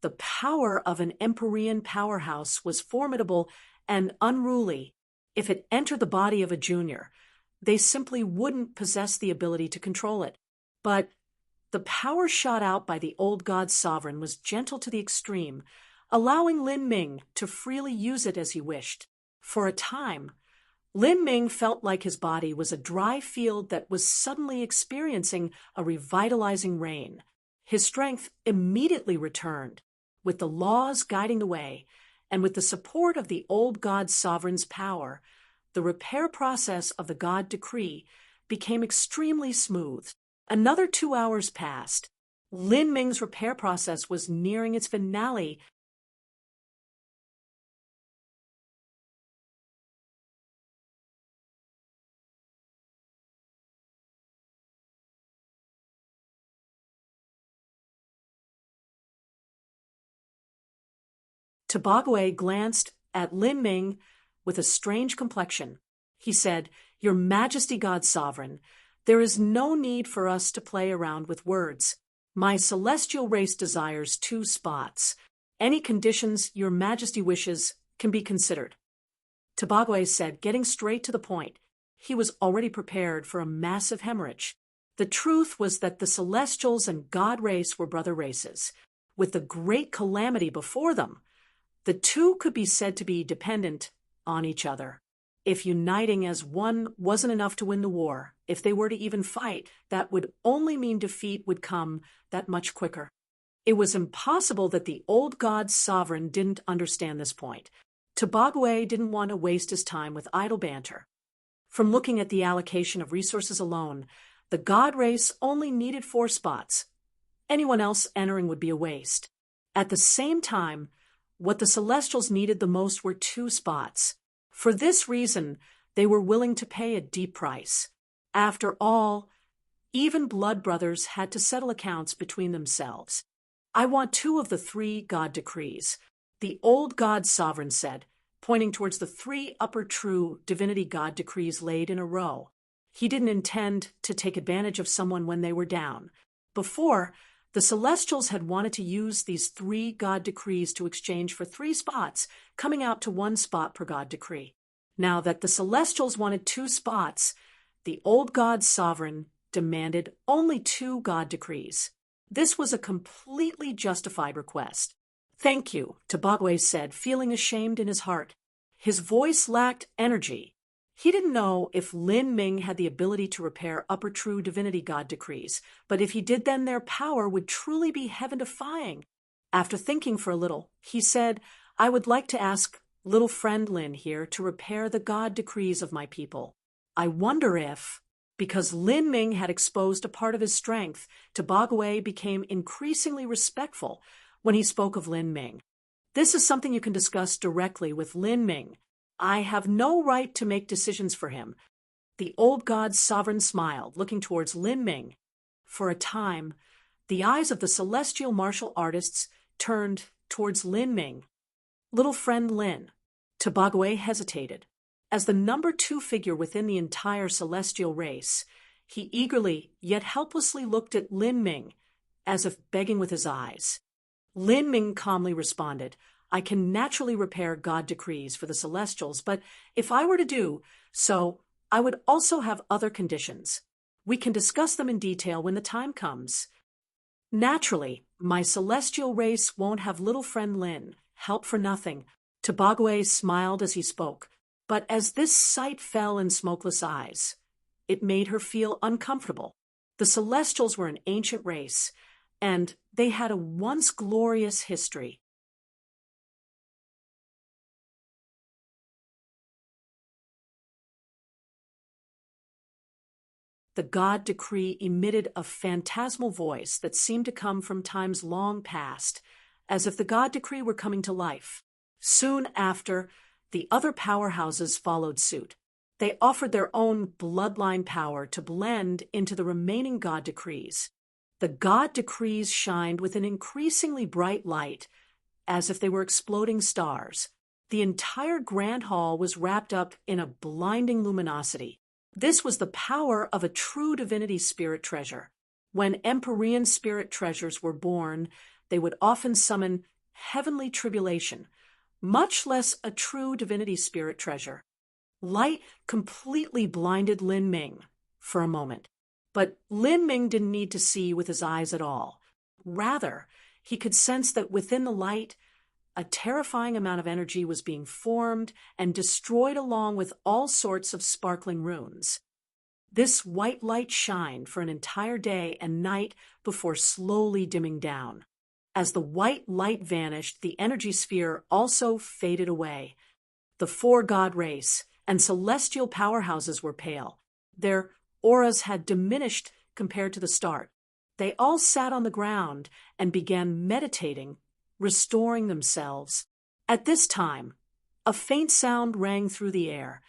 the power of an Empyrean powerhouse was formidable and unruly. If it entered the body of a junior, they simply wouldn't possess the ability to control it. But the power shot out by the old god sovereign was gentle to the extreme, allowing Lin Ming to freely use it as he wished. For a time, Lin Ming felt like his body was a dry field that was suddenly experiencing a revitalizing rain. His strength immediately returned, with the laws guiding the way, and with the support of the old god sovereign's power, the repair process of the god decree became extremely smooth. Another 2 hours passed. Lin Ming's repair process was nearing its finale. Tobagwe glanced at Lin Ming with a strange complexion. He said, "Your Majesty God Sovereign, there is no need for us to play around with words. My celestial race desires 2 spots. Any conditions Your Majesty wishes can be considered." Tobagwe said, getting straight to the point. He was already prepared for a massive hemorrhage. The truth was that the Celestials and God race were brother races. With the great calamity before them, the two could be said to be dependent on each other. If uniting as one wasn't enough to win the war, if they were to even fight, that would only mean defeat would come that much quicker. It was impossible that the old god sovereign didn't understand this point. Tobagwe didn't want to waste his time with idle banter. From looking at the allocation of resources alone, the god race only needed 4 spots. Anyone else entering would be a waste. At the same time, what the Celestials needed the most were 2 spots. For this reason, they were willing to pay a deep price. After all, Even blood brothers had to settle accounts between themselves. "I want 2 of the 3 God decrees," the old God sovereign said, pointing towards the 3 upper true divinity God decrees laid in a row. He didn't intend to take advantage of someone when they were down. Before, the Celestials had wanted to use these 3 God decrees to exchange for 3 spots, coming out to 1 spot per God decree. Now that the Celestials wanted 2 spots, the old God sovereign demanded only 2 God decrees. This was a completely justified request. "Thank you," Tobagwe said, feeling ashamed in his heart. His voice lacked energy. He didn't know if Lin Ming had the ability to repair upper true divinity God decrees, but if he did, then their power would truly be heaven-defying. After thinking for a little, he said, "I would like to ask little friend Lin here to repair the God decrees of my people. I wonder if..." Because Lin Ming had exposed a part of his strength, Tobagwe became increasingly respectful when he spoke of Lin Ming. "This is something you can discuss directly with Lin Ming. I have no right to make decisions for him." The old god's sovereign smiled, looking towards Lin Ming. For a time, the eyes of the celestial martial artists turned towards Lin Ming. "Little friend Lin." Tobagwe hesitated. As the number 2 figure within the entire celestial race, he eagerly yet helplessly looked at Lin Ming, as if begging with his eyes. Lin Ming calmly responded, "I can naturally repair God decrees for the Celestials, but if I were to do so, I would also have other conditions. We can discuss them in detail when the time comes. Naturally, my celestial race won't have little friend Lin help for nothing." Tobagwe smiled as he spoke, but as this sight fell in Smokeless' eyes, it made her feel uncomfortable. The Celestials were an ancient race, and they had a once glorious history. The God decree emitted a phantasmal voice that seemed to come from times long past, as if the God decree were coming to life. Soon after, the other powerhouses followed suit. They offered their own bloodline power to blend into the remaining God decrees. The God decrees shined with an increasingly bright light, as if they were exploding stars. The entire grand hall was wrapped up in a blinding luminosity. This was the power of a true divinity spirit treasure. When Empyrean spirit treasures were born, they would often summon heavenly tribulation, much less a true divinity spirit treasure. Light completely blinded Lin Ming for a moment. But Lin Ming didn't need to see with his eyes at all. Rather, he could sense that within the light, a terrifying amount of energy was being formed and destroyed along with all sorts of sparkling runes. This white light shined for an entire day and night before slowly dimming down. As the white light vanished, the energy sphere also faded away. The 4 God race and celestial powerhouses were pale. Their auras had diminished compared to the start. They all sat on the ground and began meditating, restoring themselves. At this time, a faint sound rang through the air,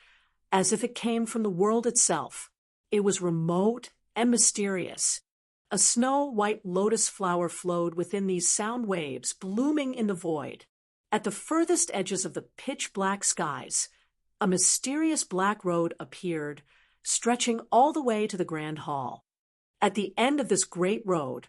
as if it came from the world itself. It was remote and mysterious. A snow-white lotus flower flowed within these sound waves, blooming in the void. At the furthest edges of the pitch-black skies, a mysterious black road appeared, stretching all the way to the grand hall. At the end of this great road,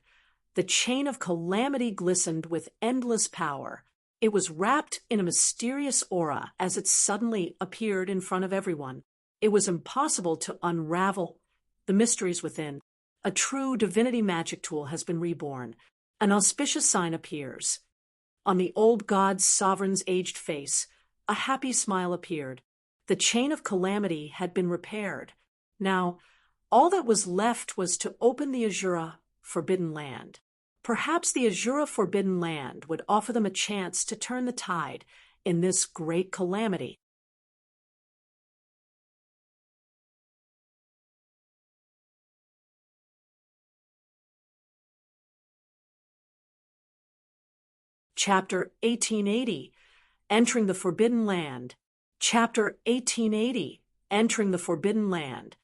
the chain of calamity glistened with endless power. It was wrapped in a mysterious aura as it suddenly appeared in front of everyone. It was impossible to unravel the mysteries within. A true divinity magic tool has been reborn. An auspicious sign appears. On the old god's sovereign's aged face, a happy smile appeared. The chain of calamity had been repaired. Now, all that was left was to open the Azura Forbidden Land. Perhaps the Azura Forbidden Land would offer them a chance to turn the tide in this great calamity. Chapter 1880, Entering the Forbidden Land. Chapter 1880, Entering the Forbidden Land.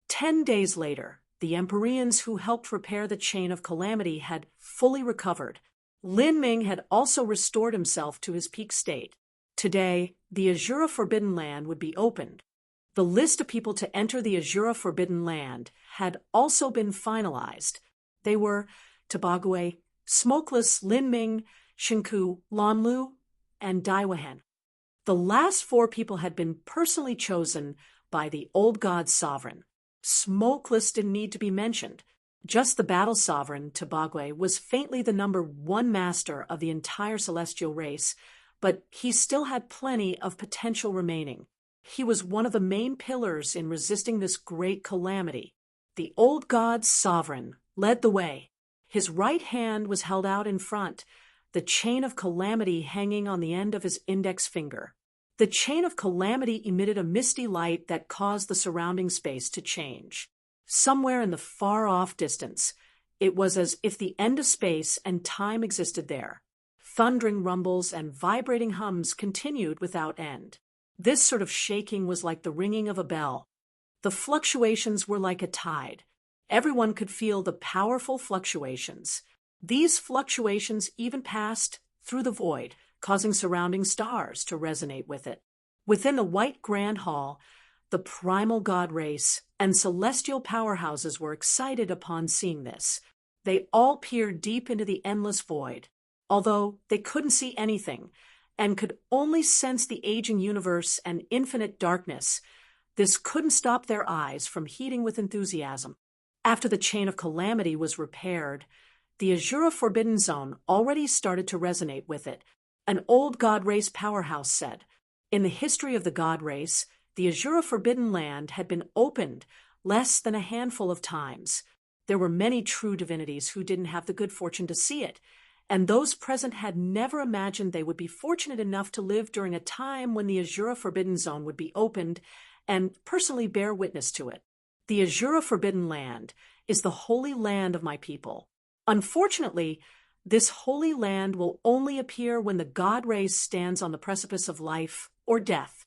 10 days later, The Empyreans who helped repair the chain of calamity had fully recovered. Lin Ming had also restored himself to his peak state. Today, the Azura Forbidden Land would be opened. The list of people to enter the Azura Forbidden Land had also been finalized. They were Tabague, Smokeless, Lin Ming, Shinku, Lanlu, and Daiwahen. The last 4 people had been personally chosen by the Old God's sovereign. Smokeless didn't need to be mentioned. Just the battle sovereign, Tabagwe, was faintly the number 1 master of the entire celestial race, but he still had plenty of potential remaining. He was one of the main pillars in resisting this great calamity. The Old God's sovereign led the way. His right hand was held out in front, the chain of calamity hanging on the end of his index finger. The chain of calamity emitted a misty light that caused the surrounding space to change. Somewhere in the far-off distance, it was as if the end of space and time existed there. Thundering rumbles and vibrating hums continued without end. This sort of shaking was like the ringing of a bell. The fluctuations were like a tide. Everyone could feel the powerful fluctuations. These fluctuations even passed through the void, causing surrounding stars to resonate with it. Within the white grand hall, the primal god race and celestial powerhouses were excited upon seeing this. They all peered deep into the endless void, although they couldn't see anything and could only sense the aging universe and infinite darkness. This couldn't stop their eyes from heating with enthusiasm. After the chain of calamity was repaired, the Azura Forbidden Zone already started to resonate with it. An old god race powerhouse said, "In the history of the god race, the Azura Forbidden Land had been opened less than a handful of times. There were many true divinities who didn't have the good fortune to see it, and those present had never imagined they would be fortunate enough to live during a time when the Azura Forbidden Zone would be opened and personally bear witness to it. The Azura Forbidden Land is the holy land of my people. Unfortunately, this holy land will only appear when the god race stands on the precipice of life or death.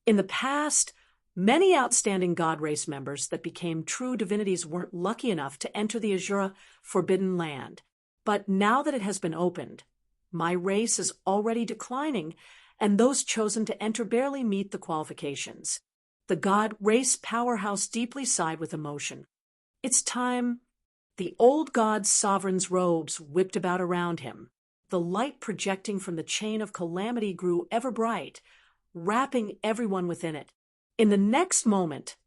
In the past, many outstanding god race members that became true divinities weren't lucky enough to enter the Azura Forbidden Land. But now that it has been opened, my race is already declining, and those chosen to enter barely meet the qualifications." The god race powerhouse deeply sighed with emotion. "It's time." The old god's sovereign's robes whipped about around him. The light projecting from the chain of calamity grew ever bright, wrapping everyone within it. In the next moment,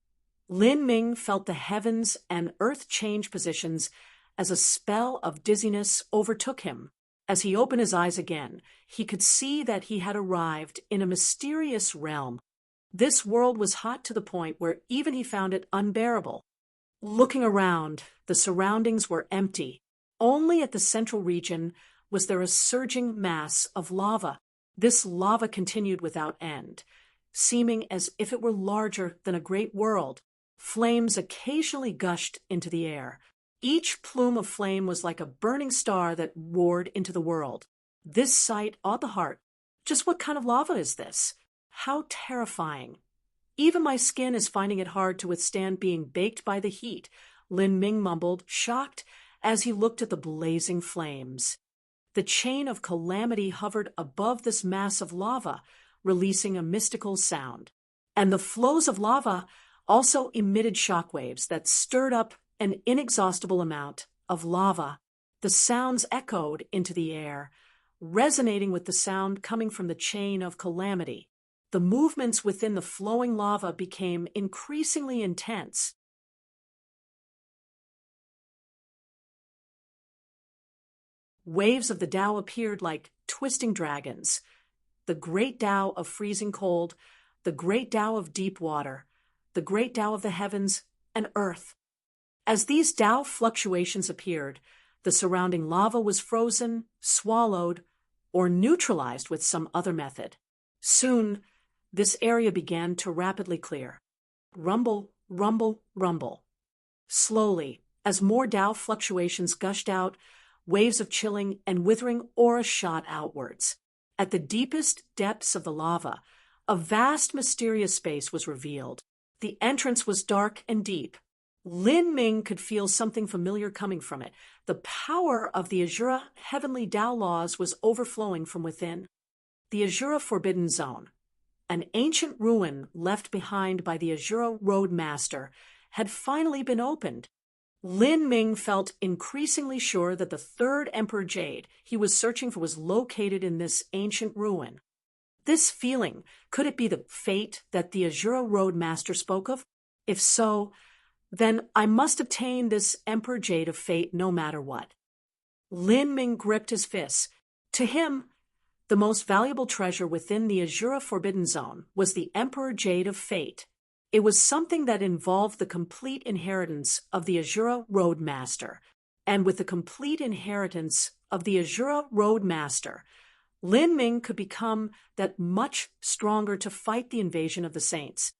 Lin Ming felt the heavens and earth change positions as a spell of dizziness overtook him. As he opened his eyes again, he could see that he had arrived in a mysterious realm. This world was hot to the point where even he found it unbearable. Looking around, the surroundings were empty. Only at the central region was there a surging mass of lava. This lava continued without end, seeming as if it were larger than a great world. Flames occasionally gushed into the air. Each plume of flame was like a burning star that roared into the world. This sight awed the heart. Just what kind of lava is this? How terrifying. Even my skin is finding it hard to withstand being baked by the heat, Lin Ming mumbled, shocked as he looked at the blazing flames. The chain of calamity hovered above this mass of lava, releasing a mystical sound. And the flows of lava also emitted shockwaves that stirred up an inexhaustible amount of lava. The sounds echoed into the air, resonating with the sound coming from the chain of calamity. The movements within the flowing lava became increasingly intense. Waves of the Tao appeared like twisting dragons. The great Tao of freezing cold, the great Tao of deep water, the great Tao of the heavens and earth. As these Tao fluctuations appeared, the surrounding lava was frozen, swallowed, or neutralized with some other method. Soon, this area began to rapidly clear. Rumble, rumble, rumble. Slowly, as more Tao fluctuations gushed out, waves of chilling and withering aura shot outwards. At the deepest depths of the lava, a vast mysterious space was revealed. The entrance was dark and deep. Lin Ming could feel something familiar coming from it. The power of the Azura heavenly Tao laws was overflowing from within. The Azura Forbidden Zone, an ancient ruin left behind by the Azura Road Master, had finally been opened. Lin Ming felt increasingly sure that the third Emperor Jade he was searching for was located in this ancient ruin. This feeling, could it be the fate that the Azura Road Master spoke of? If so, then I must obtain this Emperor Jade of Fate no matter what. Lin Ming gripped his fists. To him, the most valuable treasure within the Azura Forbidden Zone was the Emperor Jade of Fate. It was something that involved the complete inheritance of the Azura Road Master. And with the complete inheritance of the Azura Road Master, Lin Ming could become that much stronger to fight the invasion of the Saints.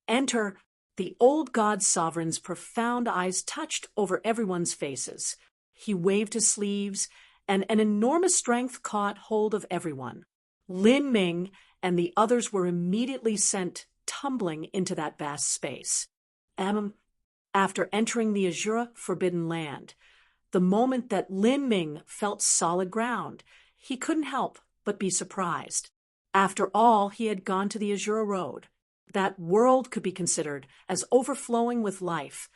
Enter the old god sovereign's profound eyes touched over everyone's faces. He waved his sleeves, and an enormous strength caught hold of everyone. Lin Ming and the others were immediately sent tumbling into that vast space. After entering the Azura Forbidden Land, the moment that Lin Ming felt solid ground, he couldn't help but be surprised. After all, he had gone to the Azura Road. That world could be considered as overflowing with life,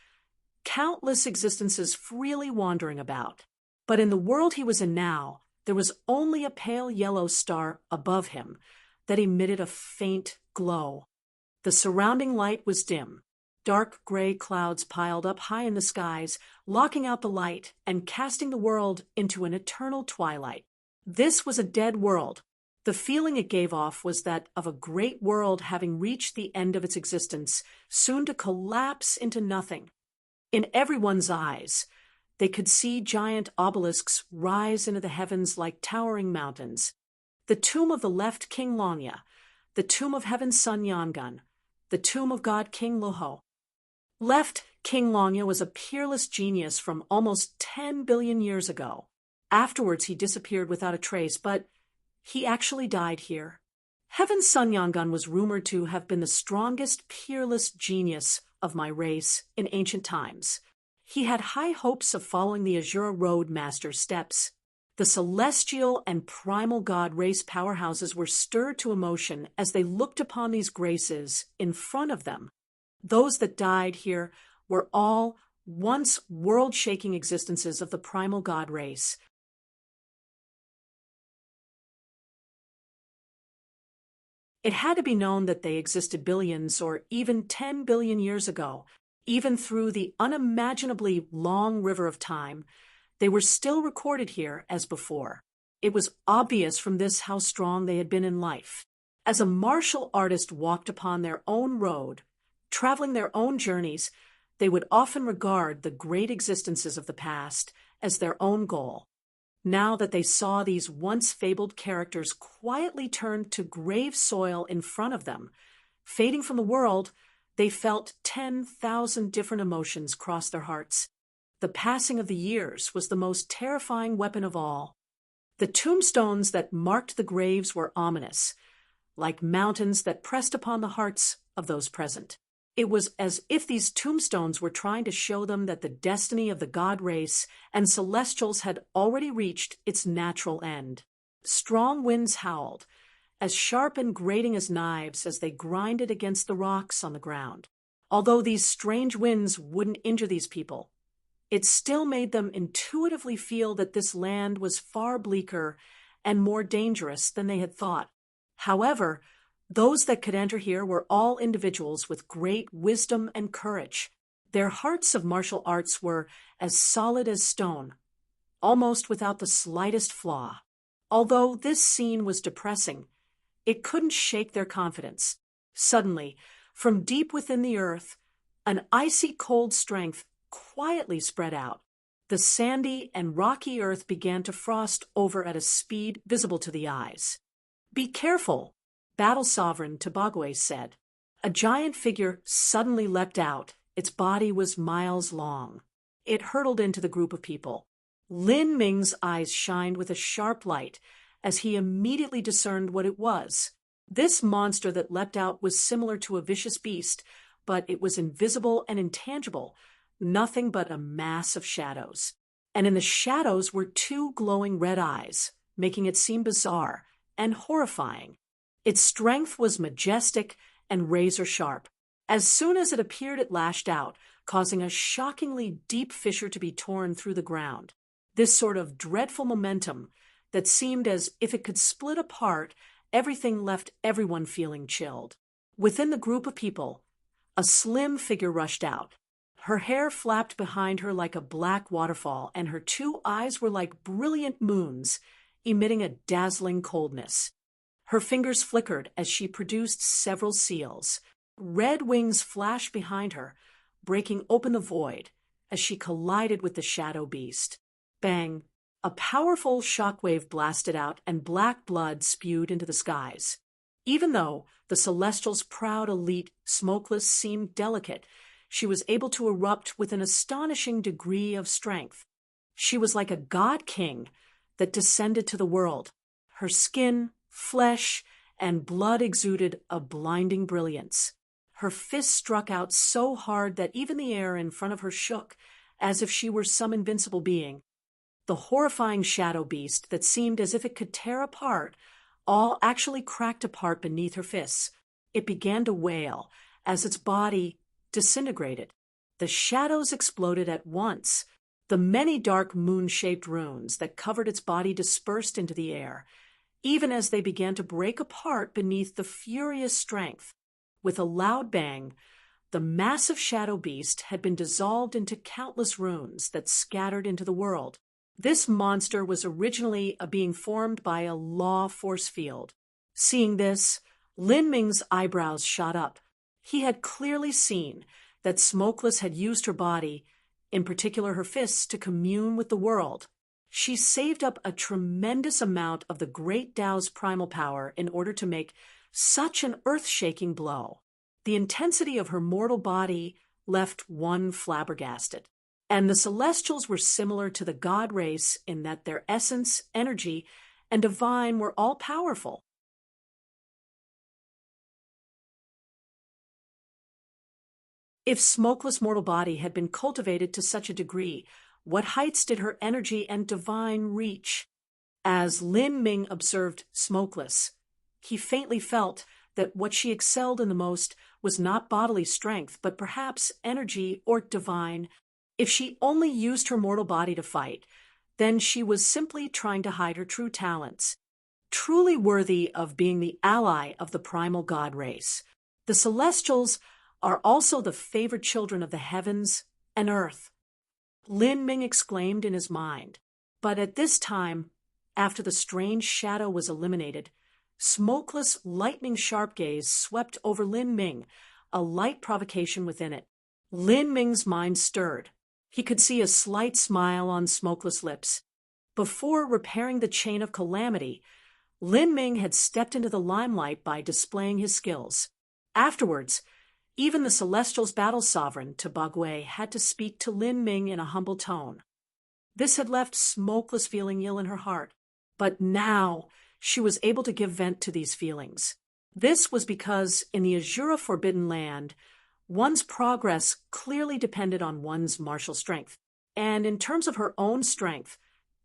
countless existences freely wandering about. But in the world he was in now, there was only a pale yellow star above him that emitted a faint glow. The surrounding light was dim. Dark gray clouds piled up high in the skies, blocking out the light and casting the world into an eternal twilight. This was a dead world. The feeling it gave off was that of a great world having reached the end of its existence, soon to collapse into nothing. In everyone's eyes, they could see giant obelisks rise into the heavens like towering mountains. The tomb of the left King Longya, the tomb of Heaven's son Yangon, the tomb of God King Loho. Left King Longya was a peerless genius from almost 10 billion years ago. Afterwards he disappeared without a trace, but he actually died here. Heaven's son Yangon was rumored to have been the strongest, peerless genius of my race in ancient times. He had high hopes of following the Azura Road Master's steps. The celestial and primal god race powerhouses were stirred to emotion as they looked upon these graces in front of them. Those that died here were all once world-shaking existences of the primal god race. It had to be known that they existed billions or even 10 billion years ago. Even through the unimaginably long river of time, they were still recorded here as before. It was obvious from this how strong they had been in life. As a martial artist walked upon their own road, traveling their own journeys, they would often regard the great existences of the past as their own goal. Now that they saw these once fabled characters quietly turned to grave soil in front of them, fading from the world, they felt 10,000 different emotions cross their hearts. The passing of the years was the most terrifying weapon of all. The tombstones that marked the graves were ominous, like mountains that pressed upon the hearts of those present. It was as if these tombstones were trying to show them that the destiny of the god race and celestials had already reached its natural end. Strong winds howled, as sharp and grating as knives as they grinded against the rocks on the ground. Although these strange winds wouldn't injure these people, it still made them intuitively feel that this land was far bleaker and more dangerous than they had thought. However, those that could enter here were all individuals with great wisdom and courage. Their hearts of martial arts were as solid as stone, almost without the slightest flaw. Although this scene was depressing, it couldn't shake their confidence. Suddenly, from deep within the earth, an icy cold strength quietly spread out. The sandy and rocky earth began to frost over at a speed visible to the eyes. "Be careful," Battle Sovereign Tobagwe said. A giant figure suddenly leapt out. Its body was miles long. It hurtled into the group of people. Lin Ming's eyes shined with a sharp light as he immediately discerned what it was. This monster that leapt out was similar to a vicious beast, but it was invisible and intangible, nothing but a mass of shadows. And in the shadows were two glowing red eyes, making it seem bizarre and horrifying. Its strength was majestic and razor-sharp. As soon as it appeared, it lashed out, causing a shockingly deep fissure to be torn through the ground. This sort of dreadful momentum that seemed as if it could split apart everything left everyone feeling chilled. Within the group of people, a slim figure rushed out. Her hair flapped behind her like a black waterfall, and her two eyes were like brilliant moons, emitting a dazzling coldness. Her fingers flickered as she produced several seals. Red wings flashed behind her, breaking open the void as she collided with the shadow beast. Bang! A powerful shockwave blasted out, and black blood spewed into the skies. Even though the Celestial's proud elite, Smokeless, seemed delicate, she was able to erupt with an astonishing degree of strength. She was like a god-king that descended to the world. Her skin, flesh, and blood exuded a blinding brilliance. Her fists struck out so hard that even the air in front of her shook, as if she were some invincible being. The horrifying shadow beast that seemed as if it could tear apart all actually cracked apart beneath her fists. It began to wail as its body disintegrated. The shadows exploded at once. The many dark moon-shaped runes that covered its body dispersed into the air, even as they began to break apart beneath the furious strength. With a loud bang, the massive shadow beast had been dissolved into countless runes that scattered into the world. This monster was originally a being formed by a law force field. Seeing this, Lin Ming's eyebrows shot up. He had clearly seen that Smokeless had used her body, in particular her fists, to commune with the world. She saved up a tremendous amount of the great Tao's primal power in order to make such an earth-shaking blow. The intensity of her mortal body left one flabbergasted. And the Celestials were similar to the god race in that their essence, energy, and divine were all powerful. If Smokeless' mortal body had been cultivated to such a degree, what heights did her energy and divine reach? As Lin Ming observed Smokeless, he faintly felt that what she excelled in the most was not bodily strength, but perhaps energy or divine. If she only used her mortal body to fight, then she was simply trying to hide her true talents. Truly worthy of being the ally of the primal god race, the Celestials are also the favored children of the heavens and earth. Lin Ming exclaimed in his mind. But at this time, after the strange shadow was eliminated, Smokeless' lightning-sharp gaze swept over Lin Ming, a light provocation within it. Lin Ming's mind stirred. He could see a slight smile on Smokeless' lips. Before repairing the chain of calamity, Lin Ming had stepped into the limelight by displaying his skills. Afterwards, even the Celestial's battle sovereign, Tabagwe, had to speak to Lin Ming in a humble tone. This had left Smokeless feeling ill in her heart, but now she was able to give vent to these feelings. This was because in the Azura Forbidden Land, one's progress clearly depended on one's martial strength. And in terms of her own strength,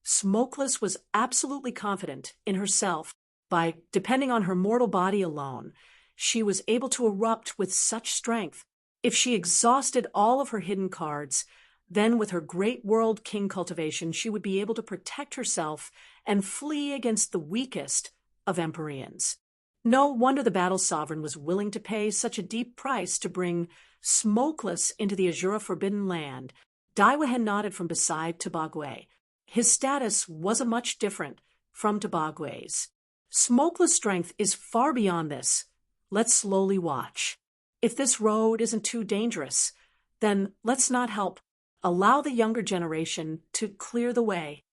Smokeless was absolutely confident in herself. By depending on her mortal body alone, she was able to erupt with such strength. If she exhausted all of her hidden cards, then with her great world king cultivation, she would be able to protect herself and flee against the weakest of Empyreans. No wonder the battle sovereign was willing to pay such a deep price to bring Smokeless into the Azura Forbidden Land. Daiwahan nodded from beside Tabagwe. His status wasn't much different from Tabagwe's. Smokeless' strength is far beyond this. Let's slowly watch. If this road isn't too dangerous, then let's not help. Allow the younger generation to clear the way.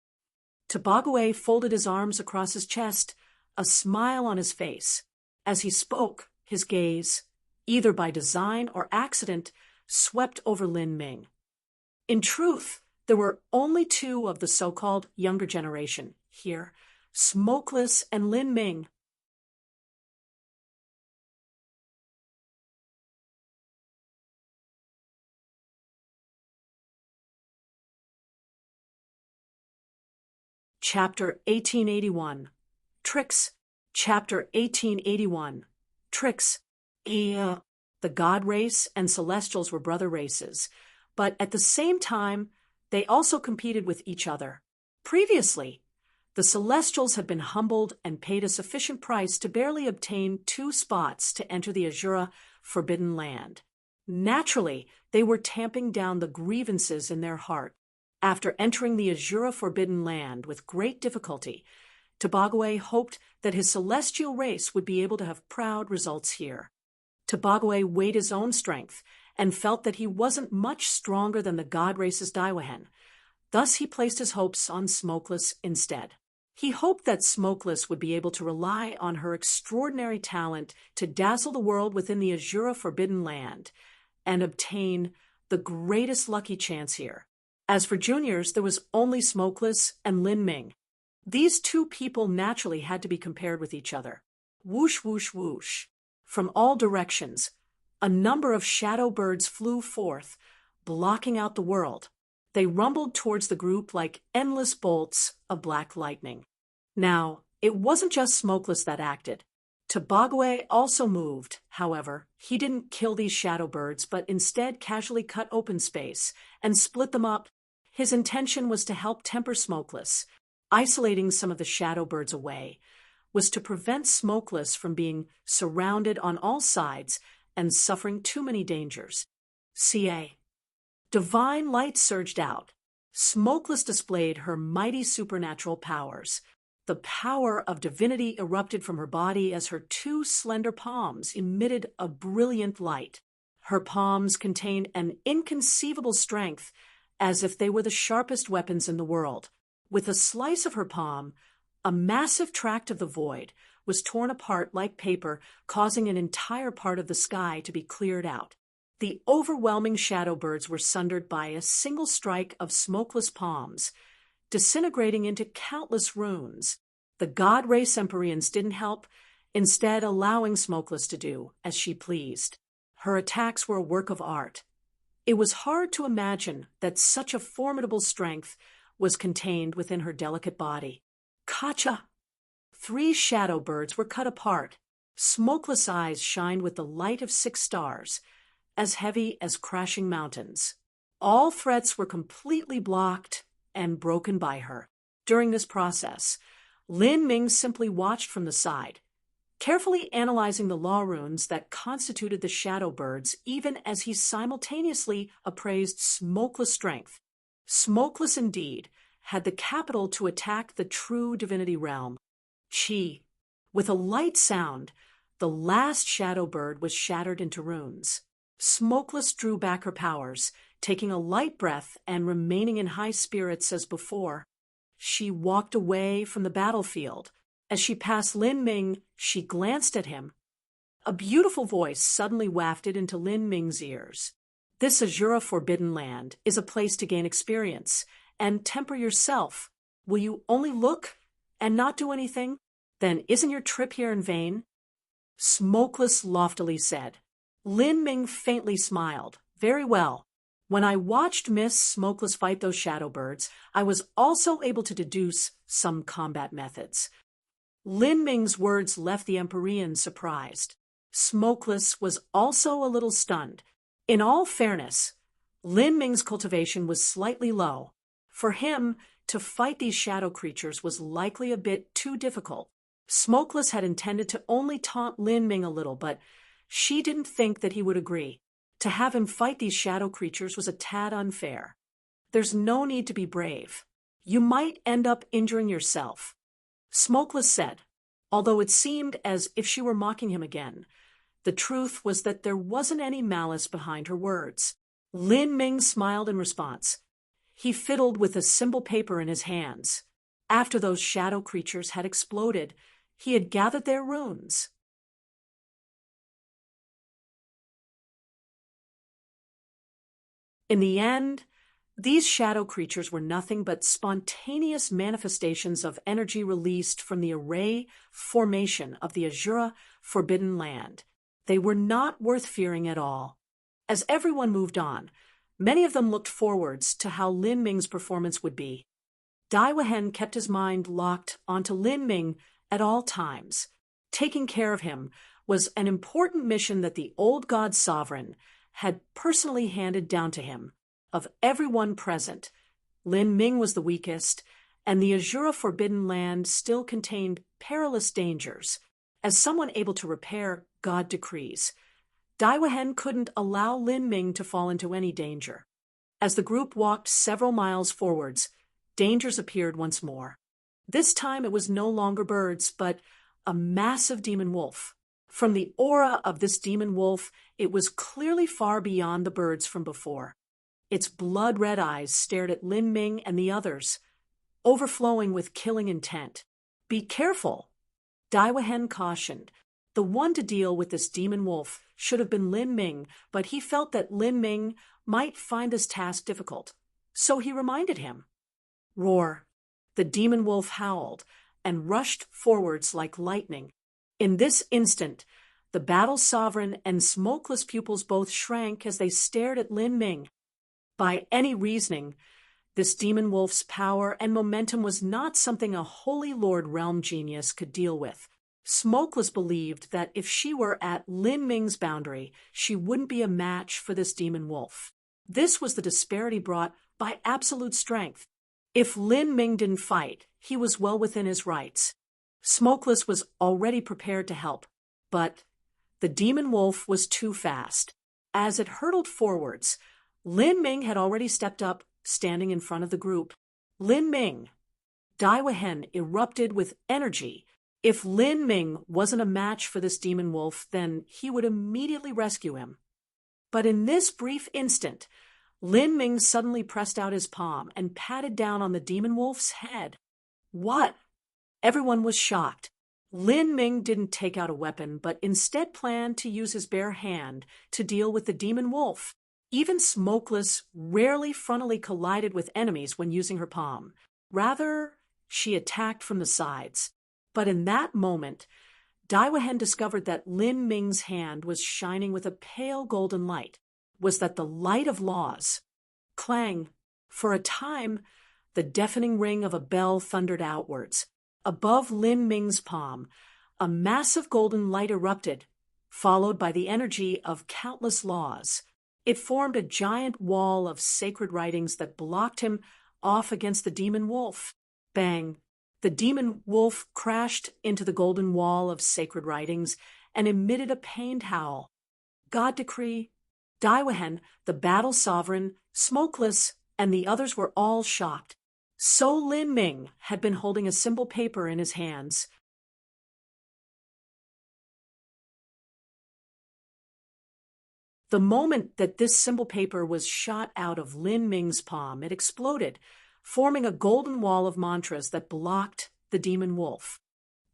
Tabagwe folded his arms across his chest, a smile on his face. As he spoke, his gaze, either by design or accident, swept over Lin Ming. In truth, there were only two of the so-called younger generation here, Smokeless and Lin Ming. Chapter 1881. Tricks. Chapter 1881. Tricks. The God race and Celestials were brother races, but at the same time, they also competed with each other. Previously, the Celestials had been humbled and paid a sufficient price to barely obtain 2 spots to enter the Azura Forbidden Land. Naturally, they were tamping down the grievances in their heart. After entering the Azura Forbidden Land with great difficulty, Tobagwe hoped that his celestial race would be able to have proud results here. Tobagwe weighed his own strength and felt that he wasn't much stronger than the God race's Daiwahen. Thus he placed his hopes on Smokeless instead. He hoped that Smokeless would be able to rely on her extraordinary talent to dazzle the world within the Azura Forbidden Land and obtain the greatest lucky chance here. As for juniors, there was only Smokeless and Lin Ming. These 2 people naturally had to be compared with each other. Whoosh, whoosh, whoosh. From all directions, a number of shadow birds flew forth, blocking out the world. They rumbled towards the group like endless bolts of black lightning. Now, it wasn't just Smokeless that acted. Tobagwe also moved, however. He didn't kill these shadow birds, but instead casually cut open space and split them up. His intention was to help temper Smokeless. Isolating some of the shadow birds away was to prevent Smokeless from being surrounded on all sides and suffering too many dangers. Ca. Divine light surged out. Smokeless displayed her mighty supernatural powers. The power of divinity erupted from her body as her 2 slender palms emitted a brilliant light. Her palms contained an inconceivable strength, as if they were the sharpest weapons in the world. With a slice of her palm, a massive tract of the void was torn apart like paper, causing an entire part of the sky to be cleared out. The overwhelming shadow birds were sundered by a single strike of Smokeless palms, disintegrating into countless runes. The God race Empyreans didn't help, instead allowing Smokeless to do as she pleased. Her attacks were a work of art. It was hard to imagine that such a formidable strength was contained within her delicate body. Kacha! 3 shadow birds were cut apart. Smokeless eyes shined with the light of 6 stars, as heavy as crashing mountains. All threats were completely blocked and broken by her. During this process, Lin Ming simply watched from the side, carefully analyzing the law runes that constituted the shadow birds, even as he simultaneously appraised Smokeless' strength. Smokeless indeed had the capital to attack the true divinity realm. Chi. With a light sound, the last shadow bird was shattered into runes. Smokeless drew back her powers, taking a light breath and remaining in high spirits as before. She walked away from the battlefield. As she passed Lin Ming, she glanced at him. A beautiful voice suddenly wafted into Lin Ming's ears. This Azura Forbidden Land is a place to gain experience and temper yourself. Will you only look and not do anything? Then isn't your trip here in vain? Smokeless loftily said. Lin Ming faintly smiled. Very well. When I watched Miss Smokeless fight those shadow birds, I was also able to deduce some combat methods. Lin Ming's words left the Empyrean surprised. Smokeless was also a little stunned. In all fairness, Lin Ming's cultivation was slightly low. For him, to fight these shadow creatures was likely a bit too difficult. Smokeless had intended to only taunt Lin Ming a little, but she didn't think that he would agree. To have him fight these shadow creatures was a tad unfair. There's no need to be brave. You might end up injuring yourself, Smokeless said, although it seemed as if she were mocking him again. The truth was that there wasn't any malice behind her words. Lin Ming smiled in response. He fiddled with a symbol paper in his hands. After those shadow creatures had exploded, he had gathered their runes. In the end, these shadow creatures were nothing but spontaneous manifestations of energy released from the array formation of the Azura Forbidden Land. They were not worth fearing at all. As everyone moved on, many of them looked forwards to how Lin Ming's performance would be. Dai Wehen kept his mind locked onto Lin Ming at all times. Taking care of him was an important mission that the old god sovereign had personally handed down to him. Of everyone present, Lin Ming was the weakest, and the Azura Forbidden Land still contained perilous dangers. As someone able to repair God decrees, Dai Wehen couldn't allow Lin Ming to fall into any danger. As the group walked several miles forwards, dangers appeared once more. This time it was no longer birds, but a massive demon wolf. From the aura of this demon wolf, it was clearly far beyond the birds from before. Its blood-red eyes stared at Lin Ming and the others, overflowing with killing intent. "Be careful," Dai Wehen cautioned. The one to deal with this demon wolf should have been Lin Ming, but he felt that Lin Ming might find this task difficult. So he reminded him. Roar! The demon wolf howled and rushed forwards like lightning. In this instant, the battle sovereign and smokeless pupils both shrank as they stared at Lin Ming. By any reasoning, this demon wolf's power and momentum was not something a Holy Lord realm genius could deal with. Smokeless believed that if she were at Lin Ming's boundary, she wouldn't be a match for this demon wolf. This was the disparity brought by absolute strength. If Lin Ming didn't fight, he was well within his rights. Smokeless was already prepared to help, but the demon wolf was too fast. As it hurtled forwards, Lin Ming had already stepped up, standing in front of the group. "Lin Ming!" Dai Wehen erupted with energy. If Lin Ming wasn't a match for this demon wolf, then he would immediately rescue him. But in this brief instant, Lin Ming suddenly pressed out his palm and patted down on the demon wolf's head. What? Everyone was shocked. Lin Ming didn't take out a weapon, but instead planned to use his bare hand to deal with the demon wolf. Even Smokeless rarely frontally collided with enemies when using her palm. Rather, she attacked from the sides. But in that moment, Dai Wehen discovered that Lin Ming's hand was shining with a pale golden light. Was that the light of laws? Clang! For a time, the deafening ring of a bell thundered outwards. Above Lin Ming's palm, a massive golden light erupted, followed by the energy of countless laws. It formed a giant wall of sacred writings that blocked him off against the demon wolf. Bang! The demon wolf crashed into the golden wall of sacred writings and emitted a pained howl. God decree. Dai Wehen, the battle sovereign, Smokeless, and the others were all shocked. So Lin Ming had been holding a symbol paper in his hands. The moment that this symbol paper was shot out of Lin Ming's palm, it exploded, forming a golden wall of mantras that blocked the demon wolf.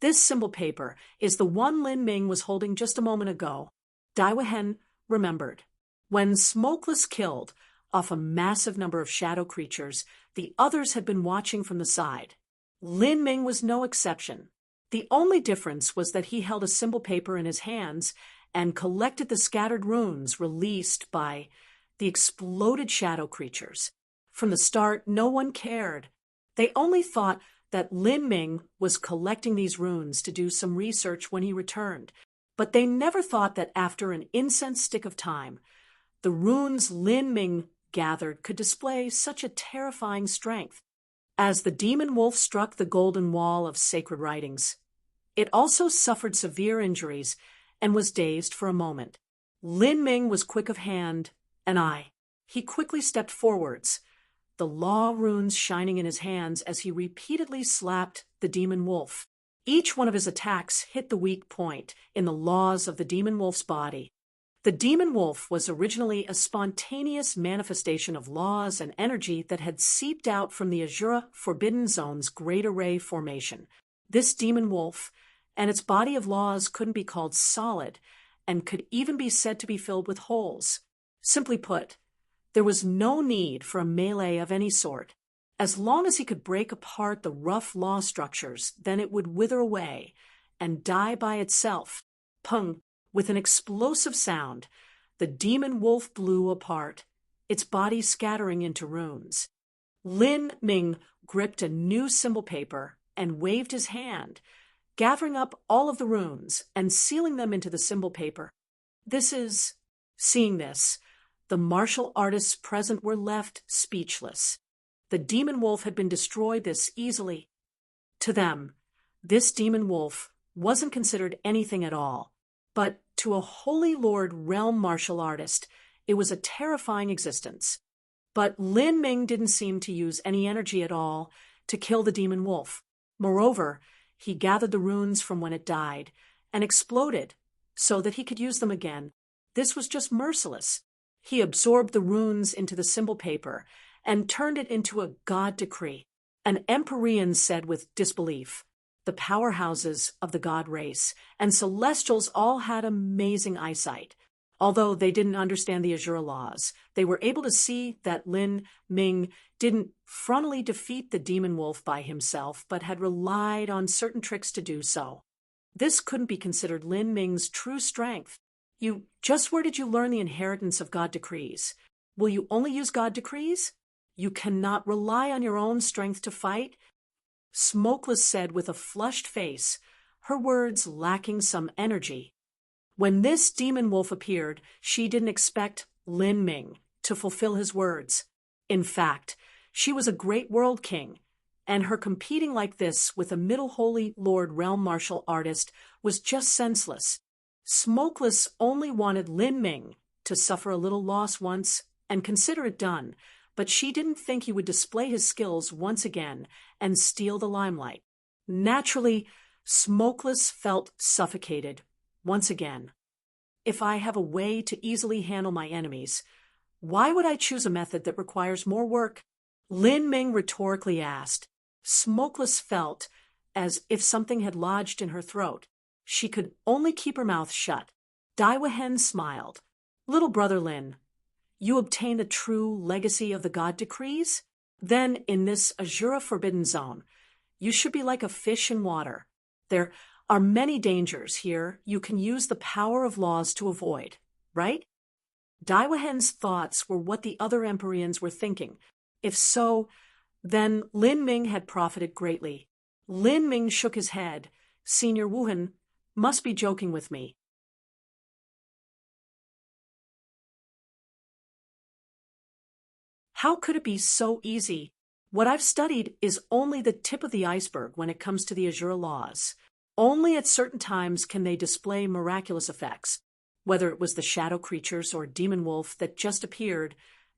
This symbol paper is the one Lin Ming was holding just a moment ago. Dai Wehen remembered. When Smokeless killed off a massive number of shadow creatures, the others had been watching from the side. Lin Ming was no exception. The only difference was that he held a symbol paper in his hands and collected the scattered runes released by the exploded shadow creatures. From the start, no one cared. They only thought that Lin Ming was collecting these runes to do some research when he returned, but they never thought that after an incense stick of time, the runes Lin Ming gathered could display such a terrifying strength. As the demon wolf struck the golden wall of sacred writings, it also suffered severe injuries and was dazed for a moment. Lin Ming was quick of hand and eye. He quickly stepped forwards, the law runes shining in his hands as he repeatedly slapped the demon wolf. Each one of his attacks hit the weak point in the laws of the demon wolf's body. The demon wolf was originally a spontaneous manifestation of laws and energy that had seeped out from the Azura Forbidden Zone's Great Array formation. This demon wolf and its body of laws couldn't be called solid and could even be said to be filled with holes. Simply put, there was no need for a melee of any sort. As long as he could break apart the rough law structures, then it would wither away and die by itself. Pung! With an explosive sound, the demon wolf blew apart, its body scattering into runes. Lin Ming gripped a new symbol paper and waved his hand, gathering up all of the runes and sealing them into the symbol paper. Seeing this, the martial artists present were left speechless. The demon wolf had been destroyed this easily. To them, this demon wolf wasn't considered anything at all, but to a Holy Lord realm martial artist, it was a terrifying existence. But Lin Ming didn't seem to use any energy at all to kill the demon wolf. Moreover, he gathered the runes from when it died and exploded so that he could use them again. This was just merciless. He absorbed the runes into the symbol paper and turned it into a god decree. An Empyrean said with disbelief, the powerhouses of the god race and celestials all had amazing eyesight. Although they didn't understand the Azura laws, they were able to see that Lin Ming didn't frontally defeat the demon wolf by himself, but had relied on certain tricks to do so. This couldn't be considered Lin Ming's true strength. Where did you learn the inheritance of God decrees? Will you only use God decrees? You cannot rely on your own strength to fight? Smokeless said with a flushed face, her words lacking some energy. When this demon wolf appeared, she didn't expect Lin Ming to fulfill his words. In fact, she was a great world king, and her competing like this with a middle Holy Lord realm martial artist was just senseless. Smokeless only wanted Lin Ming to suffer a little loss once and consider it done, but she didn't think he would display his skills once again and steal the limelight. Naturally, Smokeless felt suffocated once again. If I have a way to easily handle my enemies, why would I choose a method that requires more work? Lin Ming rhetorically asked. Smokeless felt as if something had lodged in her throat. She could only keep her mouth shut. Daiwa Hen smiled. Little brother Lin, you obtain a true legacy of the god decrees? Then, in this Azura forbidden zone, you should be like a fish in water. There are many dangers here you can use the power of laws to avoid, right? Daiwa Hen's thoughts were what the other Empyreans were thinking. If so, then Lin Ming had profited greatly. Lin Ming shook his head. Senior Wuhan must be joking with me. How could it be so easy? What I've studied is only the tip of the iceberg when it comes to the Azura laws. Only at certain times can they display miraculous effects. Whether it was the shadow creatures or demon wolf that just appeared,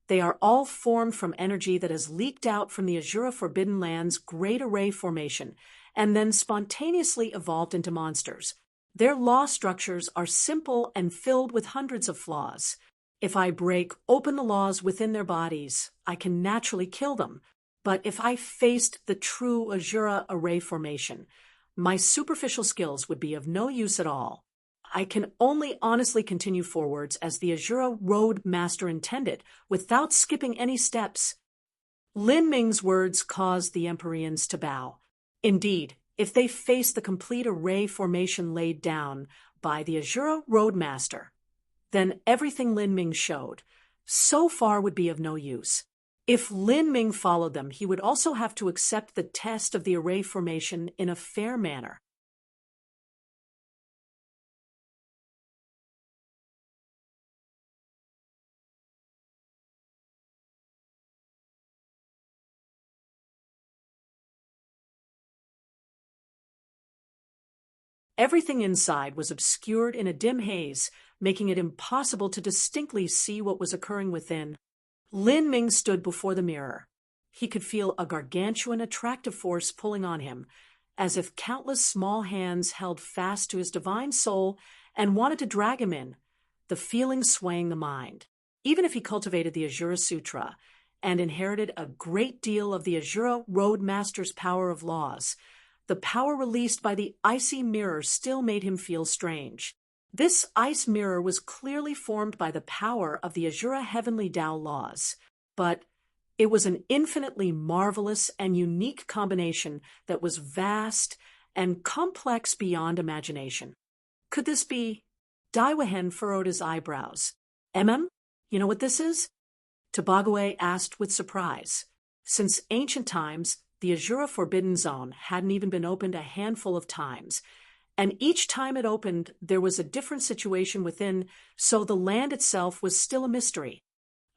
they are all formed from energy that has leaked out from the Azura Forbidden Land's Great Array formation and then spontaneously evolved into monsters. Their law structures are simple and filled with hundreds of flaws. If I break open the laws within their bodies, I can naturally kill them. But if I faced the true Azura Array formation, my superficial skills would be of no use at all. I can only honestly continue forwards as the Azura Road Master intended, without skipping any steps. Lin Ming's words caused the Empyreans to bow. Indeed, if they faced the complete array formation laid down by the Azura Road Master, then everything Lin Ming showed so far would be of no use. If Lin Ming followed them, he would also have to accept the test of the array formation in a fair manner. Everything inside was obscured in a dim haze, making it impossible to distinctly see what was occurring within. Lin Ming stood before the mirror. He could feel a gargantuan attractive force pulling on him, as if countless small hands held fast to his divine soul and wanted to drag him in, the feeling swaying the mind. Even if he cultivated the Azura Sutra and inherited a great deal of the Azura Road Master's power of laws, the power released by the icy mirror still made him feel strange. This ice mirror was clearly formed by the power of the Azura Heavenly Tao laws, but it was an infinitely marvelous and unique combination that was vast and complex beyond imagination. Could this be? Daiwa Hen furrowed his eyebrows. You know what this is? Tobagawe asked with surprise. Since ancient times, the Azura Forbidden Zone hadn't even been opened a handful of times, and each time it opened, there was a different situation within, so the land itself was still a mystery.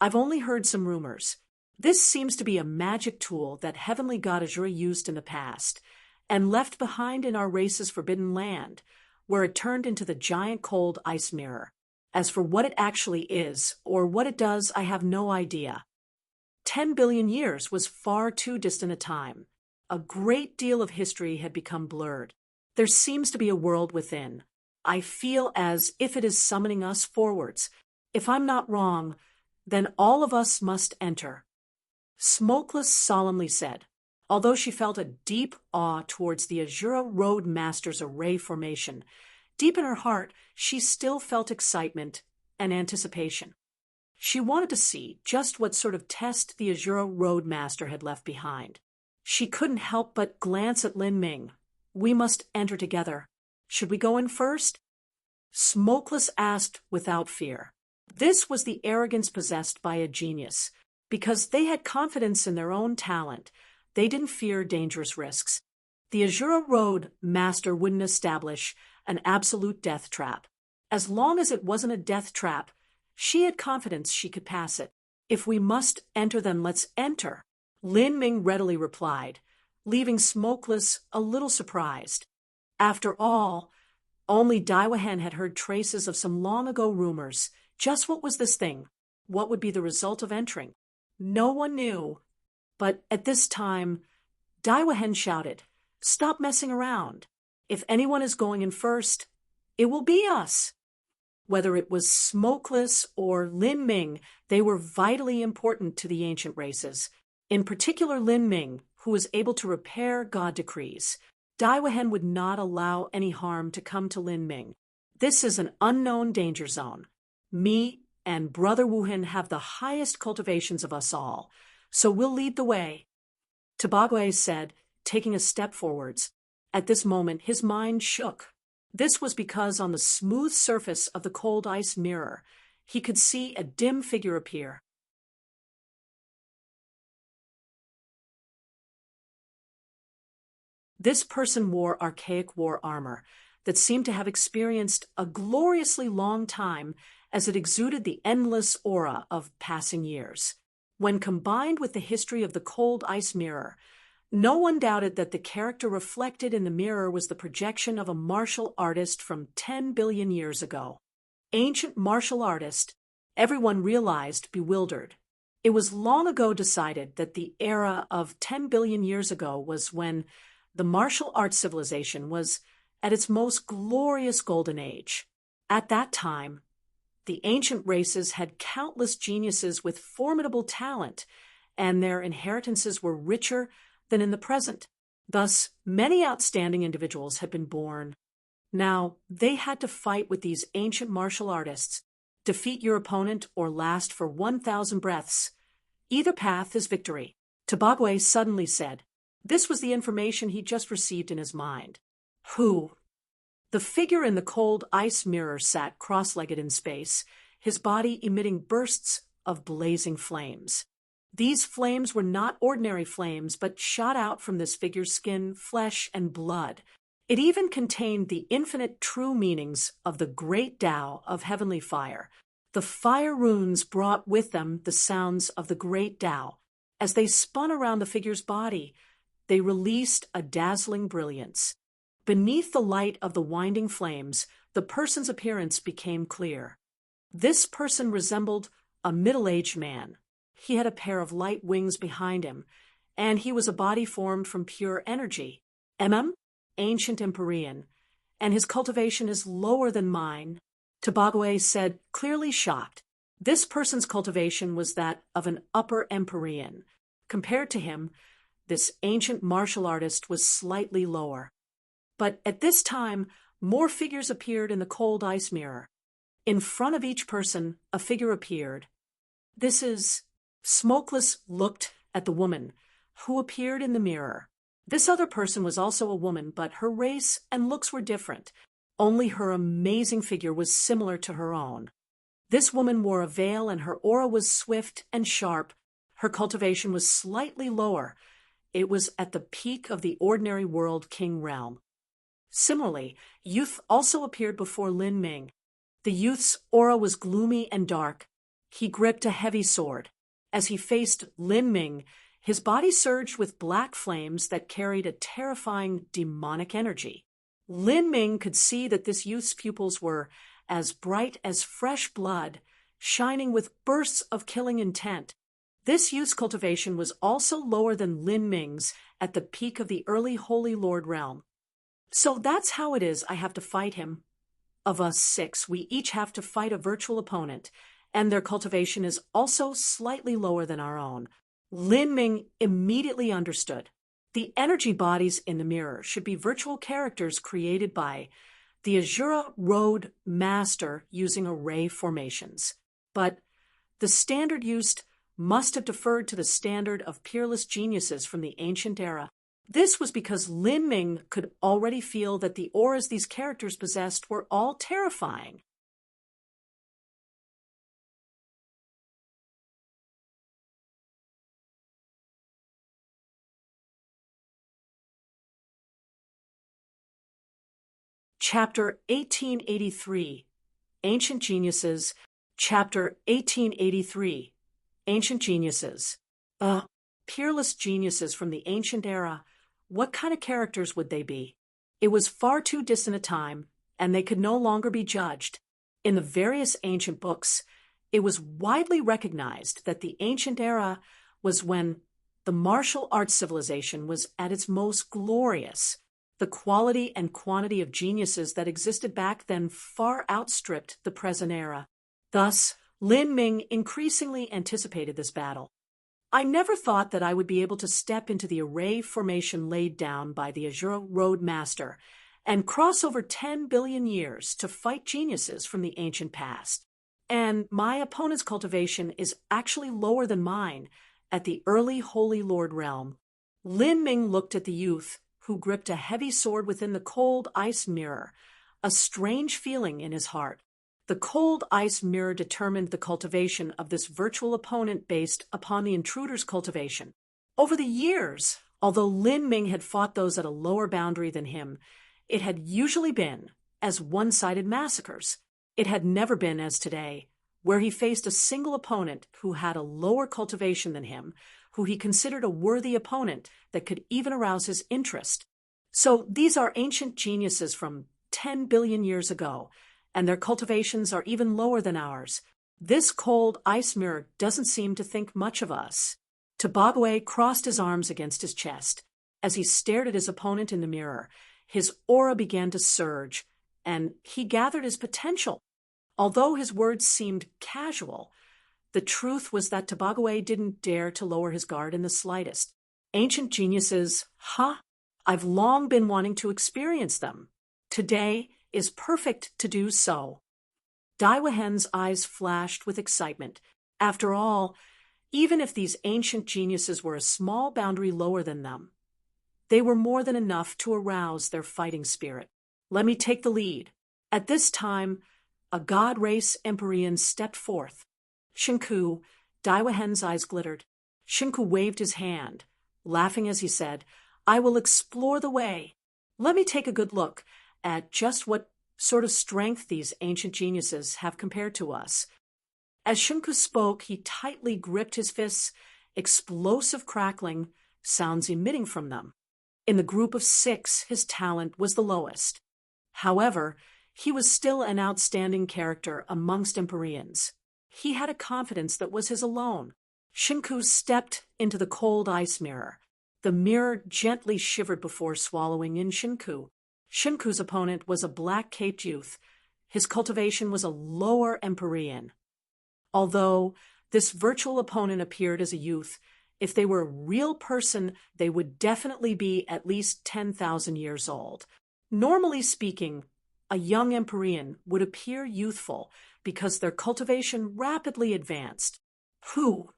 I've only heard some rumors. This seems to be a magic tool that heavenly god Azura used in the past, and left behind in our race's forbidden land, where it turned into the giant cold ice mirror. As for what it actually is, or what it does, I have no idea. 10 billion years was far too distant a time. A great deal of history had become blurred. There seems to be a world within. I feel as if it is summoning us forwards. If I'm not wrong, then all of us must enter. Smokeless solemnly said, although she felt a deep awe towards the Azura Road Master's array formation. Deep in her heart, she still felt excitement and anticipation. She wanted to see just what sort of test the Azura Road Master had left behind. She couldn't help but glance at Lin Ming. We must enter together. Should we go in first? Smokeless asked without fear. This was the arrogance possessed by a genius. Because they had confidence in their own talent, they didn't fear dangerous risks. The Azura Road Master wouldn't establish an absolute death trap. As long as it wasn't a death trap, she had confidence she could pass it. If we must enter, then let's enter, Lin Ming readily replied, leaving Smokeless a little surprised. After all, only Daiwahen had heard traces of some long-ago rumors. Just what was this thing? What would be the result of entering? No one knew. But at this time, Daiwahen shouted, "Stop messing around. If anyone is going in first, it will be us." Whether it was Smokeless or Lin Ming, they were vitally important to the ancient races. In particular Lin Ming, who was able to repair god decrees. Daiwahen would not allow any harm to come to Lin Ming. This is an unknown danger zone. Me and Brother Wuhan have the highest cultivations of us all, so we'll lead the way, Tabagwe said, taking a step forwards. At this moment, his mind shook. This was because on the smooth surface of the cold ice mirror, he could see a dim figure appear. This person wore archaic war armor that seemed to have experienced a gloriously long time as it exuded the endless aura of passing years. When combined with the history of the cold ice mirror, no one doubted that the character reflected in the mirror was the projection of a martial artist from 10 billion years ago. Ancient martial artist, everyone realized, bewildered. It was long ago decided that the era of 10 billion years ago was when the martial arts civilization was at its most glorious golden age. At that time, the ancient races had countless geniuses with formidable talent, and their inheritances were richer than in the present. Thus, many outstanding individuals had been born. Now, they had to fight with these ancient martial artists, defeat your opponent, or last for 1,000 breaths. Either path is victory, Tabagwe suddenly said. This was the information he just received in his mind. Who? The figure in the cold ice mirror sat cross-legged in space, his body emitting bursts of blazing flames. These flames were not ordinary flames, but shot out from this figure's skin, flesh, and blood. It even contained the infinite true meanings of the great Tao of heavenly fire. The fire runes brought with them the sounds of the great Tao. As they spun around the figure's body, they released a dazzling brilliance. Beneath the light of the winding flames, the person's appearance became clear. This person resembled a middle-aged man. He had a pair of light wings behind him, and he was a body formed from pure energy. Ancient Empyrean, and his cultivation is lower than mine, Tabagwe said, clearly shocked. This person's cultivation was that of an upper Empyrean. Compared to him, this ancient martial artist was slightly lower. But at this time, more figures appeared in the cold ice mirror. In front of each person, a figure appeared. This is... Smokeless looked at the woman, who appeared in the mirror. This other person was also a woman, but her race and looks were different. Only her amazing figure was similar to her own. This woman wore a veil, and her aura was swift and sharp. her cultivation was slightly lower. It was at the peak of the ordinary world king realm. Similarly, youth also appeared before Lin Ming. The youth's aura was gloomy and dark. He gripped a heavy sword. As he faced Lin Ming, his body surged with black flames that carried a terrifying demonic energy. Lin Ming could see that this youth's pupils were as bright as fresh blood, shining with bursts of killing intent. This youth's cultivation was also lower than Lin Ming's at the peak of the early Holy Lord realm. So that's how it is I have to fight him. Of us 6, we each have to fight a virtual opponent, and their cultivation is also slightly lower than our own. Lin Ming immediately understood. The energy bodies in the mirror should be virtual characters created by the Azura Road Master using array formations. But the standard used must have deferred to the standard of peerless geniuses from the ancient era. This was because Lin Ming could already feel that the auras these characters possessed were all terrifying. Chapter 1883, Ancient Geniuses. Chapter 1883, Ancient Geniuses. Peerless geniuses from the ancient era. What kind of characters would they be? It was far too distant a time, and they could no longer be judged. In the various ancient books, it was widely recognized that the ancient era was when the martial arts civilization was at its most glorious. The quality and quantity of geniuses that existed back then far outstripped the present era. Thus, Lin Ming increasingly anticipated this battle. I never thought that I would be able to step into the array formation laid down by the Azura Road Master and cross over 10 billion years to fight geniuses from the ancient past. And my opponent's cultivation is actually lower than mine at the early Holy Lord realm. Lin Ming looked at the youth, who gripped a heavy sword within the cold ice mirror, a strange feeling in his heart. The cold ice mirror determined the cultivation of this virtual opponent based upon the intruder's cultivation. Over the years, although Lin Ming had fought those at a lower boundary than him, it had usually been as one-sided massacres. It had never been as today, where he faced a single opponent who had a lower cultivation than him, who he considered a worthy opponent that could even arouse his interest. So these are ancient geniuses from 10 billion years ago, and their cultivations are even lower than ours. This cold ice mirror doesn't seem to think much of us. Tobagwe crossed his arms against his chest. As he stared at his opponent in the mirror, his aura began to surge, and he gathered his potential. Although his words seemed casual, the truth was that Tobagwe didn't dare to lower his guard in the slightest. Ancient geniuses, I've long been wanting to experience them. Today is perfect to do so. Daiwahen's eyes flashed with excitement. After all, even if these ancient geniuses were a small boundary lower than them, they were more than enough to arouse their fighting spirit. Let me take the lead. At this time, a god race Empyrean stepped forth. Shinku, Daiwahen's eyes glittered. Shinku waved his hand, laughing as he said, I will explore the way. Let me take a good look at just what sort of strength these ancient geniuses have compared to us. As Shinku spoke, he tightly gripped his fists, explosive crackling sounds emitting from them. In the group of 6, his talent was the lowest. However, he was still an outstanding character amongst Empyreans. He had a confidence that was his alone. Shinku stepped into the cold ice mirror. The mirror gently shivered before swallowing in Shinku. Shinku's opponent was a black-caped youth. His cultivation was a lower Empyrean. Although this virtual opponent appeared as a youth, if they were a real person, they would definitely be at least 10,000 years old. Normally speaking, a young Empyrean would appear youthful because their cultivation rapidly advanced. Who?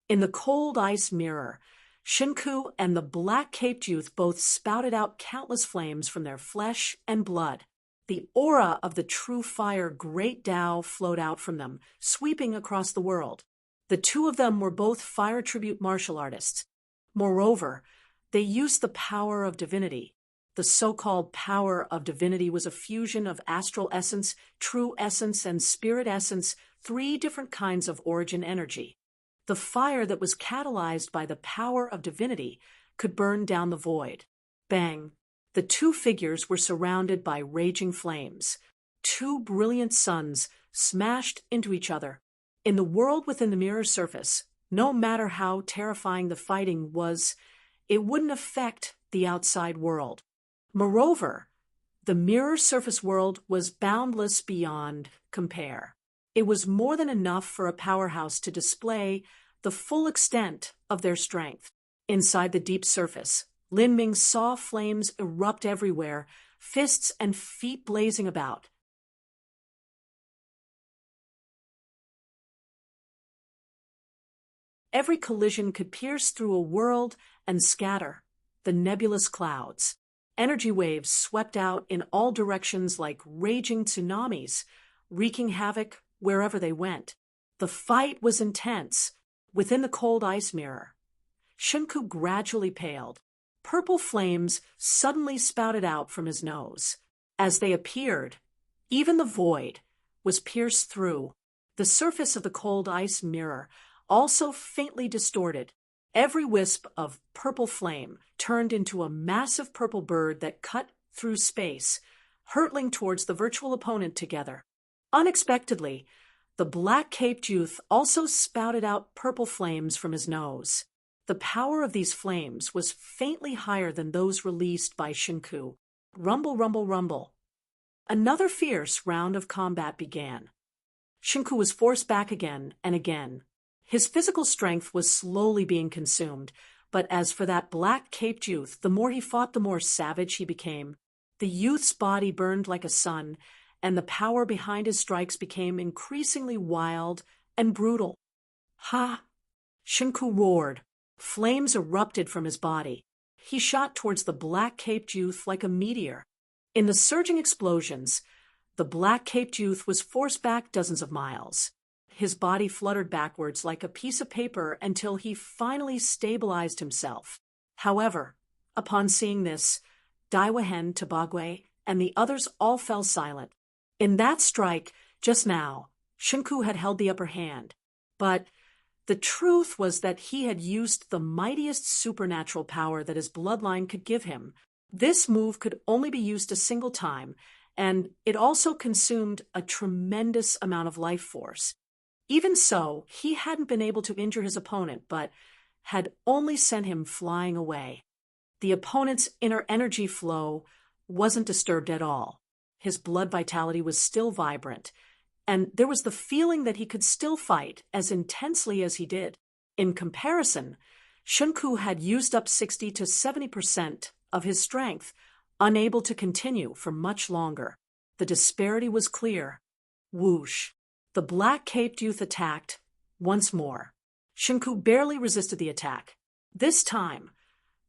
In the cold ice mirror, Shinku and the black-caped youth both spouted out countless flames from their flesh and blood. The aura of the true fire Great Tao flowed out from them, sweeping across the world. The two of them were both fire tribute martial artists. Moreover, they used the power of divinity. The so-called power of divinity was a fusion of astral essence, true essence, and spirit essence, three different kinds of origin energy. The fire that was catalyzed by the power of divinity could burn down the void. Bang! The two figures were surrounded by raging flames. Two brilliant suns smashed into each other. In the world within the mirror surface, no matter how terrifying the fighting was, it wouldn't affect the outside world. Moreover, the mirror surface world was boundless beyond compare. It was more than enough for a powerhouse to display the full extent of their strength. Inside the deep surface, Lin Ming saw flames erupt everywhere, fists and feet blazing about. Every collision could pierce through a world and scatter the nebulous clouds. Energy waves swept out in all directions like raging tsunamis, wreaking havoc wherever they went. The fight was intense. Within the cold ice mirror, Shunku gradually paled. Purple flames suddenly spouted out from his nose. As they appeared, even the void was pierced through. The surface of the cold ice mirror also faintly distorted. Every wisp of purple flame turned into a massive purple bird that cut through space, hurtling towards the virtual opponent together. Unexpectedly, the black-caped youth also spouted out purple flames from his nose. The power of these flames was faintly higher than those released by Shunku. Rumble, rumble, rumble. Another fierce round of combat began. Shunku was forced back again and again. His physical strength was slowly being consumed, but as for that black-caped youth, the more he fought, the more savage he became. The youth's body burned like a sun, and the power behind his strikes became increasingly wild and brutal. Ha! Shunku roared. Flames erupted from his body. He shot towards the black-caped youth like a meteor. In the surging explosions, the black-caped youth was forced back dozens of miles. His body fluttered backwards like a piece of paper until he finally stabilized himself. However, upon seeing this, Daiwahen, Tabagwe, and the others all fell silent. In that strike, just now, Shunku had held the upper hand. But the truth was that he had used the mightiest supernatural power that his bloodline could give him. This move could only be used a single time, and it also consumed a tremendous amount of life force. Even so, he hadn't been able to injure his opponent, but had only sent him flying away. The opponent's inner energy flow wasn't disturbed at all. His blood vitality was still vibrant, and there was the feeling that he could still fight as intensely as he did. In comparison, Shunku had used up 60 to 70% of his strength, unable to continue for much longer. The disparity was clear. Whoosh! The black-caped youth attacked once more. Shunku barely resisted the attack. This time,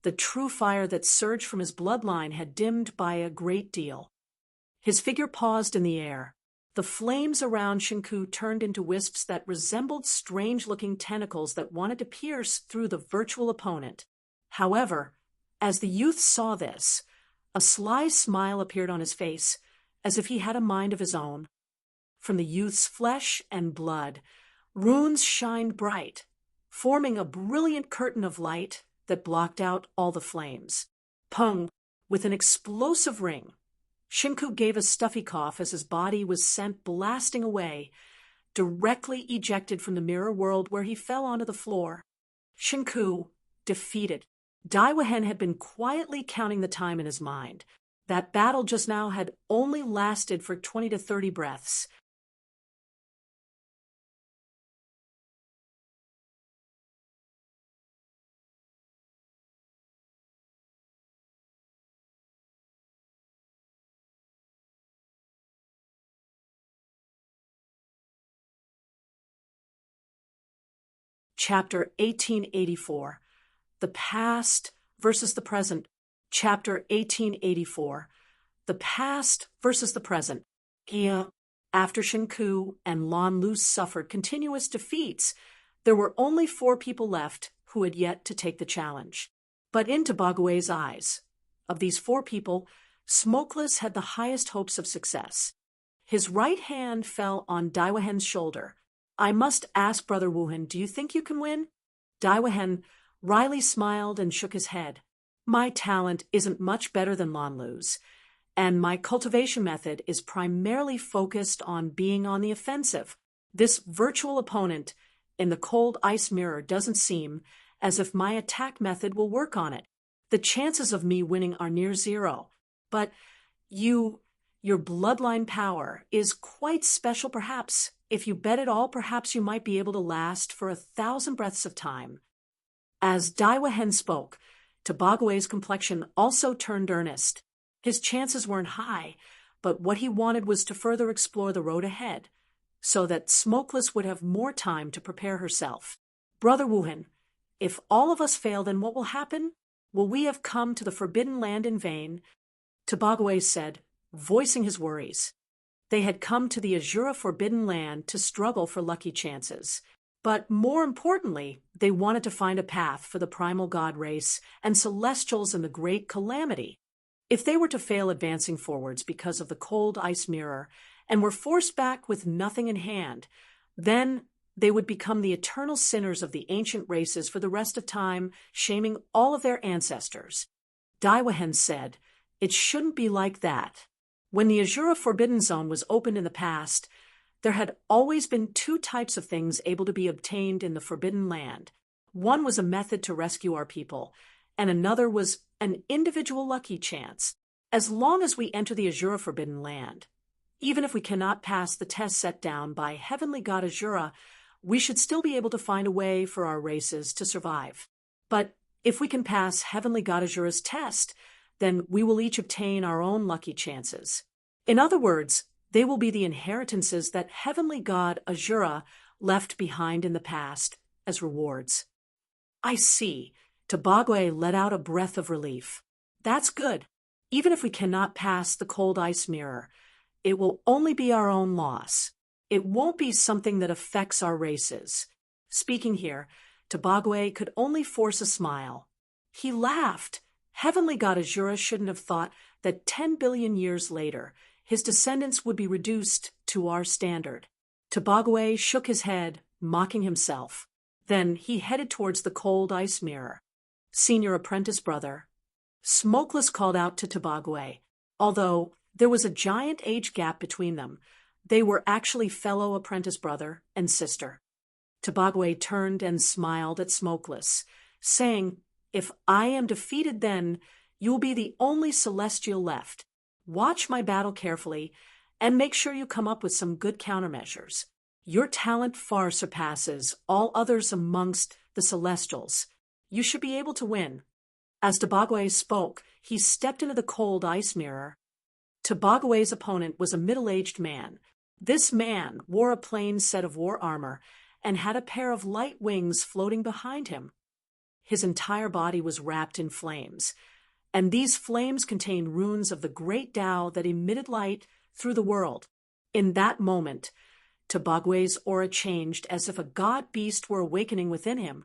the true fire that surged from his bloodline had dimmed by a great deal. His figure paused in the air. The flames around Shunku turned into wisps that resembled strange-looking tentacles that wanted to pierce through the virtual opponent. However, as the youth saw this, a sly smile appeared on his face, as if he had a mind of his own. From the youth's flesh and blood, runes shined bright, forming a brilliant curtain of light that blocked out all the flames. Pung! With an explosive ring, Shunku gave a stuffy cough as his body was sent blasting away, directly ejected from the mirror world where he fell onto the floor. Shunku, defeated. Daiwahen had been quietly counting the time in his mind. That battle just now had only lasted for 20 to 30 breaths. Chapter 1884. The Past versus the Present. Chapter 1884. The Past versus the Present. Here, after Shunku and Lan Lu suffered continuous defeats, There were only 4 people left who had yet to take the challenge. But in Tobagwe's eyes, of these 4 people, Smokeless had the highest hopes of success. His right hand fell on Daiwahen's shoulder. "I must ask, Brother Wuhan, do you think you can win?" Daiwahen wryly smiled and shook his head. "My talent isn't much better than Lanlu's, and my cultivation method is primarily focused on being on the offensive. This virtual opponent in the cold ice mirror doesn't seem as if my attack method will work on it. The chances of me winning are near zero. But your bloodline power is quite special perhaps. If you bet it all, perhaps you might be able to last for 1,000 breaths of time." As Daiwahen spoke, Tobagwe's complexion also turned earnest. His chances weren't high, but what he wanted was to further explore the road ahead, so that Smokeless would have more time to prepare herself. "Brother Wuhan, if all of us fail, then what will happen? Will we have come to the Forbidden Land in vain?" Tobagwe said, voicing his worries. They had come to the Azura Forbidden Land to struggle for lucky chances. But more importantly, they wanted to find a path for the primal god race and celestials in the Great Calamity. If they were to fail advancing forwards because of the cold ice mirror and were forced back with nothing in hand, then they would become the eternal sinners of the ancient races for the rest of time, shaming all of their ancestors. Daiwahen said, "It shouldn't be like that." When the Azura Forbidden Zone was opened in the past, there had always been 2 types of things able to be obtained in the Forbidden Land. One was a method to rescue our people, and another was an individual lucky chance. As long as we enter the Azura Forbidden Land, even if we cannot pass the test set down by Heavenly God Azura, we should still be able to find a way for our races to survive. But if we can pass Heavenly God Azura's test, then we will each obtain our own lucky chances. In other words, they will be the inheritances that Heavenly God Azura left behind in the past as rewards. "I see." Tobagwe let out a breath of relief. "That's good. Even if we cannot pass the cold ice mirror, it will only be our own loss. It won't be something that affects our races." Speaking here, Tobagwe could only force a smile. He laughed. Heavenly God Azura shouldn't have thought that 10 billion years later, his descendants would be reduced to our standard. Tobagwe shook his head, mocking himself. Then he headed towards the cold ice mirror. "Senior apprentice brother," Smokeless called out to Tobagwe. Although there was a giant age gap between them, they were actually fellow apprentice brother and sister. Tobagwe turned and smiled at Smokeless, saying, "If I am defeated, then you will be the only celestial left. Watch my battle carefully and make sure you come up with some good countermeasures. Your talent far surpasses all others amongst the celestials. You should be able to win." As Tobagwe spoke, he stepped into the cold ice mirror. Tobagwe's opponent was a middle-aged man. This man wore a plain set of war armor and had a pair of light wings floating behind him. His entire body was wrapped in flames, and these flames contained runes of the great Tao that emitted light through the world. In that moment, Tobagwe's aura changed as if a god-beast were awakening within him.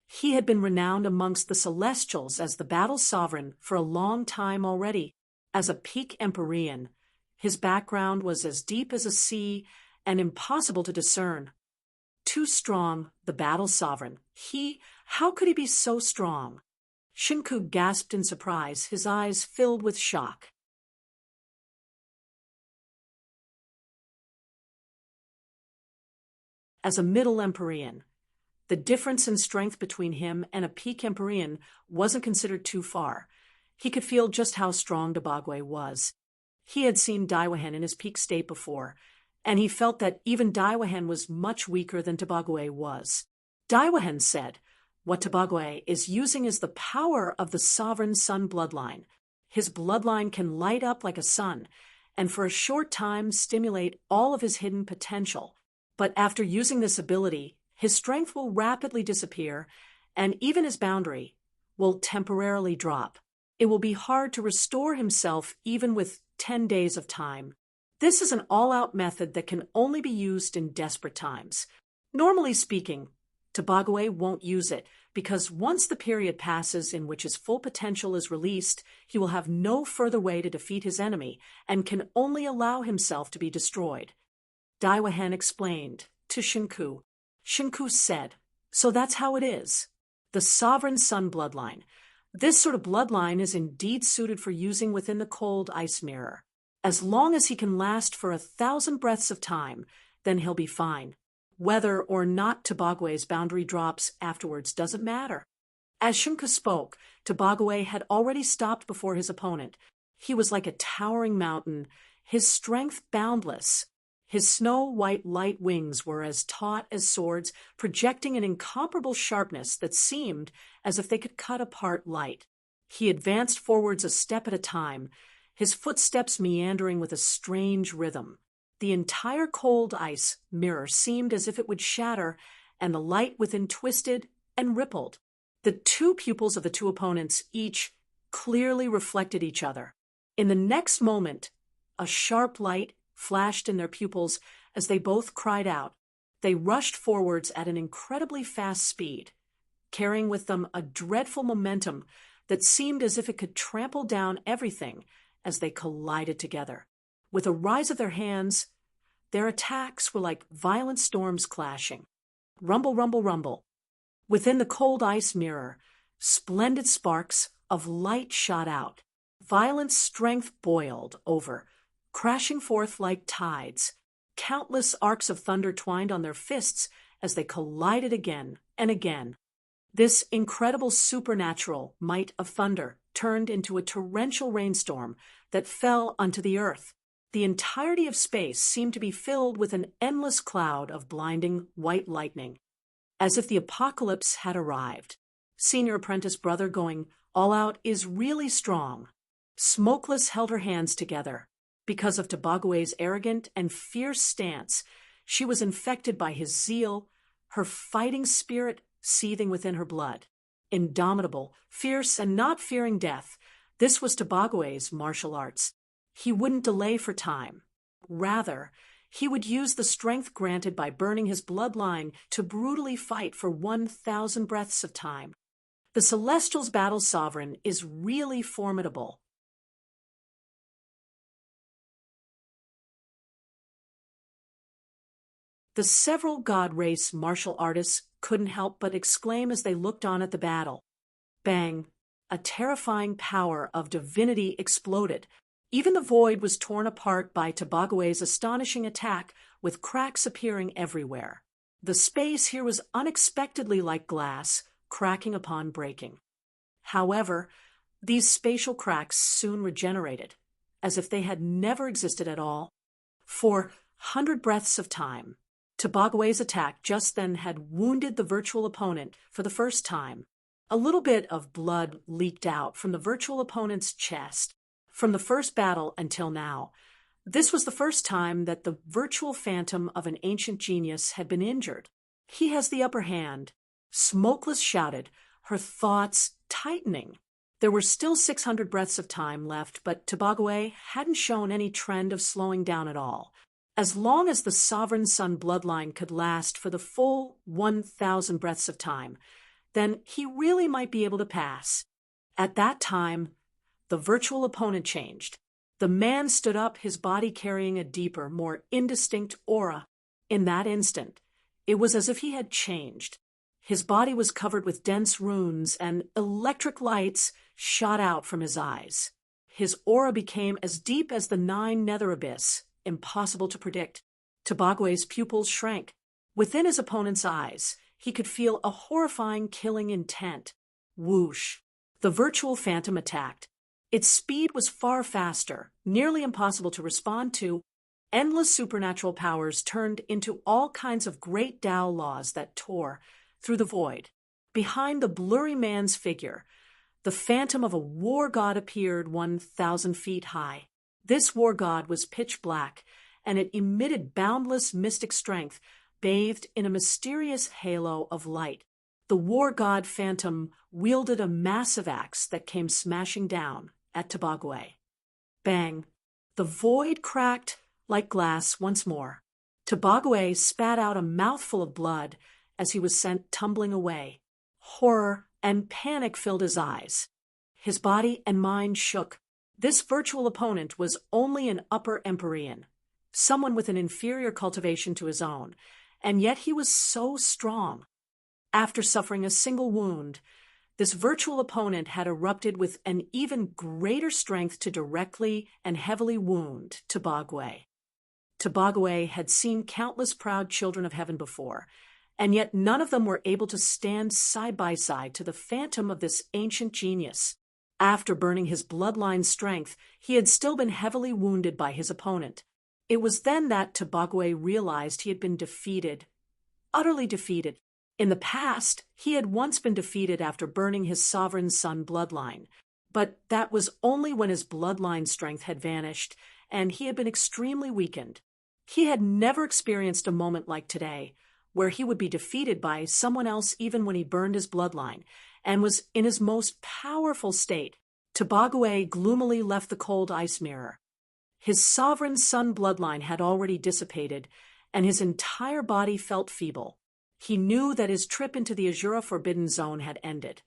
He had been renowned amongst the Celestials as the battle sovereign for a long time already. As a peak Empyrean, his background was as deep as a sea and impossible to discern. Too strong, the battle sovereign. How could he be so strong? Shinku gasped in surprise, his eyes filled with shock. As a middle Empyrean, the difference in strength between him and a peak Empyrean wasn't considered too far. He could feel just how strong Tobagwe was. He had seen Daiwahen in his peak state before, and he felt that even Daiwahen was much weaker than Tobagwe was. Daiwahen said, "What Tobagwe is using is the power of the sovereign sun bloodline. His bloodline can light up like a sun, and for a short time stimulate all of his hidden potential. But after using this ability, his strength will rapidly disappear, and even his boundary will temporarily drop. It will be hard to restore himself even with 10 days of time. This is an all-out method that can only be used in desperate times. Normally speaking, Tobagwe won't use it, because once the period passes in which his full potential is released, he will have no further way to defeat his enemy and can only allow himself to be destroyed. Daiwahen explained to Shinku. Shinku said, "So that's how it is. The sovereign sun bloodline. This sort of bloodline is indeed suited for using within the cold ice mirror. As long as he can last for 1,000 breaths of time, then he'll be fine. Whether or not Tobagwe's boundary drops afterwards doesn't matter." As Shunka spoke, Tobagwe had already stopped before his opponent. He was like a towering mountain, his strength boundless. His snow-white light wings were as taut as swords, projecting an incomparable sharpness that seemed as if they could cut apart light. He advanced forwards a step at a time, his footsteps meandering with a strange rhythm. The entire cold ice mirror seemed as if it would shatter, and the light within twisted and rippled. The two pupils of the two opponents each clearly reflected each other. In the next moment, a sharp light flashed in their pupils as they both cried out. They rushed forwards at an incredibly fast speed, carrying with them a dreadful momentum that seemed as if it could trample down everything as they collided together. With a rise of their hands, their attacks were like violent storms clashing. Rumble, rumble, rumble. Within the cold ice mirror, splendid sparks of light shot out. Violent strength boiled over, crashing forth like tides. Countless arcs of thunder twined on their fists as they collided again and again. This incredible supernatural might of thunder turned into a torrential rainstorm that fell onto the earth. The entirety of space seemed to be filled with an endless cloud of blinding white lightning, as if the apocalypse had arrived. Senior apprentice brother going all out is really strong. Smokeless held her hands together. Because of Tobagwe's arrogant and fierce stance, she was infected by his zeal, her fighting spirit seething within her blood. Indomitable, fierce, and not fearing death, this was Tobagwe's martial arts. He wouldn't delay for time. Rather, he would use the strength granted by burning his bloodline to brutally fight for 1,000 breaths of time. The Celestial's battle sovereign is really formidable. The several god race martial artists couldn't help but exclaim as they looked on at the battle. Bang! A terrifying power of divinity exploded. Even the void was torn apart by Tobagwe's astonishing attack, with cracks appearing everywhere. The space here was unexpectedly like glass, cracking upon breaking. However, these spatial cracks soon regenerated, as if they had never existed at all. For 100 breaths of time, Tobagwe's attack just then had wounded the virtual opponent for the first time. A little bit of blood leaked out from the virtual opponent's chest. From the first battle until now, this was the first time that the virtual phantom of an ancient genius had been injured. "He has the upper hand," Smokeless shouted, her thoughts tightening. There were still 600 breaths of time left, but Tobagwe hadn't shown any trend of slowing down at all. As long as the sovereign sun bloodline could last for the full 1,000 breaths of time, then he really might be able to pass. At that time, the virtual opponent changed. The man stood up, his body carrying a deeper, more indistinct aura. In that instant, it was as if he had changed. His body was covered with dense runes, and electric lights shot out from his eyes. His aura became as deep as the 9 nether abyss, impossible to predict. Tobagwe's pupils shrank. Within his opponent's eyes, he could feel a horrifying killing intent. Whoosh! The virtual phantom attacked. Its speed was far faster, nearly impossible to respond to. Endless supernatural powers turned into all kinds of great Tao laws that tore through the void. Behind the blurry man's figure, the phantom of a war god appeared 1,000 feet high. This war god was pitch black, and it emitted boundless mystic strength, bathed in a mysterious halo of light. The war god phantom wielded a massive axe that came smashing down at Tobagwe. Bang! The void cracked like glass once more. Tobagwe spat out a mouthful of blood as he was sent tumbling away. Horror and panic filled his eyes. His body and mind shook. This virtual opponent was only an upper Empyrean, someone with an inferior cultivation to his own, and yet he was so strong. After suffering a single wound, this virtual opponent had erupted with an even greater strength to directly and heavily wound Tobagwe. Tobagwe had seen countless proud children of heaven before, and yet none of them were able to stand side by side to the phantom of this ancient genius. After burning his bloodline strength, he had still been heavily wounded by his opponent. It was then that Tobagwe realized he had been defeated, utterly defeated. In the past, he had once been defeated after burning his sovereign son bloodline, but that was only when his bloodline strength had vanished and he had been extremely weakened. He had never experienced a moment like today, where he would be defeated by someone else even when he burned his bloodline, and was in his most powerful state. Tobagwe gloomily left the cold ice mirror. His sovereign son bloodline had already dissipated, and his entire body felt feeble. He knew that his trip into the Azura Forbidden Zone had ended.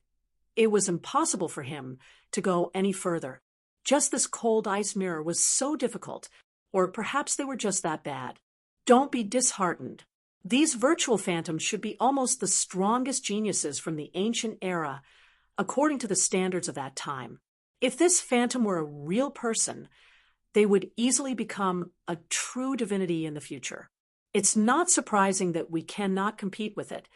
It was impossible for him to go any further. Just this cold ice mirror was so difficult, or perhaps they were just that bad. Don't be disheartened. These virtual phantoms should be almost the strongest geniuses from the ancient era, according to the standards of that time. If this phantom were a real person, they would easily become a true divinity in the future. It's not surprising that we cannot compete with it.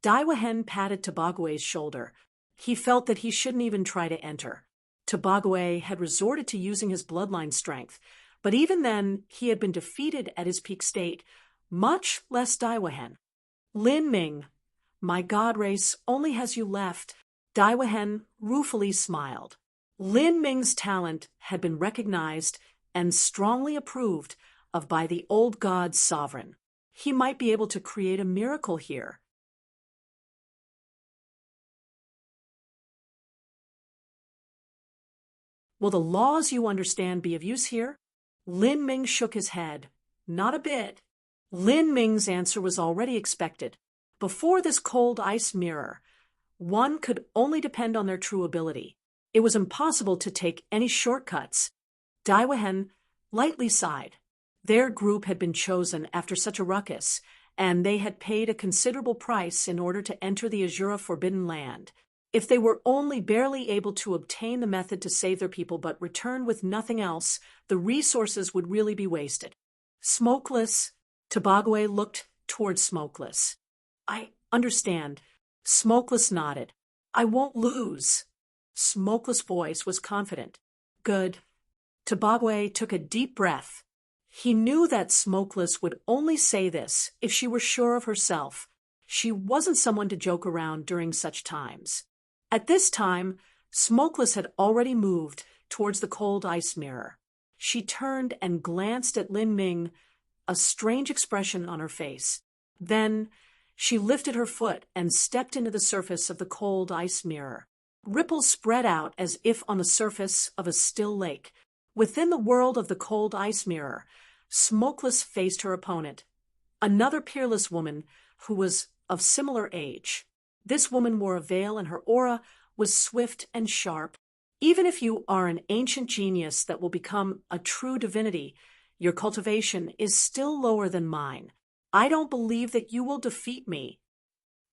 Daiwahen patted Tobagwe's shoulder. He felt that he shouldn't even try to enter. Tobagwe had resorted to using his bloodline strength, but even then he had been defeated at his peak state, much less Daiwahen. Lin Ming, my god race only has you left. Daiwahen ruefully smiled. Lin Ming's talent had been recognized and strongly approved of by the old god's sovereign. He might be able to create a miracle here. Will the laws you understand be of use here? Lin Ming shook his head. Not a bit. Lin Ming's answer was already expected. Before this cold ice mirror, one could only depend on their true ability. It was impossible to take any shortcuts. Daiwahen lightly sighed. Their group had been chosen after such a ruckus, and they had paid a considerable price in order to enter the Azura Forbidden Land. If they were only barely able to obtain the method to save their people but return with nothing else, the resources would really be wasted. Smokeless. Tobagwe looked toward Smokeless. I understand. Smokeless nodded. I won't lose. Smokeless' voice was confident. Good. Tobagwe took a deep breath. He knew that Smokeless would only say this if she were sure of herself. She wasn't someone to joke around during such times. At this time, Smokeless had already moved towards the cold ice mirror. She turned and glanced at Lin Ming, a strange expression on her face. Then she lifted her foot and stepped into the surface of the cold ice mirror. Ripples spread out as if on the surface of a still lake. Within the world of the cold ice mirror, Smokeless faced her opponent, another peerless woman who was of similar age. This woman wore a veil and her aura was swift and sharp. Even if you are an ancient genius that will become a true divinity, your cultivation is still lower than mine. I don't believe that you will defeat me.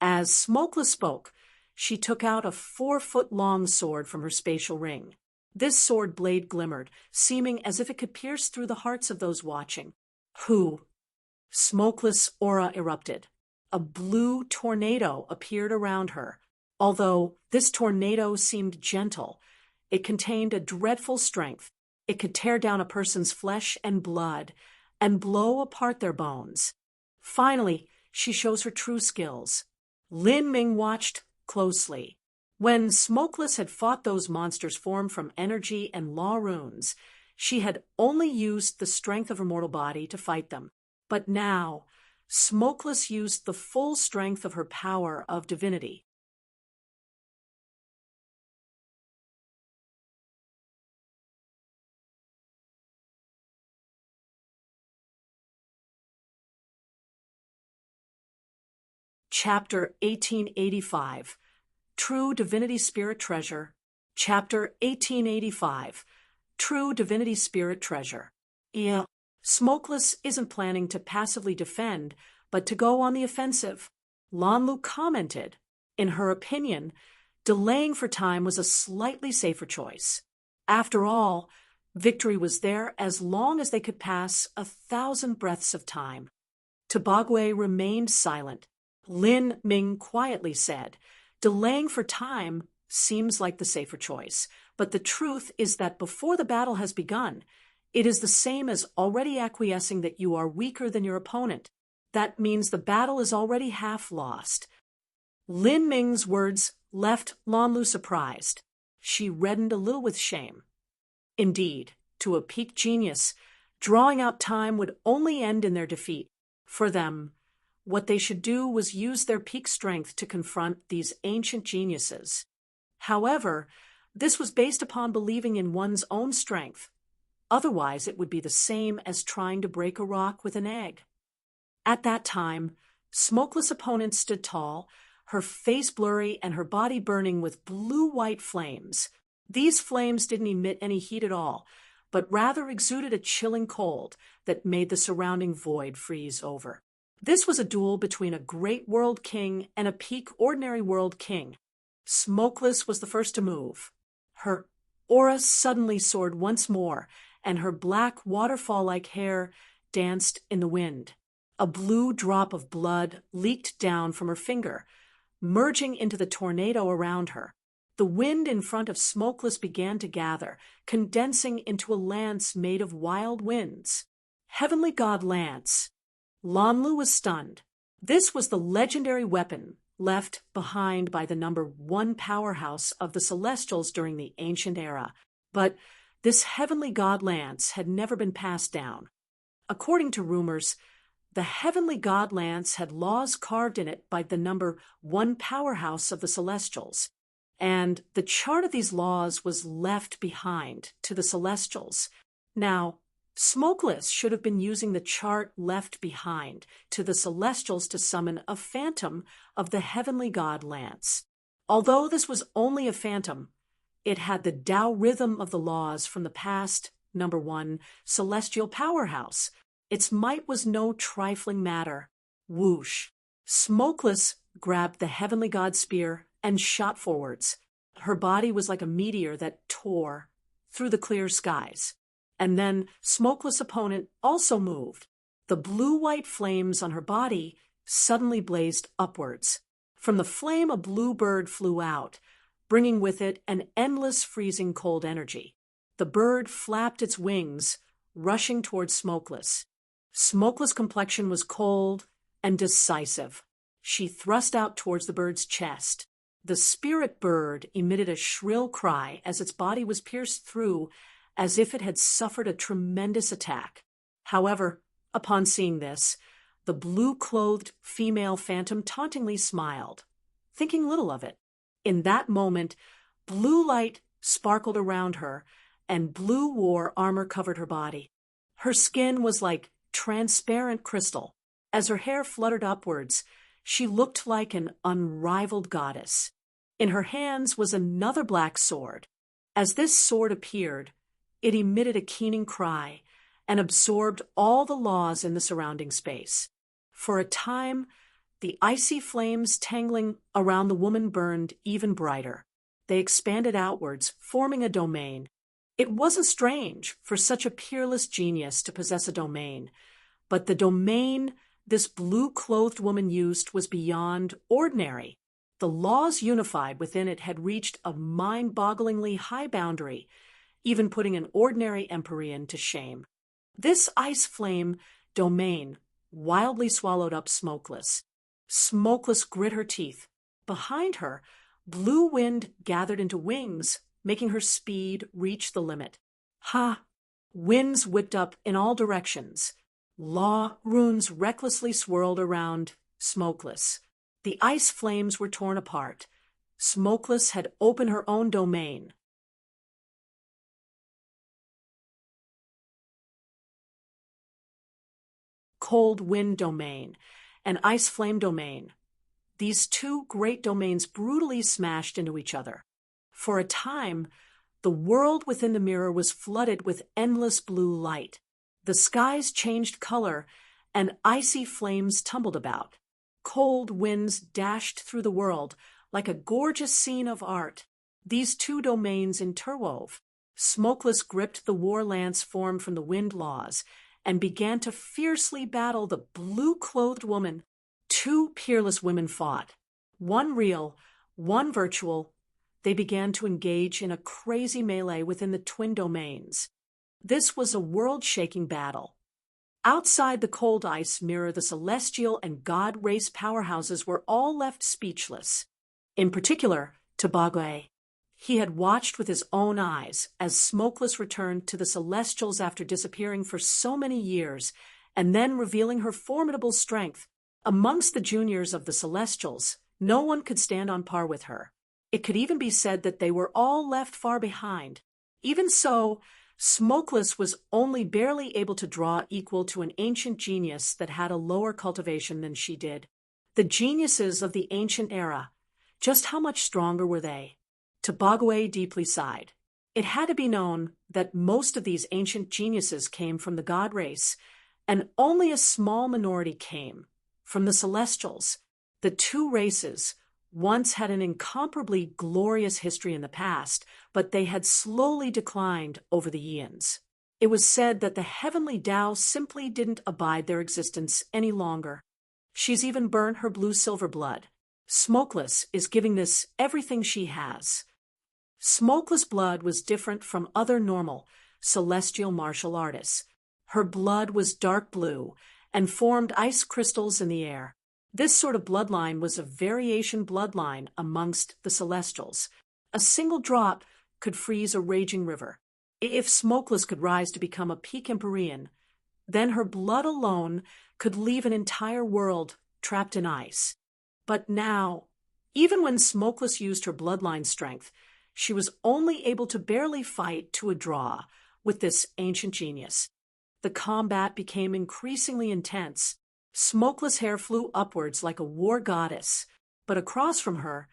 As Smokeless spoke, she took out a 4-foot-long sword from her spatial ring. This sword blade glimmered, seeming as if it could pierce through the hearts of those watching. Who? Smokeless' aura erupted. A blue tornado appeared around her. Although this tornado seemed gentle, it contained a dreadful strength. It could tear down a person's flesh and blood and blow apart their bones. Finally, she shows her true skills. Lin Ming watched closely. When Smokeless had fought those monsters formed from energy and law runes, she had only used the strength of her mortal body to fight them. But now, Smokeless used the full strength of her power of divinity. Chapter 1885, True Divinity Spirit Treasure. Chapter 1885, True Divinity Spirit Treasure. Yeah, Smokeless isn't planning to passively defend, but to go on the offensive. Lanlu commented. In her opinion, delaying for time was a slightly safer choice. After all, victory was there as long as they could pass 1,000 breaths of time. Tabagwe remained silent. Lin Ming quietly said, "Delaying for time seems like the safer choice, but the truth is that before the battle has begun, it is the same as already acquiescing that you are weaker than your opponent. That means the battle is already half lost." Lin Ming's words left Lanlu surprised. She reddened a little with shame. Indeed, to a peak genius, drawing out time would only end in their defeat. For them, what they should do was use their peak strength to confront these ancient geniuses. However, this was based upon believing in one's own strength. Otherwise, it would be the same as trying to break a rock with an egg. At that time, Smokeless' opponent stood tall, her face blurry and her body burning with blue-white flames. These flames didn't emit any heat at all, but rather exuded a chilling cold that made the surrounding void freeze over. This was a duel between a great world king and a peak ordinary world king. Smokeless was the first to move. Her aura suddenly soared once more, and her black waterfall-like hair danced in the wind. A blue drop of blood leaked down from her finger, merging into the tornado around her. The wind in front of Smokeless began to gather, condensing into a lance made of wild winds. Heavenly God Lance. Lanlu was stunned. This was the legendary weapon left behind by the #1 powerhouse of the Celestials during the ancient era. But this Heavenly God Lance had never been passed down. According to rumors, the Heavenly God Lance had laws carved in it by the #1 powerhouse of the Celestials, and the chart of these laws was left behind to the Celestials. Now, Smokeless should have been using the chart left behind to the Celestials to summon a phantom of the Heavenly God Lance. Although this was only a phantom, it had the Tao rhythm of the laws from the past #1 celestial powerhouse. Its might was no trifling matter. Whoosh! Smokeless grabbed the Heavenly God spear and shot forwards. Her body was like a meteor that tore through the clear skies. And then Smokeless' opponent also moved. The blue-white flames on her body suddenly blazed upwards. From the flame a blue bird flew out, bringing with it an endless freezing cold energy. The bird flapped its wings, rushing towards Smokeless. Smokeless' complexion was cold and decisive. She thrust out towards the bird's chest. The spirit bird emitted a shrill cry as its body was pierced through, as if it had suffered a tremendous attack. However, upon seeing this, the blue-clothed female phantom tauntingly smiled, thinking little of it. In that moment, blue light sparkled around her, and blue war armor covered her body. Her skin was like transparent crystal. As her hair fluttered upwards, she looked like an unrivaled goddess. In her hands was another black sword. As this sword appeared, it emitted a keening cry and absorbed all the laws in the surrounding space. For a time, the icy flames tangling around the woman burned even brighter. They expanded outwards, forming a domain. It wasn't strange for such a peerless genius to possess a domain, but the domain this blue-clothed woman used was beyond ordinary. The laws unified within it had reached a mind-bogglingly high boundary, even putting an ordinary Empyrean to shame. This ice flame domain wildly swallowed up Smokeless. Smokeless grit her teeth. Behind her, blue wind gathered into wings, making her speed reach the limit. Ha! Winds whipped up in all directions. Law runes recklessly swirled around Smokeless. The ice flames were torn apart. Smokeless had opened her own domain. Cold wind domain, and ice flame domain. these two great domains brutally smashed into each other. For a time, the world within the mirror was flooded with endless blue light. The skies changed color, and icy flames tumbled about. Cold winds dashed through the world like a gorgeous scene of art. These two domains interwove. Smokeless gripped the war lance formed from the wind laws and began to fiercely battle the blue-clothed woman. Two peerless women fought. One real, one virtual. They began to engage in a crazy melee within the twin domains. This was a world-shaking battle. Outside the cold ice mirror, the celestial and god race powerhouses were all left speechless. In particular, Tabagwe. He had watched with his own eyes as Smokeless returned to the Celestials after disappearing for so many years, and then revealing her formidable strength. Amongst the juniors of the Celestials, no one could stand on par with her. It could even be said that they were all left far behind. Even so, Smokeless was only barely able to draw equal to an ancient genius that had a lower cultivation than she did. The geniuses of the ancient era, just how much stronger were they? Tabagwe deeply sighed. It had to be known that most of these ancient geniuses came from the god race, and only a small minority came from the Celestials. The two races once had an incomparably glorious history in the past, but they had slowly declined over the eons. It was said that the heavenly Tao simply didn't abide their existence any longer. She's even burned her blue-silver blood. Smokeless is giving this everything she has. Smokeless blood was different from other normal, celestial martial artists. Her blood was dark blue and formed ice crystals in the air. This sort of bloodline was a variation bloodline amongst the Celestials. A single drop could freeze a raging river. If Smokeless could rise to become a peak Empyrean, then her blood alone could leave an entire world trapped in ice. But now, even when Smokeless used her bloodline strength, she was only able to barely fight to a draw with this ancient genius. The combat became increasingly intense. Smokeless hair flew upwards like a war goddess, but across from her,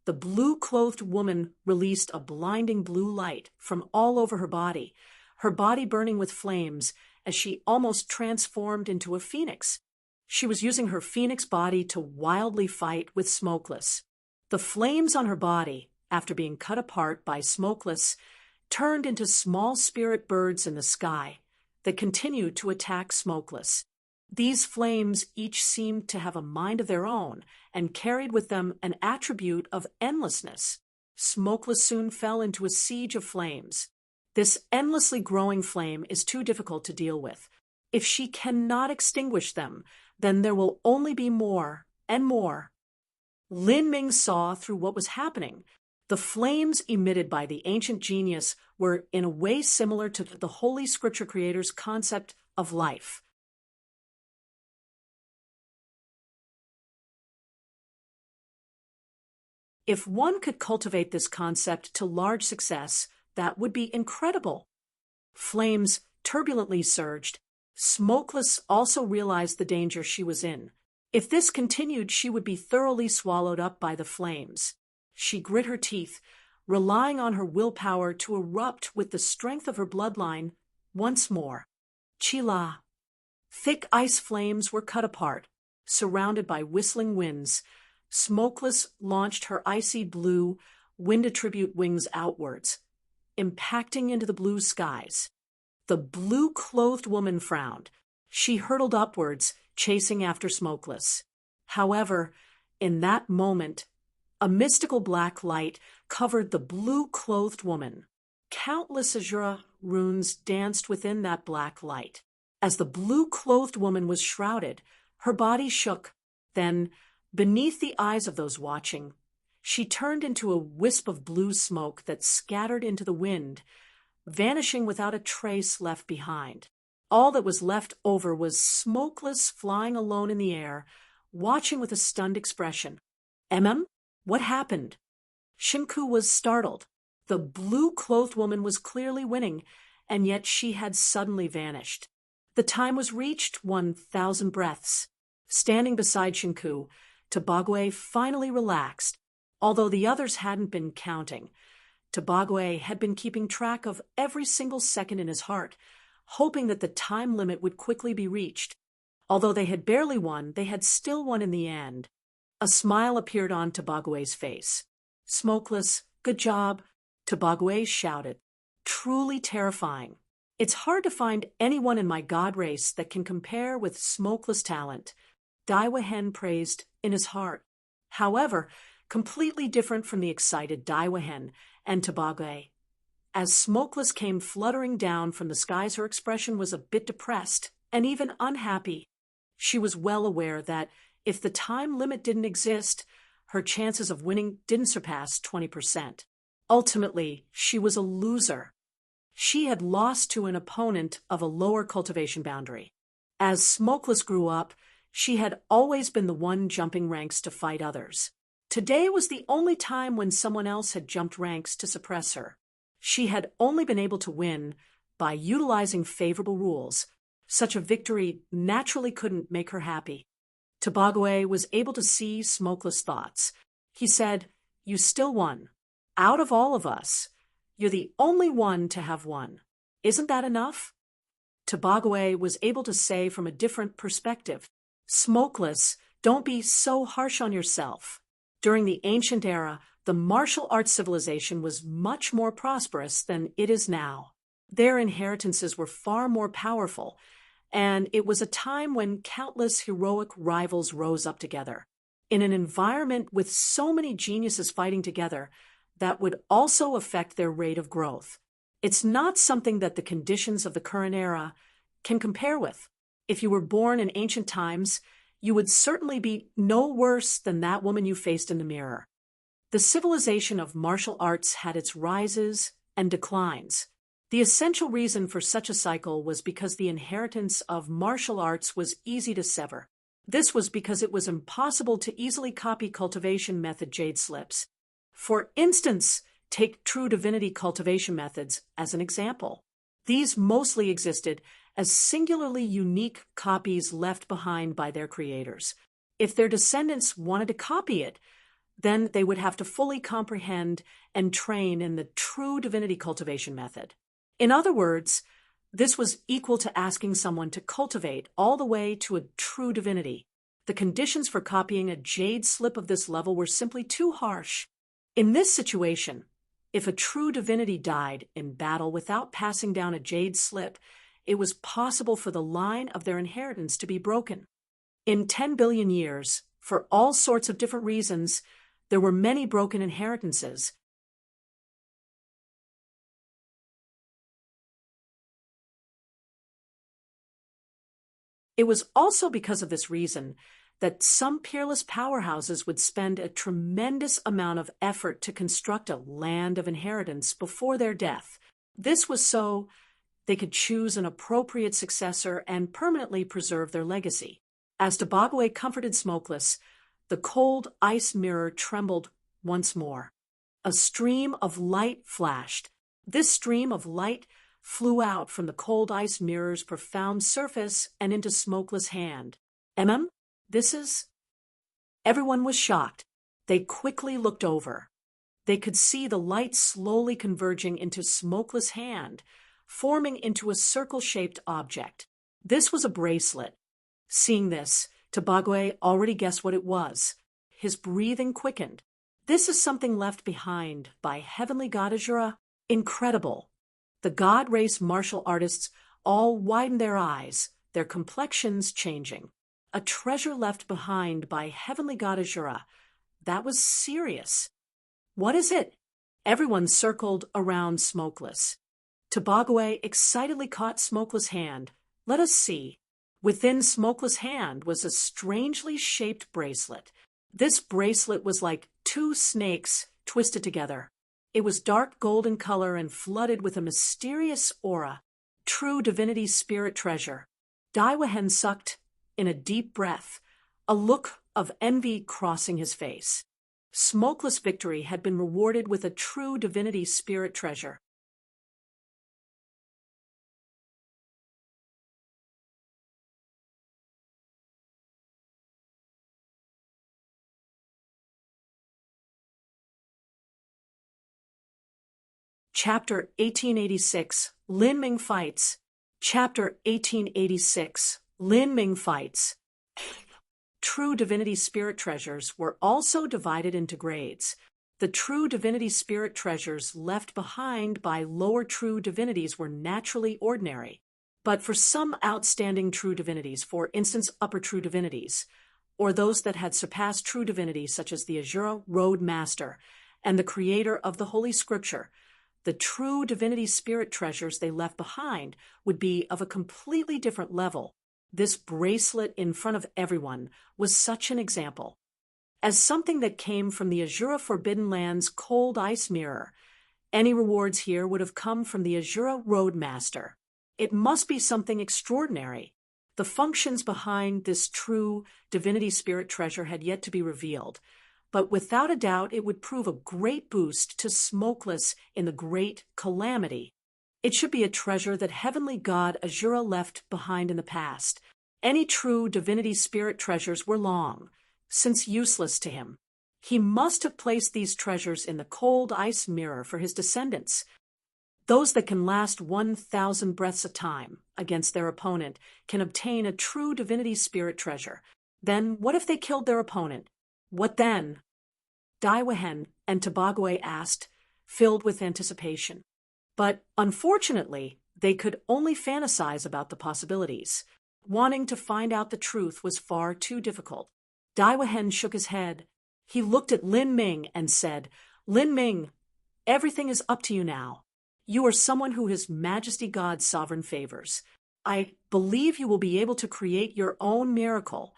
the blue-clothed woman released a blinding blue light from all over her body burning with flames as she almost transformed into a phoenix. She was using her phoenix body to wildly fight with Smokeless. The flames on her body, after being cut apart by Smokeless, turned into small spirit birds in the sky that continued to attack Smokeless. These flames each seemed to have a mind of their own and carried with them an attribute of endlessness. Smokeless soon fell into a siege of flames. This endlessly growing flame is too difficult to deal with. If she cannot extinguish them, then there will only be more and more. Lin Ming saw through what was happening. The flames emitted by the ancient genius were in a way similar to the Holy Scripture creator's concept of life. If one could cultivate this concept to large success, that would be incredible. Flames turbulently surged. Smokeless also realized the danger she was in. If this continued, she would be thoroughly swallowed up by the flames. She grit her teeth, relying on her willpower to erupt with the strength of her bloodline once more. Chila. Thick ice flames were cut apart, surrounded by whistling winds. Smokeless launched her icy blue, wind-attribute wings outwards, impacting into the blue skies. The blue-clothed woman frowned. She hurtled upwards, chasing after Smokeless. However, in that moment, a mystical black light covered the blue-clothed woman. Countless azure runes danced within that black light. As the blue-clothed woman was shrouded, her body shook. Then, beneath the eyes of those watching, she turned into a wisp of blue smoke that scattered into the wind, vanishing without a trace left behind. All that was left over was Smokeless flying alone in the air, watching with a stunned expression. What happened? Shinku was startled. The blue-clothed woman was clearly winning, and yet she had suddenly vanished. The time was reached, 1,000 breaths. Standing beside Shinku, Tobagwe finally relaxed, although the others hadn't been counting. Tobagwe had been keeping track of every single second in his heart, hoping that the time limit would quickly be reached. Although they had barely won, they had still won in the end. A smile appeared on Tobagwe's face. "Smokeless, good job," Tobagwe shouted. "Truly terrifying. It's hard to find anyone in my god race that can compare with Smokeless' talent," Daiwahen praised in his heart. However, completely different from the excited Daiwahen and Tobagwe. As Smokeless came fluttering down from the skies, her expression was a bit depressed and even unhappy. She was well aware that if the time limit didn't exist, her chances of winning didn't surpass 20%. Ultimately, she was a loser. She had lost to an opponent of a lower cultivation boundary. As Smokeless grew up, she had always been the one jumping ranks to fight others. Today was the only time when someone else had jumped ranks to suppress her. She had only been able to win by utilizing favorable rules. Such a victory naturally couldn't make her happy. Tobagwe was able to see Smokeless' thoughts. He said, "You still won. Out of all of us, you're the only one to have won. Isn't that enough?" Tobagwe was able to say from a different perspective, "Smokeless, don't be so harsh on yourself. During the ancient era, the martial arts civilization was much more prosperous than it is now. Their inheritances were far more powerful, and it was a time when countless heroic rivals rose up together. In an environment with so many geniuses fighting together, that would also affect their rate of growth. It's not something that the conditions of the current era can compare with. If you were born in ancient times, you would certainly be no worse than that woman you faced in the mirror." The civilization of martial arts had its rises and declines. The essential reason for such a cycle was because the inheritance of martial arts was easy to sever. This was because it was impossible to easily copy cultivation method jade slips. For instance, take true divinity cultivation methods as an example. These mostly existed as singularly unique copies left behind by their creators. If their descendants wanted to copy it, then they would have to fully comprehend and train in the true divinity cultivation method. In other words, this was equal to asking someone to cultivate all the way to a true divinity. The conditions for copying a jade slip of this level were simply too harsh. In this situation, if a true divinity died in battle without passing down a jade slip, it was possible for the line of their inheritance to be broken. In 10 billion years, for all sorts of different reasons, there were many broken inheritances. It was also because of this reason that some peerless powerhouses would spend a tremendous amount of effort to construct a land of inheritance before their death. This was so they could choose an appropriate successor and permanently preserve their legacy. As Tobagwe comforted Smokeless, the cold ice mirror trembled once more. A stream of light flashed. This stream of light flew out from the cold ice mirror's profound surface and into Smokeless' hand. This is... Everyone was shocked. They quickly looked over. They could see the light slowly converging into Smokeless' hand, forming into a circle-shaped object. This was a bracelet. Seeing this, Tobagwe already guessed what it was. His breathing quickened. "This is something left behind by heavenly god Azura. Incredible." The god race martial artists all widened their eyes, their complexions changing. A treasure left behind by heavenly god Azura. That was serious. "What is it?" Everyone circled around Smokeless. Tobagwe excitedly caught Smokeless' hand. "Let us see." Within Smokeless' hand was a strangely shaped bracelet. This bracelet was like two snakes twisted together. It was dark gold in color and flooded with a mysterious aura. True divinity spirit treasure. Daiwahen sucked in a deep breath, a look of envy crossing his face. Smokeless victory had been rewarded with a true divinity spirit treasure. Chapter 1886, Lin Ming Fights. Chapter 1886, Lin Ming Fights. True divinity spirit treasures were also divided into grades. The true divinity spirit treasures left behind by lower true divinities were naturally ordinary. But for some outstanding true divinities, for instance upper true divinities, or those that had surpassed true divinity such as the Azura Road Master and the creator of the Holy Scripture, the true divinity spirit treasures they left behind would be of a completely different level. This bracelet in front of everyone was such an example. As something that came from the Azura Forbidden Land's cold ice mirror, any rewards here would have come from the Azura Road Master. It must be something extraordinary. The functions behind this true divinity spirit treasure had yet to be revealed, but without a doubt it would prove a great boost to Smokeless in the great calamity. It should be a treasure that heavenly god Azura left behind in the past. Any true divinity spirit treasures were long since useless to him. He must have placed these treasures in the cold ice mirror for his descendants. Those that can last 1,000 breaths of time against their opponent can obtain a true divinity spirit treasure. Then what if they killed their opponent? What then? Daiwahen and Tabagwe asked, filled with anticipation. But unfortunately, they could only fantasize about the possibilities. Wanting to find out the truth was far too difficult. Daiwahen shook his head. He looked at Lin Ming and said, Lin Ming, everything is up to you now. You are someone who His Majesty God's sovereign favors. I believe you will be able to create your own miracle.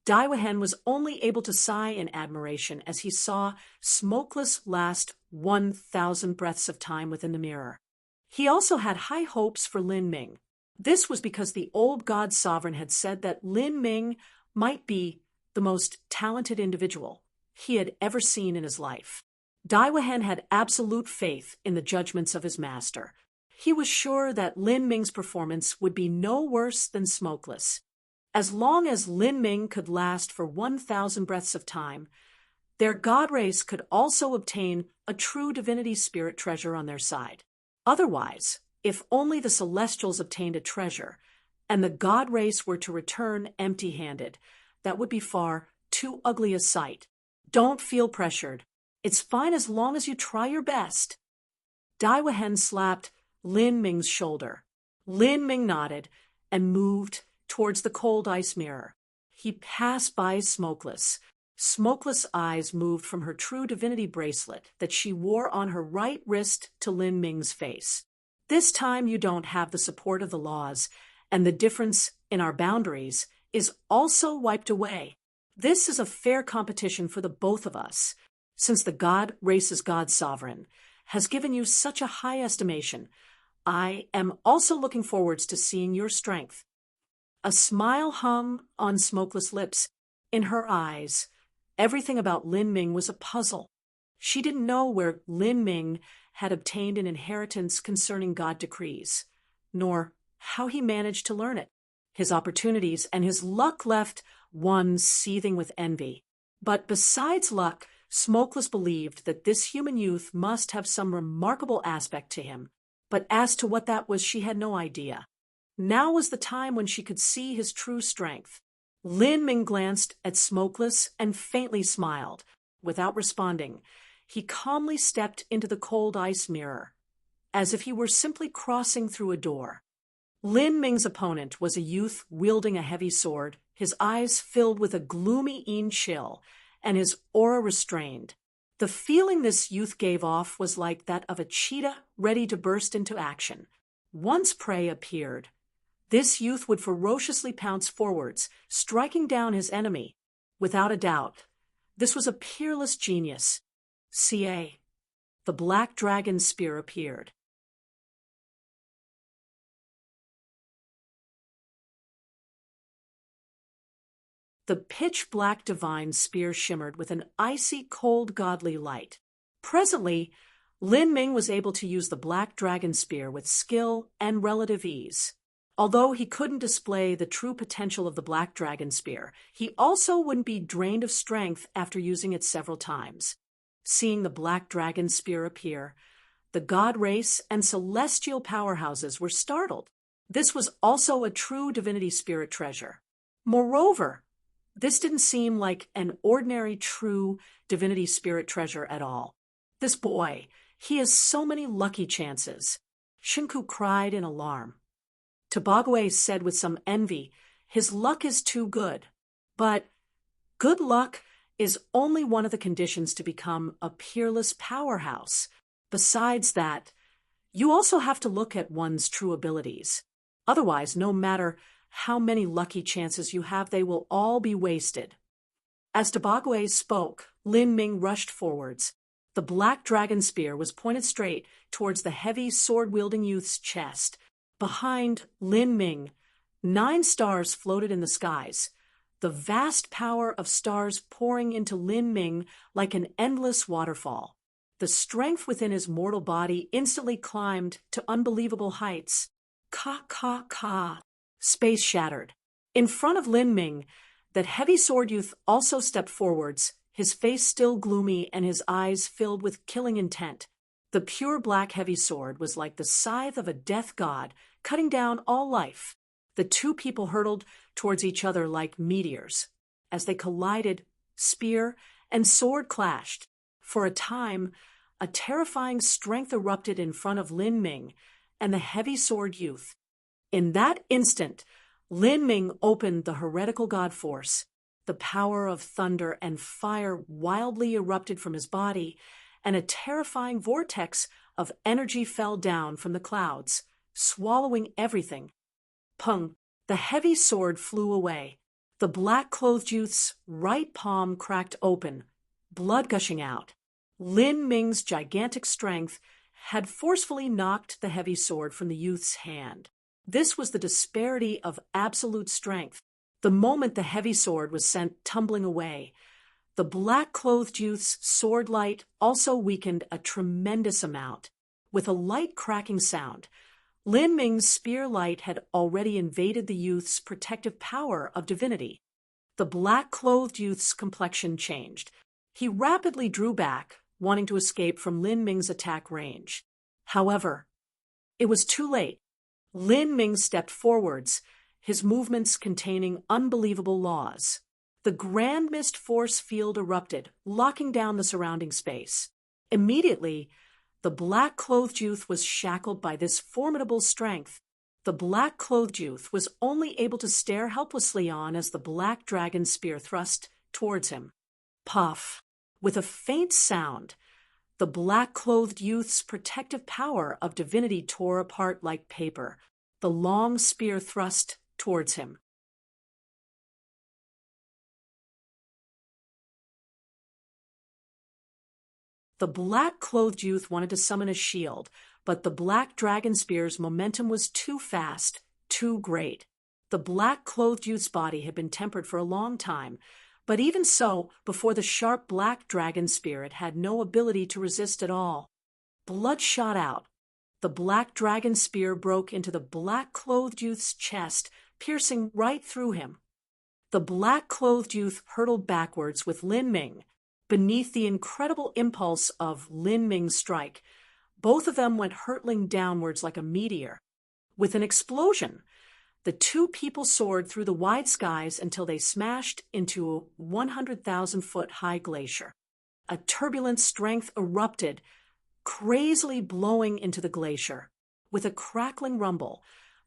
Daiwahen was only able to sigh in admiration as he saw Smokeless last 1,000 breaths of time within the mirror. He also had high hopes for Lin Ming. This was because the old god sovereign had said that Lin Ming might be the most talented individual he had ever seen in his life. Daiwahen had absolute faith in the judgments of his master. He was sure that Lin Ming's performance would be no worse than Smokeless. As long as Lin Ming could last for 1,000 breaths of time, their god race could also obtain a true divinity spirit treasure on their side. Otherwise, if only the Celestials obtained a treasure, and the god race were to return empty-handed, that would be far too ugly a sight. Don't feel pressured. It's fine as long as you try your best. Daiwahen slapped Lin Ming's shoulder. Lin Ming nodded and moved towards the cold ice mirror. He passed by Smokeless. Smokeless' eyes moved from her true divinity bracelet that she wore on her right wrist to Lin Ming's face. This time you don't have the support of the laws, and the difference in our boundaries is also wiped away. This is a fair competition for the both of us. Since the god race's god sovereign has given you such a high estimation, I am also looking forwards to seeing your strength. A smile hung on Smokeless' lips. In her eyes, everything about Lin Ming was a puzzle. She didn't know where Lin Ming had obtained an inheritance concerning god decrees, nor how he managed to learn it. His opportunities and his luck left one seething with envy. But besides luck, Smokeless believed that this human youth must have some remarkable aspect to him, but as to what that was she had no idea. Now was the time when she could see his true strength. Lin Ming glanced at Smokeless and faintly smiled. Without responding, he calmly stepped into the cold ice mirror, as if he were simply crossing through a door. Lin Ming's opponent was a youth wielding a heavy sword, his eyes filled with a gloomy chill, and his aura restrained. The feeling this youth gave off was like that of a cheetah ready to burst into action. Once prey appeared, this youth would ferociously pounce forwards, striking down his enemy. Without a doubt, this was a peerless genius. CA. The black dragon spear appeared. The pitch-black divine spear shimmered with an icy cold godly light. Presently, Lin Ming was able to use the black dragon spear with skill and relative ease. Although he couldn't display the true potential of the black dragon spear, he also wouldn't be drained of strength after using it several times. Seeing the black dragon spear appear, The god race and celestial powerhouses were startled. This was also a true divinity spirit treasure. Moreover, this didn't seem like an ordinary true divinity spirit treasure at all. This boy, he has so many lucky chances. Shinku cried in alarm. Tobagwe said with some envy, his luck is too good. But good luck is only one of the conditions to become a peerless powerhouse. Besides that, you also have to look at one's true abilities. Otherwise, no matter how many lucky chances you have, they will all be wasted. As Tobagwe spoke, Lin Ming rushed forwards. The black dragon spear was pointed straight towards the heavy sword-wielding youth's chest. Behind Lin Ming, 9 stars floated in the skies, the vast power of stars pouring into Lin Ming like an endless waterfall. The strength within his mortal body instantly climbed to unbelievable heights. Ka. Space shattered. In front of Lin Ming, that heavy sword youth also stepped forwards, his face still gloomy and his eyes filled with killing intent. The pure black heavy sword was like the scythe of a death god, cutting down all life. The two people hurtled towards each other like meteors. As they collided, spear and sword clashed. For a time, a terrifying strength erupted in front of Lin Ming and the heavy sword youth. In that instant, Lin Ming opened the heretical god force. The power of thunder and fire wildly erupted from his body, and a terrifying vortex of energy fell down from the clouds, swallowing everything. Pung! The heavy sword flew away. The black-clothed youth's right palm cracked open, blood gushing out. Lin Ming's gigantic strength had forcefully knocked the heavy sword from the youth's hand. This was the disparity of absolute strength. The moment the heavy sword was sent tumbling away, the black-clothed youth's sword light also weakened a tremendous amount. With a light cracking sound, Lin Ming's spear light had already invaded the youth's protective power of divinity. The black-clothed youth's complexion changed. He rapidly drew back, wanting to escape from Lin Ming's attack range. However, it was too late. Lin Ming stepped forwards, his movements containing unbelievable laws. The grand mist force field erupted, locking down the surrounding space. Immediately, the black-clothed youth was shackled by this formidable strength. The black-clothed youth was only able to stare helplessly on as the black dragon spear thrust towards him. Puff! With a faint sound, the black-clothed youth's protective power of divinity tore apart like paper. The long spear thrust towards him. The black-clothed youth wanted to summon a shield, but the black dragon spear's momentum was too fast, too great. The black-clothed youth's body had been tempered for a long time, but even so, before the sharp black dragon spear, it had no ability to resist at all. Blood shot out. The black dragon spear broke into the black-clothed youth's chest, piercing right through him. The black-clothed youth hurtled backwards with Lin Ming. Beneath the incredible impulse of Lin Ming's strike, both of them went hurtling downwards like a meteor. With an explosion, the two people soared through the wide skies until they smashed into a 100,000-foot high glacier. A turbulent strength erupted, crazily blowing into the glacier. With a crackling rumble,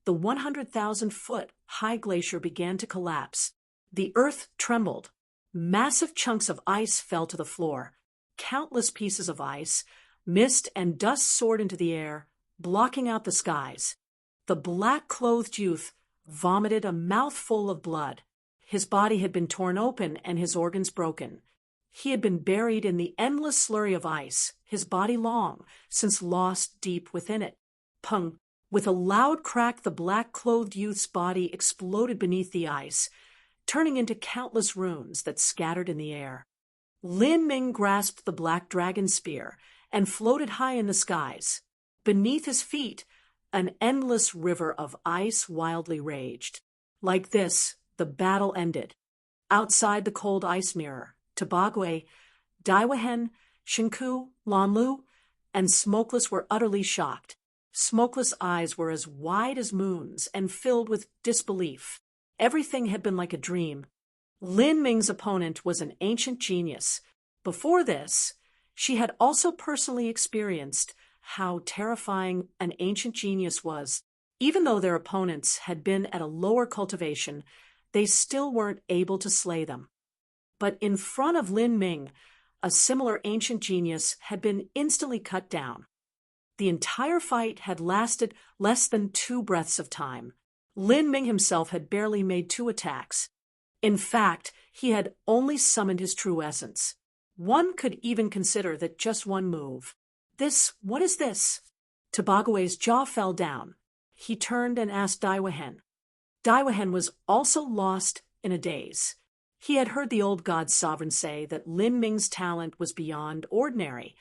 the 100,000-foot high glacier began to collapse. The earth trembled. Massive chunks of ice fell to the floor. Countless pieces of ice, mist, and dust soared into the air, blocking out the skies. The black-clothed youth vomited a mouthful of blood. His body had been torn open and his organs broken. He had been buried in the endless slurry of ice, his body long, since lost deep within it. Pung! With a loud crack, the black-clothed youth's body exploded beneath the ice, turning into countless runes that scattered in the air. Lin Ming grasped the black dragon spear and floated high in the skies. Beneath his feet, an endless river of ice wildly raged. Like this, the battle ended. Outside the cold ice mirror, Tobagwe, Daiwahen, Shinku, Lanlu, and Smokeless were utterly shocked. Smokeless' eyes were as wide as moons and filled with disbelief. Everything had been like a dream. Lin Ming's opponent was an ancient genius. Before this, she had also personally experienced how terrifying an ancient genius was. Even though their opponents had been at a lower cultivation, they still weren't able to slay them. But in front of Lin Ming, a similar ancient genius had been instantly cut down. The entire fight had lasted less than 2 breaths of time. Lin Ming himself had barely made 2 attacks. In fact, he had only summoned his true essence. One could even consider that just one move. What is this? Tobagawe's jaw fell down. He turned and asked Daiwahen. Daiwahen was also lost in a daze. He had heard the old god sovereign say that Lin Ming's talent was beyond ordinary,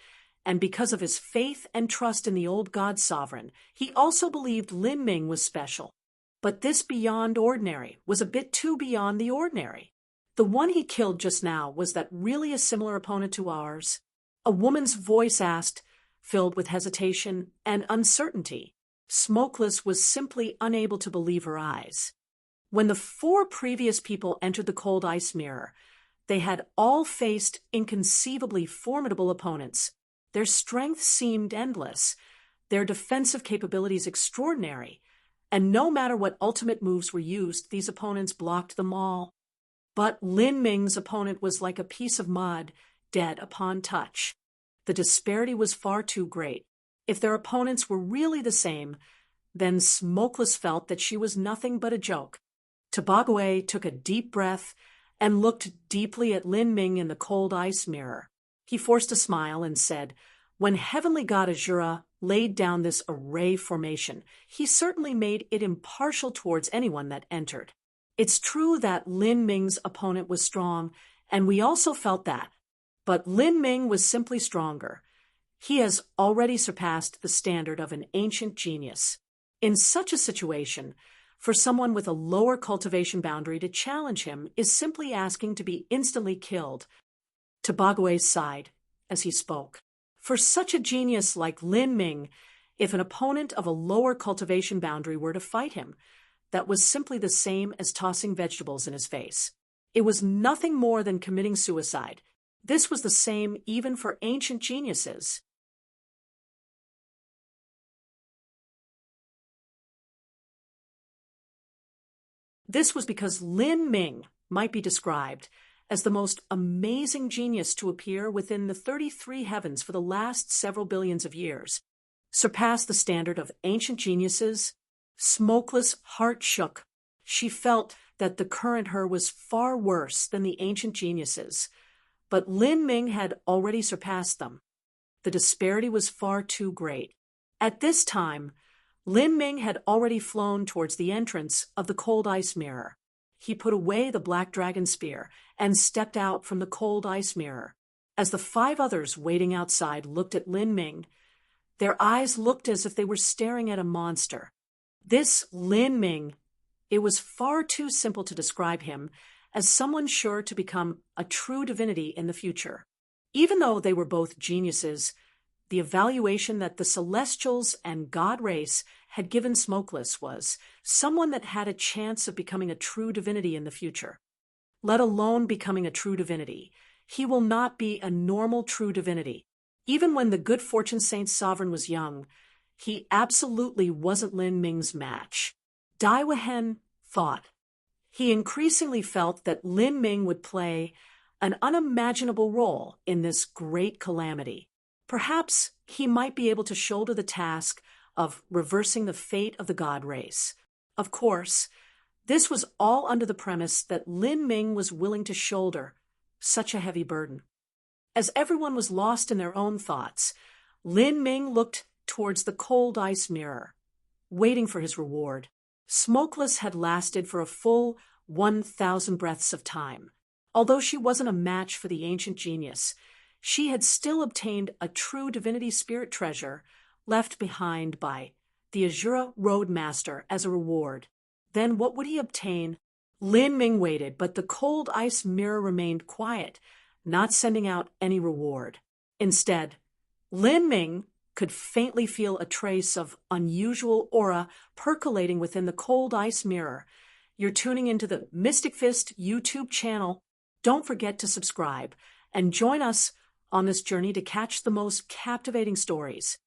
and because of his faith and trust in the old god sovereign, he also believed Lin Ming was special. But this beyond ordinary was a bit too beyond the ordinary. The one he killed just now, was that really a similar opponent to ours? A woman's voice asked, filled with hesitation and uncertainty. Smokeless was simply unable to believe her eyes. When the 4 previous people entered the cold ice mirror, they had all faced inconceivably formidable opponents. Their strength seemed endless, their defensive capabilities extraordinary, and no matter what ultimate moves were used, these opponents blocked them all. But Lin Ming's opponent was like a piece of mud, dead upon touch. The disparity was far too great. If their opponents were really the same, then Smokeless felt that she was nothing but a joke. Tobagawe took a deep breath and looked deeply at Lin Ming in the cold ice mirror. He forced a smile and said, "When Heavenly God Azura laid down this array formation, he certainly made it impartial towards anyone that entered. It's true that Lin Ming's opponent was strong, and we also felt that. But Lin Ming was simply stronger. He has already surpassed the standard of an ancient genius. In such a situation, for someone with a lower cultivation boundary to challenge him is simply asking to be instantly killed." Tobagawe sighed as he spoke. For such a genius like Lin Ming, if an opponent of a lower cultivation boundary were to fight him, that was simply the same as tossing vegetables in his face. It was nothing more than committing suicide. This was the same even for ancient geniuses. This was because Lin Ming might be described as the most amazing genius to appear within the 33 heavens for the last several billions of years. Surpassed the standard of ancient geniuses, Smokeless' heart shook. She felt that the current her was far worse than the ancient geniuses, but Lin Ming had already surpassed them. The disparity was far too great. At this time, Lin Ming had already flown towards the entrance of the cold ice mirror. He put away the black dragon spear and stepped out from the cold ice mirror. As the 5 others waiting outside looked at Lin Ming, their eyes looked as if they were staring at a monster. This Lin Ming, it was far too simple to describe him as someone sure to become a true divinity in the future. Even though they were both geniuses, the evaluation that the Celestials and God race had given Smokeless was someone that had a chance of becoming a true divinity in the future. Let alone becoming a true divinity, he will not be a normal true divinity. Even when the good fortune Saint Sovereign was young, he absolutely wasn't Lin Ming's match. Daiwahen thought. He increasingly felt that Lin Ming would play an unimaginable role in this great calamity. Perhaps he might be able to shoulder the task of reversing the fate of the God race. Of course, this was all under the premise that Lin Ming was willing to shoulder such a heavy burden. As everyone was lost in their own thoughts, Lin Ming looked towards the cold ice mirror, waiting for his reward. Smokeless had lasted for a full 1,000 breaths of time. Although she wasn't a match for the ancient genius, she had still obtained a true divinity spirit treasure left behind by the Azura Roadmaster as a reward. Then what would he obtain? Lin Ming waited, but the cold ice mirror remained quiet, not sending out any reward. Instead, Lin Ming could faintly feel a trace of unusual aura percolating within the cold ice mirror. You're tuning into the Mystic Fist YouTube channel. Don't forget to subscribe and join us on this journey to catch the most captivating stories.